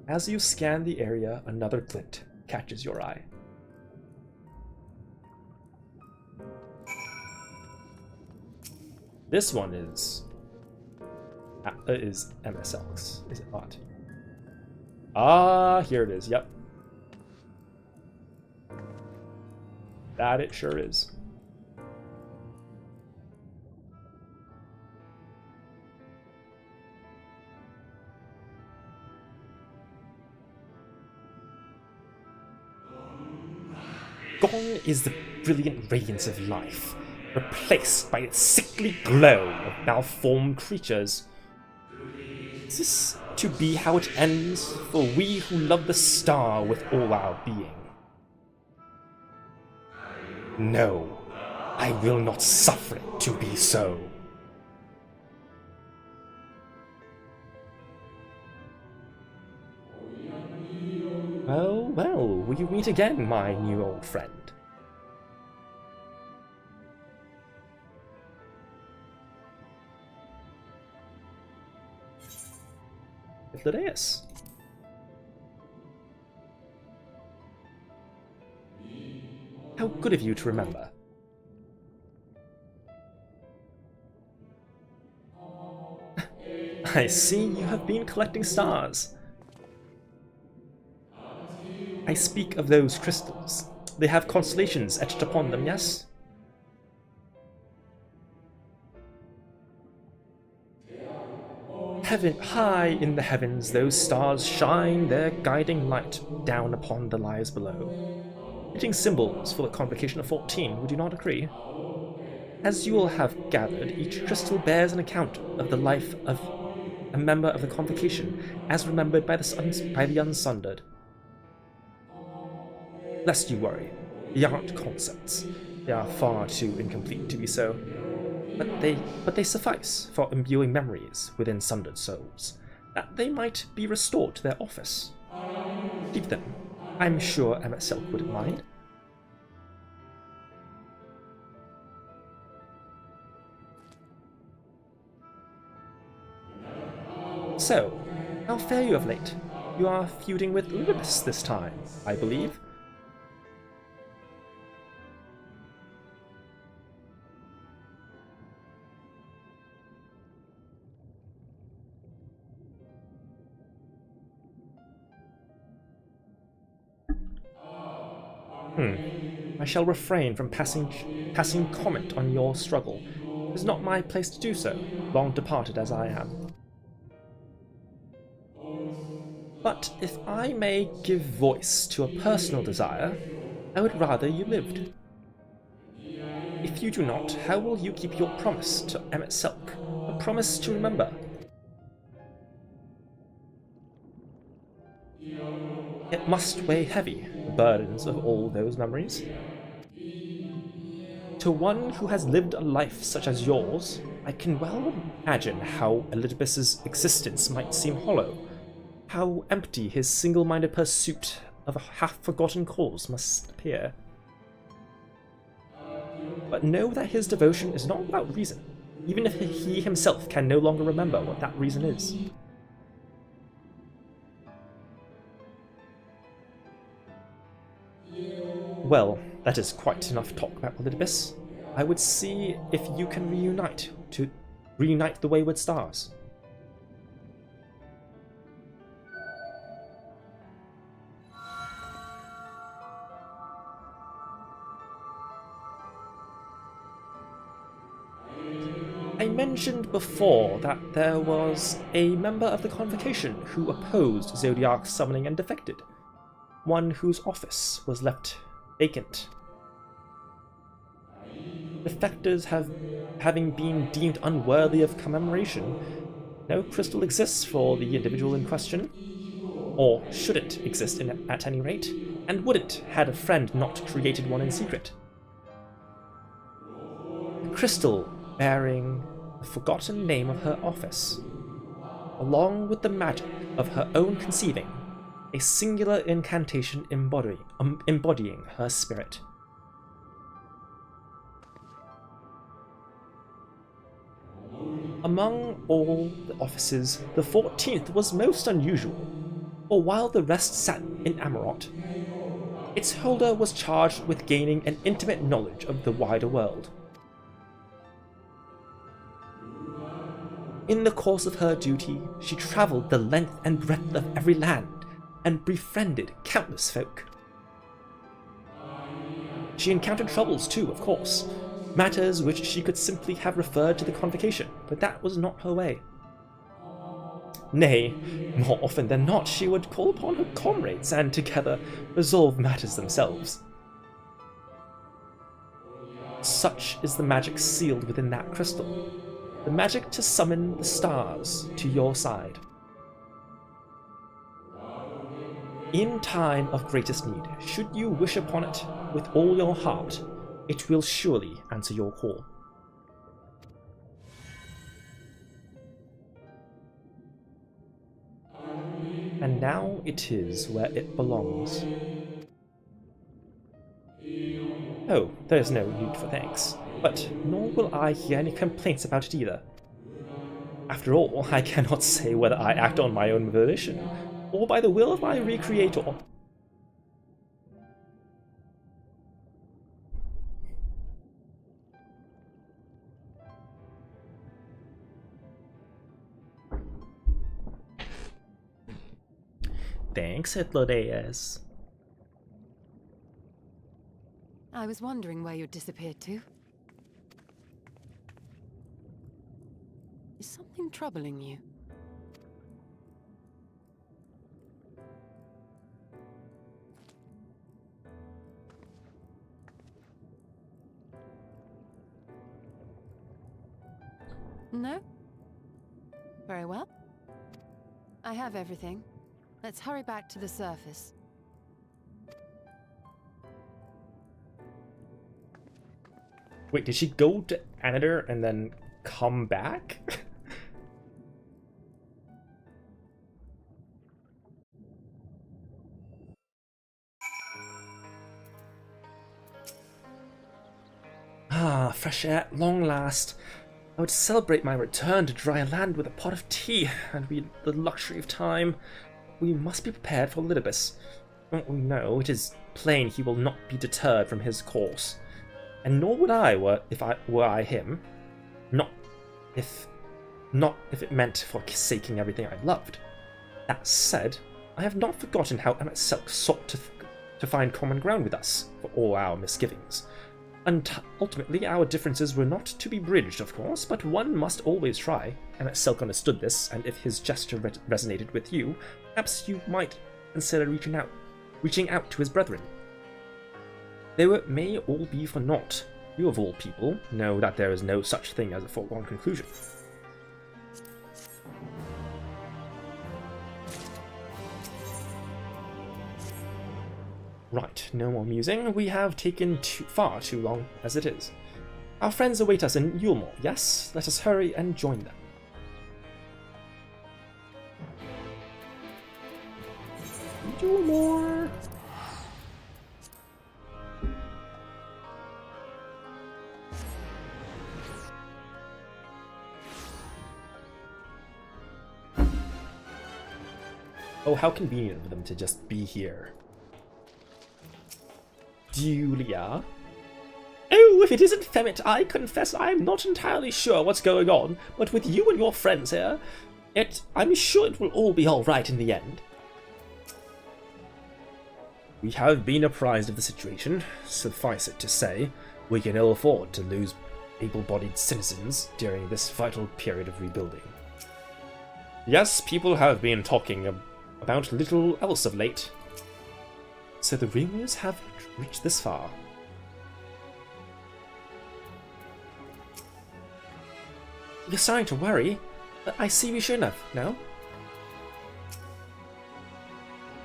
As you scan the area, another glint catches your eye. This one is MSL's, is it not? Ah, here it is, yep. That it sure is. Gone is the brilliant radiance of life, replaced by its sickly glow of malformed creatures. Is this to be how it ends for we who love the star with all our being? No, I will not suffer it to be so. Well, well, will you meet again, my new old friend? Lydeus. How good of you to remember. I see you have been collecting stars. I speak of those crystals. They have constellations etched upon them, yes? Heaven, high in the heavens, those stars shine their guiding light down upon the lives below. Fitting symbols for the Convocation of 14, would you not agree? As you will have gathered, each crystal bears an account of the life of a member of the Convocation, as remembered by the Unsundered. Lest you worry, they aren't concepts. They are far too incomplete to be so. But they suffice for imbuing memories within sundered souls, that they might be restored to their office. Keep them. I'm sure Emmet Selk wouldn't mind. So, how fare you of late? You are feuding with Lydeus this time, I believe. I shall refrain from passing comment on your struggle. It is not my place to do so, long departed as I am. But if I may give voice to a personal desire, I would rather you lived. If you do not, how will you keep your promise to Emmet Selk, a promise to remember? It must weigh heavy, the burdens of all those memories. To one who has lived a life such as yours, I can well imagine how Elidibus's existence might seem hollow, how empty his single-minded pursuit of a half-forgotten cause must appear. But know that his devotion is not without reason, even if he himself can no longer remember what that reason is. Well, that is quite enough talk about Elidibus. I would see if you can reunite the wayward stars. I mentioned before that there was a member of the Convocation who opposed Zodiark's summoning and defected, one whose office was left vacant. defectors having been deemed unworthy of commemoration, no crystal exists for the individual in question. Or should it exist at any rate? And would it, had a friend not created one in secret? A crystal bearing the forgotten name of her office, along with the magic of her own conceiving, a singular incantation embodying her spirit. Among all the offices, the 14th was most unusual, for while the rest sat in Amarot, its holder was charged with gaining an intimate knowledge of the wider world. In the course of her duty, she travelled the length and breadth of every land, and befriended countless folk. She encountered troubles too, of course, matters which she could simply have referred to the Convocation, but that was not her way. Nay, more often than not, she would call upon her comrades and together resolve matters themselves. Such is the magic sealed within that crystal, the magic to summon the stars to your side. In time of greatest need, should you wish upon it with all your heart, it will surely answer your call. And now it is where it belongs. Oh, there is no need for thanks, but nor will I hear any complaints about it either. After all, I cannot say whether I act on my own volition, or by the will of my recreator. Thanks, Hitler-Deus. I was wondering where you'd disappeared to. Is something troubling you? No? Very well. I have everything. Let's hurry back to the surface. Wait, did she go to Anador and then come back? Ah, fresh air at long last. I would celebrate my return to dry land with a pot of tea, and with the luxury of time. We must be prepared for Elidibus. We know it is plain he will not be deterred from his course, and nor would I were I him. Not if it meant forsaking everything I loved. That said, I have not forgotten how Emet-Selch sought to find common ground with us for all our misgivings. And ultimately, our differences were not to be bridged, of course, but one must always try. Emet-Selch understood this, and if his gesture resonated with you, perhaps you might consider reaching out to his brethren. They may all be for naught. You of all people know that there is no such thing as a foregone conclusion. Right, no more musing. We have taken far too long as it is. Our friends await us in Yulmore, yes? Let us hurry and join them. Yulmore! Oh, how convenient for them to just be here. Julia? Oh, if it isn't Femmet, I confess I'm not entirely sure what's going on, but with you and your friends here, I'm sure it will all be alright in the end. We have been apprised of the situation. Suffice it to say, we can ill afford to lose able-bodied citizens during this vital period of rebuilding. Yes, people have been talking about little else of late. So the rumors have reached this far. You're starting to worry, but I see we shouldn't have, no?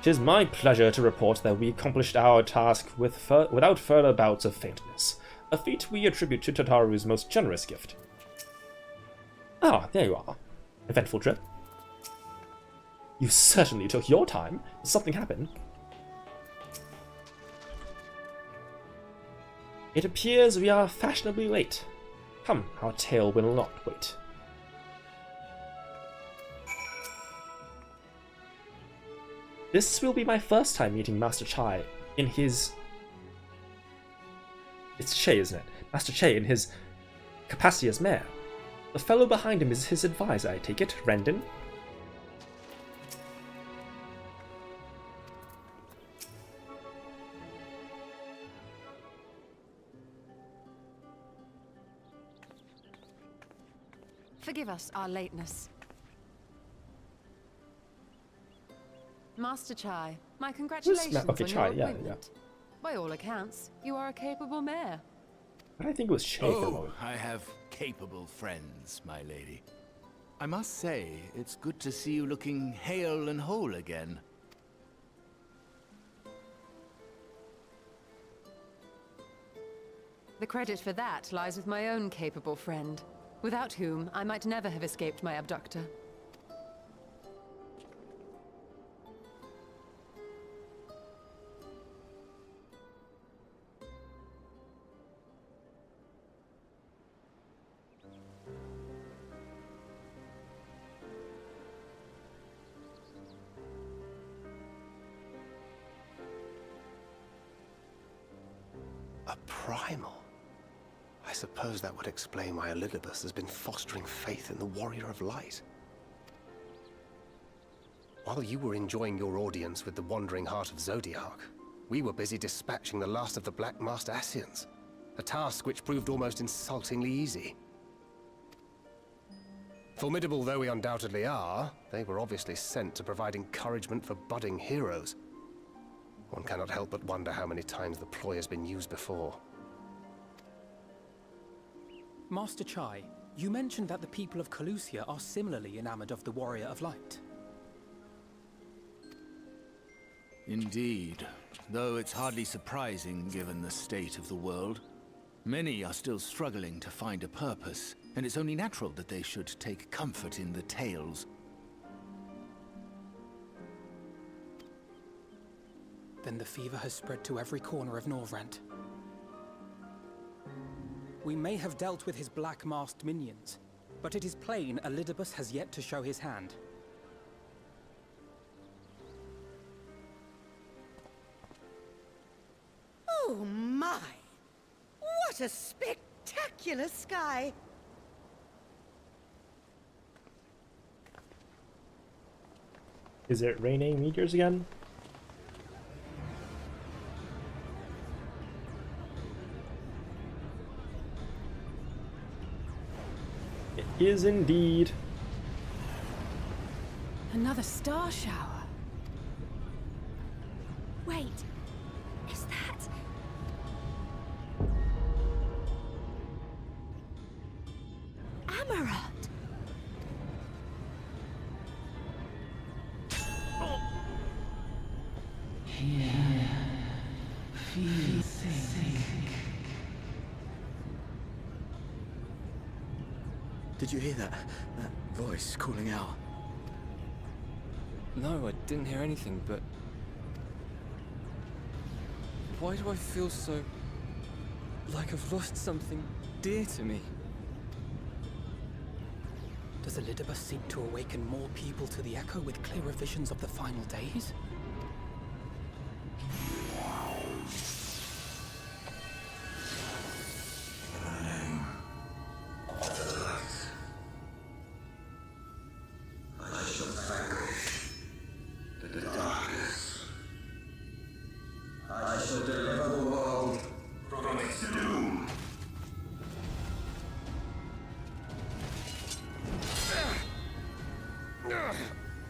It is my pleasure to report that we accomplished our task without further bouts of faintness, a feat we attribute to Tataru's most generous gift. Ah, there you are. Eventful trip. You certainly took your time. Something happened. It appears we are fashionably late. Come, our tale will not wait. This will be my first time meeting Master Chai in his... It's Che, isn't it? Master Che in his capacity as mayor. The fellow behind him is his advisor, I take it, Rendon? Forgive us our lateness. Master Chai, my congratulations on your appointment. By all accounts, you are a capable mayor. But I think it was Che for a moment. I have capable friends, my lady. I must say, it's good to see you looking hale and whole again. The credit for that lies with my own capable friend, without whom I might never have escaped my abductor. A primal? I suppose that would explain why Elidibus has been fostering faith in the Warrior of Light. While you were enjoying your audience with the Wandering Heart of Zodiark, we were busy dispatching the last of the Black Masked Ascians, a task which proved almost insultingly easy. Formidable though we undoubtedly are, they were obviously sent to provide encouragement for budding heroes. One cannot help but wonder how many times the ploy has been used before. Master Chai, you mentioned that the people of Calusia are similarly enamored of the Warrior of Light. Indeed, though it's hardly surprising given the state of the world. Many are still struggling to find a purpose, and it's only natural that they should take comfort in the tales. Then the fever has spread to every corner of Norvrent. We may have dealt with his black-masked minions, but it is plain Elidibus has yet to show his hand. Oh my! What a spectacular sky! Is it raining meteors again? It is indeed. Another star shower. Wait, is that... Amaranth? Did you hear that? That voice calling out? No, I didn't hear anything, but... Why do I feel so... like I've lost something dear to me? Does Elidibus seek to awaken more people to the Echo with clearer visions of the final days?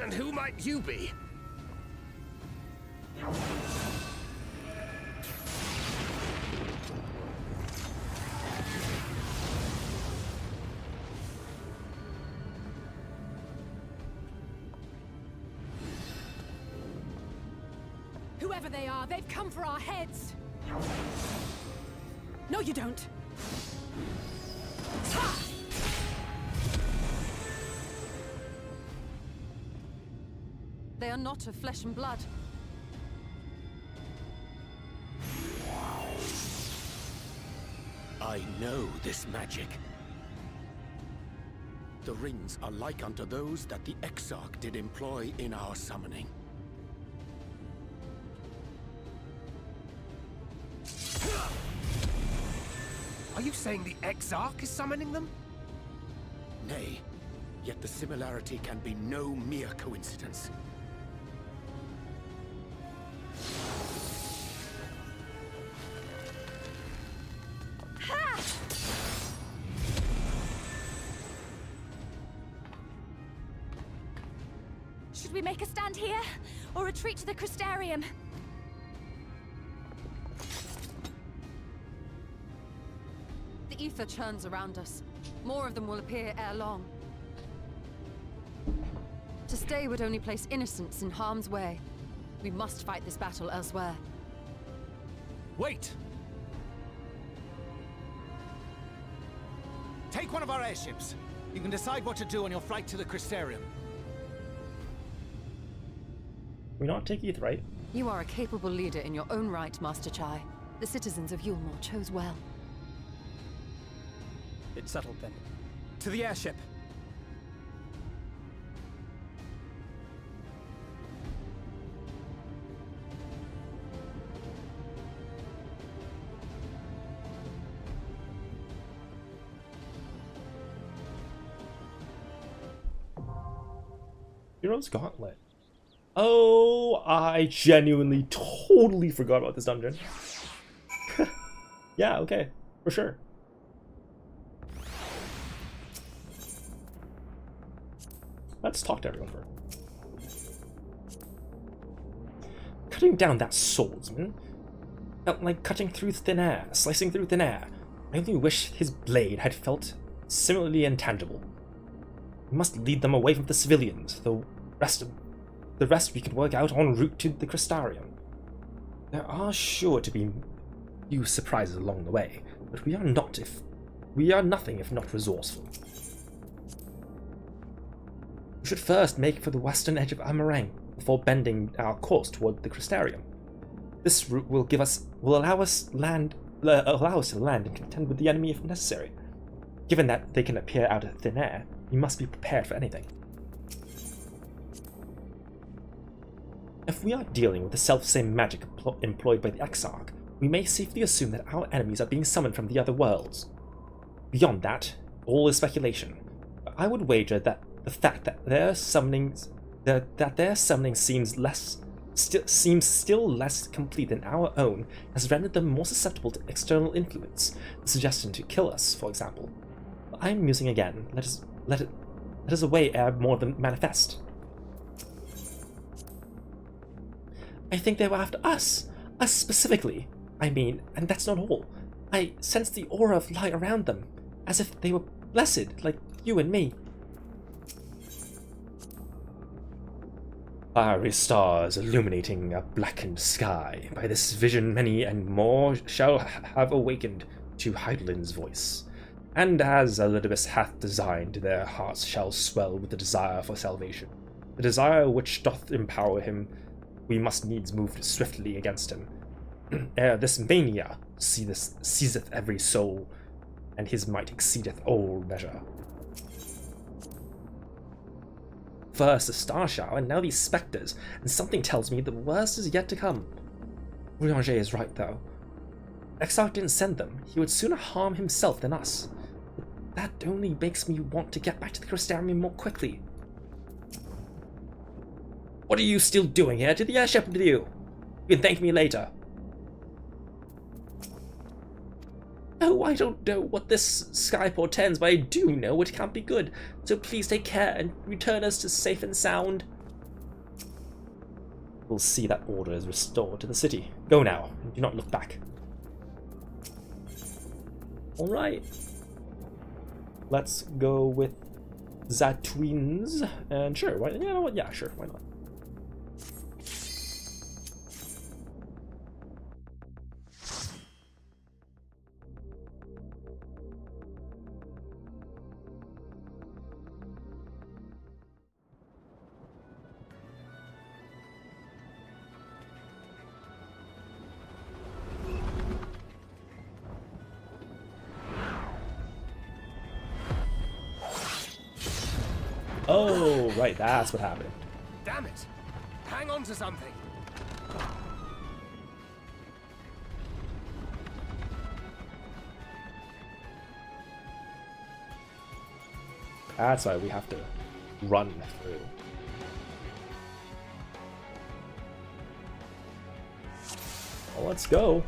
And who might you be? Whoever they are, they've come for our heads! No, you don't! Ha! They are not of flesh and blood. I know this magic. The rings are like unto those that the Exarch did employ in our summoning. Are you saying the Exarch is summoning them? Nay, yet the similarity can be no mere coincidence. Should we make a stand here, or retreat to the Crystarium? The ether churns around us. More of them will appear ere long. To stay would only place innocents in harm's way. We must fight this battle elsewhere. Wait! Take one of our airships. You can decide what to do on your flight to the Crystarium. We not take Eth, right? You are a capable leader in your own right, Master Chai. The citizens of Yulmore chose well. It's settled then. To the airship! Hero's Gauntlet. Oh, I genuinely totally forgot about this dungeon. Yeah, okay, for sure. Let's talk to everyone first. Cutting down that swordsman felt like cutting through thin air, slicing through thin air. I only wish his blade had felt similarly intangible. We must lead them away from the civilians. The rest we can work out en route to the Crystarium. There are sure to be few surprises along the way, but we are nothing if not resourceful. We should first make for the western edge of Amarang before bending our course toward the Crystarium. This route will allow us to land and contend with the enemy if necessary. Given that they can appear out of thin air, we must be prepared for anything. If we are dealing with the self-same magic employed by the Exarch, we may safely assume that our enemies are being summoned from the other worlds. Beyond that, all is speculation. But I would wager that the fact that their summoning seems still less complete than our own has rendered them more susceptible to external influence, the suggestion to kill us, for example. But I am musing again. Let us away ere more of them manifest. I think they were after us specifically. I mean, and that's not all. I sense the aura of light around them, as if they were blessed, like you and me. Fiery stars illuminating a blackened sky. By this vision many and more shall have awakened to Hydaelyn's voice. And as Elidibus hath designed, their hearts shall swell with the desire for salvation. The desire which doth empower him, we must needs move swiftly against him. Ere this mania seizeth every soul, and his might exceedeth all measure. First the star shower, and now these spectres, and something tells me the worst is yet to come. Urianger is right, though. Exarch didn't send them. He would sooner harm himself than us. But that only makes me want to get back to the Crystarium more quickly. What are you still doing here? To the airship with you. You can thank me later. Oh, I don't know what this sky portends, but I do know it can't be good. So please take care and return us to safe and sound. We'll see that order is restored to the city. Go now, and do not look back. Alright. Let's go with Zatwins. And sure, why, you know what? Yeah, sure, why not? Oh, right, that's what happened. Damn it! Hang on to something! That's why we have to run through. Well, let's go.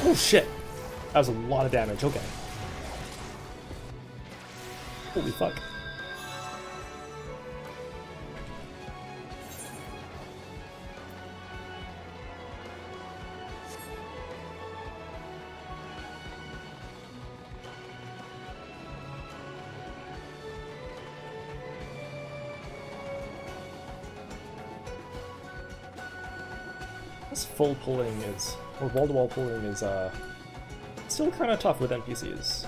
Oh shit! That was a lot of damage, okay. Holy fuck. This full pulling is, or wall-to-wall pulling is, still kind of tough with NPCs.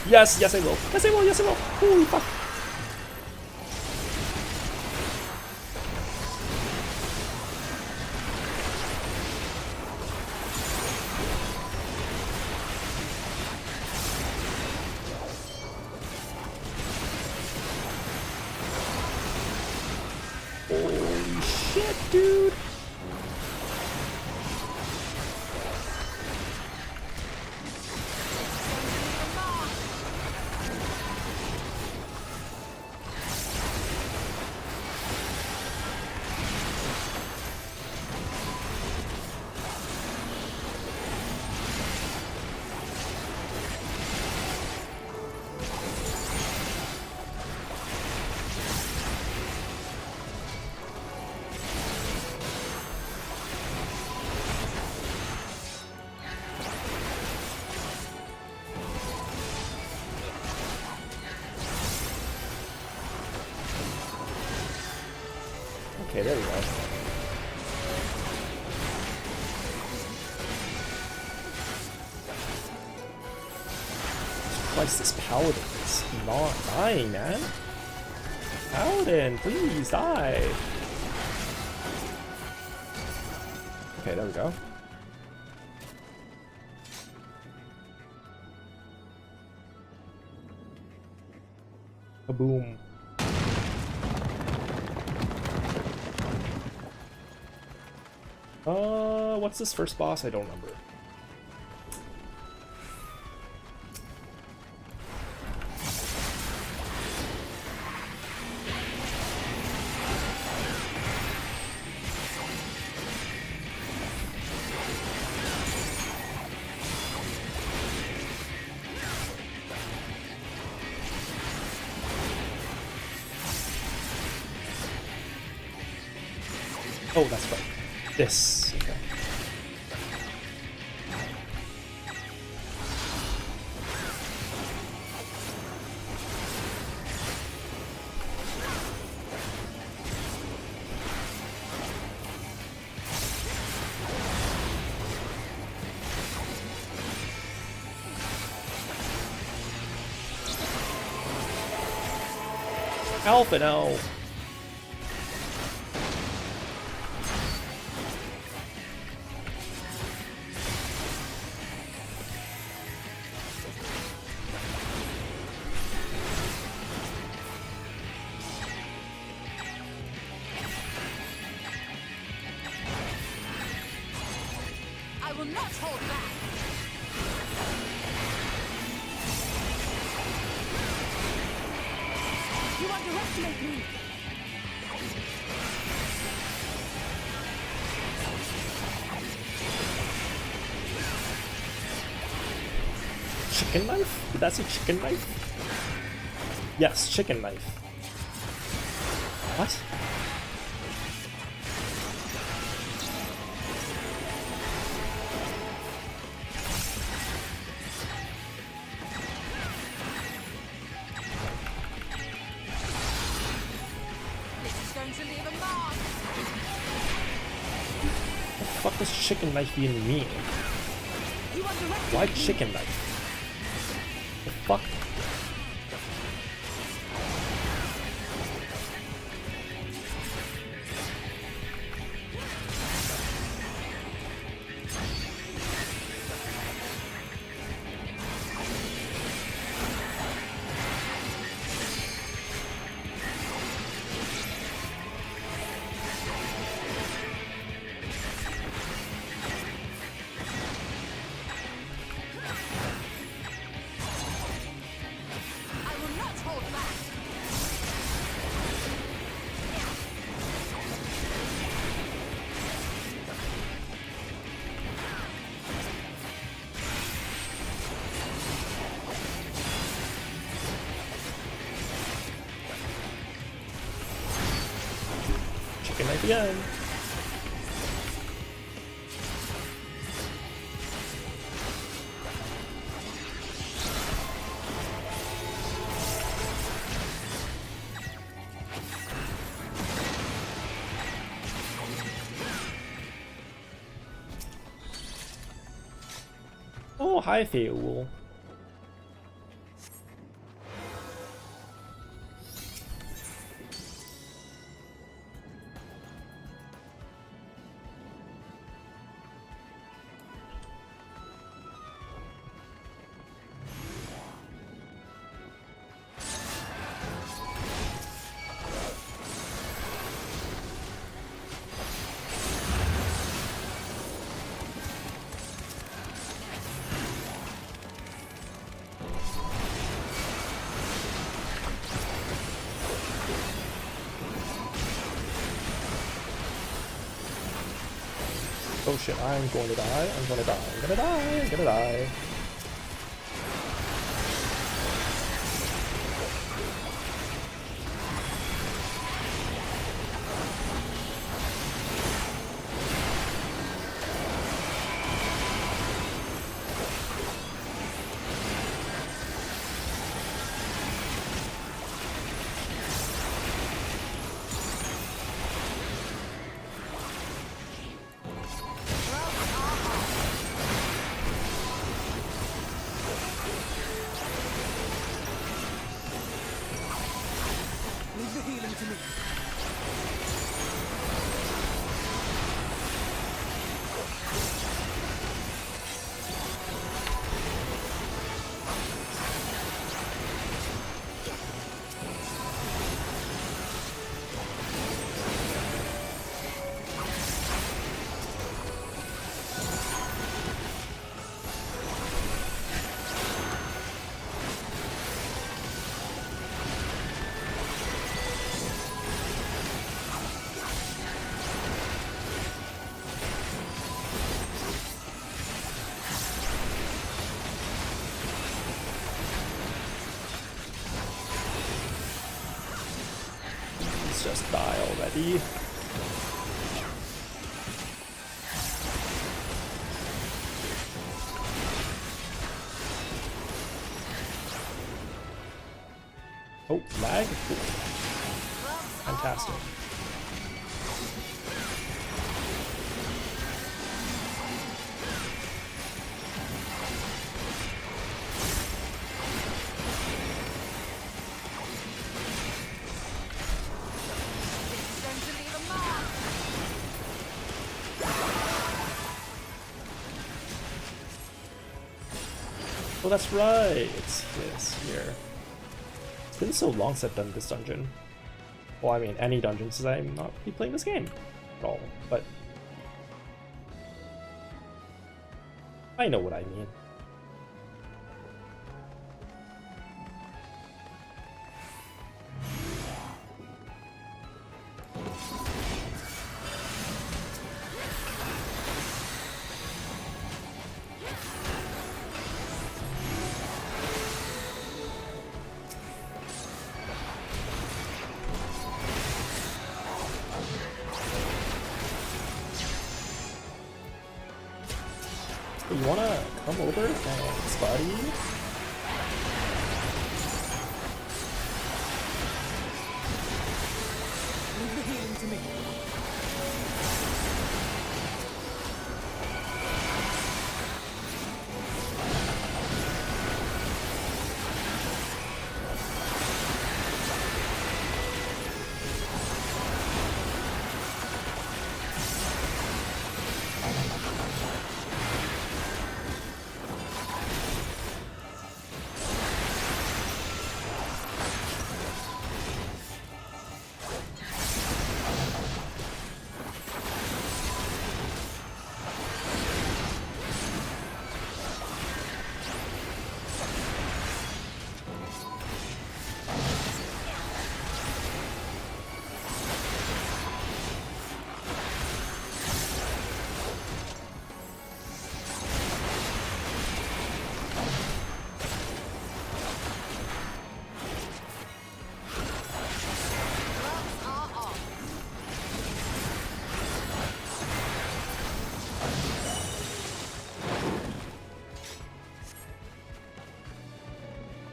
Yes, yes I will. Yes I will, yes I will. Holy fuck. Holy shit, dude. Okay, there we go. Christ, this paladin is not dying, man. Paladin, please die. Okay, there we go. Kaboom. What's this first boss? I don't remember. Oh, that's right. This. Okay. Alpha now. I will not hold back. You underestimate me. Chicken knife? Did that say chicken knife? Yes, chicken knife. What? This is going to leave a mark. What the fuck does chicken knife even mean? Why chicken knife? The fuck? Chicken knife again. Oh, hi, Theoul. Oh shit, I'm going to die, I'm gonna die, I'm gonna die, I'm gonna die. to me. Just die already. Oh, lag? Cool. Fantastic. Oh, that's right. It's this here. It's been so long since I've done this dungeon. Well, I mean, any dungeon, since I'm not really playing this game at all. But I know what I mean. You wanna come over? Thanks, buddy. Leave the healing to me.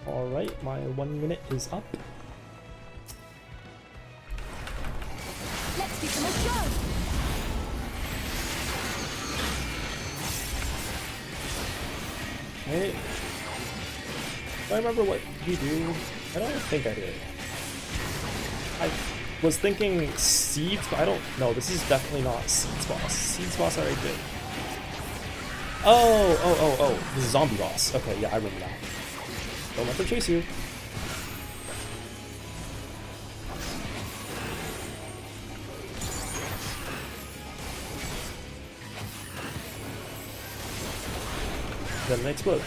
Alright, my 1 minute is up. Let's give them a go! Hey, do I remember what you do? I don't think I did. I was thinking Seeds, but I don't know. This is definitely not Seeds boss. Seeds boss I already did. Oh, this is zombie boss. Okay, yeah, I remember that. Don't let them chase you. Then they explode.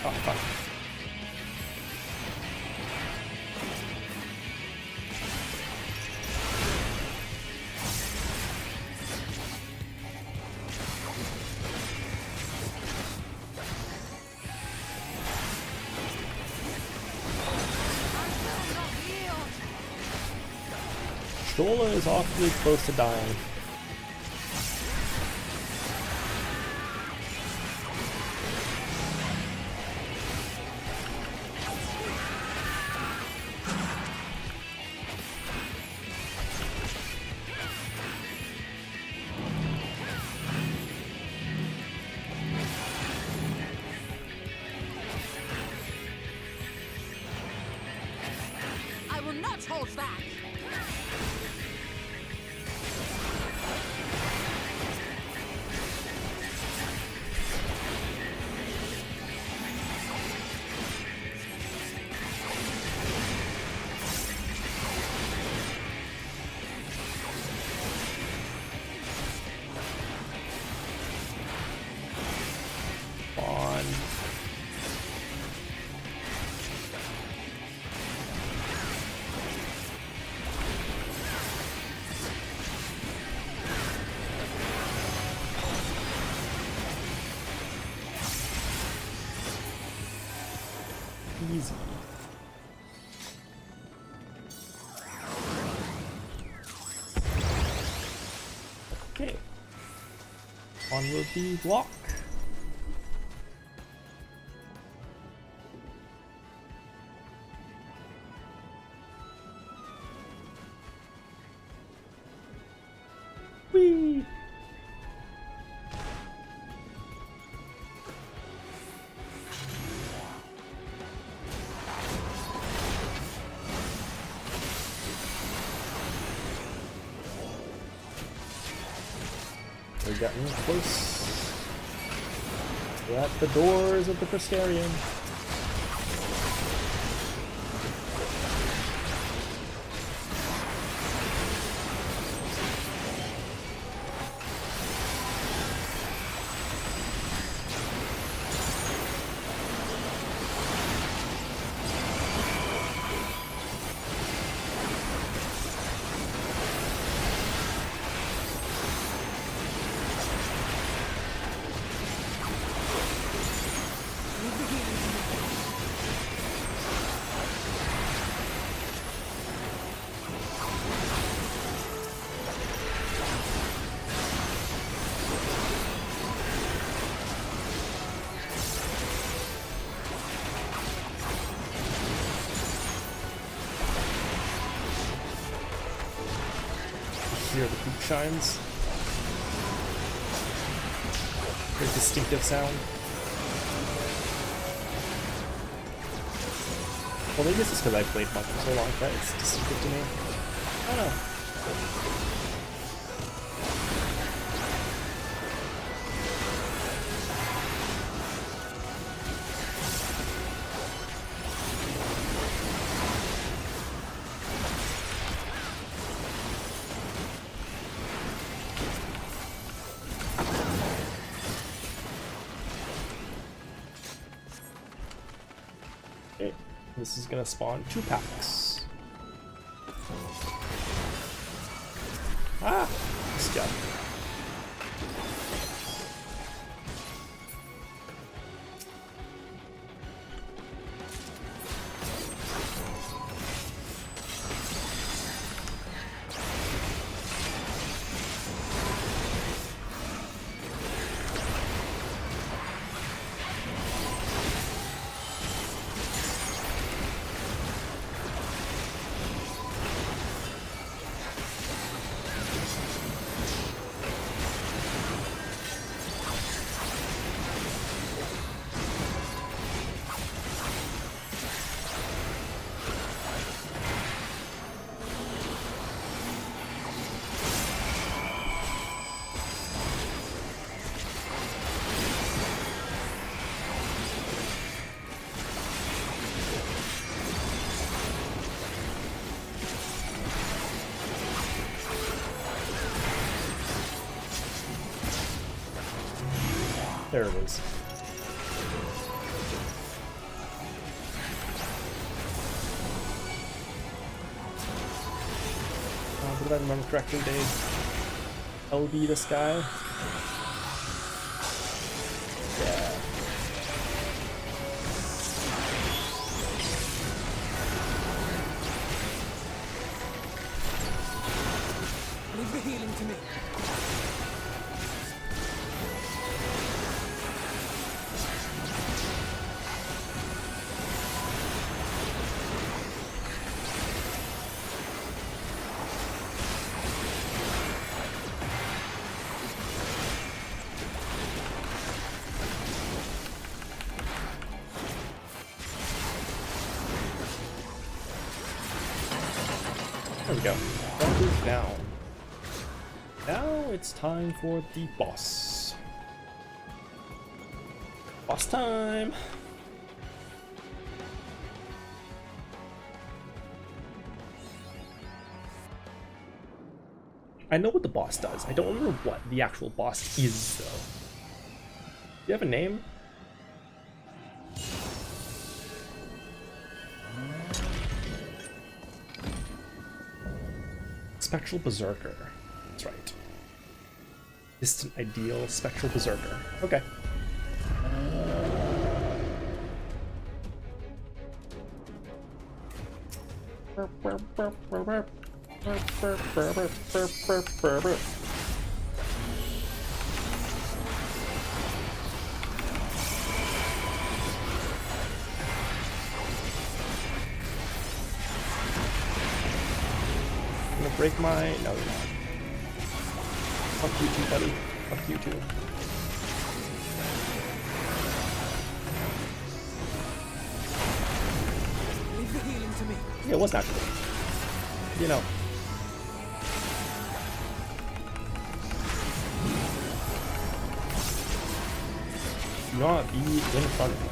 Oh, fuck. Stola is awfully close to dying. I will not hold back. On. Easy. Okay. Onward we walk. Whee! We're getting close. We're at the doors of the Crystarium. Hear the poop shines. Very distinctive sound. Well, maybe it's just because I played Monk for so long that it's distinctive to me. I don't know. Okay, this is gonna spawn 2 packs. Ah, nice job. There it is. But if I remember correctly, they LB this guy. Yeah. Leave the healing to me. There we go. Thunder down. Now it's time for the boss. Boss time! I know what the boss does. I don't remember what the actual boss is, though. Do you have a name? Spectral Berserker. That's right. Distant Ideal Spectral Berserker. Okay. Gonna break my... No, you're not. Fuck you too, buddy. Fuck you too. Leave the healing to me. Yeah, it was natural. You know. Do not be in front of me.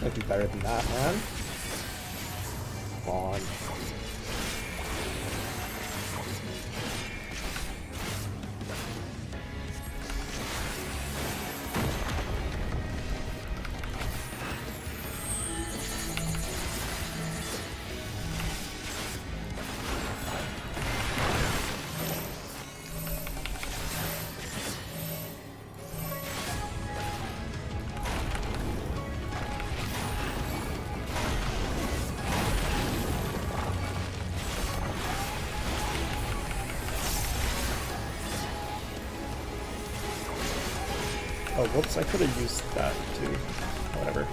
I'll do better than that, man. Come on. Oh, whoops, I could have used that too. Whatever.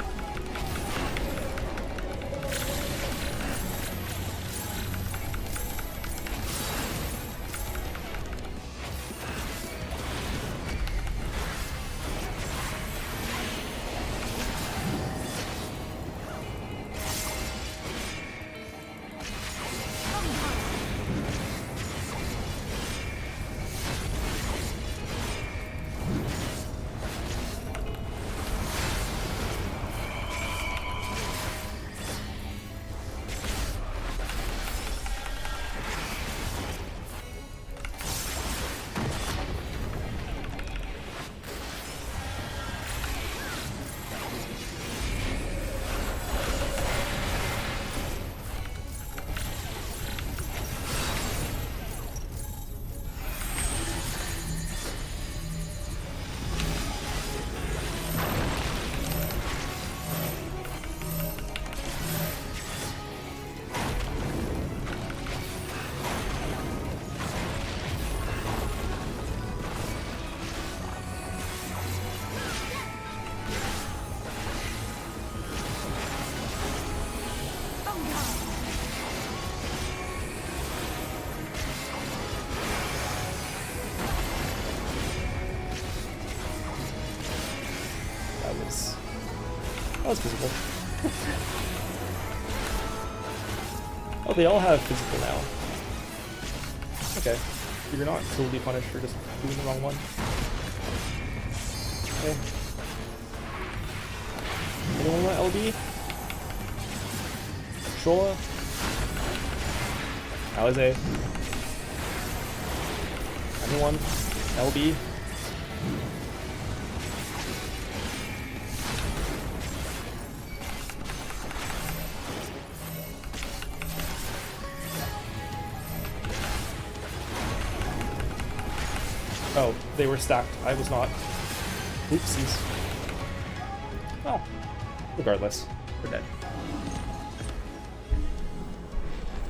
That was physical. Oh, they all have physical now. Okay. You're not totally punished for just doing the wrong one. Okay. Anyone want LB? Shola? Alize? Anyone? LB? Oh, they were stacked. I was not. Oopsies. Well, regardless, we're dead.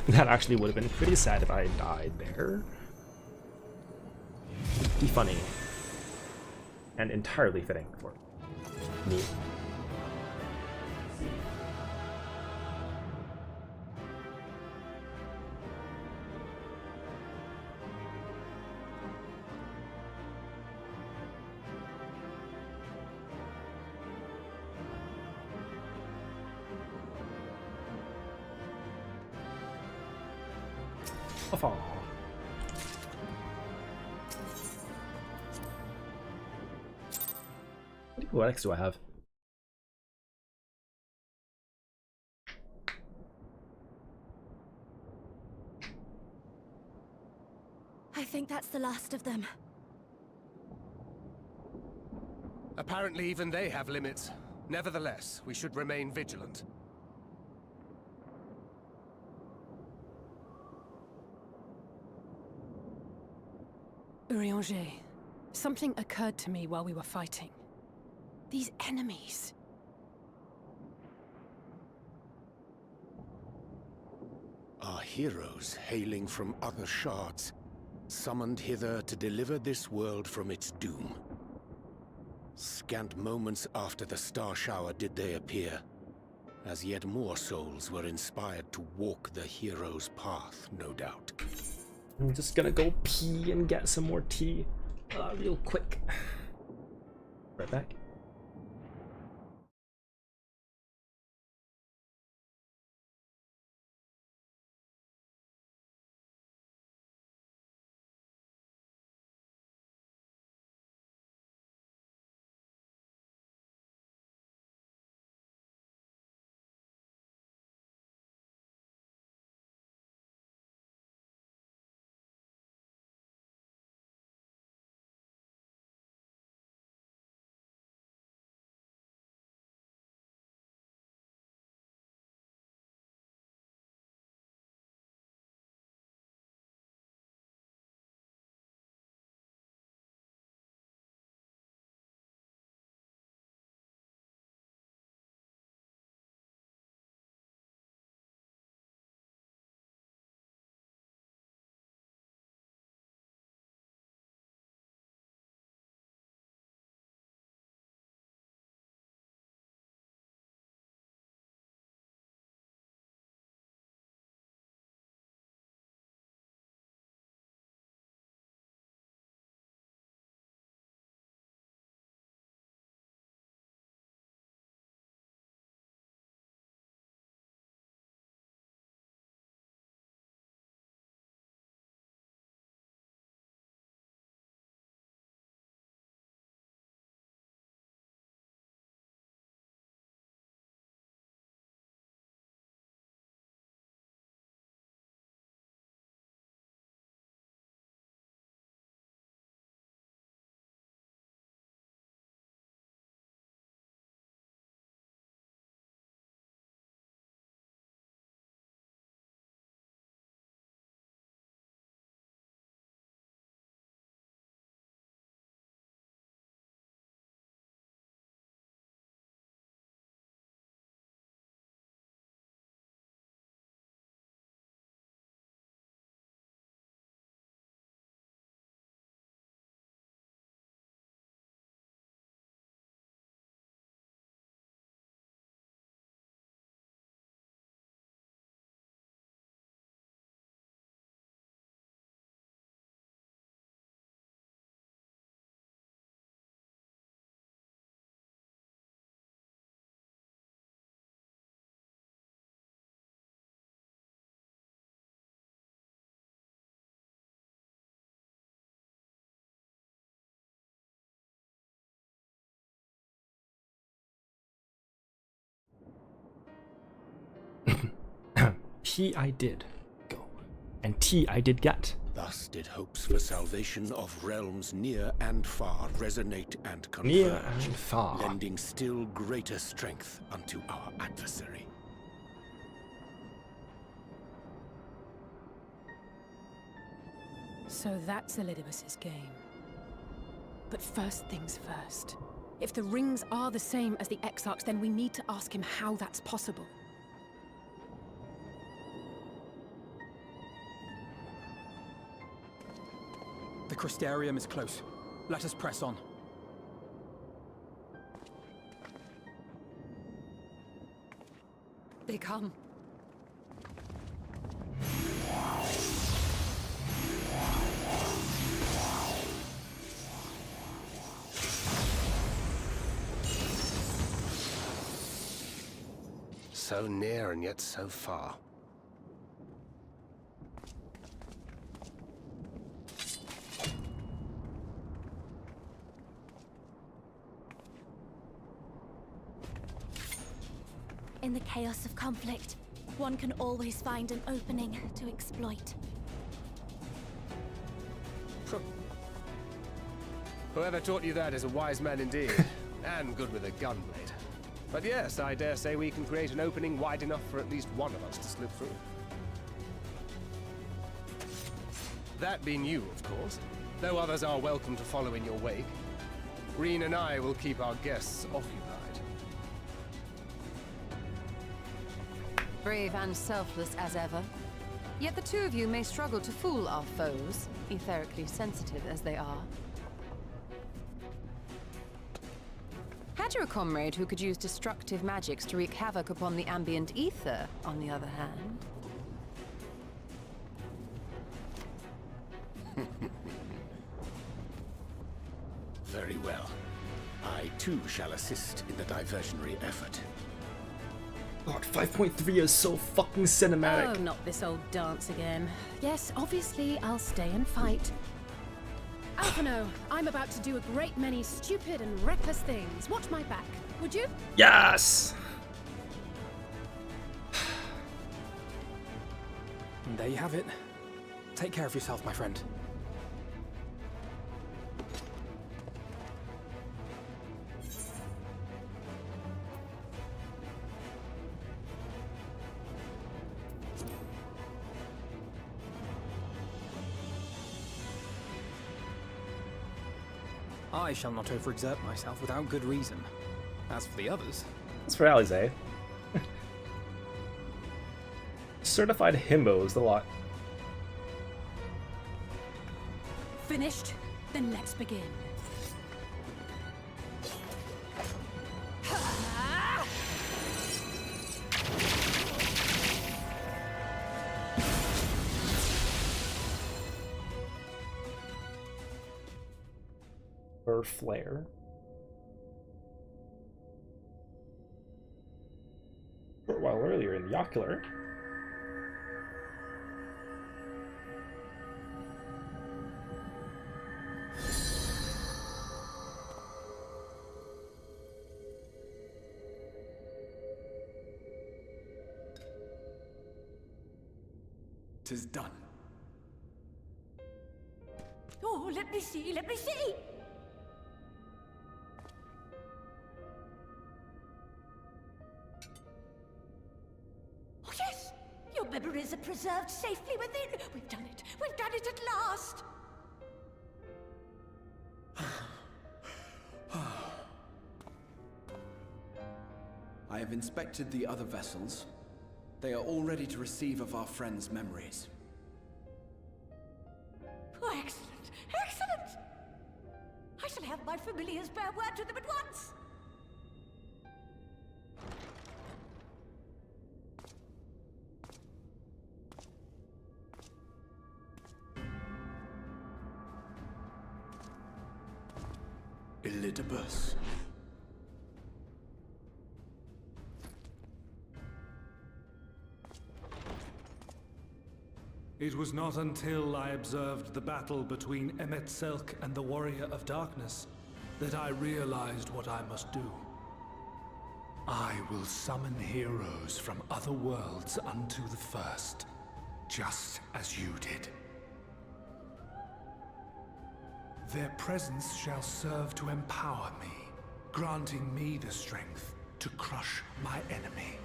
That actually would have been pretty sad if I had died there. Be funny. And entirely fitting for me. Aww. What else do I have? I think that's the last of them. Apparently even they have limits. Nevertheless, we should remain vigilant. Urianger, something occurred to me while we were fighting. These enemies. Are heroes hailing from other shards, summoned hither to deliver this world from its doom. Scant moments after the star shower did they appear, as yet more souls were inspired to walk the hero's path, no doubt. I'm just gonna go pee and get some more tea real quick. Right back. Tea I did go, and tea I did get. Thus did hopes for salvation of realms near and far resonate and converge, Near and far. lending still greater strength unto our adversary. So that's Elidibus's game. But first things first. If the rings are the same as the Exarchs, then we need to ask him how that's possible. The Crystarium is close. Let us press on. They come. So near and yet so far. In the chaos of conflict, one can always find an opening to exploit. Whoever taught you that is a wise man indeed, and good with a gunblade. But yes, I dare say we can create an opening wide enough for at least one of us to slip through. That being you, of course, though others are welcome to follow in your wake. Reen and I will keep our guests occupied. Brave and selfless as ever. Yet the two of you may struggle to fool our foes, etherically sensitive as they are. Had you a comrade who could use destructive magics to wreak havoc upon the ambient ether, on the other hand? Very well. I too shall assist in the diversionary effort. God, 5.3 is so fucking cinematic. Oh, not this old dance again. Yes, obviously I'll stay and fight. Alphino, I'm about to do a great many stupid and reckless things. Watch my back, would you? Yes! And there you have it. Take care of yourself, my friend. I shall not overexert myself without good reason. As for the others... That's for Alize. Certified himbos, the lot. Finished? Then let's begin. Flare. A while earlier in the ocular. Tis done. Oh, let me see, let me see! Memories are preserved safely within. We've done it at last. I have inspected the other vessels. They are all ready to receive of our friends' memories. Oh, excellent! Excellent! I shall have my familiars bear word to them at once. Elidibus. It was not until I observed the battle between Emet-Selch and the Warrior of Darkness that I realized what I must do. I will summon heroes from other worlds unto the first, just as you did. Their presence shall serve to empower me, granting me the strength to crush my enemy.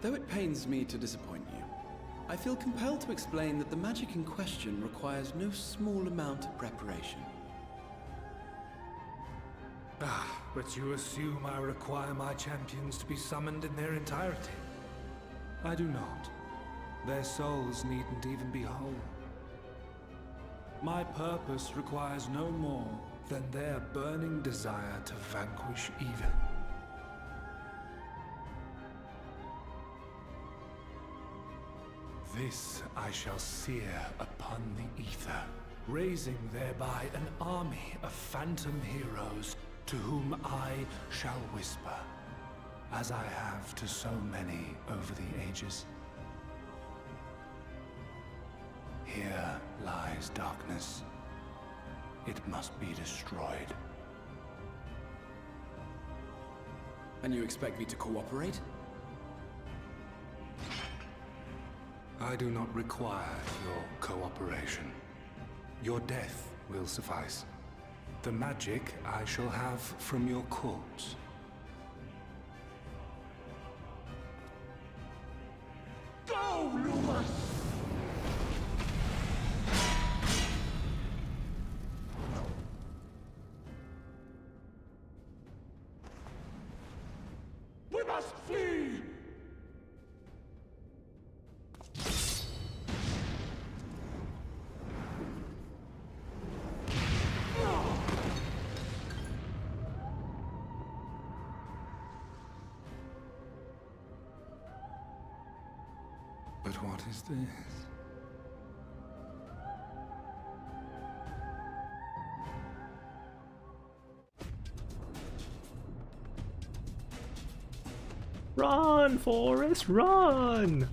Though it pains me to disappoint you, I feel compelled to explain that the magic in question requires no small amount of preparation. Ah, but you assume I require my champions to be summoned in their entirety. I do not. Their souls needn't even be whole. My purpose requires no more than their burning desire to vanquish evil. This I shall sear upon the ether, raising thereby an army of phantom heroes to whom I shall whisper, as I have to so many over the ages. Here lies darkness. It must be destroyed. And you expect me to cooperate? I do not require your cooperation. Your death will suffice. The magic I shall have from your corpse. Go, Lumos! We must flee! But what is this? Run, Forrest, run!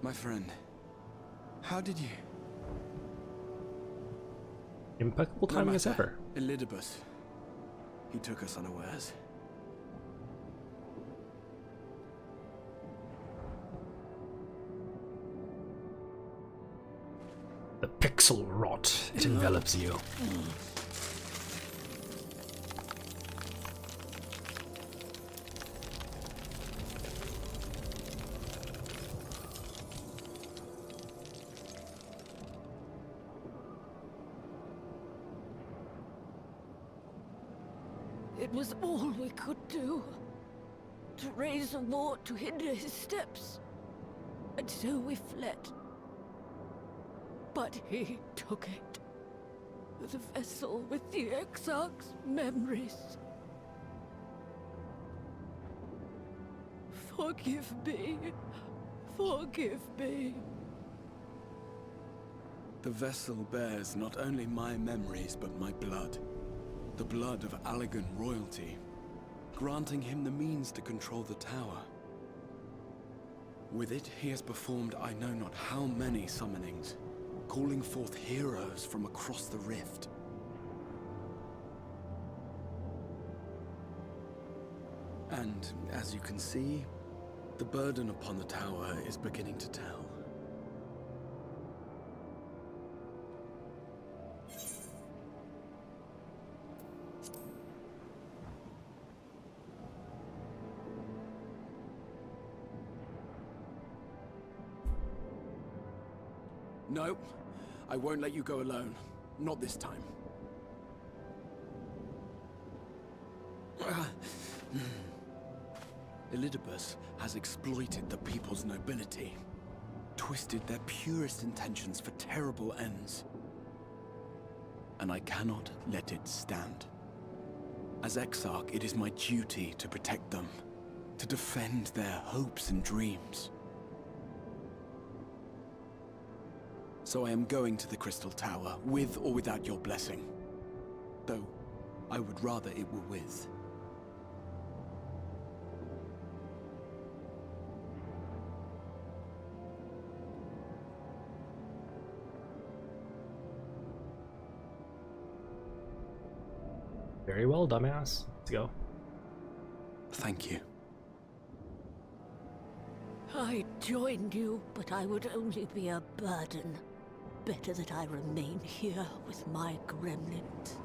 My friend, how did you... Impeccable timing as ever. Elidibus. He took us unawares. The pixel rot, it envelops you. It was all we could do. To raise a war to hinder his steps. And so we fled. But he took it. The vessel with the Exarch's memories. Forgive me. Forgive me. The vessel bears not only my memories, but my blood. The blood of Allagan royalty, granting him the means to control the tower. With it, he has performed I know not how many summonings, calling forth heroes from across the rift. And, as you can see, the burden upon the tower is beginning to tell. No, I won't let you go alone. Not this time. Elidibus has exploited the people's nobility, twisted their purest intentions for terrible ends. And I cannot let it stand. As Exarch, it is my duty to protect them, to defend their hopes and dreams. So I am going to the Crystal Tower, with or without your blessing. Though, I would rather it were with. Very well, dumbass. Let's go. Thank you. I joined you, but I would only be a burden. Better that I remain here with my gremlins.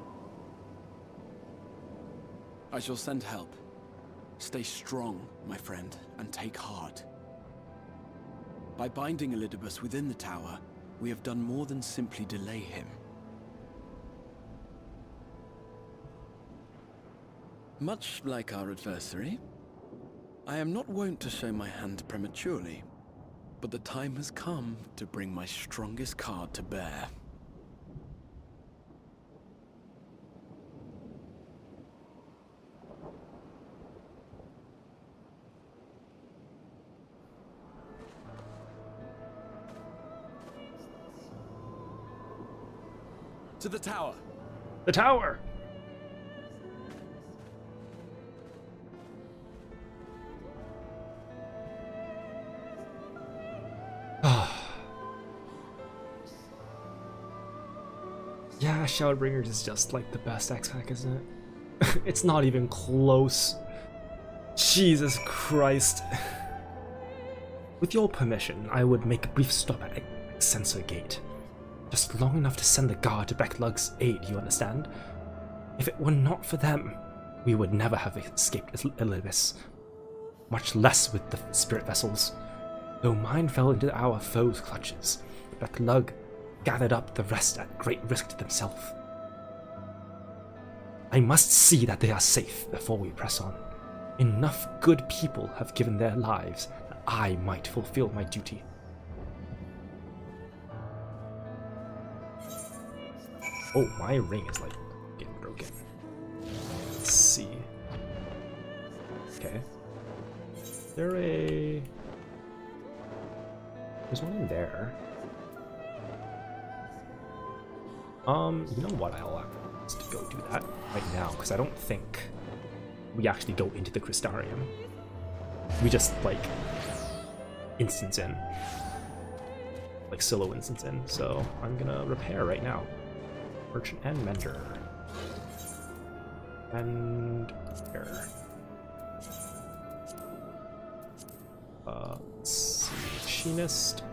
I shall send help. Stay strong, my friend, and take heart. By binding Elidibus within the tower, we have done more than simply delay him. Much like our adversary, I am not wont to show my hand prematurely, but the time has come to bring my strongest card to bear. To the tower! The tower! Yeah, Shadowbringers is just like the best X-Pack, isn't it? It's not even close. Jesus Christ. With your permission, I would make a brief stop at Censor Gate. Just long enough to send the guard to Becklug's aid, you understand? If it were not for them, we would never have escaped Elidibus. Much less with the spirit vessels. Though mine fell into our foes' clutches, Becklug gathered up the rest at great risk to themselves. I must see that they are safe before we press on. Enough good people have given their lives that I might fulfill my duty. Oh, my ring is like getting broken. Let's see. Okay. There's one in there. You know what? I'll just go do that right now because I don't think we actually go into the Crystarium. We just like instance in, like solo instance in. So I'm gonna repair right now. Merchant and Mender. And here. Let's see. Machinist.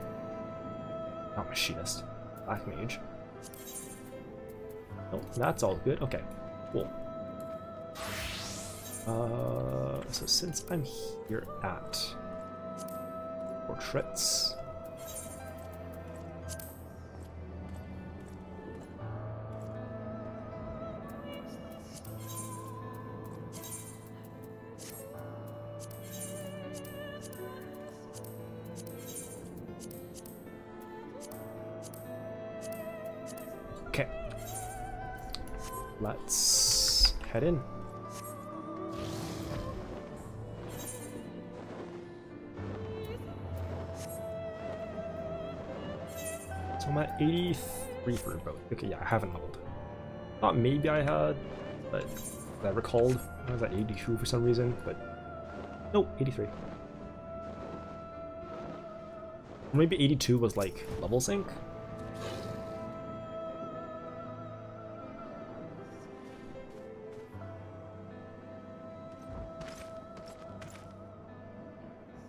Not Machinist. Black Mage. Oh, that's all good. Okay, cool. So since I'm here at Portraits, okay, let's head in. So I'm at 83 for both. Okay, yeah, I haven't leveled. Thought maybe I had, but I recalled I was at 82 for some reason, but nope, 83. Maybe 82 was like level sync.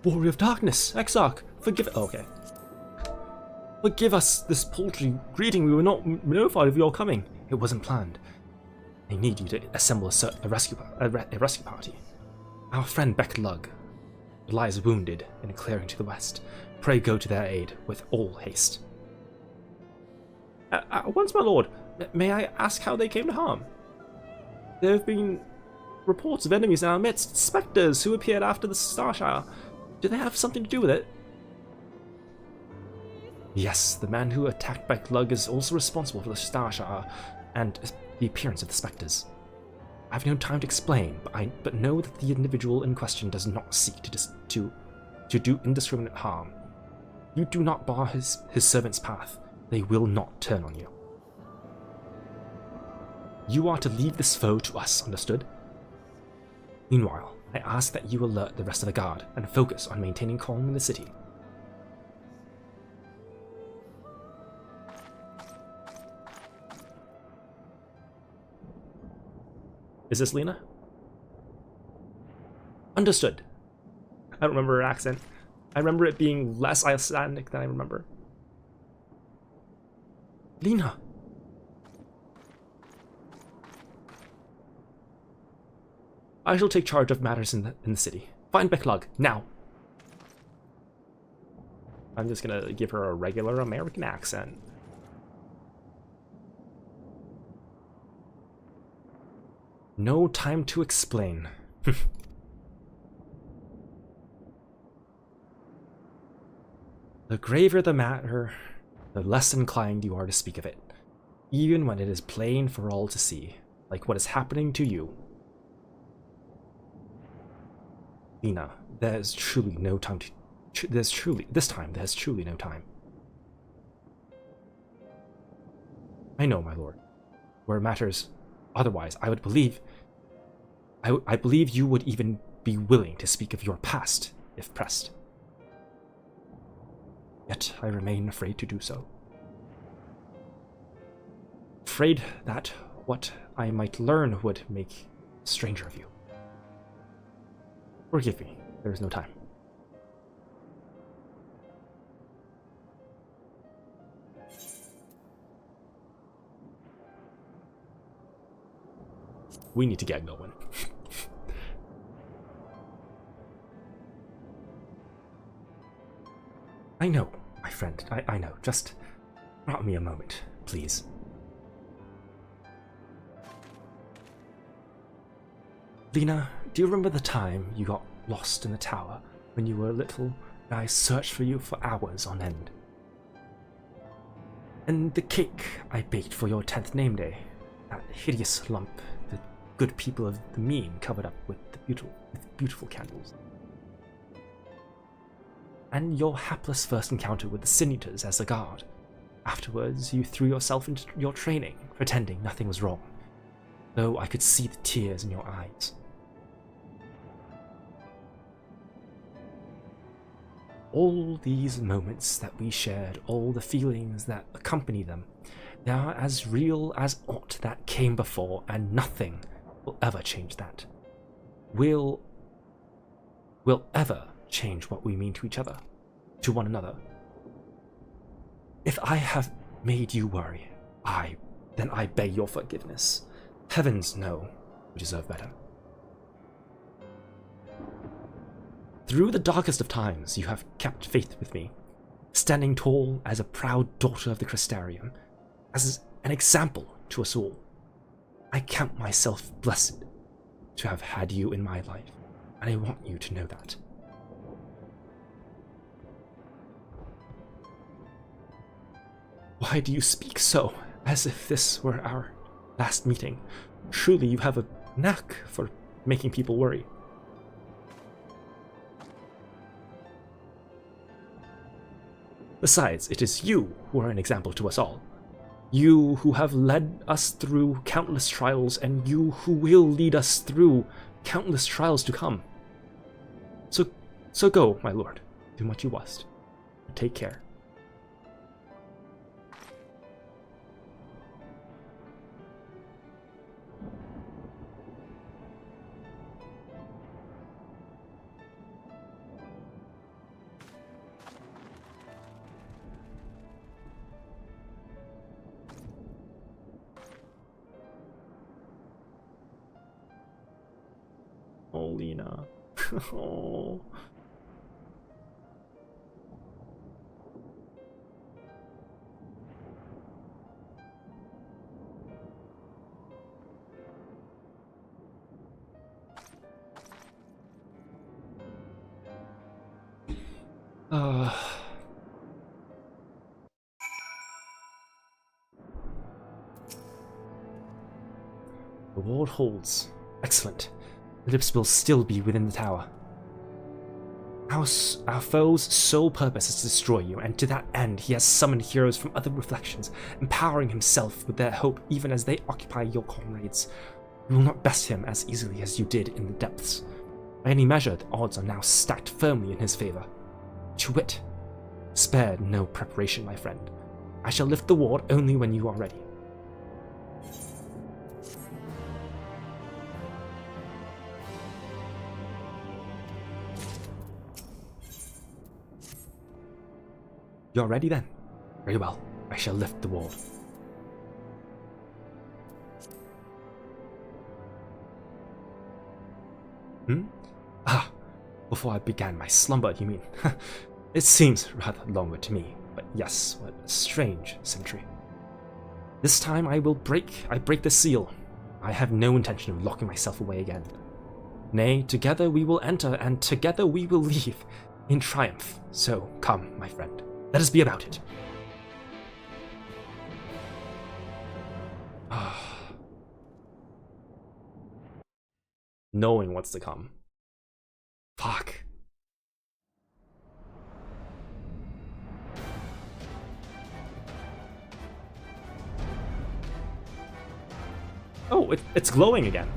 Warrior of Darkness, Exarch, forgive. Oh, okay. Forgive us this paltry greeting. We were not notified of your coming. It wasn't planned. I need you to assemble a rescue party. Our friend Becklug lies wounded in a clearing to the west. Pray go to their aid with all haste. Once, my lord, may I ask how they came to harm? There have been reports of enemies in our midst, spectres who appeared after the Starshire. Do they have something to do with it? Yes, the man who attacked Becklug is also responsible for the Starshire and the appearance of the spectres. I have no time to explain, but know that the individual in question does not seek to do indiscriminate harm. You do not bar his servant's path. They will not turn on you. You are to leave this foe to us, understood? Meanwhile, I ask that you alert the rest of the guard and focus on maintaining calm in the city. Is this Lena? Understood. I don't remember her accent. I remember it being less Icelandic than I remember. Lena! I shall take charge of matters in the city. Find Beklug, now! I'm just gonna give her a regular American accent. No time to explain. The graver the matter, the less inclined you are to speak of it, even when it is plain for all to see, like what is happening to you. Lena, there's truly no time to... There's truly no time. I know, my lord. Where matters otherwise, I would believe... I believe you would even be willing to speak of your past, if pressed. Yet I remain afraid to do so. Afraid that what I might learn would make a stranger of you. Forgive me, there is no time. We need to get going. I know, my friend, I know. Just grant me a moment, please. Lena, do you remember the time you got lost in the tower when you were little and I searched for you for hours on end? And the cake I baked for your 10th name day, that hideous lump the good people of the mean covered up with beautiful candles. And your hapless first encounter with the Sin Eaters as a guard. Afterwards, you threw yourself into your training, pretending nothing was wrong, though I could see the tears in your eyes. All these moments that we shared, all the feelings that accompany them, they are as real as aught that came before, and nothing will ever change that. Will ever change what we mean to each other, to one another. If I have made you worry, then I beg your forgiveness. Heavens know we deserve better. Through the darkest of times, you have kept faith with me, standing tall as a proud daughter of the Crystarium, as an example to us all. I count myself blessed to have had you in my life, and I want you to know that. Why do you speak so, as if this were our last meeting? Truly, you have a knack for making people worry. Besides, it is you who are an example to us all. You who have led us through countless trials, and you who will lead us through countless trials to come. So go, my lord, do what you must. Take care. Oh, Lena. Oh. The ward holds. Excellent. The Lips will still be within the tower. Our foe's sole purpose is to destroy you, and to that end he has summoned heroes from other reflections, empowering himself with their hope even as they occupy your comrades. You will not best him as easily as you did in the depths. By any measure, the odds are now stacked firmly in his favor. To wit, spare no preparation, my friend. I shall lift the ward only when you are ready. You're ready then? Very well. I shall lift the wall. Ah, before I began my slumber, you mean? It seems rather longer to me, but yes, what a strange symmetry. This time I break the seal. I have no intention of locking myself away again. Nay, together we will enter, and together we will leave, in triumph. So, come, my friend, let us be about it. Knowing what's to come. Fuck. Oh, it's glowing again.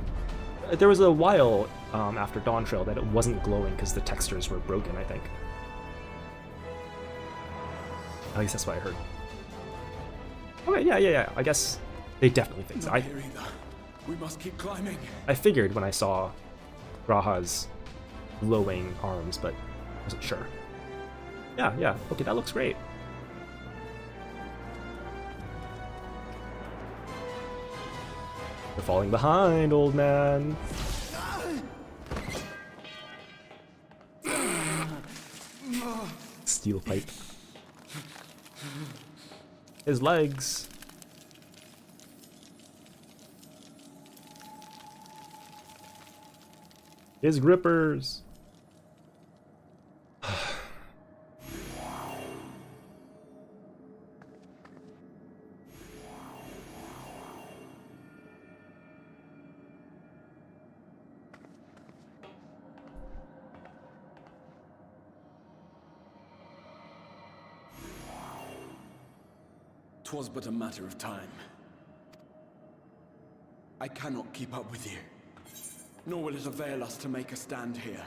There was a while after Dawntrail that it wasn't glowing because the textures were broken, I think. At least that's what I heard. Okay, yeah. I guess they definitely fixed it. We must keep climbing. I figured when I saw Raha's glowing arms, but I wasn't sure. Yeah. Okay, that looks great. You're falling behind, old man. Steel pipe. His legs. His grippers. 'Twas but a matter of time. I cannot keep up with you, nor will it avail us to make a stand here.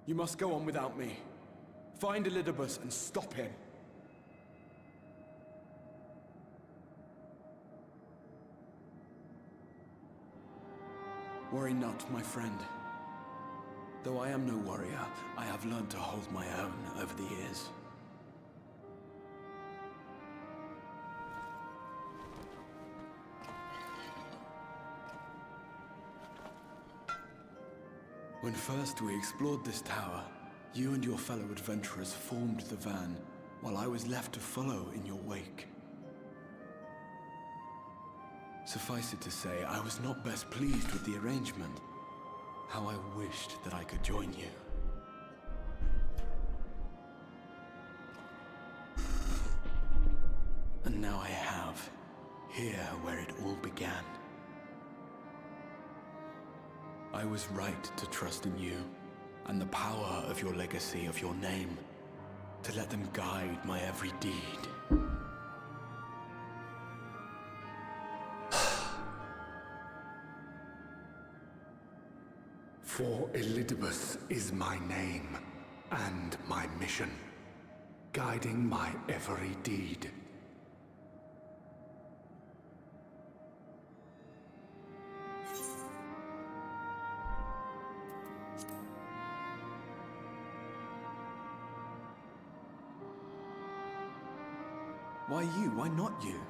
You must go on without me. Find Elidibus and stop him. Worry not, my friend. Though I am no warrior, I have learned to hold my own over the years. When first we explored this tower, you and your fellow adventurers formed the van, while I was left to follow in your wake. Suffice it to say, I was not best pleased with the arrangement. How I wished that I could join you. And now I have, here where it all began. I was right to trust in you, and the power of your legacy, of your name, to let them guide my every deed. For Elidibus is my name, and my mission, guiding my every deed. Why you? Why not you?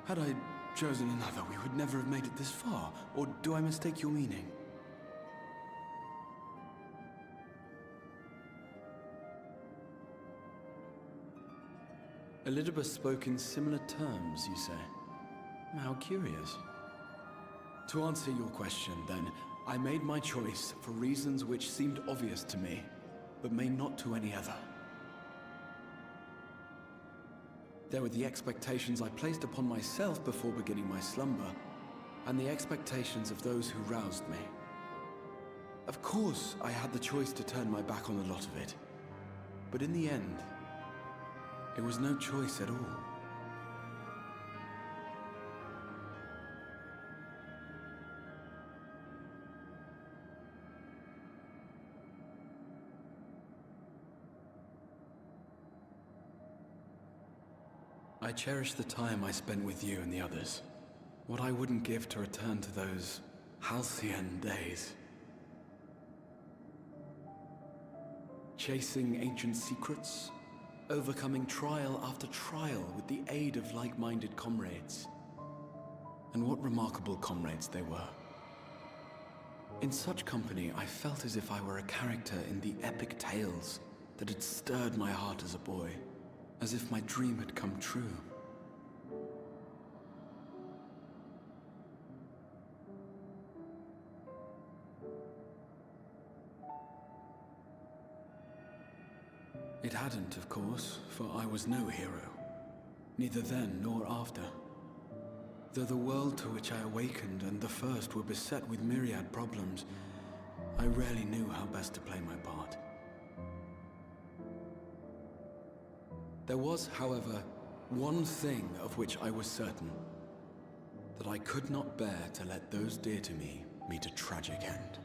Had I chosen another, we would never have made it this far. Or do I mistake your meaning? Elidibus spoke in similar terms, you say? How curious. To answer your question, then, I made my choice for reasons which seemed obvious to me, but may not to any other. There were the expectations I placed upon myself before beginning my slumber, and the expectations of those who roused me. Of course, I had the choice to turn my back on a lot of it, but in the end, it was no choice at all. I cherish the time I spent with you and the others. What I wouldn't give to return to those halcyon days. chasing ancient secrets, overcoming trial after trial with the aid of like-minded comrades. And what remarkable comrades they were. In such company, I felt as if I were a character in the epic tales that had stirred my heart as a boy, as if my dream had come true. It hadn't, of course, for I was no hero, neither then nor after. Though the world to which I awakened and the first were beset with myriad problems, I rarely knew how best to play my part. There was, however, one thing of which I was certain, that I could not bear to let those dear to me meet a tragic end.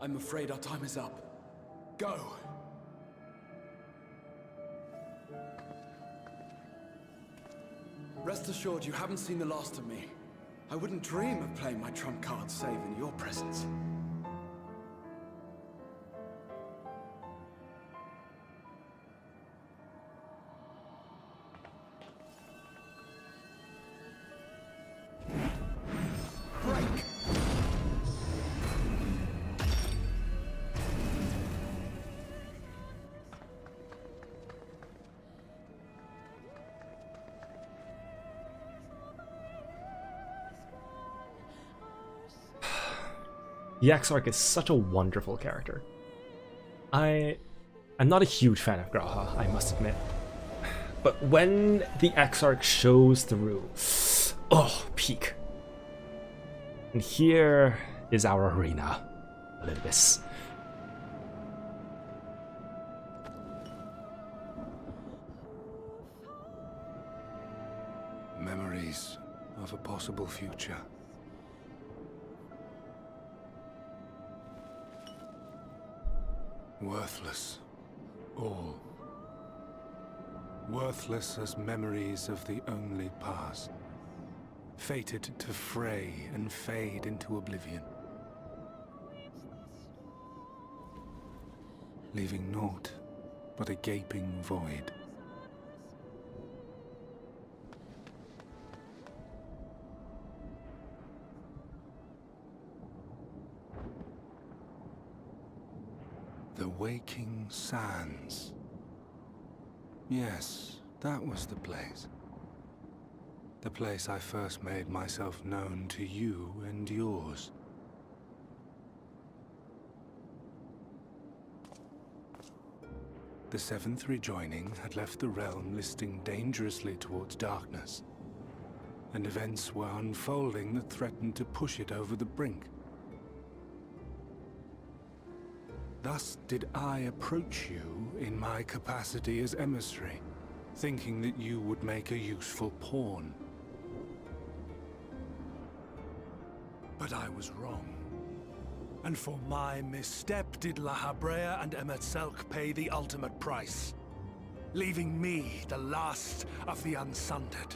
I'm afraid our time is up. Go! Rest assured you haven't seen the last of me. I wouldn't dream of playing my trump card save in your presence. The Exarch is such a wonderful character. I'm not a huge fan of G'raha, I must admit. But when the Exarch shows through, oh, peak. And here is our arena, Olympus. Memories of a possible future. Worthless, all. Worthless as memories of the only past. Fated to fray and fade into oblivion. Leaving naught but a gaping void. The Waking Sands. Yes, that was the place. The place I first made myself known to you and yours. The Seventh Rejoining had left the realm listing dangerously towards darkness, and events were unfolding that threatened to push it over the brink. Thus did I approach you in my capacity as emissary, thinking that you would make a useful pawn. But I was wrong. And for my misstep did La Habrea and Emet-Selch pay the ultimate price, leaving me the last of the Unsundered.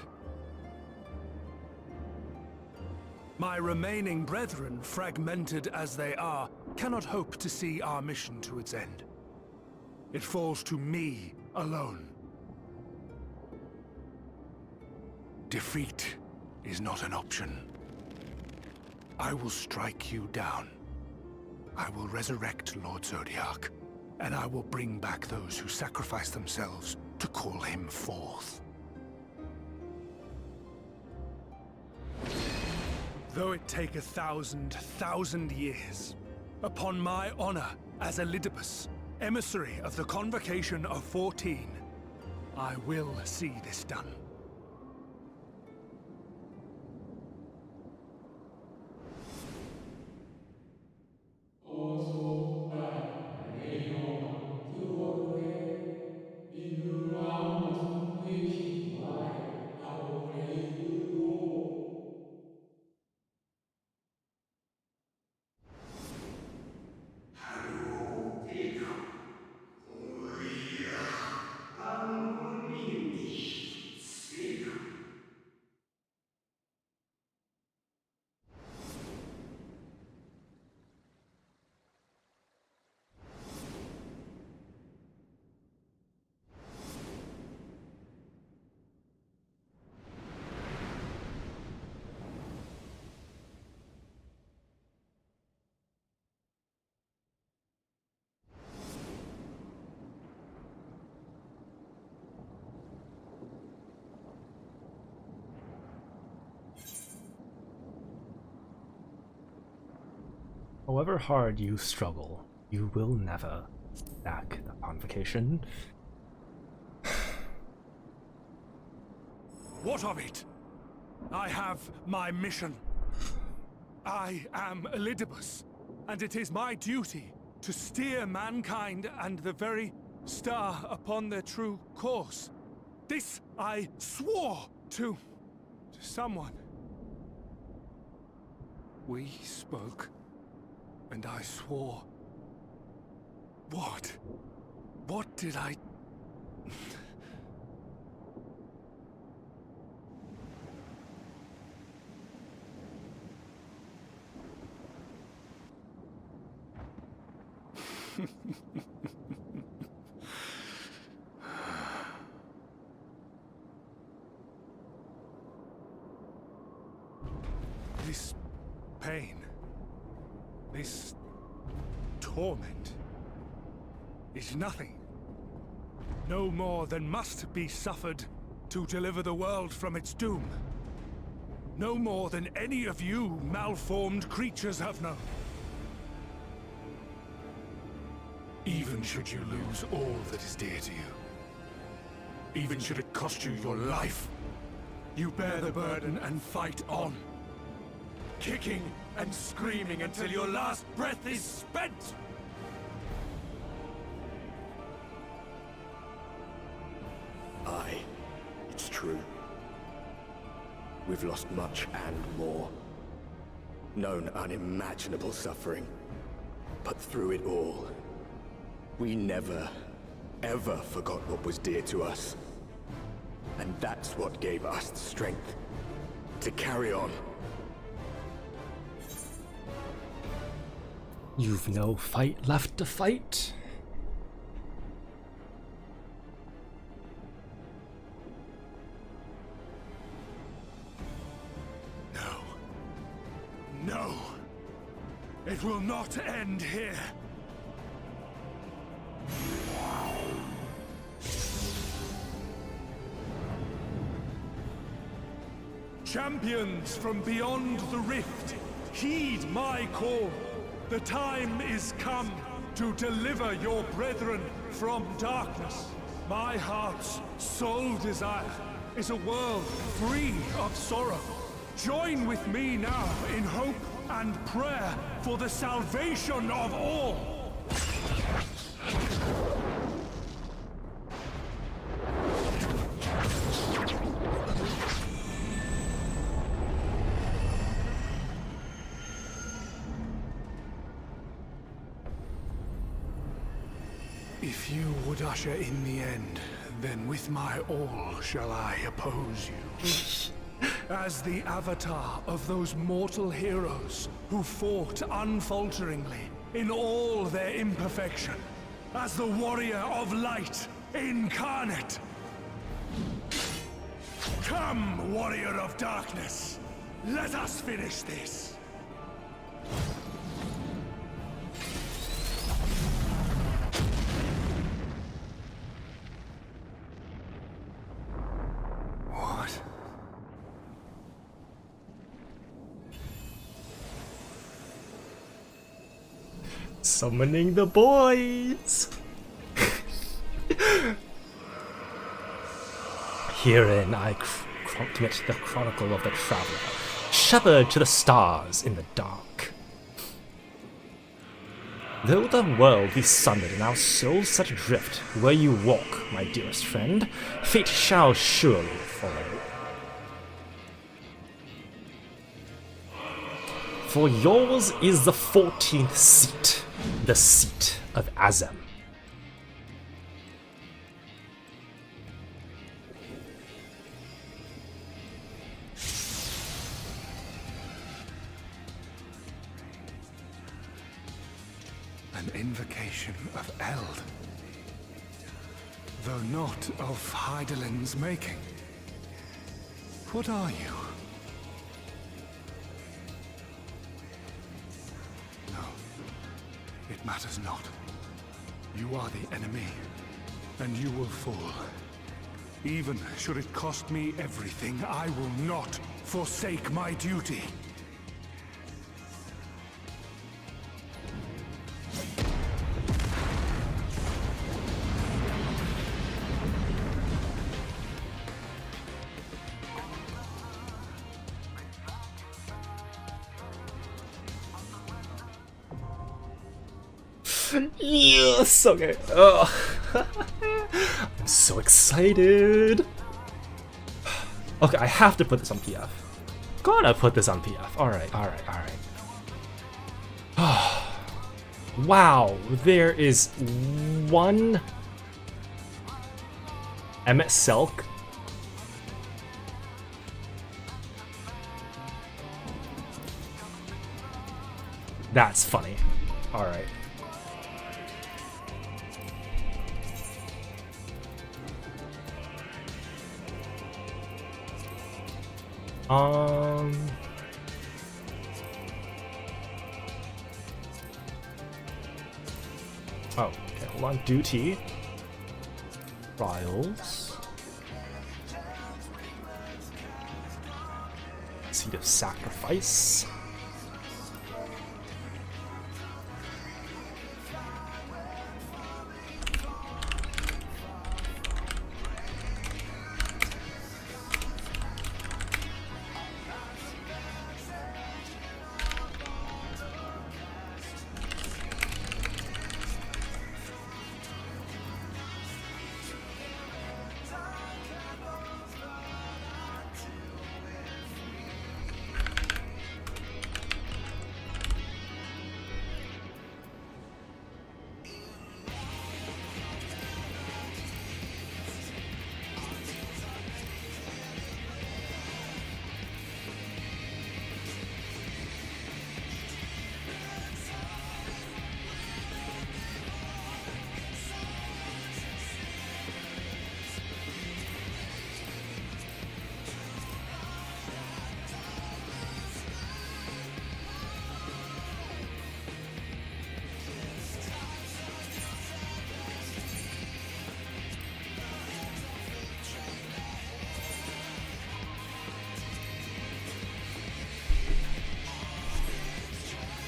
My remaining brethren, fragmented as they are, cannot hope to see our mission to its end. It falls to me alone. Defeat is not an option. I will strike you down. I will resurrect Lord Zodiark, and I will bring back those who sacrifice themselves to call him forth. Though it take 1,000 years, upon my honor as Elidibus, emissary of the Convocation of 14, I will see this done. 어서 말 내려와 그곳에 있는 However hard you struggle, you will never stack the Pontification. What of it? I have my mission. I am Elidibus, and it is my duty to steer mankind and the very star upon their true course. This I swore to someone. We spoke, and I swore. What? What did I... This pain, this torment, is nothing. No more than must be suffered to deliver the world from its doom. No more than any of you malformed creatures have known. Even should you lose all that is dear to you, even should it cost you your life, you bear the burden and fight on, kicking and screaming until your last breath is spent! Aye, it's true. We've lost much and more. Known unimaginable suffering. But through it all, we never, ever forgot what was dear to us. And that's what gave us the strength to carry on. You've no fight left to fight. No. No. It will not end here. Champions from beyond the rift, heed my call. The time is come to deliver your brethren from darkness. My heart's sole desire is a world free of sorrow. Join with me now in hope and prayer for the salvation of all. If you would usher in the end, then with my all shall I oppose you. As the avatar of those mortal heroes who fought unfalteringly in all their imperfection. As the warrior of light incarnate. Come, warrior of darkness. Let us finish this. Summoning the boys! Herein I commit the chronicle of the traveler, shepherd to the stars in the dark. Though the world be sundered and our souls set adrift, where you walk, my dearest friend, fate shall surely follow. For yours is the 14th seat, the seat of Azem. An invocation of Eld, though not of Hydaelyn's making. What are you? It matters not. You are the enemy, and you will fall. Even should it cost me everything, I will not forsake my duty. Yes! Okay. Oh. I'm so excited. Okay, I have to put this on PF. Gotta put this on PF. Alright, alright, alright. Wow, there is one Emmett Selk. That's funny. Alright. Oh, okay, hold on. Duty. Trials. Seed of Sacrifice.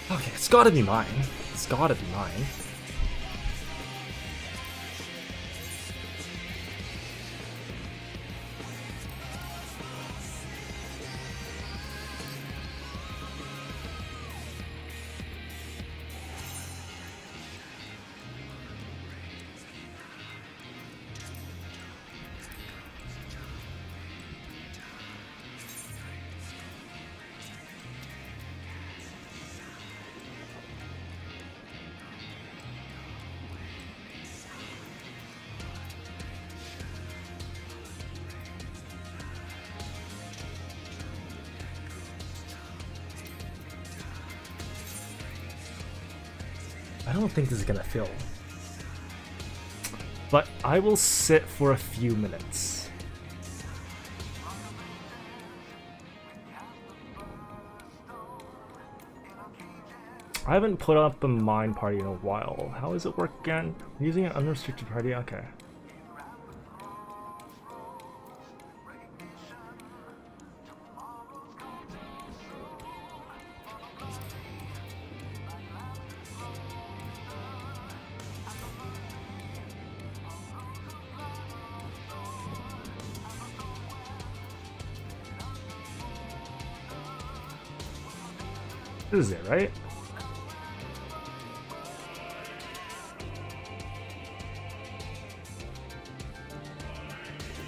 Okay, it's gotta be mine. It's gotta be mine. I don't think this is gonna fill. But I will sit for a few minutes. I haven't put up a mine party in a while. How does it work again? I'm using an unrestricted party? Okay. This is it, right?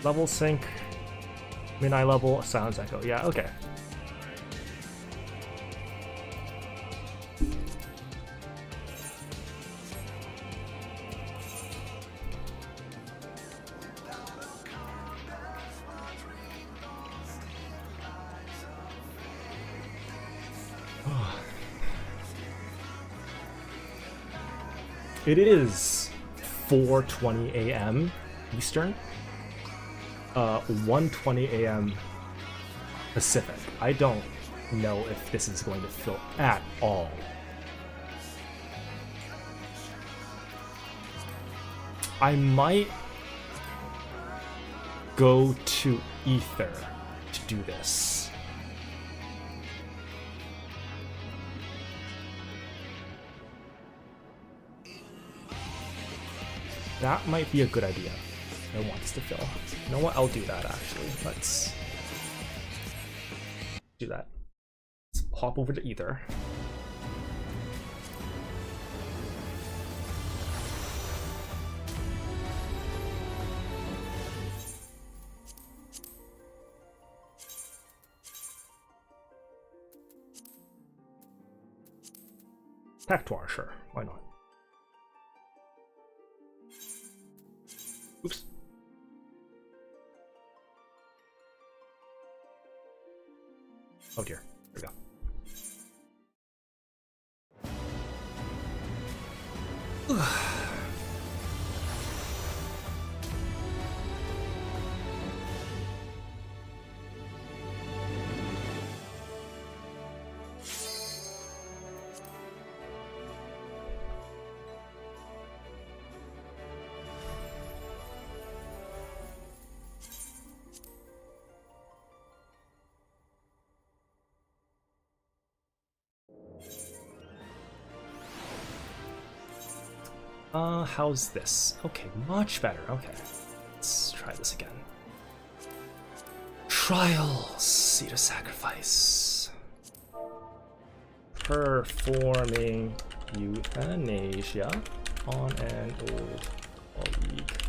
Level sync, mid-eye level, silence echo. Yeah, okay. It is 4:20 a.m. Eastern, 1:20 a.m. Pacific. I don't know if this is going to fill at all. I might go to Ether to do this. That might be a good idea. I want this to fill. You know what? I'll do that actually. Let's do that. Let's hop over to Ether. Pactoire, sure. Why not? Oops. Oh dear. There we go. How's this? Okay, much better. Okay, let's try this again. Trial, seed of sacrifice. Performing euthanasia on an old colleague.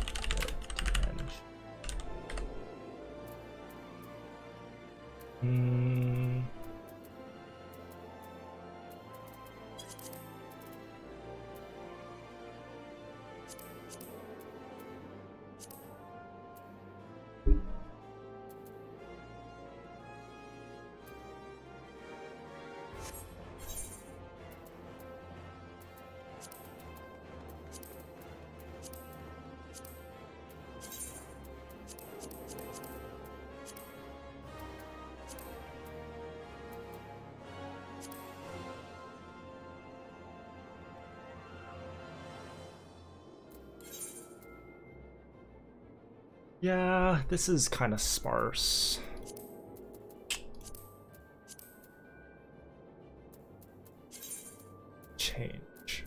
Yeah, this is kind of sparse. Change.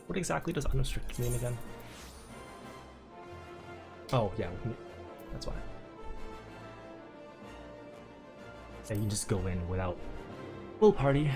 What exactly does unrestricted mean again? Oh, yeah, that's why. Yeah, you just go in without full party.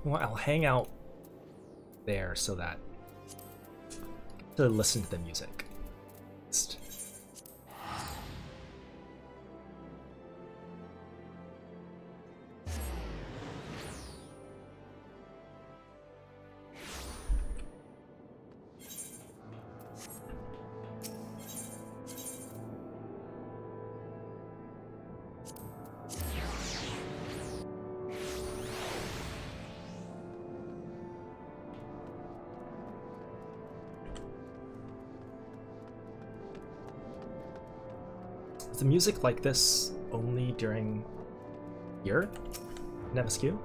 Well, I'll hang out there so that to listen to the music. Is the music like this only during here in MSQ?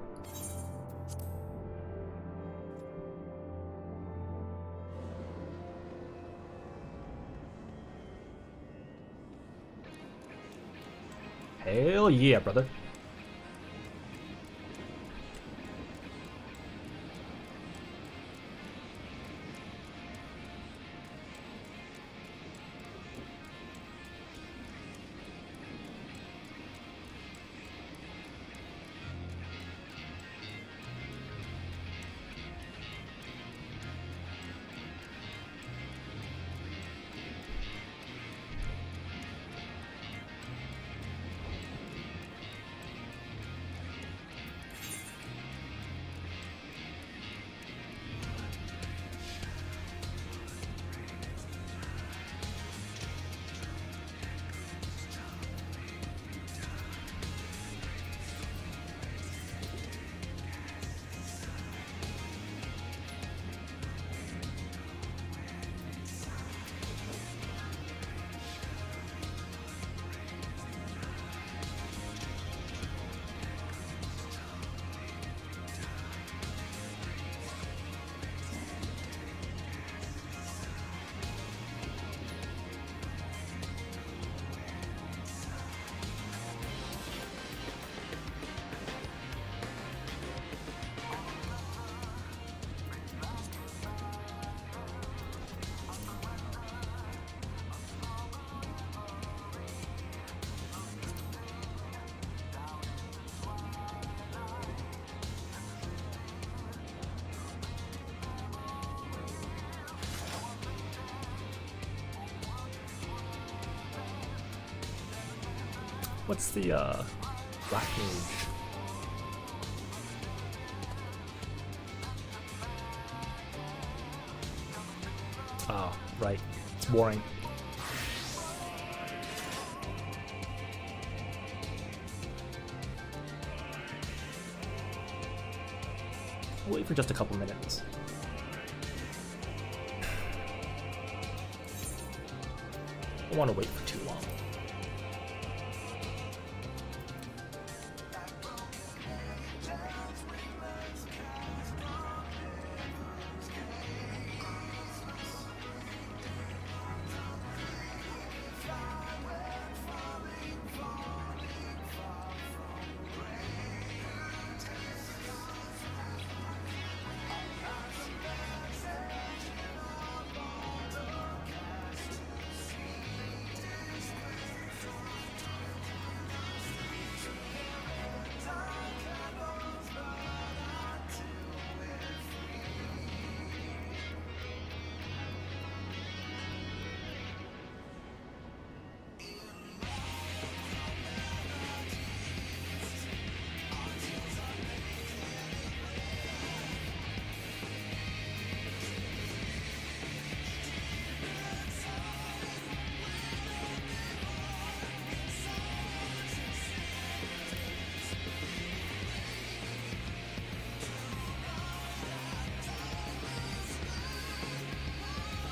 Hell yeah, brother. What's the Black Mage? Oh, right. It's boring. Wait for just a couple minutes. I don't want to wait for too long.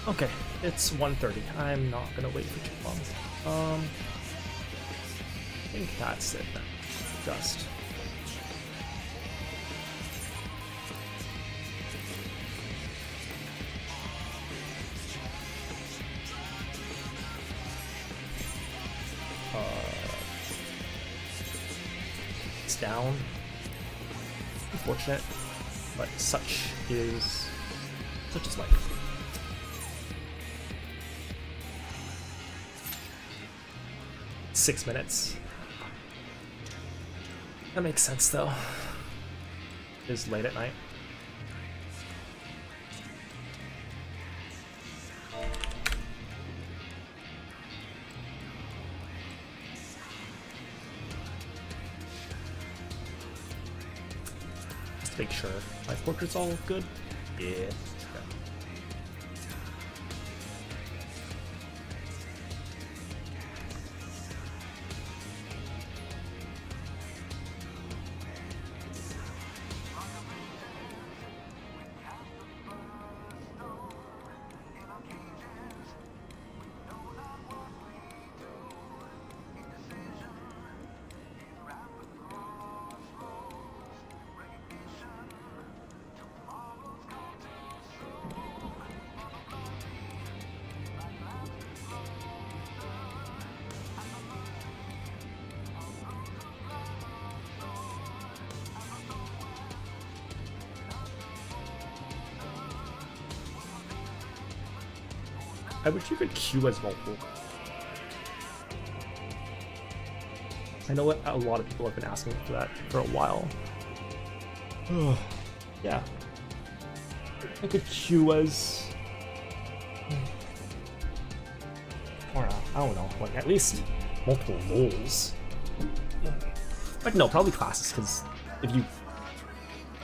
Okay, it's 1:30. I'm not gonna wait for too long. I think that's it then. Just. It's down. Unfortunate, but such is life. Six minutes. That makes sense though. It is late at night. Just to make sure my portrait's all good. Yeah. I wish you could queue as multiple. I know a lot of people have been asking for that for a while. Yeah. I could queue as... Or I don't know, like at least multiple roles. But no, probably classes, because if you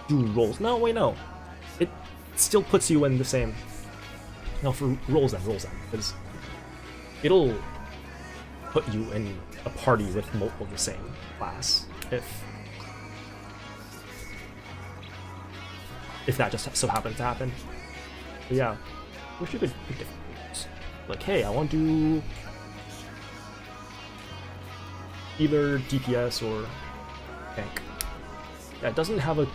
do roles... No, wait, no. It still puts you in the same... No, for roles then, because it'll put you in a party with multiple of the same class, if that just so happens to happen. But yeah, wish you could pick different roles. Like, hey, I want to do either DPS or tank. Yeah, it doesn't have a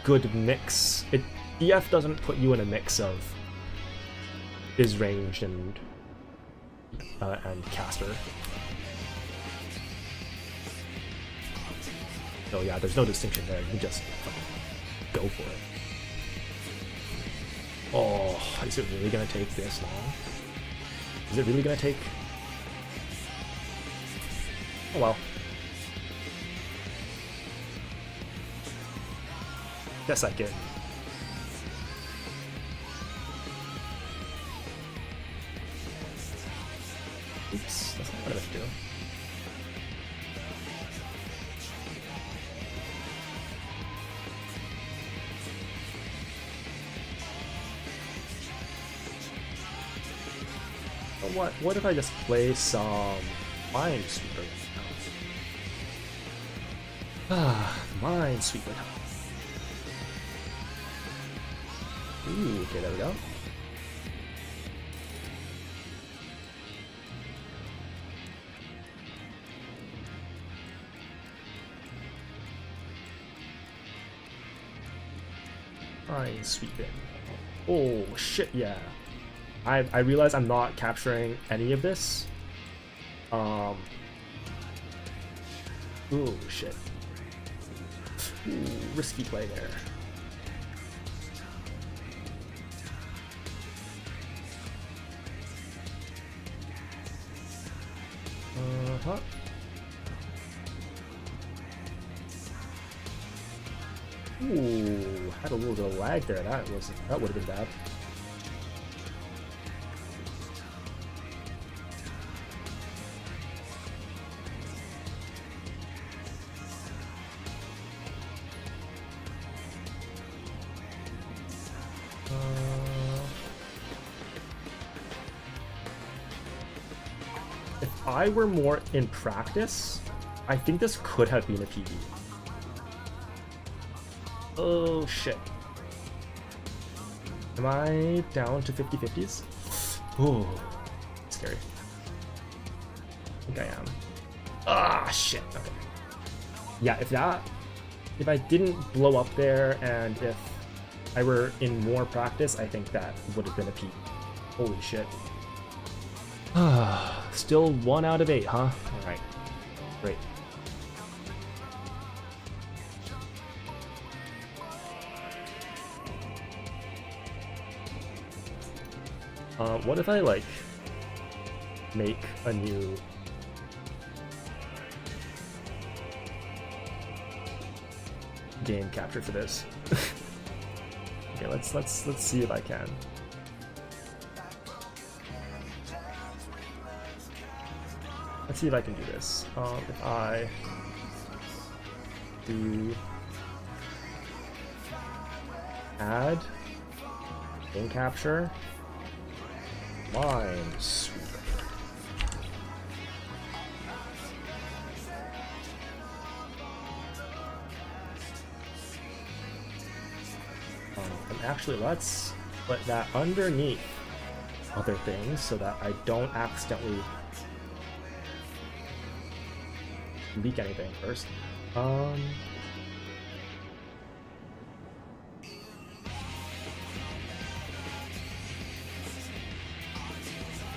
good mix. EF doesn't put you in a mix of is ranged and caster. So yeah, there's no distinction there. You just go for it. Oh, is it really gonna take this long? Is it really gonna take? Oh well. Guess I get. Oops, that's not what I meant to do. What if I just play some Minesweeper? Minesweeper. Ooh, okay, there we go. Minesweeper. Oh shit, yeah. I realize I'm not capturing any of this. Ooh, shit. Ooh, risky play there. Uh-huh. Ooh, had a little bit of lag there. That would have been bad. If I were more in practice, I think this could have been a PB. Oh shit. Am I down to 50-50s? Oh, scary. I think I am. Ah, shit. Okay. Yeah, if I didn't blow up there and if I were in more practice, I think that would have been a PB. Holy shit. Still 1 out of 8, huh? Alright. Great. What if I, like, make a new game capture for this? Okay, let's see if I can. Let's see if I can do this. If I do add game capture Minesweeper. And actually, let's put that underneath other things so that I don't accidentally leak anything first.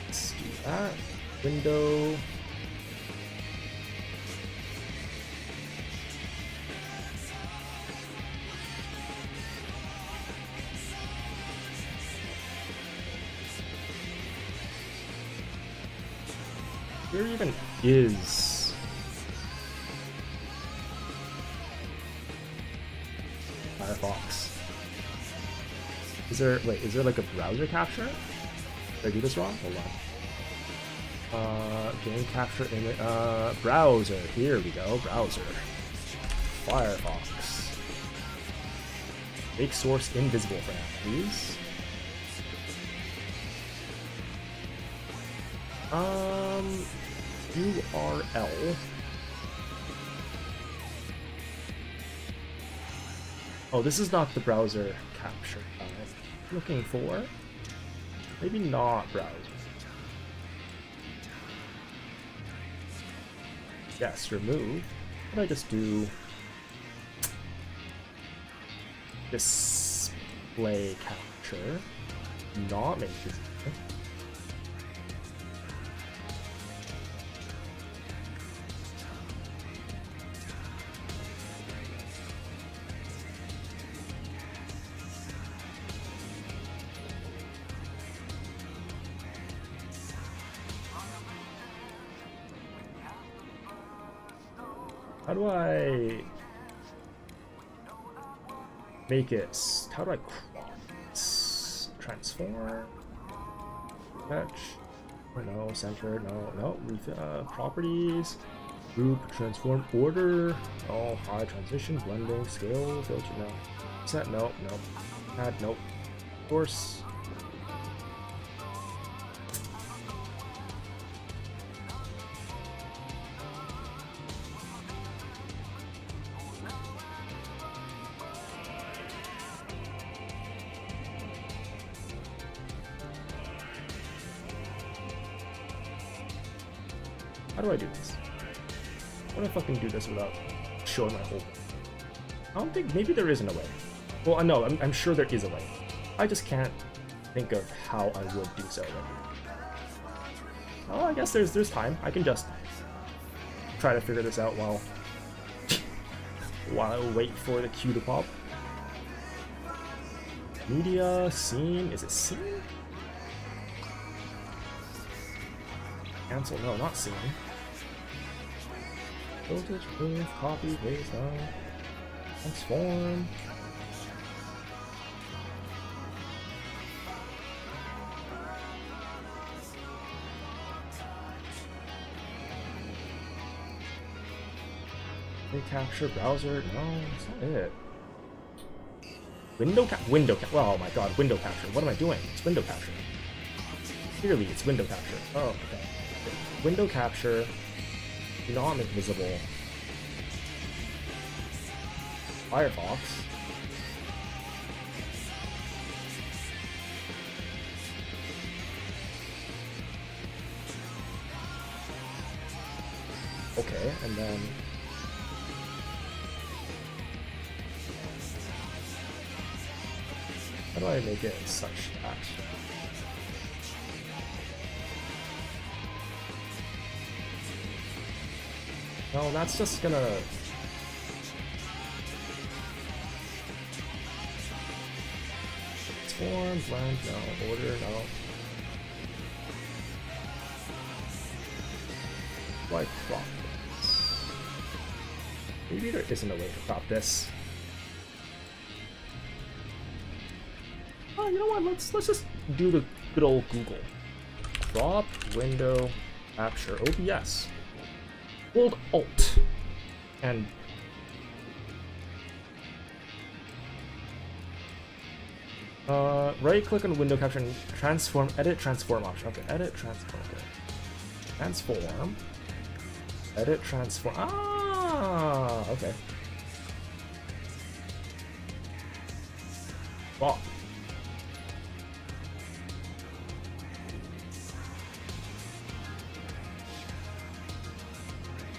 Let's do that. Window. Where even is Firefox? Is there like a browser capture? Did I do this wrong? Hold on. Game capture image, browser. Here we go, browser. Firefox. Make source invisible for now, please. URL. Oh, this is not the browser capture I'm looking for. Maybe not browser. Yes, remove. What did I just do? Display capture. Not make this. How do I make it? How do I crop it? Transform? Fetch? No, center, no, properties, group, transform, order, oh, high transition, blending, scale, filter, no. Set, no, add, nope. Of course. How do I do this? How do I fucking do this without showing my whole... I don't think... Maybe there isn't a way. Well, no, I'm sure there is a way. I just can't think of how I would do so. Oh, I guess there's time. I can just try to figure this out while I wait for the queue to pop. Media, scene, is it scene? Cancel, no, not scene. Voltage, move, copy, paste, transform. Capture, browser, no, that's not it. Window cap, oh my god, window capture. What am I doing? It's window capture. Clearly, it's window capture. Oh, okay. Window capture, non-invisible. Firefox. Okay, and then how do I make it such that? No, that's just gonna... Transform, blend, no, order, no. Why crop this? Maybe there isn't a way to crop this. Oh, you know what? Let's just do the good old Google. Crop, window, capture, OBS. Hold Alt and right click on window capture and transform, edit transform option. Okay, edit transform. Okay. Transform. Edit transform. Ah, okay. Wow.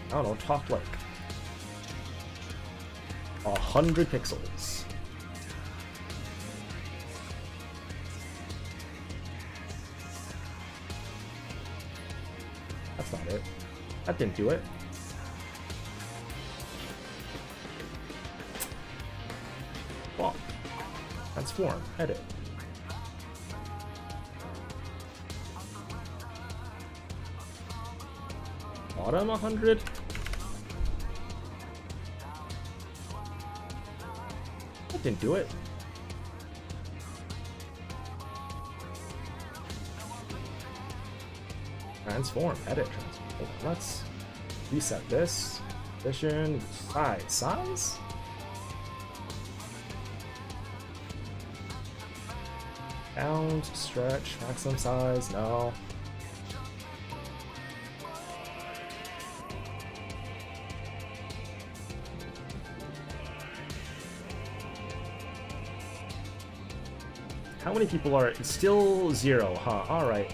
I don't know, talk like 100 pixels. That's not it. That didn't do it. Wow. Transform, edit. Bottom 100? That didn't do it. Transform, edit, transform. Let's reset this. Position, size? Bound, stretch, maximum size, no. How many people are still 0, huh? Alright.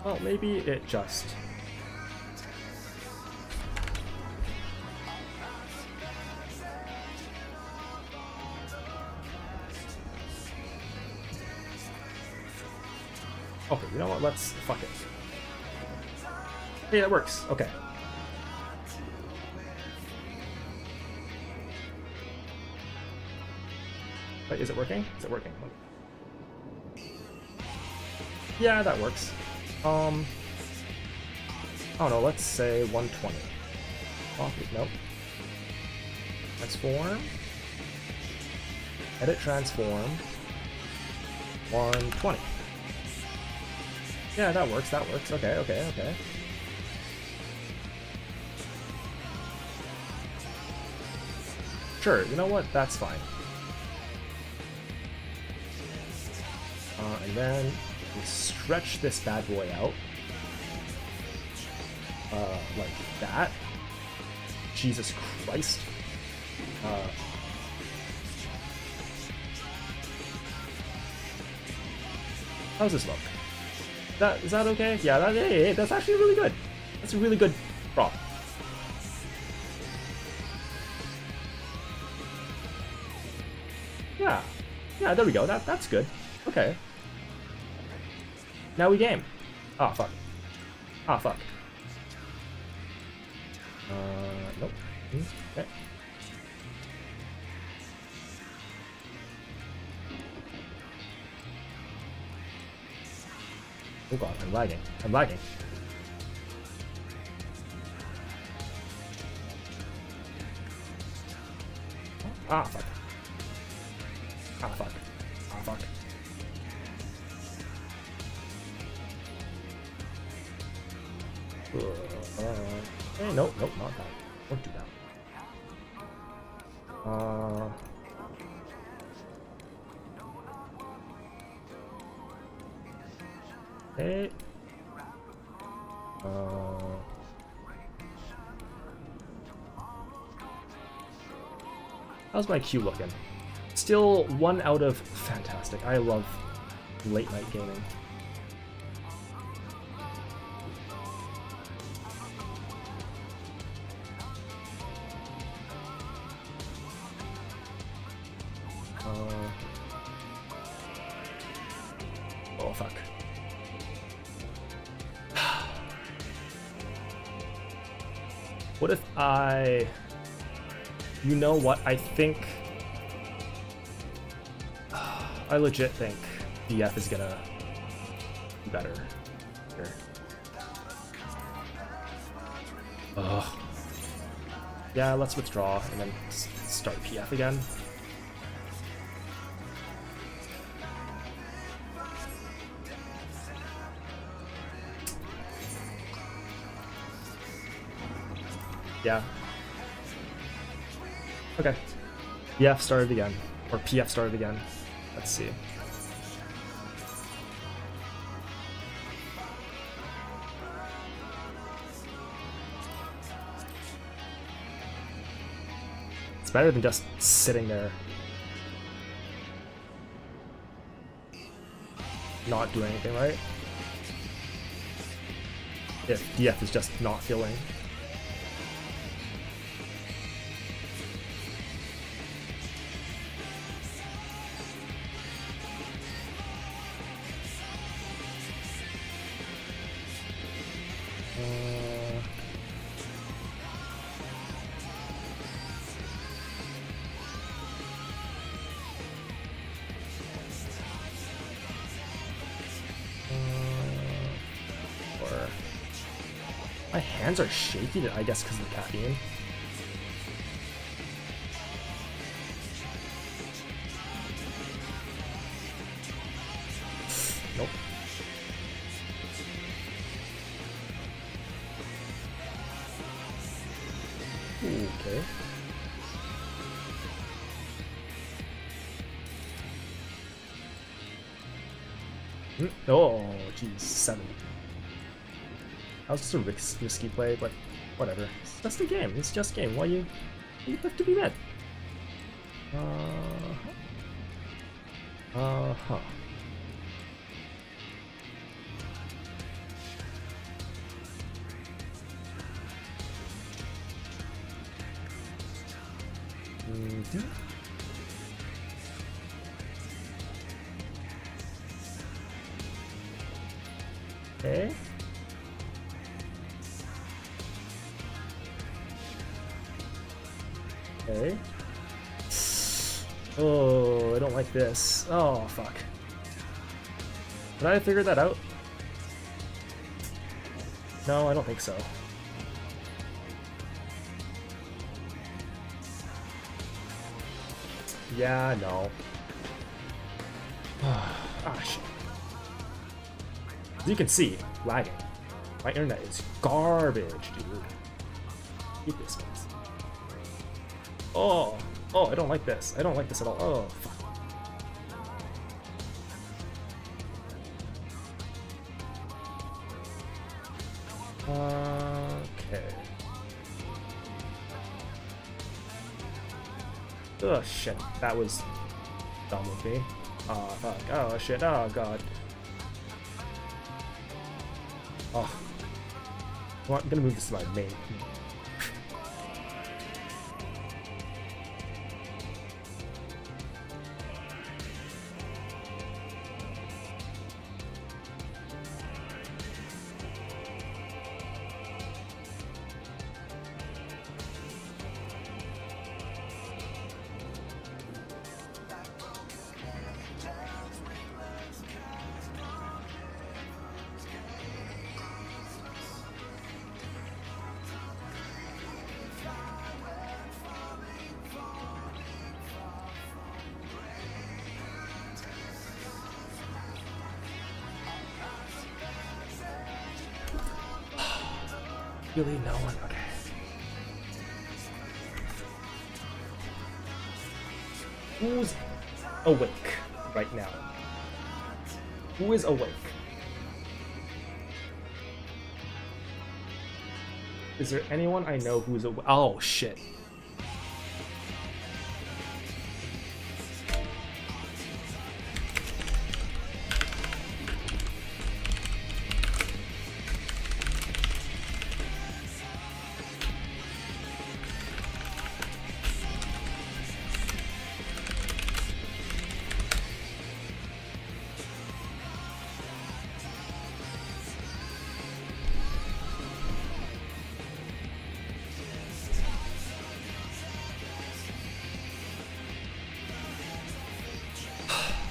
Well, maybe it just... Okay, you know what? Let's... fuck it. Hey, that works. Okay. Wait, is it working? Is it working? Yeah, that works. Oh no, let's say 120. Copy, nope. Transform. Edit transform. 120. Yeah, that works, that works. Okay, okay, okay. Sure, you know what? That's fine. And then we stretch this bad boy out. Like that. Jesus Christ. How's this look? Is that okay? Yeah, that's actually really good. That's a really good prop. Yeah. Yeah, there we go. That's good. Okay. Now we game. Ah, fuck. Ah, fuck. Nope. Okay. Oh god, I'm lagging. I'm lagging. Ah, fuck. Ah, fuck. Ah, fuck. Hey, nope, nope, not that. Don't do that. Hey. How's my queue looking? Still 1 out of fantastic. I love late night gaming. Oh fuck. What if I... You know what? I think... I legit think DF is gonna be better here. Ugh. Yeah, let's withdraw and then start PF again. Yeah. Okay. PF started again. Or PF started again. Let's see. It's better than just sitting there. Not doing anything, right? If DF is just not feeling. My hands are shaky, I guess, because of the caffeine. Nope. Okay. Oh, geez, 7. That was just a risky play, but whatever. It's just a game. It's just a game. Why you have to be mad? Huh. Okay. Okay. Oh, I don't like this. Oh, fuck. Did I figure that out? No, I don't think so. Yeah, no. Ah, shit. As you can see, lagging. My internet is garbage, dude. Keep this, guys. Oh, I don't like this. I don't like this at all. Oh, fuck. Okay. Oh shit, that was dumb with me. Oh fuck, oh shit, oh god. Oh. Well, I'm gonna move this to my main. Really, no one. Okay. Who's awake right now? Who is awake? Is there anyone I know who's awake? Oh shit.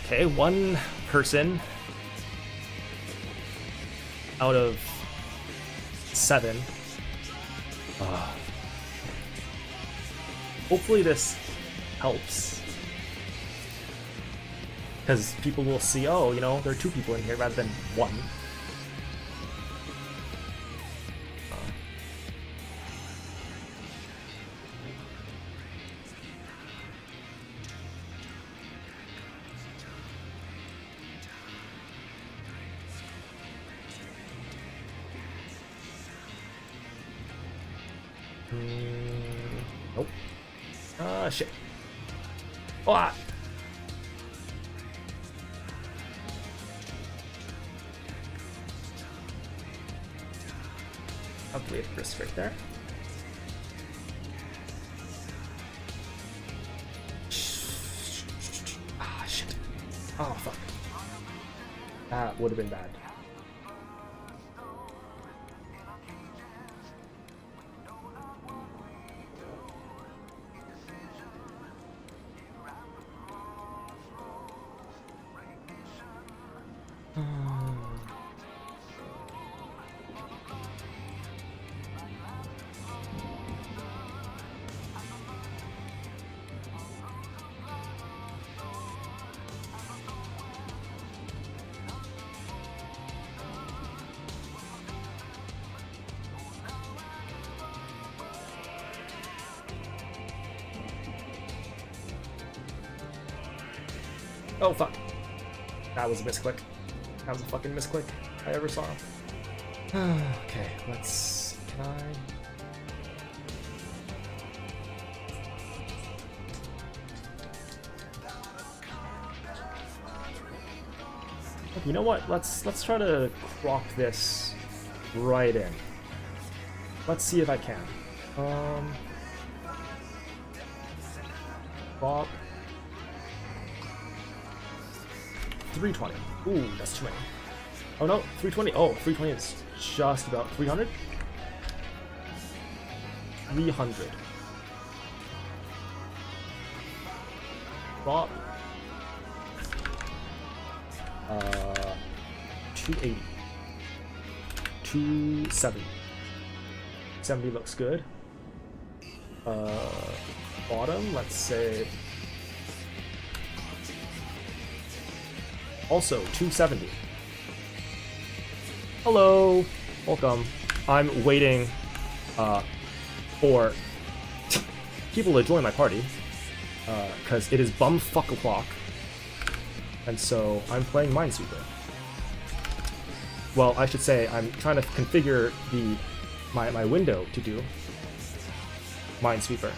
Okay, one person out of 7. Hopefully this helps. Because people will see, oh, you know, there are 2 people in here rather than 1. Nope. Shit. Oh, ah. Calculate risk right there. Ah, shit. Oh, fuck. That would have been bad. Oh fuck. That was a misclick. That was a fucking misclick I ever saw. Okay, let's... Can I... You know what? Let's try to croc this right in. Let's see if I can. Crop. 320. Ooh, that's too many. Oh no, 320. Oh, 320 is just about 300. 300. Crop. 280. 270. 70 looks good. Bottom, let's say. Also, 270. Hello, welcome. I'm waiting for people to join my party because it is bumfuck o'clock, and so I'm playing Minesweeper. well, I should say I'm trying to configure my window to do Minesweeper.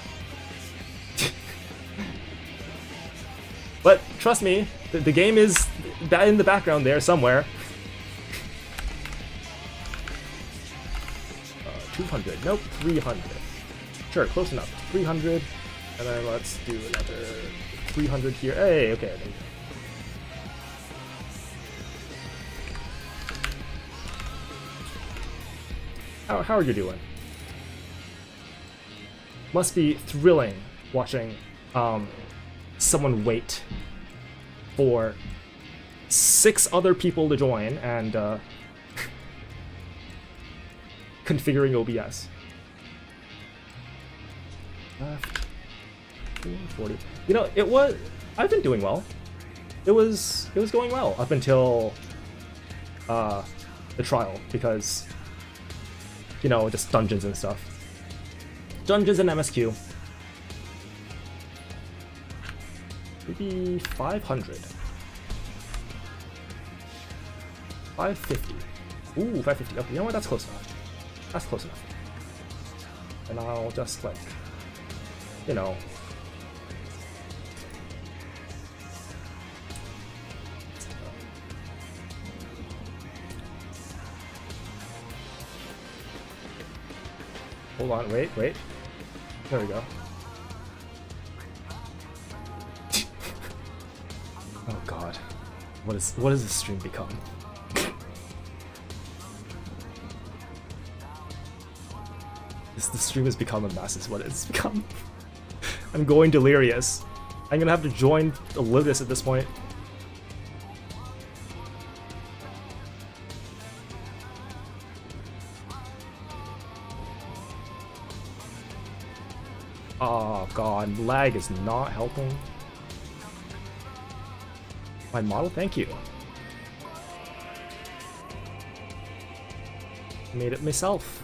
But trust me, the game is in the background there somewhere. 200, nope, 300. Sure, close enough. 300, and then let's do another 300 here. Hey, okay. There you go. How are you doing? Must be thrilling watching someone wait for 6 other people to join and configuring OBS. 40. You know, I've been doing well. It was going well up until the trial, because you know, just dungeons and stuff. Dungeons and MSQ. Maybe 500. 550. Ooh, 550. Okay, you know what? That's close enough. That's close enough. And I'll just, like, you know. Hold on, wait. There we go. Oh god. What does this stream become? The stream has become a mess, is what it's become. I'm going delirious. I'm gonna have to join Oblivious at this point. Oh god, lag is not helping. My model, thank you. Made it myself.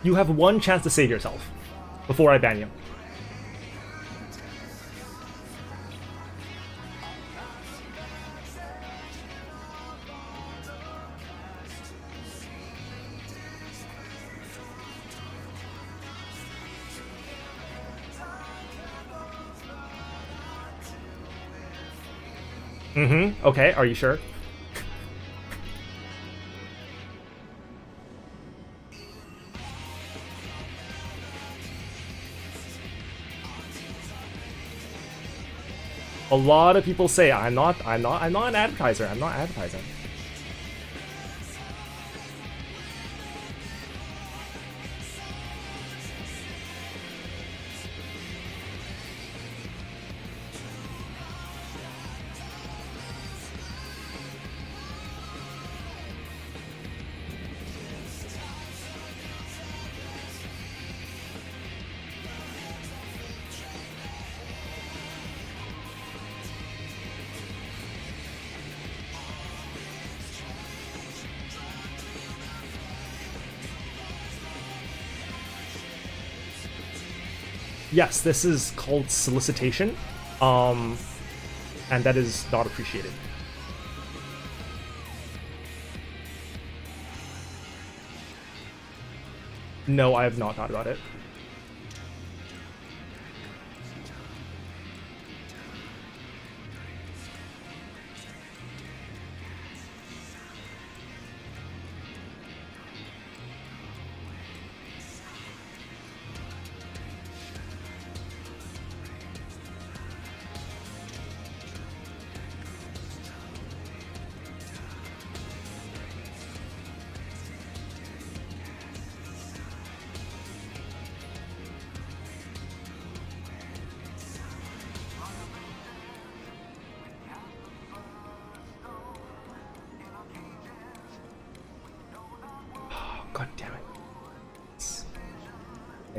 You have one chance to save yourself before I ban you. Okay, are you sure? A lot of people say I'm not an advertiser. I'm not advertising. Yes, this is called solicitation, and that is not appreciated. No, I have not thought about it.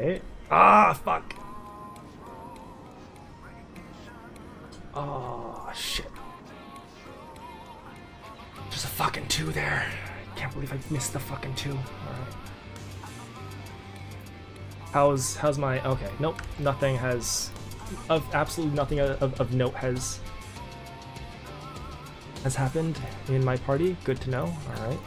Okay. Ah, fuck. Oh, shit. There's a fucking 2 there. Can't believe I missed the fucking 2. Alright. How's my... Okay, nope. Nothing has... absolutely nothing of note has happened in my party. Good to know. Alright.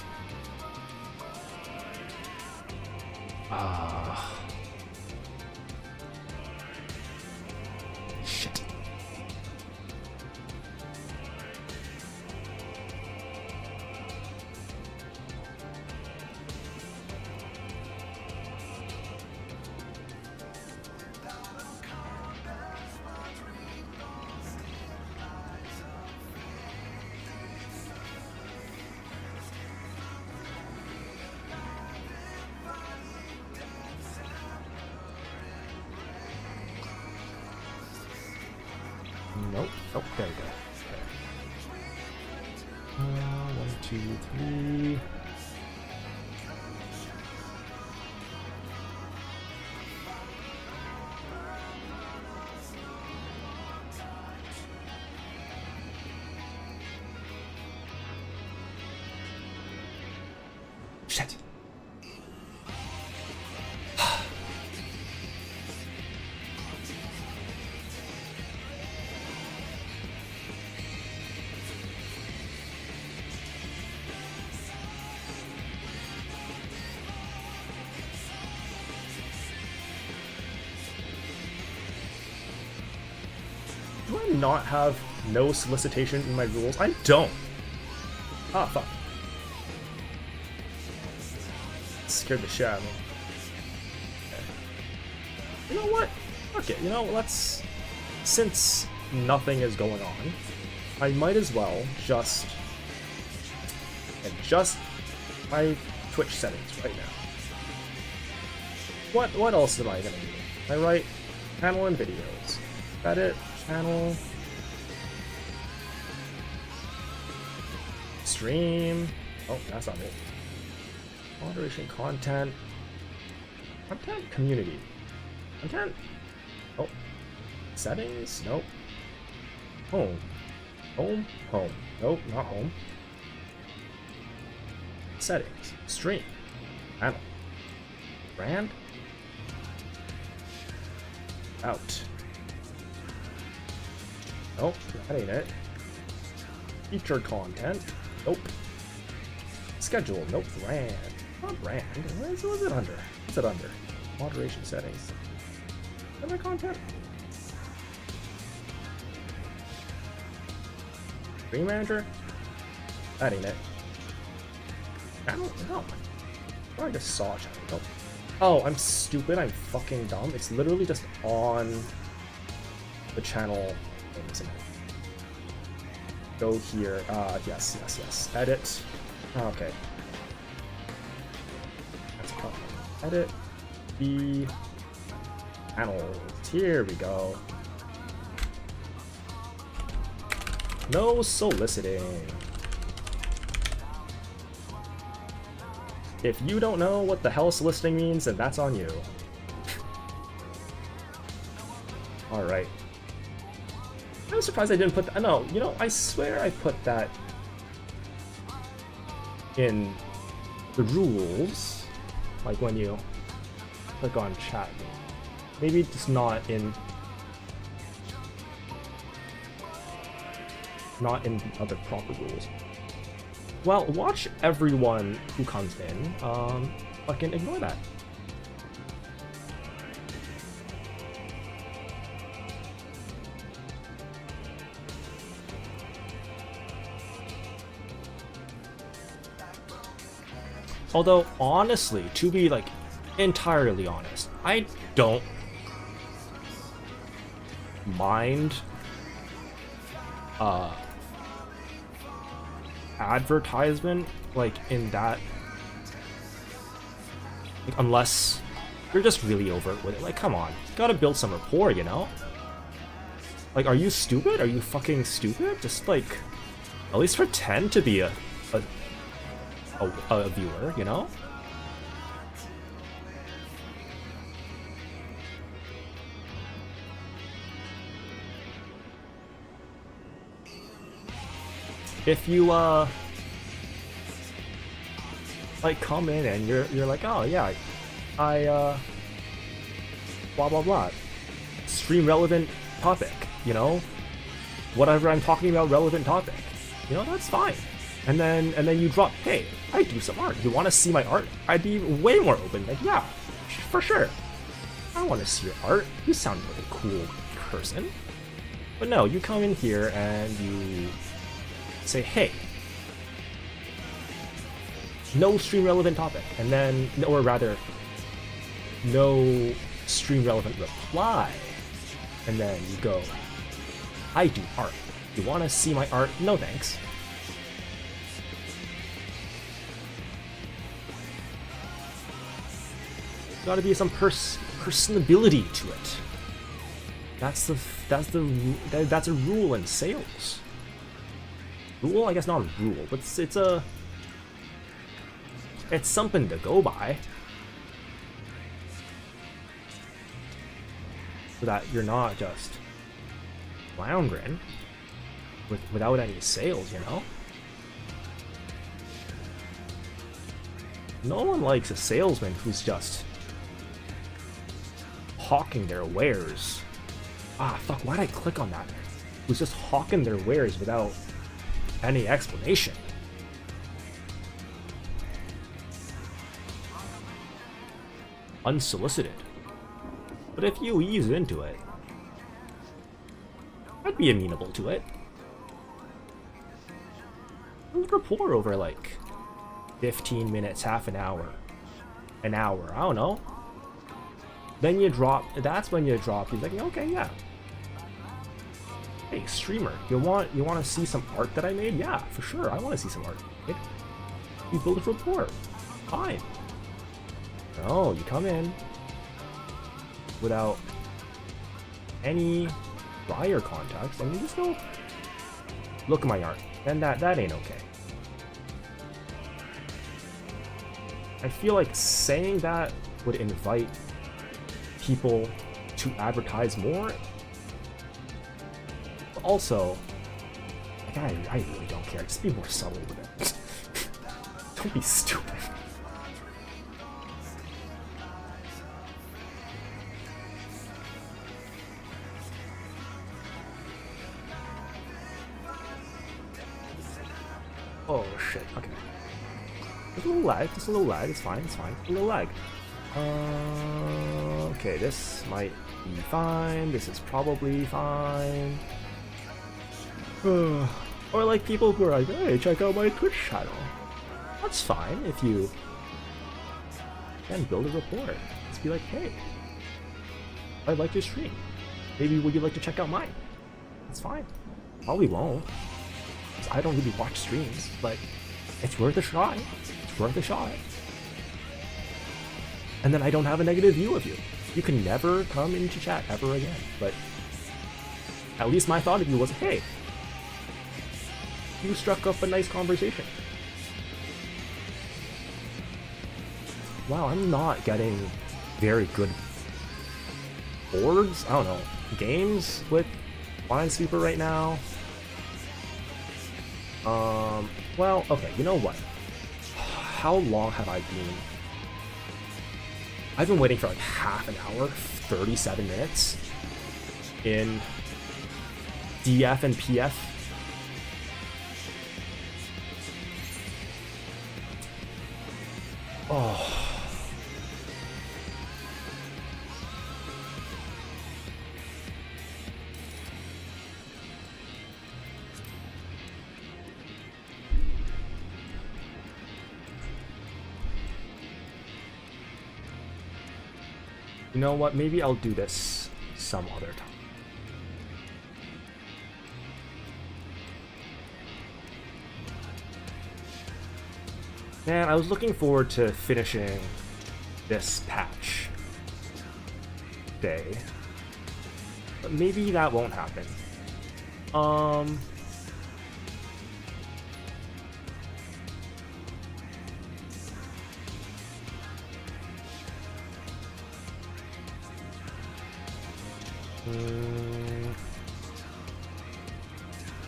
Shit. Nope. Oh, there we go. Okay. 1, 2, 3. Shit. Do I not have no solicitation in my rules? I don't. Ah, fuck. Scared the shit out of me. Okay. You know what? Fuck it. You know, let's... Since nothing is going on, I might as well just adjust my Twitch settings right now. What else am I gonna do? I write channel and videos. Edit. Channel, stream. Oh, that's not it. Moderation, content, community, content. Oh, settings. Nope. Home. Nope, not home. Settings. Stream. Channel. Brand. Out. Nope, that ain't it. Featured content. Nope. Schedule. Nope. Brand. Not brand. What's it under? What's it under? Moderation settings. Is that my content? Stream manager? That ain't it. Channel? No. I just saw channel. Nope. Oh, I'm stupid. I'm fucking dumb. It's literally just on the channel. Go here. Yes. Edit. Okay. That's a problem. Edit the panels. Here we go. No soliciting. If you don't know what the hell soliciting means, then that's on you. Alright. I'm surprised I didn't put that. No, you know, I swear I put that in the rules. Like when you click on chat. Maybe it's not in the other proper rules. Well, watch everyone who comes in. Fucking ignore that. Although, honestly, to be, like, entirely honest, I don't mind advertisement, like, in that, like, unless you're just really overt with it. Like, come on, you gotta build some rapport, you know? Like, are you stupid? Are you fucking stupid? Just, like, at least pretend to be a viewer, you know? if you like come in and you're like, oh yeah, I blah blah blah, stream relevant topic, you know, whatever I'm talking about, relevant topic, you know, that's fine. And then you drop, hey, I do some art. You want to see my art? I'd be way more open. Like, yeah, for sure. I want to see your art. You sound like a cool person. But no, you come in here and you say, hey, no stream relevant topic, and then, or rather, no stream relevant reply, and then you go, I do art. You want to see my art? No thanks. Got to be some personability to it. That's a rule in sales. Rule? I guess not a rule, but it's something to go by. So that you're not just floundering without any sales, you know? No one likes a salesman who's just hawking their wares. Ah, fuck, why'd I click on that? Who's just hawking their wares without any explanation. Unsolicited. But if you ease into it, I'd be amenable to it. Build rapport over like 15 minutes, half an hour, I don't know. Then you drop, that's when you drop, you're like, okay, yeah. Hey, streamer, you want to see some art that I made? Yeah, for sure, I want to see some art. You build a rapport, fine. No, you come in without any prior context, and you just go, look at my art, and that ain't okay. I feel like saying that would invite people to advertise more. But also, like, I really don't care. Just be more subtle with it. Don't be stupid. Oh shit, okay. Just a little lag, it's fine, a little lag. Okay, this might be fine, this is probably fine. Or like people who are like, hey, check out my Twitch channel. That's fine if you can build a rapport. Just be like, hey, I'd like your stream. Maybe would you like to check out mine? That's fine. Probably won't. I don't really watch streams, but it's worth a shot. It's worth a shot. And then I don't have a negative view of you. You can never come into chat ever again. But at least my thought of you was, hey, you struck up a nice conversation. Wow, I'm not getting very good boards. I don't know, games with Minesweeper right now. Well, okay, you know what? How long have I been? I've been waiting for like half an hour, 37 minutes in DF and PF. Oh. You know what? Maybe I'll do this some other time. Man, I was looking forward to finishing this patch day, but maybe that won't happen.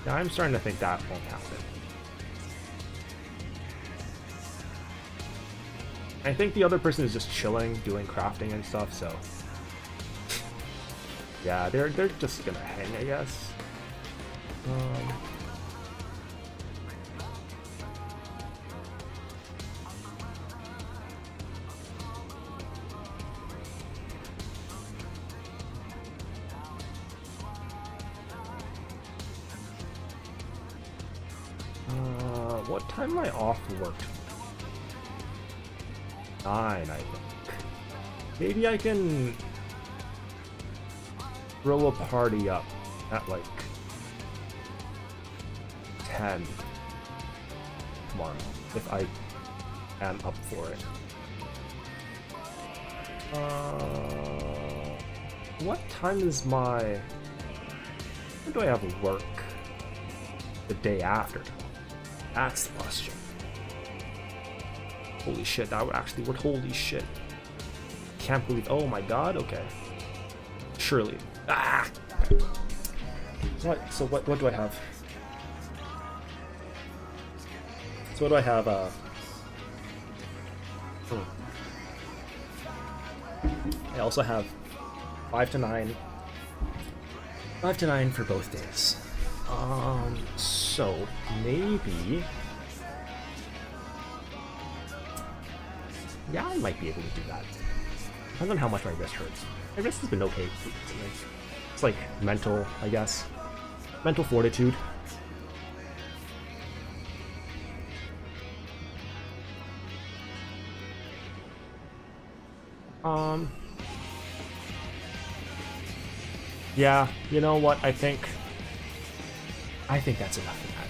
Yeah, I'm starting to think that won't happen. I think the other person is just chilling, doing crafting and stuff, so yeah, they're just gonna hang, I guess. What time am I off work? 9, I think. Maybe I can throw a party up at like 10 tomorrow, if I am up for it. What time is my... When do I have work? The day after? That's the question. Holy shit, that would actually work. Holy shit. Can't believe... Oh my god, okay. Surely. Ah! What? So what do I have? So what do I have? I also have 5 to 9. 5 to 9 for both days. So maybe... Yeah, I might be able to do that. Depends on how much my wrist hurts. My wrist has been okay. It's like mental, I guess. Mental fortitude. Yeah, you know what? I think that's enough of that.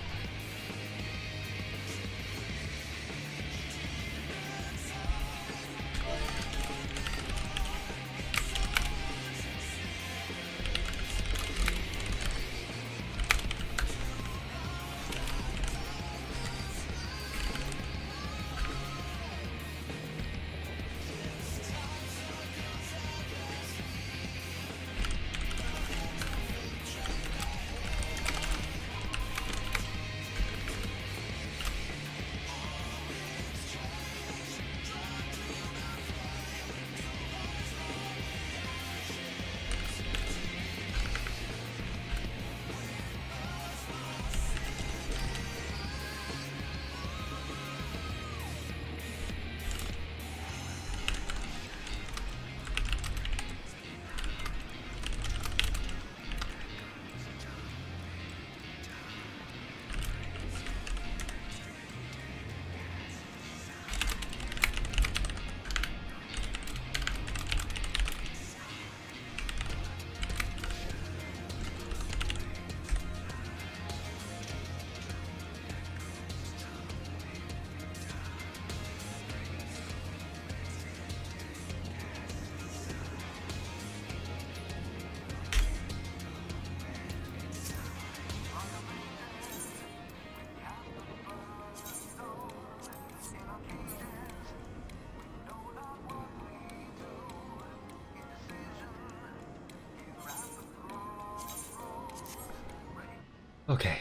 Okay.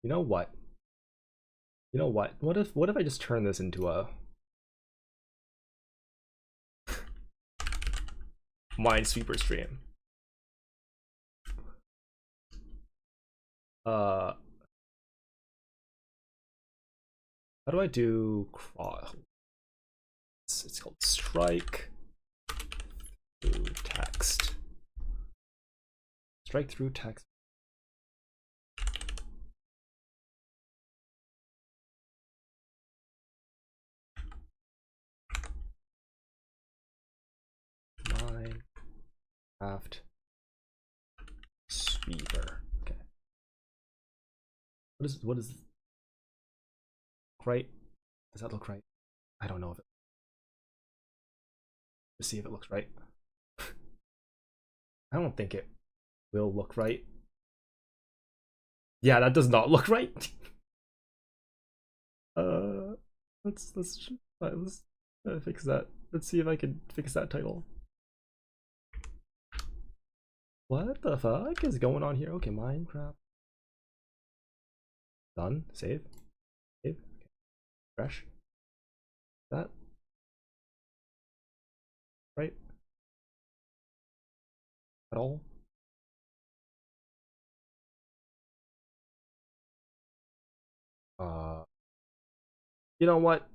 You know what? You know what? What if I just turn this into a Minesweeper stream? How do I do it's called strike through text. Strike through text. Minecraft Sweeper. Okay. What is right? Does that look right? I don't know if it. Let's see if it looks right. I don't think it will look right. Yeah, that does not look right. Let's fix that. Let's see if I can fix that title. What the fuck is going on here? Okay, Minecraft. Done. Save. Save. Okay. Fresh. That. Right. At all. You know what?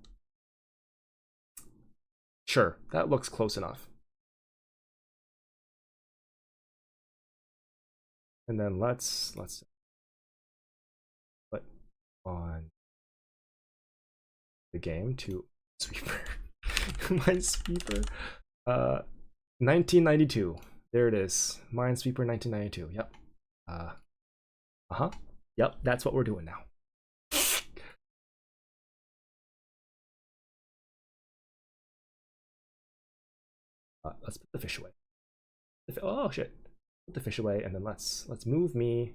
Sure, that looks close enough. And then let's put on the game to Minesweeper. Minesweeper 1992. There it is. Minesweeper 1992. Yep. Yep, that's what we're doing now. Let's put the fish away. Oh shit. Put the fish away, and then let's move me.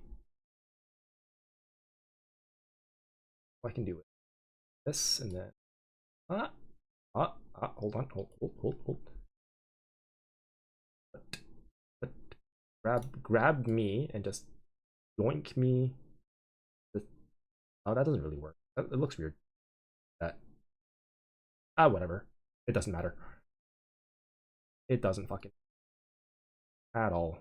I can do it. This and then hold on, hold. Grab me and just yoink me. Oh, that doesn't really work. It looks weird. Whatever. It doesn't matter. It doesn't fucking at all.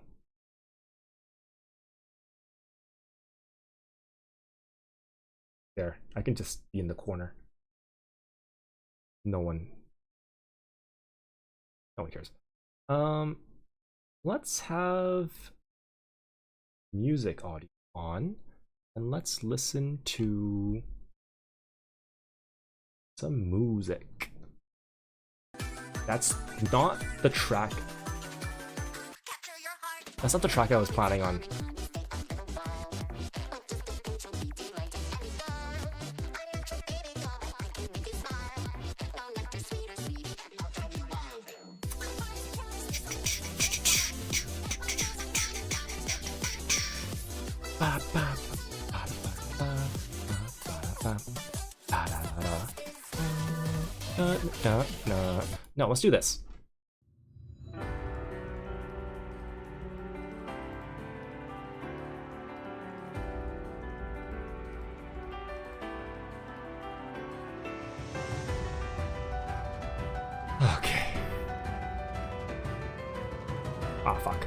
There, I can just be in the corner. No one cares. Let's have music audio on, and let's listen to some music. That's not the track. That's not the track I was planning on. No, let's do this. Okay. Ah, fuck.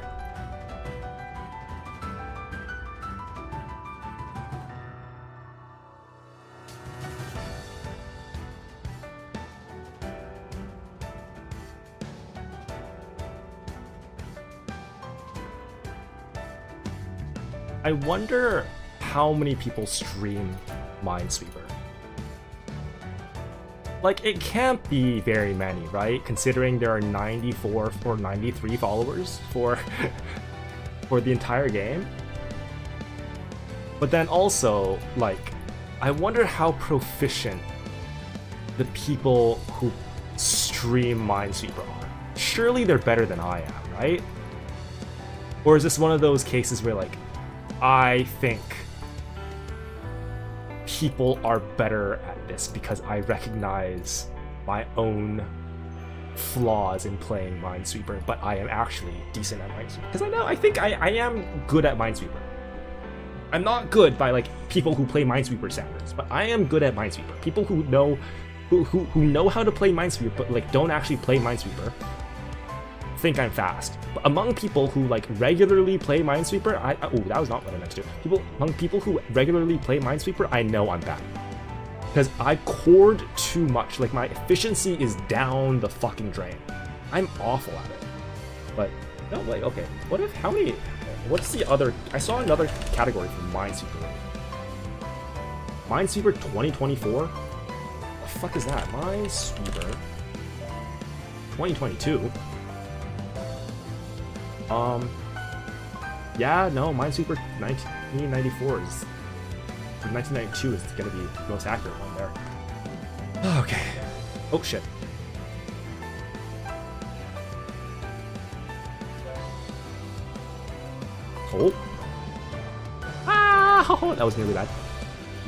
I wonder how many people stream Minesweeper. Like, it can't be very many, right? Considering there are 94 or 93 followers for the entire game. But then also, like, I wonder how proficient the people who stream Minesweeper are. Surely they're better than I am, right? Or is this one of those cases where, like, I think people are better at this because I recognize my own flaws in playing Minesweeper, but I am actually decent at Minesweeper. Because I think I am good at Minesweeper. I'm not good by, like, people who play Minesweeper standards, but I am good at Minesweeper. People who know know how to play Minesweeper, but, like, don't actually play Minesweeper, think I'm fast. But among people who, like, regularly play Minesweeper, oh, that was not what I meant to do. Among people who regularly play Minesweeper, I know I'm bad. Because I cord too much. Like, my efficiency is down the fucking drain. I'm awful at it. But, no, like, okay. What's the other, I saw another category for Minesweeper. Minesweeper 2024? What the fuck is that? Minesweeper 2022? Yeah, no, Minesweeper 1994 is... 1992 is gonna be the most accurate one there. Okay. Oh, shit. Oh. Ah! That was nearly bad.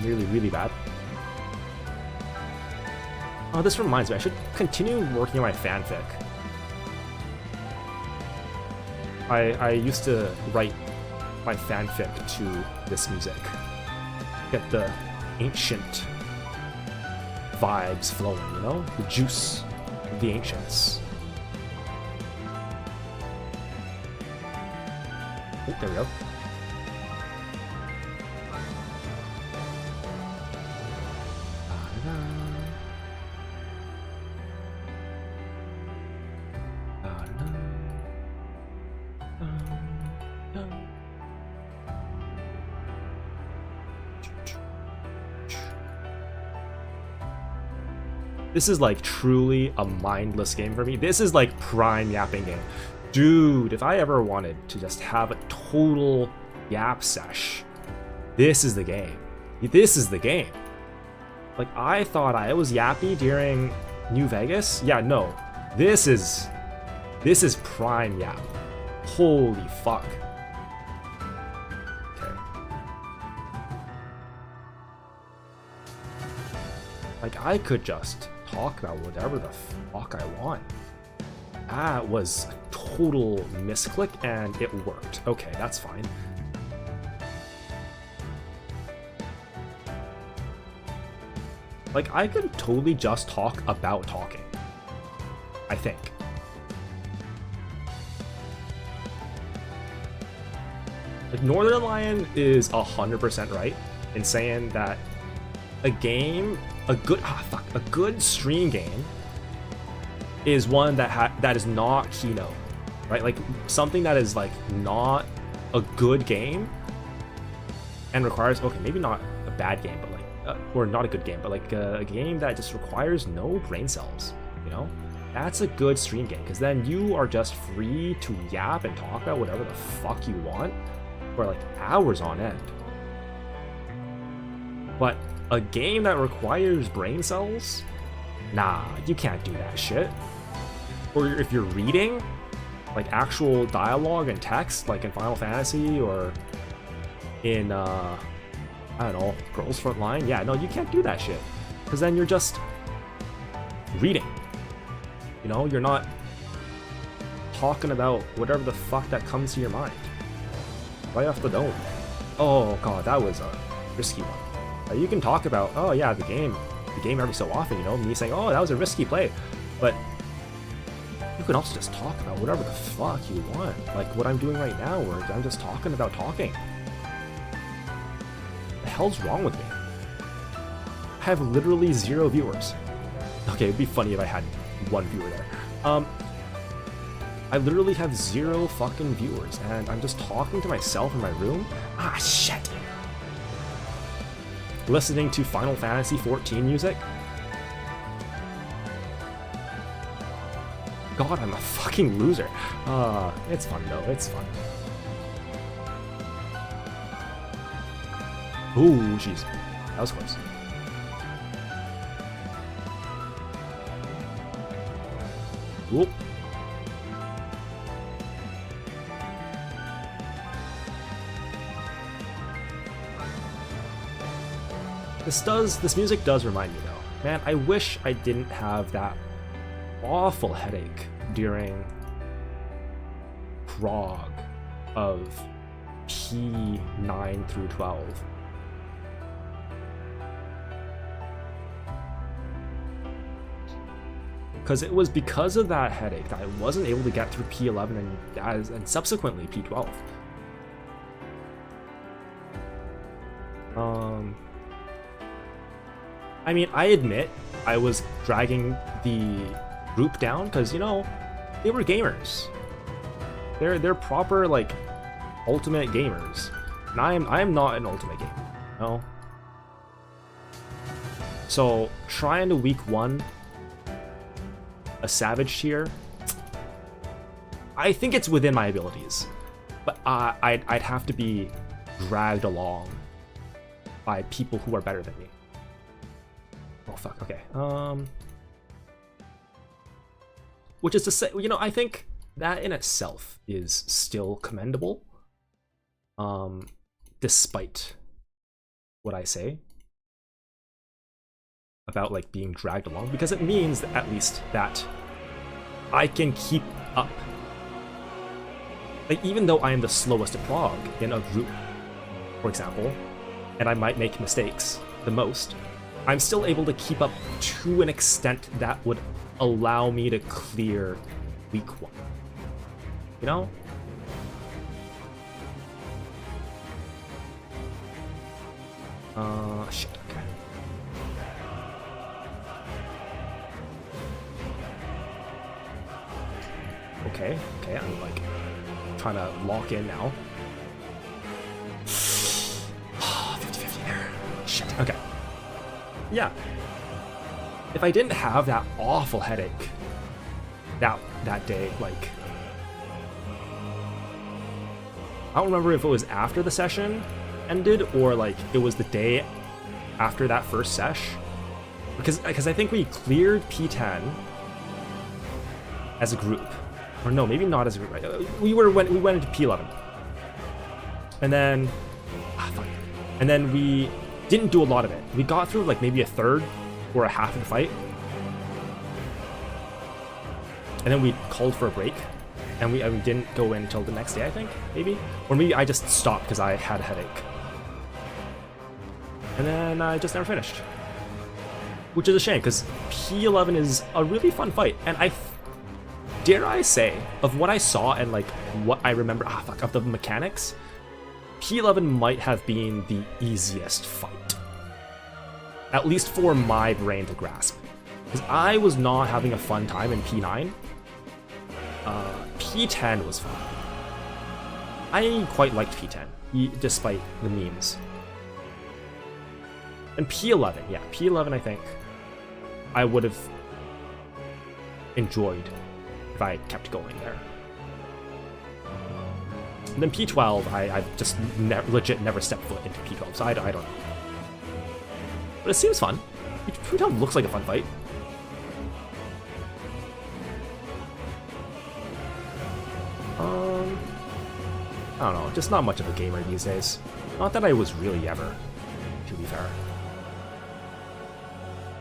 Nearly really bad. Oh, this reminds me, I should continue working on my fanfic. I used to write my fanfic to this music. Get the ancient vibes flowing, you know? The juice of the ancients. Oh, there we go. This is like truly a mindless game for me. This is like prime yapping game. Dude, if I ever wanted to just have a total yap sesh, this is the game. This is the game. Like, I thought I was yappy during New Vegas. Yeah, no. This is prime yap. Holy fuck. Okay. Like, I could just talk about whatever the fuck I want. That was a total misclick and it worked. Okay, that's fine. Like, I could totally just talk about talking, I think. Like, Northern Lion is 100% right in saying that a game, a good stream game is one that is not Kino, right? Like, something that is like not a good game and requires, okay, maybe not a bad game, but like, or not a good game, but like a game that just requires no brain cells, you know? That's a good stream game, because then you are just free to yap and talk about whatever the fuck you want for like hours on end. But a game that requires brain cells? Nah, you can't do that shit. Or if you're reading, like actual dialogue and text, like in Final Fantasy or in, I don't know, Girls Front Line, yeah, no, you can't do that shit. Because then you're just reading. You know, you're not talking about whatever the fuck that comes to your mind. Right off the dome. Oh god, that was a risky one. You can talk about, oh yeah, the game every so often, you know, me saying, oh, that was a risky play. But you can also just talk about whatever the fuck you want. Like what I'm doing right now, where I'm just talking about talking. What the hell's wrong with me? I have literally 0 viewers. Okay, it'd be funny if I had 1 viewer there. I literally have 0 fucking viewers, and I'm just talking to myself in my room. Ah, shit. Listening to Final Fantasy XIV music. God, I'm a fucking loser. It's fun though, it's fun. Ooh, jeez. That was close. Whoop. This music does remind me though. Man, I wish I didn't have that awful headache during Prague of P9 through 12. Because it was because of that headache that I wasn't able to get through P11 and subsequently P12. I mean, I admit I was dragging the group down because, you know, they were gamers. They're proper, like, ultimate gamers. And I am not an ultimate gamer, no? So, trying to week 1 a Savage tier, I think it's within my abilities. But I'd have to be dragged along by people who are better than me. Oh fuck, okay. Which is to say, you know, I think that in itself is still commendable. Despite what I say about like being dragged along, because it means that at least that I can keep up. Like, even though I am the slowest to Prague in a group, for example, and I might make mistakes, the most, I'm still able to keep up to an extent that would allow me to clear week 1. You know? Shit, okay. Okay, I'm like trying to lock in now. 50-50 there. Shit, okay. Yeah. If I didn't have that awful headache that day, like, I don't remember if it was after the session ended or like it was the day after that first sesh, because I think we cleared P10 as a group, or no, maybe not as a group. Right? We went into P11, and then and then we didn't do a lot of it. We got through like maybe a third or a half of the fight, and then we called for a break, and we didn't go in until the next day, I think, maybe, or maybe I just stopped because I had a headache. And then I just never finished, which is a shame because P11 is a really fun fight, and dare I say, of what I saw and like what I remember of the mechanics, P11 might have been the easiest fight, at least for my brain to grasp, because I was not having a fun time in P9. P10 was fun. I quite liked P10, despite the memes. And P11, yeah, P11 I think I would have enjoyed if I kept going there. And then P12, I just legit never stepped foot into P12, so I don't know. But it seems fun. P12 looks like a fun fight. I don't know, just not much of a gamer these days. Not that I was really ever, to be fair.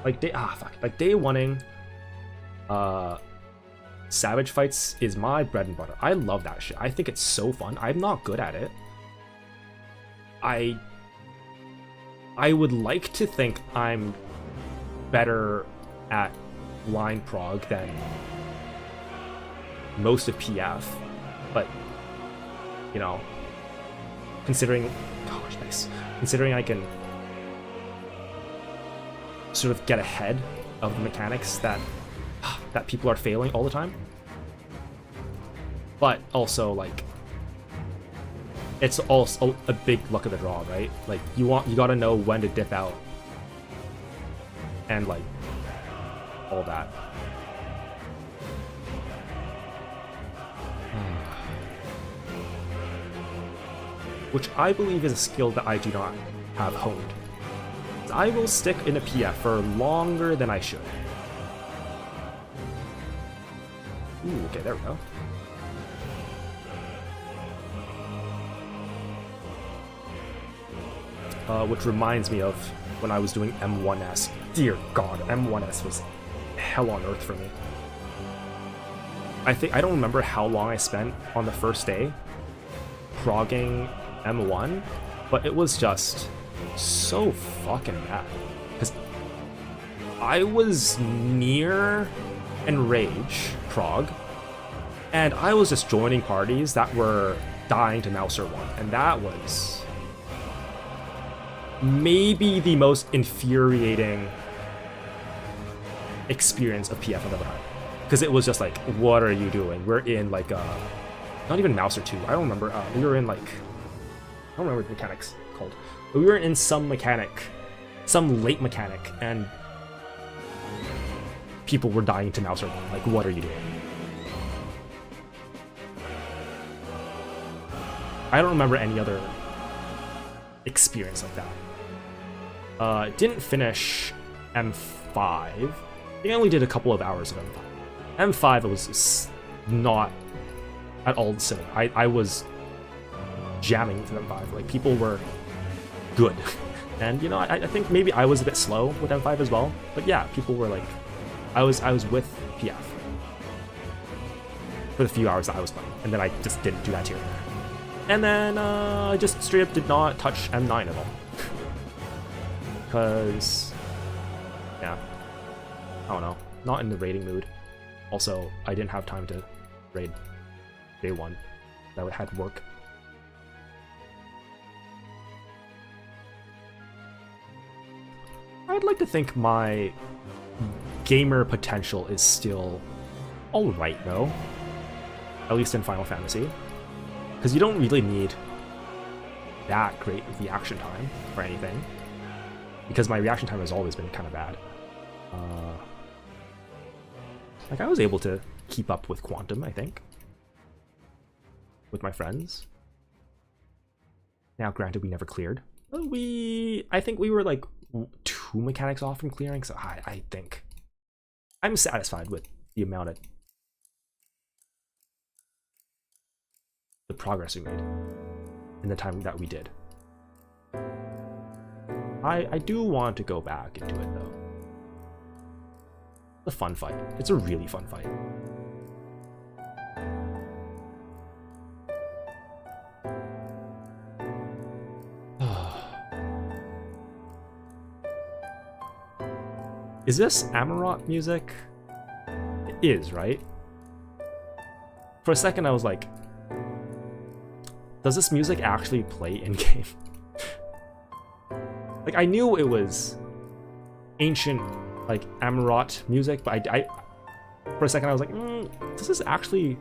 Like day one-ing Savage fights is my bread and butter. I love that shit. I think it's so fun. I'm not good at it. I would like to think I'm better at line prog than most of PF, but you know, considering I can sort of get ahead of the mechanics that people are failing all the time, but also like it's also a big luck of the draw, right? Like you gotta know when to dip out and like all that. Which I believe is a skill that I do not have honed. I will stick in a PF for longer than I should. Ooh, okay, there we go. Which reminds me of when I was doing M1S. Dear God, M1S was hell on earth for me. I don't remember how long I spent on the first day progging M1, but it was just so fucking bad. Because I was near Enrage prog, and I was just joining parties that were dying to Mouser 1, and that was maybe the most infuriating experience of PF I've ever had. Because it was just like, what are you doing? We're in like not even Mouser 2. I don't remember. We were in like, I don't remember what the mechanic's called. But we were in some mechanic, some late mechanic, and people were dying to Mouser 1. Like, what are you doing? I don't remember any other experience like that. Didn't finish M5. I think I only did a couple of hours of M5. M5 was not at all silly. I was jamming with M5. Like, people were good. And, you know, I think maybe I was a bit slow with M5 as well. But yeah, people were like, I was with PF for the few hours that I was playing. And then I just didn't do that here and there. And then I just straight up did not touch M9 at all. because, yeah, I don't know, not in the raiding mood. Also, I didn't have time to raid day one. That had work. I'd like to think my gamer potential is still alright though, at least in Final Fantasy, because you don't really need that great reaction time for anything, because my reaction time has always been kind of bad. Like, I was able to keep up with Quantum, I think, with my friends. Now, granted, we never cleared. I think we were like 2 mechanics off from clearing, so I think I'm satisfied with the amount of the progress we made in the time that we did. I do want to go back into it though. It's a fun fight. It's a really fun fight. Is this Amarot music? It is, right? For a second I was like, does this music actually play in-game? Like, I knew it was ancient, like, Amarot music, but I for a second I was like, does this actually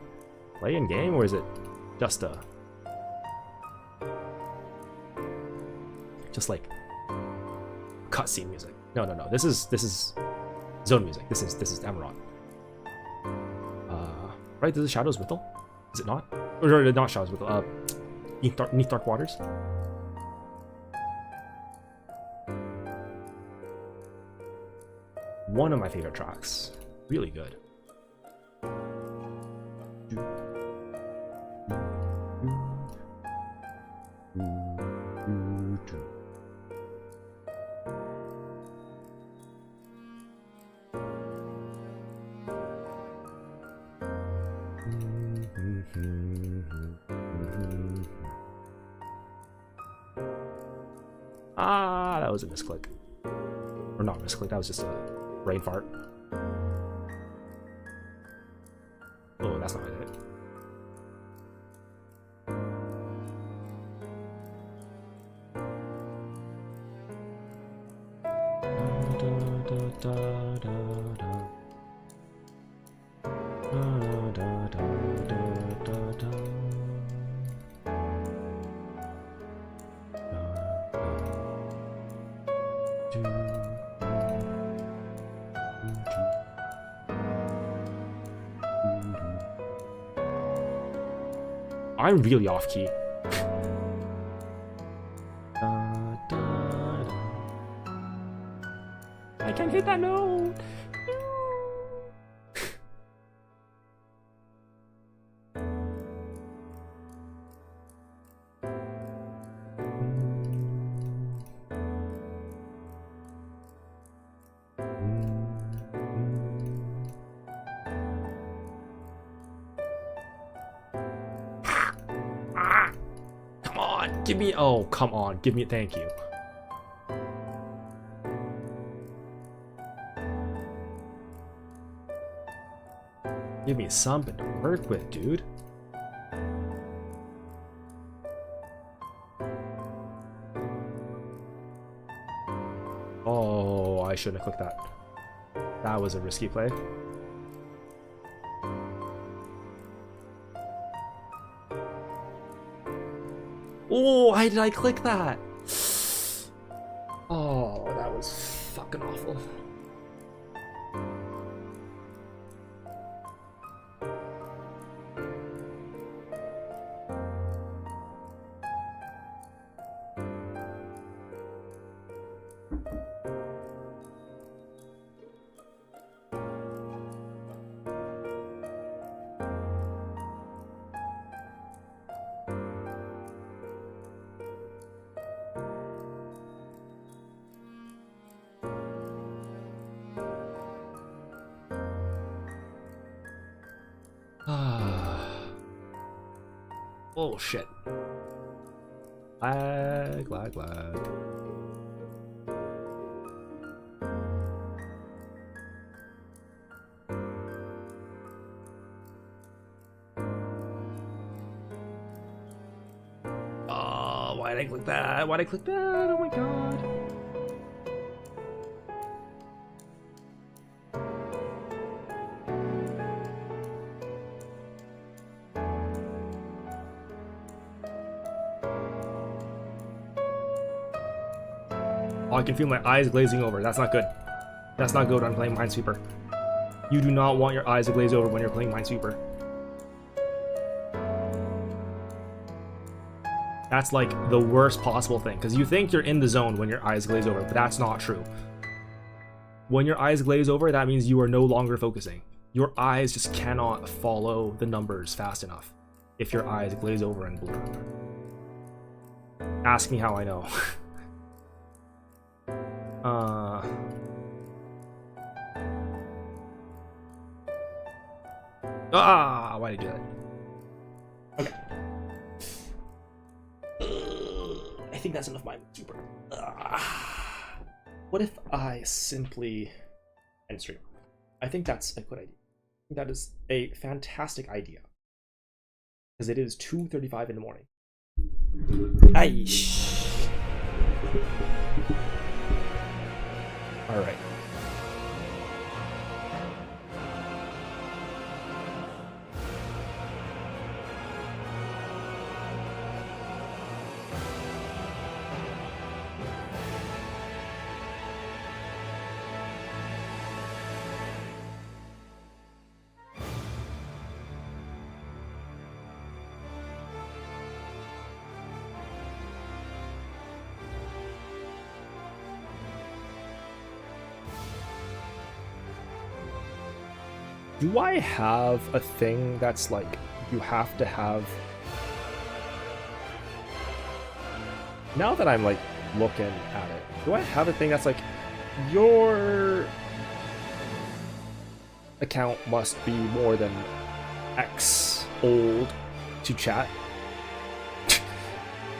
play in-game, or is it just like cutscene music? No, this is zone music. This is Amarot. Right, this is Shadows Withel? Is it not? Or not Shadows Withel, Neath Dark Waters? One of my favorite tracks. Really good. Ah, that was a misclick. Or not misclick, that was just a brain fart. Oh, that's not what I did. I'm really off key. I can't hit that note. Give me, oh, come on, give me, thank you. Give me something to work with, dude. Oh, I shouldn't have clicked that. That was a risky play. Oh, why did I click that? Oh, that was fucking awful. Oh shit. Lag. why'd I click that? Why'd I click that? Oh my god. Oh, I can feel my eyes glazing over. That's not good. That's not good when I'm playing Minesweeper. You do not want your eyes to glaze over when you're playing Minesweeper. That's like the worst possible thing, because you think you're in the zone when your eyes glaze over, but that's not true. When your eyes glaze over, that means you are no longer focusing. Your eyes just cannot follow the numbers fast enough if your eyes glaze over and blur. Ask me how I know. Why did I do that? Okay. I think that's enough Minesweeper. What if I simply end stream? I think that's a good idea. I think that is a fantastic idea. Because it is 2:35 in the morning. Aish. Alright. Do I have a thing that's like, you have to have... Now that I'm like looking at it, do I have a thing that's like, your account must be more than X old to chat?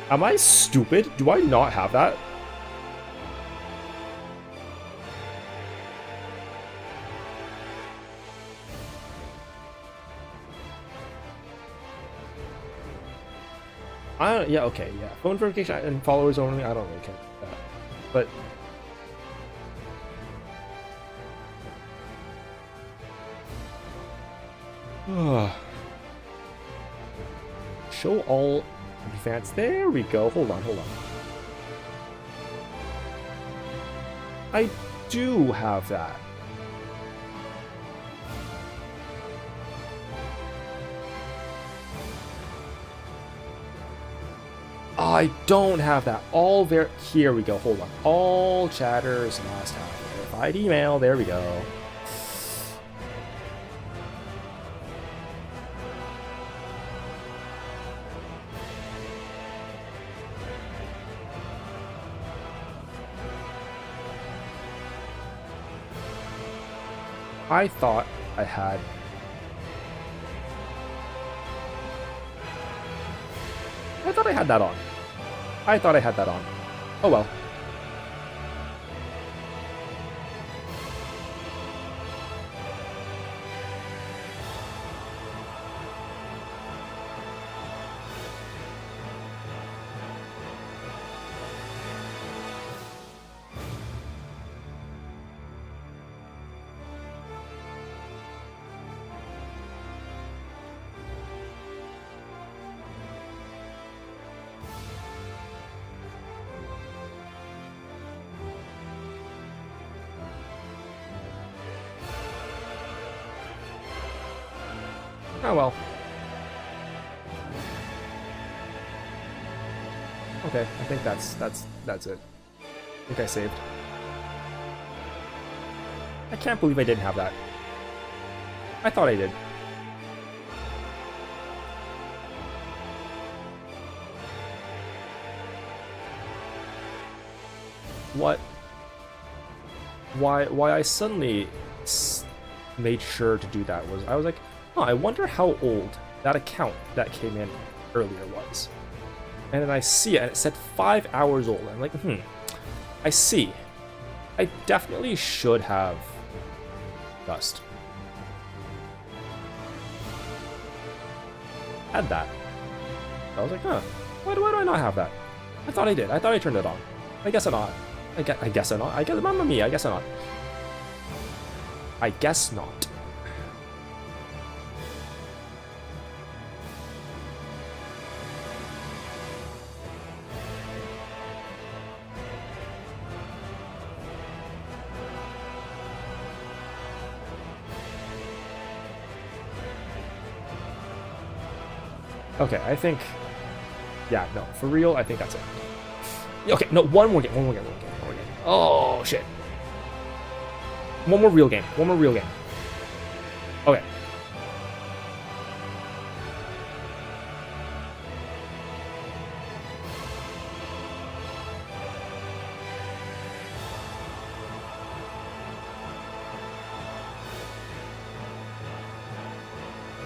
Am I stupid? Do I not have that? Yeah, okay, yeah. Phone verification and followers only, I don't really care about that. But... show all fans. There we go. Hold on. I do have that. I don't have that. Here we go. Hold on. All chatters must have verified email. There we go. I thought I had... I thought I had that on. Oh well. Oh well. Okay, I think that's it. I think I saved. I can't believe I didn't have that. I thought I did. What? Why I suddenly made sure to do that was, I was like, oh, I wonder how old that account that came in earlier was. And then I see it, and it said 5 hours old. I'm like, I see. I definitely should have just had that. I was like, huh, why do I not have that? I thought I did. I thought I turned it on. I guess not. I guess not. I guess, mamma mia, I guess not. I guess not. Okay, I think... Yeah, no, for real, I think that's it. Okay, no, one more game. Oh, shit. One more real game. Okay.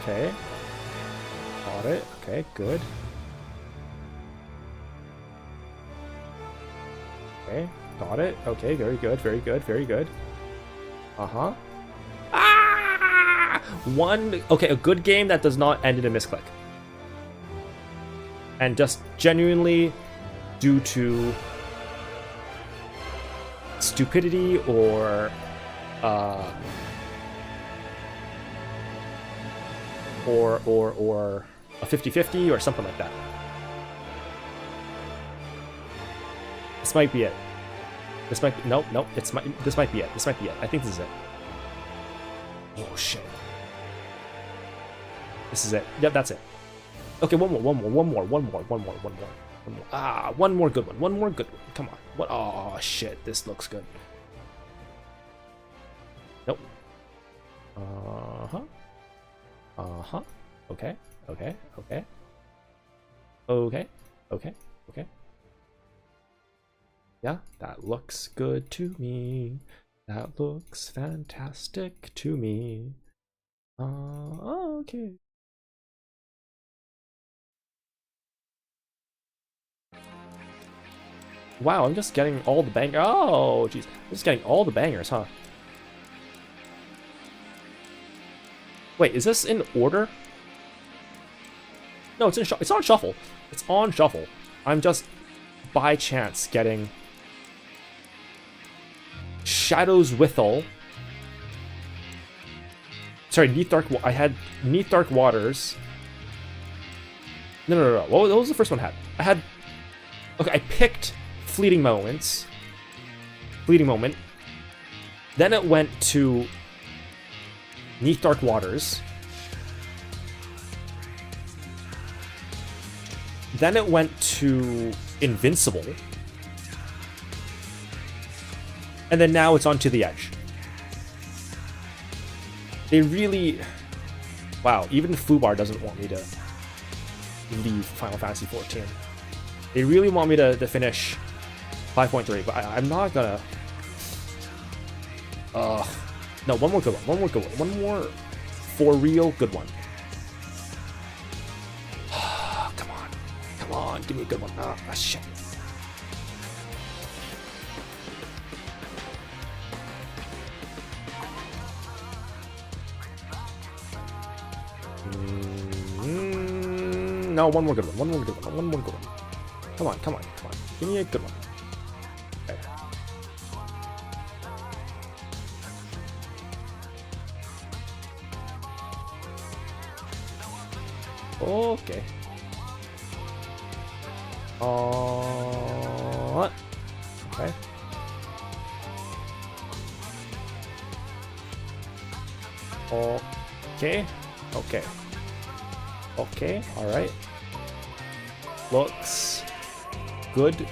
Okay. Got it. Okay, good. Okay, got it. Okay, very good. Uh-huh. Ah! Okay, a good game that does not end in a misclick. And just genuinely due to stupidity or a 50-50 or something like that. This might be it. This might be, nope. This might be it. I think this is it. Oh shit. This is it. Yep, that's it. Okay, one more. Ah, one more good one. Come on. What? Oh shit, this looks good. Nope. Okay. Yeah, that looks good to me. That looks fantastic to me. Okay. Wow, I'm just getting all the bangers. Oh, jeez. I'm just getting all the bangers, huh? Wait, is this in order? No, it's on shuffle. It's on shuffle. I'm just, by chance, getting Shadow's Withal. Sorry, I had Neath Dark Waters. No. What was the first one I had? I had... Okay, I picked Fleeting Moment. Then it went to Neath Dark Waters. Then it went to Invincible. And then now it's on To the Edge. They really... Wow, even Fubar doesn't want me to leave Final Fantasy XIV. They really want me to finish 5.3, but I'm not gonna... No, one more good one. One more for real good one. Come on, give me a good one. Ah, shit. No, one more good one. Come on. Give me a good one. Okay. Okay. Okay, alright. Looks good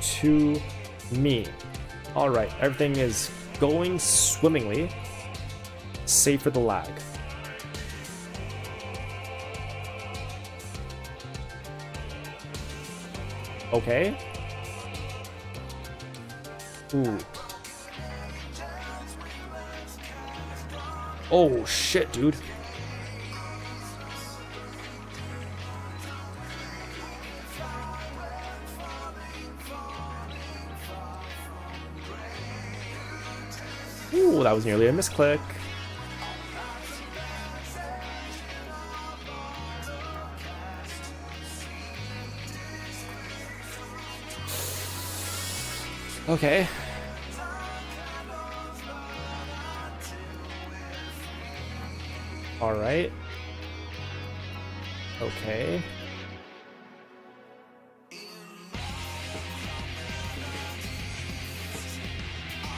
to me. Alright, everything is going swimmingly, save for the lag. Okay. Ooh. Oh shit, dude. Ooh, that was nearly a misclick. Okay. All right. Okay.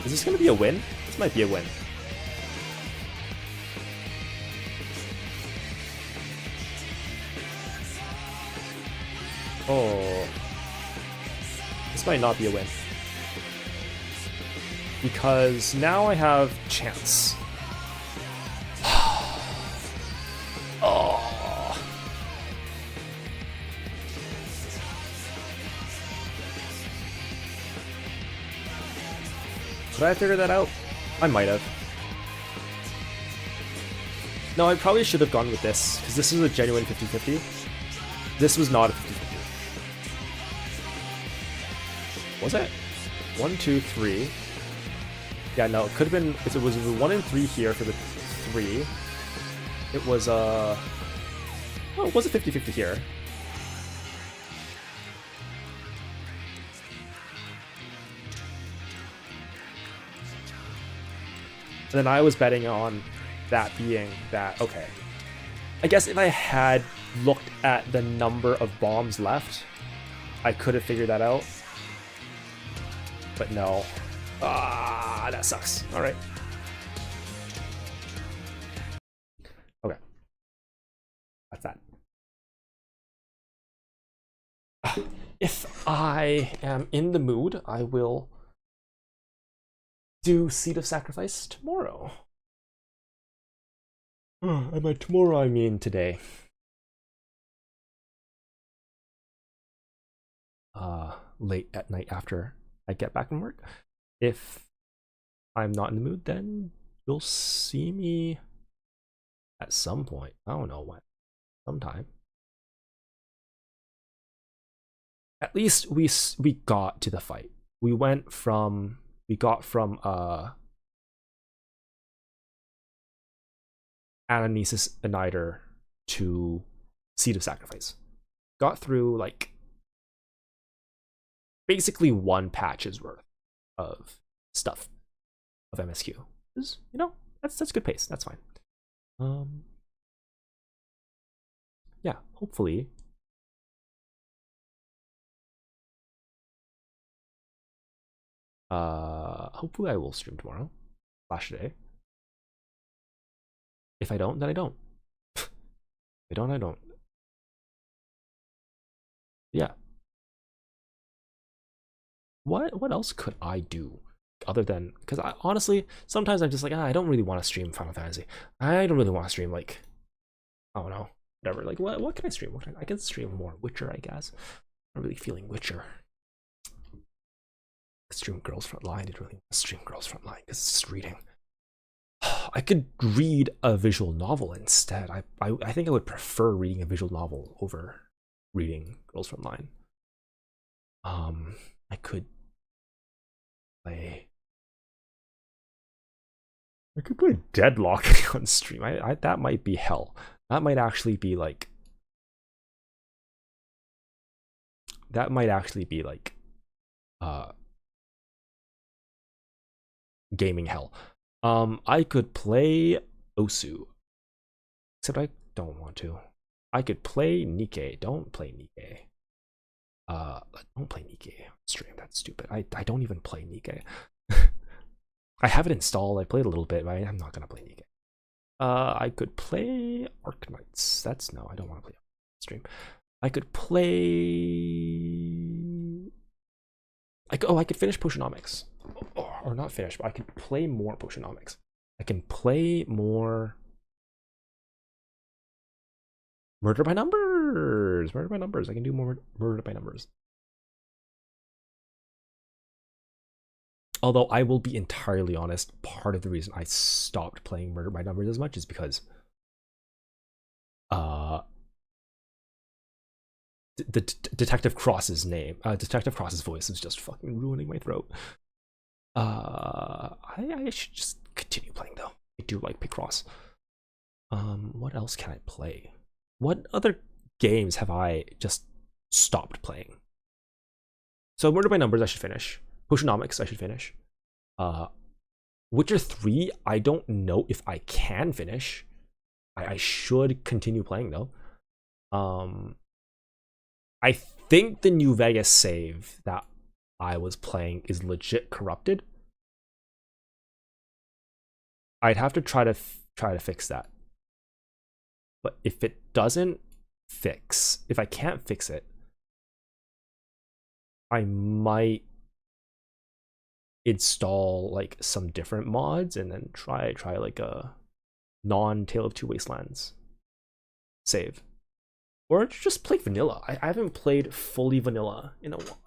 Is this gonna be a win? This might be a win. Oh. This might not be a win. Because now I have chance. Oh. Did I figure that out? I might have. No, I probably should have gone with this, because this is a genuine 50-50. This was not a 50-50. Was it? 1, 2, 3. Yeah, no, it could have been. It was the 1 and 3 here for the 3. It was oh, it was a 50-50 here. And then I was betting on that being that. Okay. I guess if I had looked at the number of bombs left, I could have figured that out. But no. Ah, that sucks. All right. Okay. That's that. If I am in the mood, I will do Seed of Sacrifice tomorrow. And by tomorrow, I mean today. Late at night after I get back from work. If I'm not in the mood, then you'll see me at some point. I don't know when. Sometime. At least we got to the fight. We got from Anamnesis Annider to Seed of Sacrifice. Got through like basically one patch's worth of stuff of MSQ. You know, that's good pace. That's fine. Yeah, hopefully hopefully I will stream tomorrow. Flash today. If I don't, then I don't. If I don't, I don't. Yeah. What else could I do other than, because I honestly sometimes I'm just like, I don't really want to stream Final Fantasy. I don't really want to stream like, I don't know, whatever. Like what can I stream? I can stream more Witcher, I guess. I'm not really feeling Witcher. Stream Girls Frontline. I didn't really want to stream Girls Frontline because it's just reading. I could read a visual novel instead. I think I would prefer reading a visual novel over reading Girls Frontline. I could play. I could play Deadlock on stream. That might be hell. That might actually be like. That might actually be like. Gaming hell. I could play Osu. Except I don't want to. I could play Nikke. Don't play Nikke. Don't play Nikke on stream. That's stupid. I don't even play Nikke. I have it installed. I played a little bit, but I'm not gonna play Nikke. I could play Arknights. No, I don't want to play on stream. I could play. I could finish Potionomics. Or not finish, but I can play more Potionomics. I can play more Murder by Numbers. Murder by Numbers. I can do more Murder by Numbers. Although I will be entirely honest, part of the reason I stopped playing Murder by Numbers as much is because the Detective Cross's name, Detective Cross's voice is just fucking ruining my throat. I should just continue playing though. I do like Picross. What else can I play? What other games have I just stopped playing? So Murder by Numbers I should finish. Pushonomics I should finish. Witcher 3, I don't know if I can finish. I should continue playing though. I think the New Vegas save that I was playing is legit corrupted. I'd have to try to fix that. But if it doesn't fix, if I can't fix it, I might install like some different mods and then try like a non-Tale of Two Wastelands save, or just play vanilla. I haven't played fully vanilla in a while.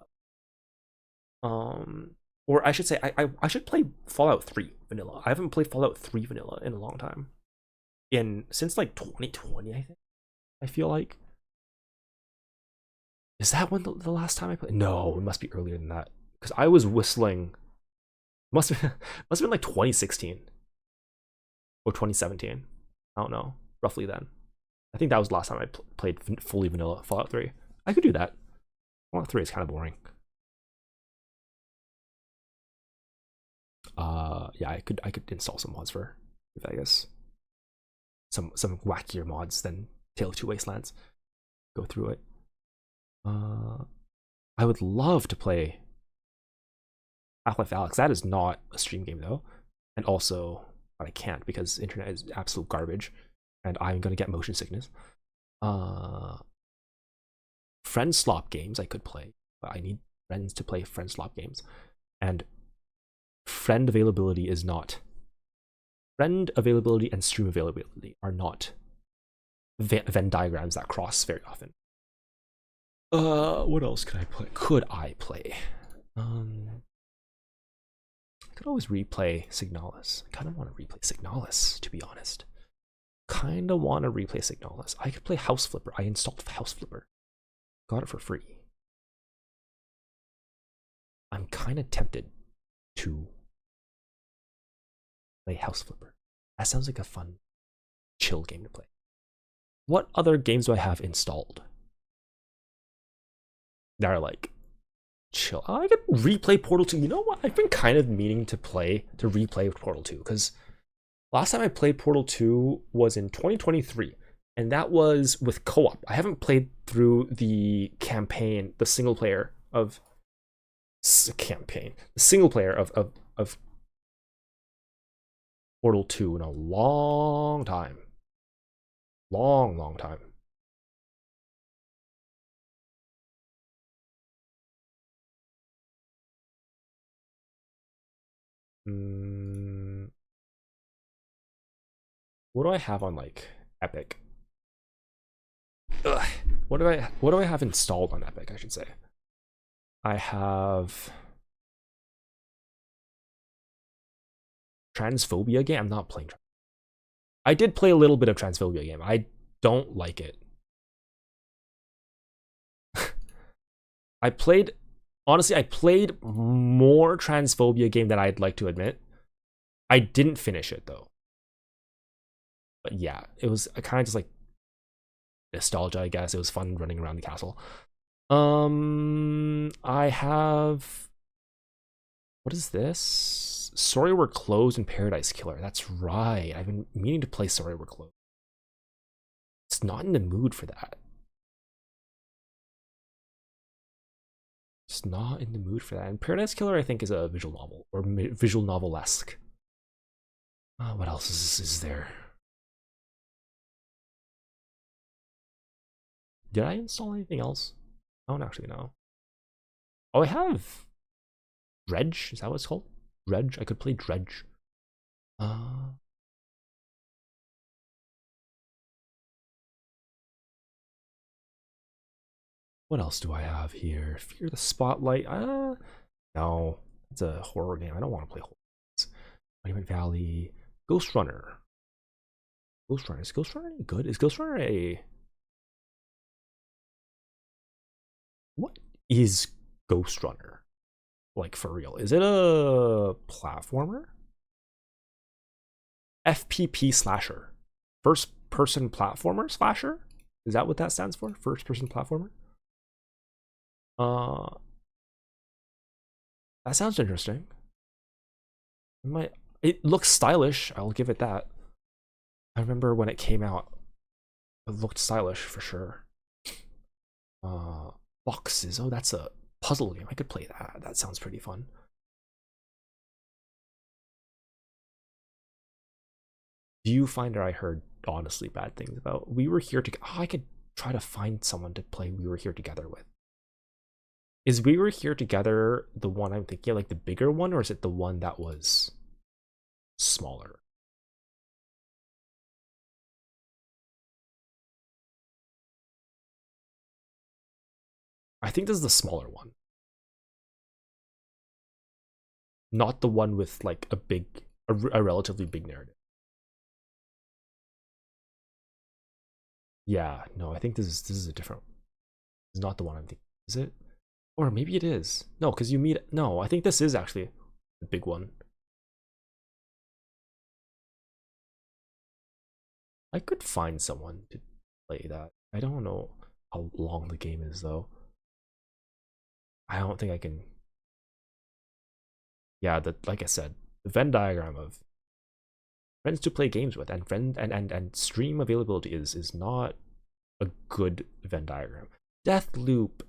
Or I should say I should play Fallout 3 vanilla. I haven't played Fallout 3 vanilla in a long time, since like 2020, I think. I feel like, is that when the last time I played? No, it must be earlier than that, because I was whistling. Must have been like 2016 or 2017. I don't know, roughly then. I think that was the last time I played fully vanilla Fallout 3. I could do that. Fallout 3 is kind of boring. Yeah, I could install some mods for Vegas. Some wackier mods than Tale of Two Wastelands. Go through it. I would love to play Half-Life Alyx. That is not a stream game though, and also, but I can't because internet is absolute garbage, and I'm gonna get motion sickness. Friend slop games I could play, but I need friends to play friend slop games, and friend availability is not. Friend availability and stream availability are not Venn diagrams that cross very often. What else could I play? I could always replay Signalis. I kind of want to replay Signalis, to be honest. I could play House Flipper. I installed House Flipper. Got it for free. I'm kind of tempted to play House Flipper. That sounds like a fun, chill game to play. What other games do I have installed that are like chill? I could replay Portal 2. You know what? I've been kind of meaning to replay Portal 2, because last time I played Portal 2 was in 2023, and that was with co-op. I haven't played through the campaign, the single player of Portal 2 in a long time. Long time. What do I have on like Epic? Ugh. What do I have installed on Epic, I should say? I have Transphobia game. I'm not playing. I did play a little bit of Transphobia game. I don't like it. Honestly, I played more Transphobia game than I'd like to admit. I didn't finish it though. But yeah, it was kind of just like nostalgia, I guess. It was fun running around the castle. I have, what is this? Sorry We're Closed and Paradise Killer. That's right. I've been meaning to play Sorry We're Closed. It's not in the mood for that. Just not in the mood for that. And Paradise Killer, I think, is a visual novel, or visual novel-esque. What else is there? Did I install anything else? I don't actually know. Oh, I have Dredge. Is that what it's called? Dredge. I could play Dredge. What else do I have here? Fear the Spotlight. No, it's a horror game. I don't want to play horror games. Monument Valley. Ghost Runner. Ghost Runner. Is Ghost Runner any good? Is Ghost Runner a... What is Ghost Runner? Like, for real? Is it a platformer? FPP slasher. First person platformer slasher? Is that what that stands for? First person platformer? That sounds interesting. It looks stylish, I'll give it that. I remember when it came out, it looked stylish for sure. Boxes, oh, that's a puzzle game. I could play that. That sounds pretty fun. Viewfinder I heard honestly bad things about. We Were Here Together. Oh, I could try to find someone to play We Were Here Together with. Is We Were Here Together the one I'm thinking of, like the bigger one, or is it the one that was smaller? I think this is the smaller one. Not the one with like a relatively big narrative. Yeah, no, I think this is a different. This is not the one I'm thinking. Is it? Or maybe it is. No, because you meet. No, I think this is actually the big one. I could find someone to play that. I don't know how long the game is though. I don't think I can. Yeah, like I said, the Venn diagram of friends to play games with and stream availability is not a good Venn diagram. Deathloop,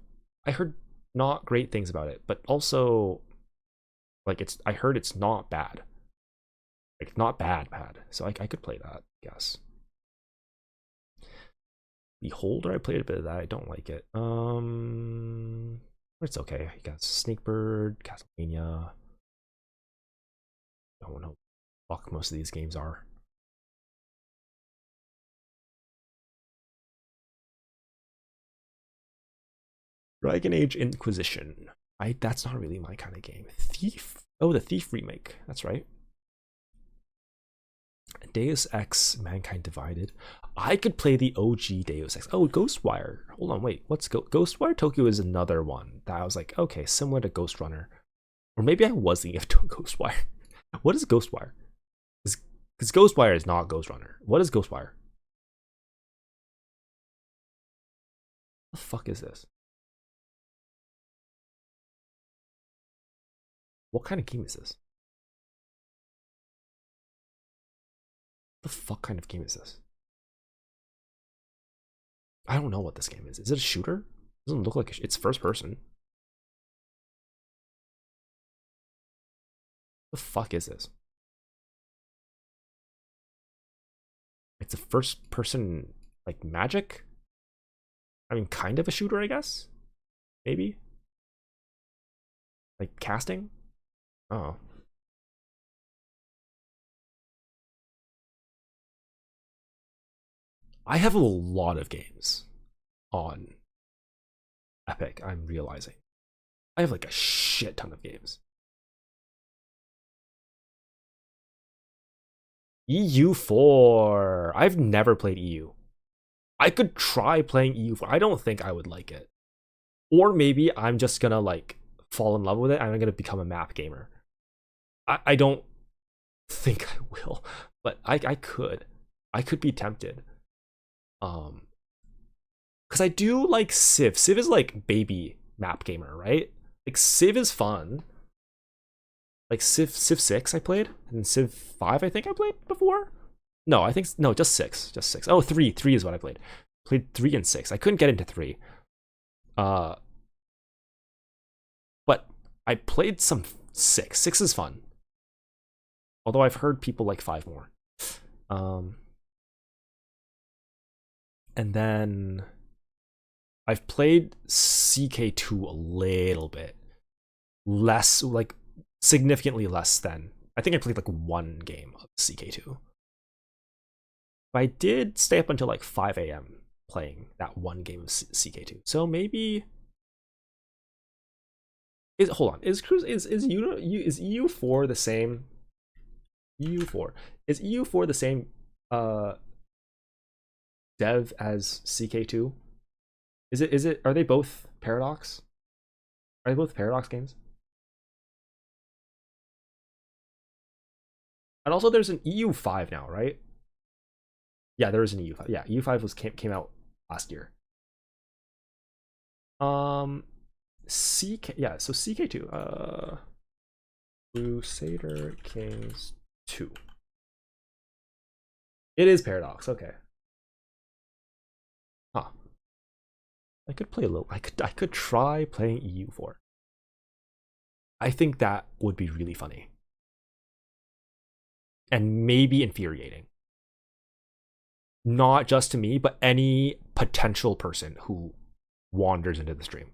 I heard not great things about it, but also like I heard it's not bad. Like not bad. So I could play that, I guess. Beholder, I played a bit of that. I don't like it. It's okay. I guess Snakebird, Castlevania. I don't know what fuck most of these games are. Dragon Age Inquisition. That's not really my kind of game. Thief. Oh, the Thief remake. That's right. Deus Ex Mankind Divided. I could play the OG Deus Ex. Oh, Ghostwire. Hold on, wait. What's Ghostwire Tokyo is another one that I was like, okay, similar to Ghost Runner. Or maybe I was thinking of Ghostwire. What is Ghostwire? Because Ghostwire is not Ghost Runner. What is Ghostwire? What the fuck is this? What kind of game is this? What the fuck kind of game is this? I don't know what this game is. Is it a shooter? It doesn't look like it's first person. What the fuck is this? It's a first person like magic? I mean, kind of a shooter, I guess? Maybe? Like casting? Oh. I have a lot of games on Epic, I'm realizing. I have like a shit ton of games. EU4. I've never played EU. I could try playing EU4. I don't think I would like it. Or maybe I'm just gonna like fall in love with it and I'm gonna become a map gamer. I don't think I will, but I could. I could be tempted. Because I do like Civ. Civ is like baby map gamer, right? Like Civ is fun. Like Civ 6 I played, and Civ 5 I think I played before. No, I think no, just 6, just 6. Oh, 3 is what I played. Played 3 and 6. I couldn't get into 3. But I played some 6. 6 is fun. Although I've heard people like 5 more. And then I've played CK2 a little bit. Less, like significantly less than. I think I played like 1 game of CK2. But I did stay up until like 5 a.m. playing that 1 game of CK2. So maybe hold on. Is EU4 the same? EU4. Is EU4 the same dev as CK2? Is it are they both Paradox? Are they both Paradox games? And also there's an EU5 now, right? Yeah, there is an EU5. Yeah, EU5 came out last year. CK, yeah, so CK2. Crusader Kings 2. It is Paradox, okay. Huh. I could play a little. I could try playing EU4. I think that would be really funny. And maybe infuriating. Not just to me, but any potential person who wanders into the stream.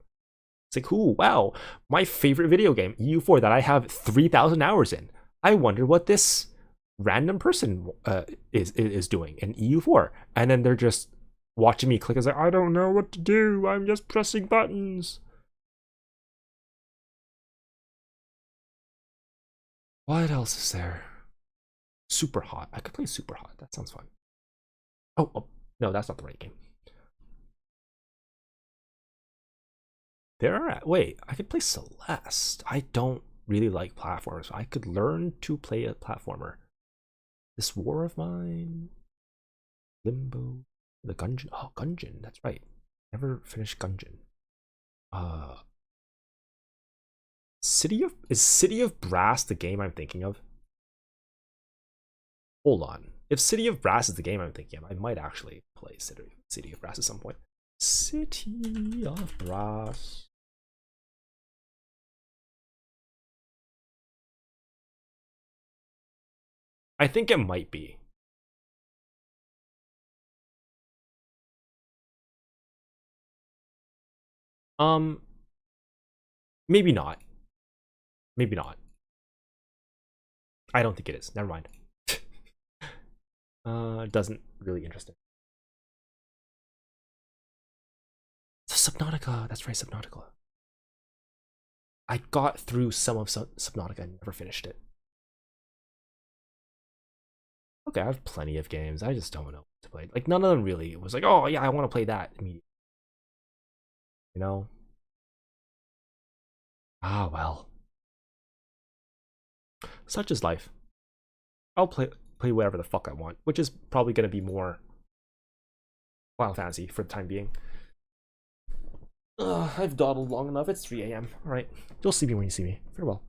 It's like, ooh, wow, my favorite video game, EU4, that I have 3,000 hours in. I wonder what this random person is doing in EU4. And then they're just watching me click as like, I don't know what to do. I'm just pressing buttons. What else is there? Super Hot. I could play Super Hot. That sounds fun. Oh, no, that's not the right game. Wait, I could play Celeste. I don't really like platformers. I could learn to play a platformer. This War of Mine, Limbo, the Gungeon. Oh, Gungeon. That's right. Never finished Gungeon. Is City of Brass the game I'm thinking of? Hold on. If City of Brass is the game I'm thinking of, I might actually play City of Brass at some point. City of Brass. I think it might be. Maybe not. Maybe not. I don't think it is. Never mind. Doesn't really interest me. So Subnautica, that's right, Subnautica. I got through some of Subnautica and never finished it. Okay, I have plenty of games. I just don't know what to play. Like, none of them really was like, oh yeah, I want to play that immediately. You know? Ah, well. Such is life. I'll play whatever the fuck I want, which is probably going to be more Final Fantasy for the time being. I've dawdled long enough. It's 3 a.m. Alright. You'll see me when you see me. Farewell.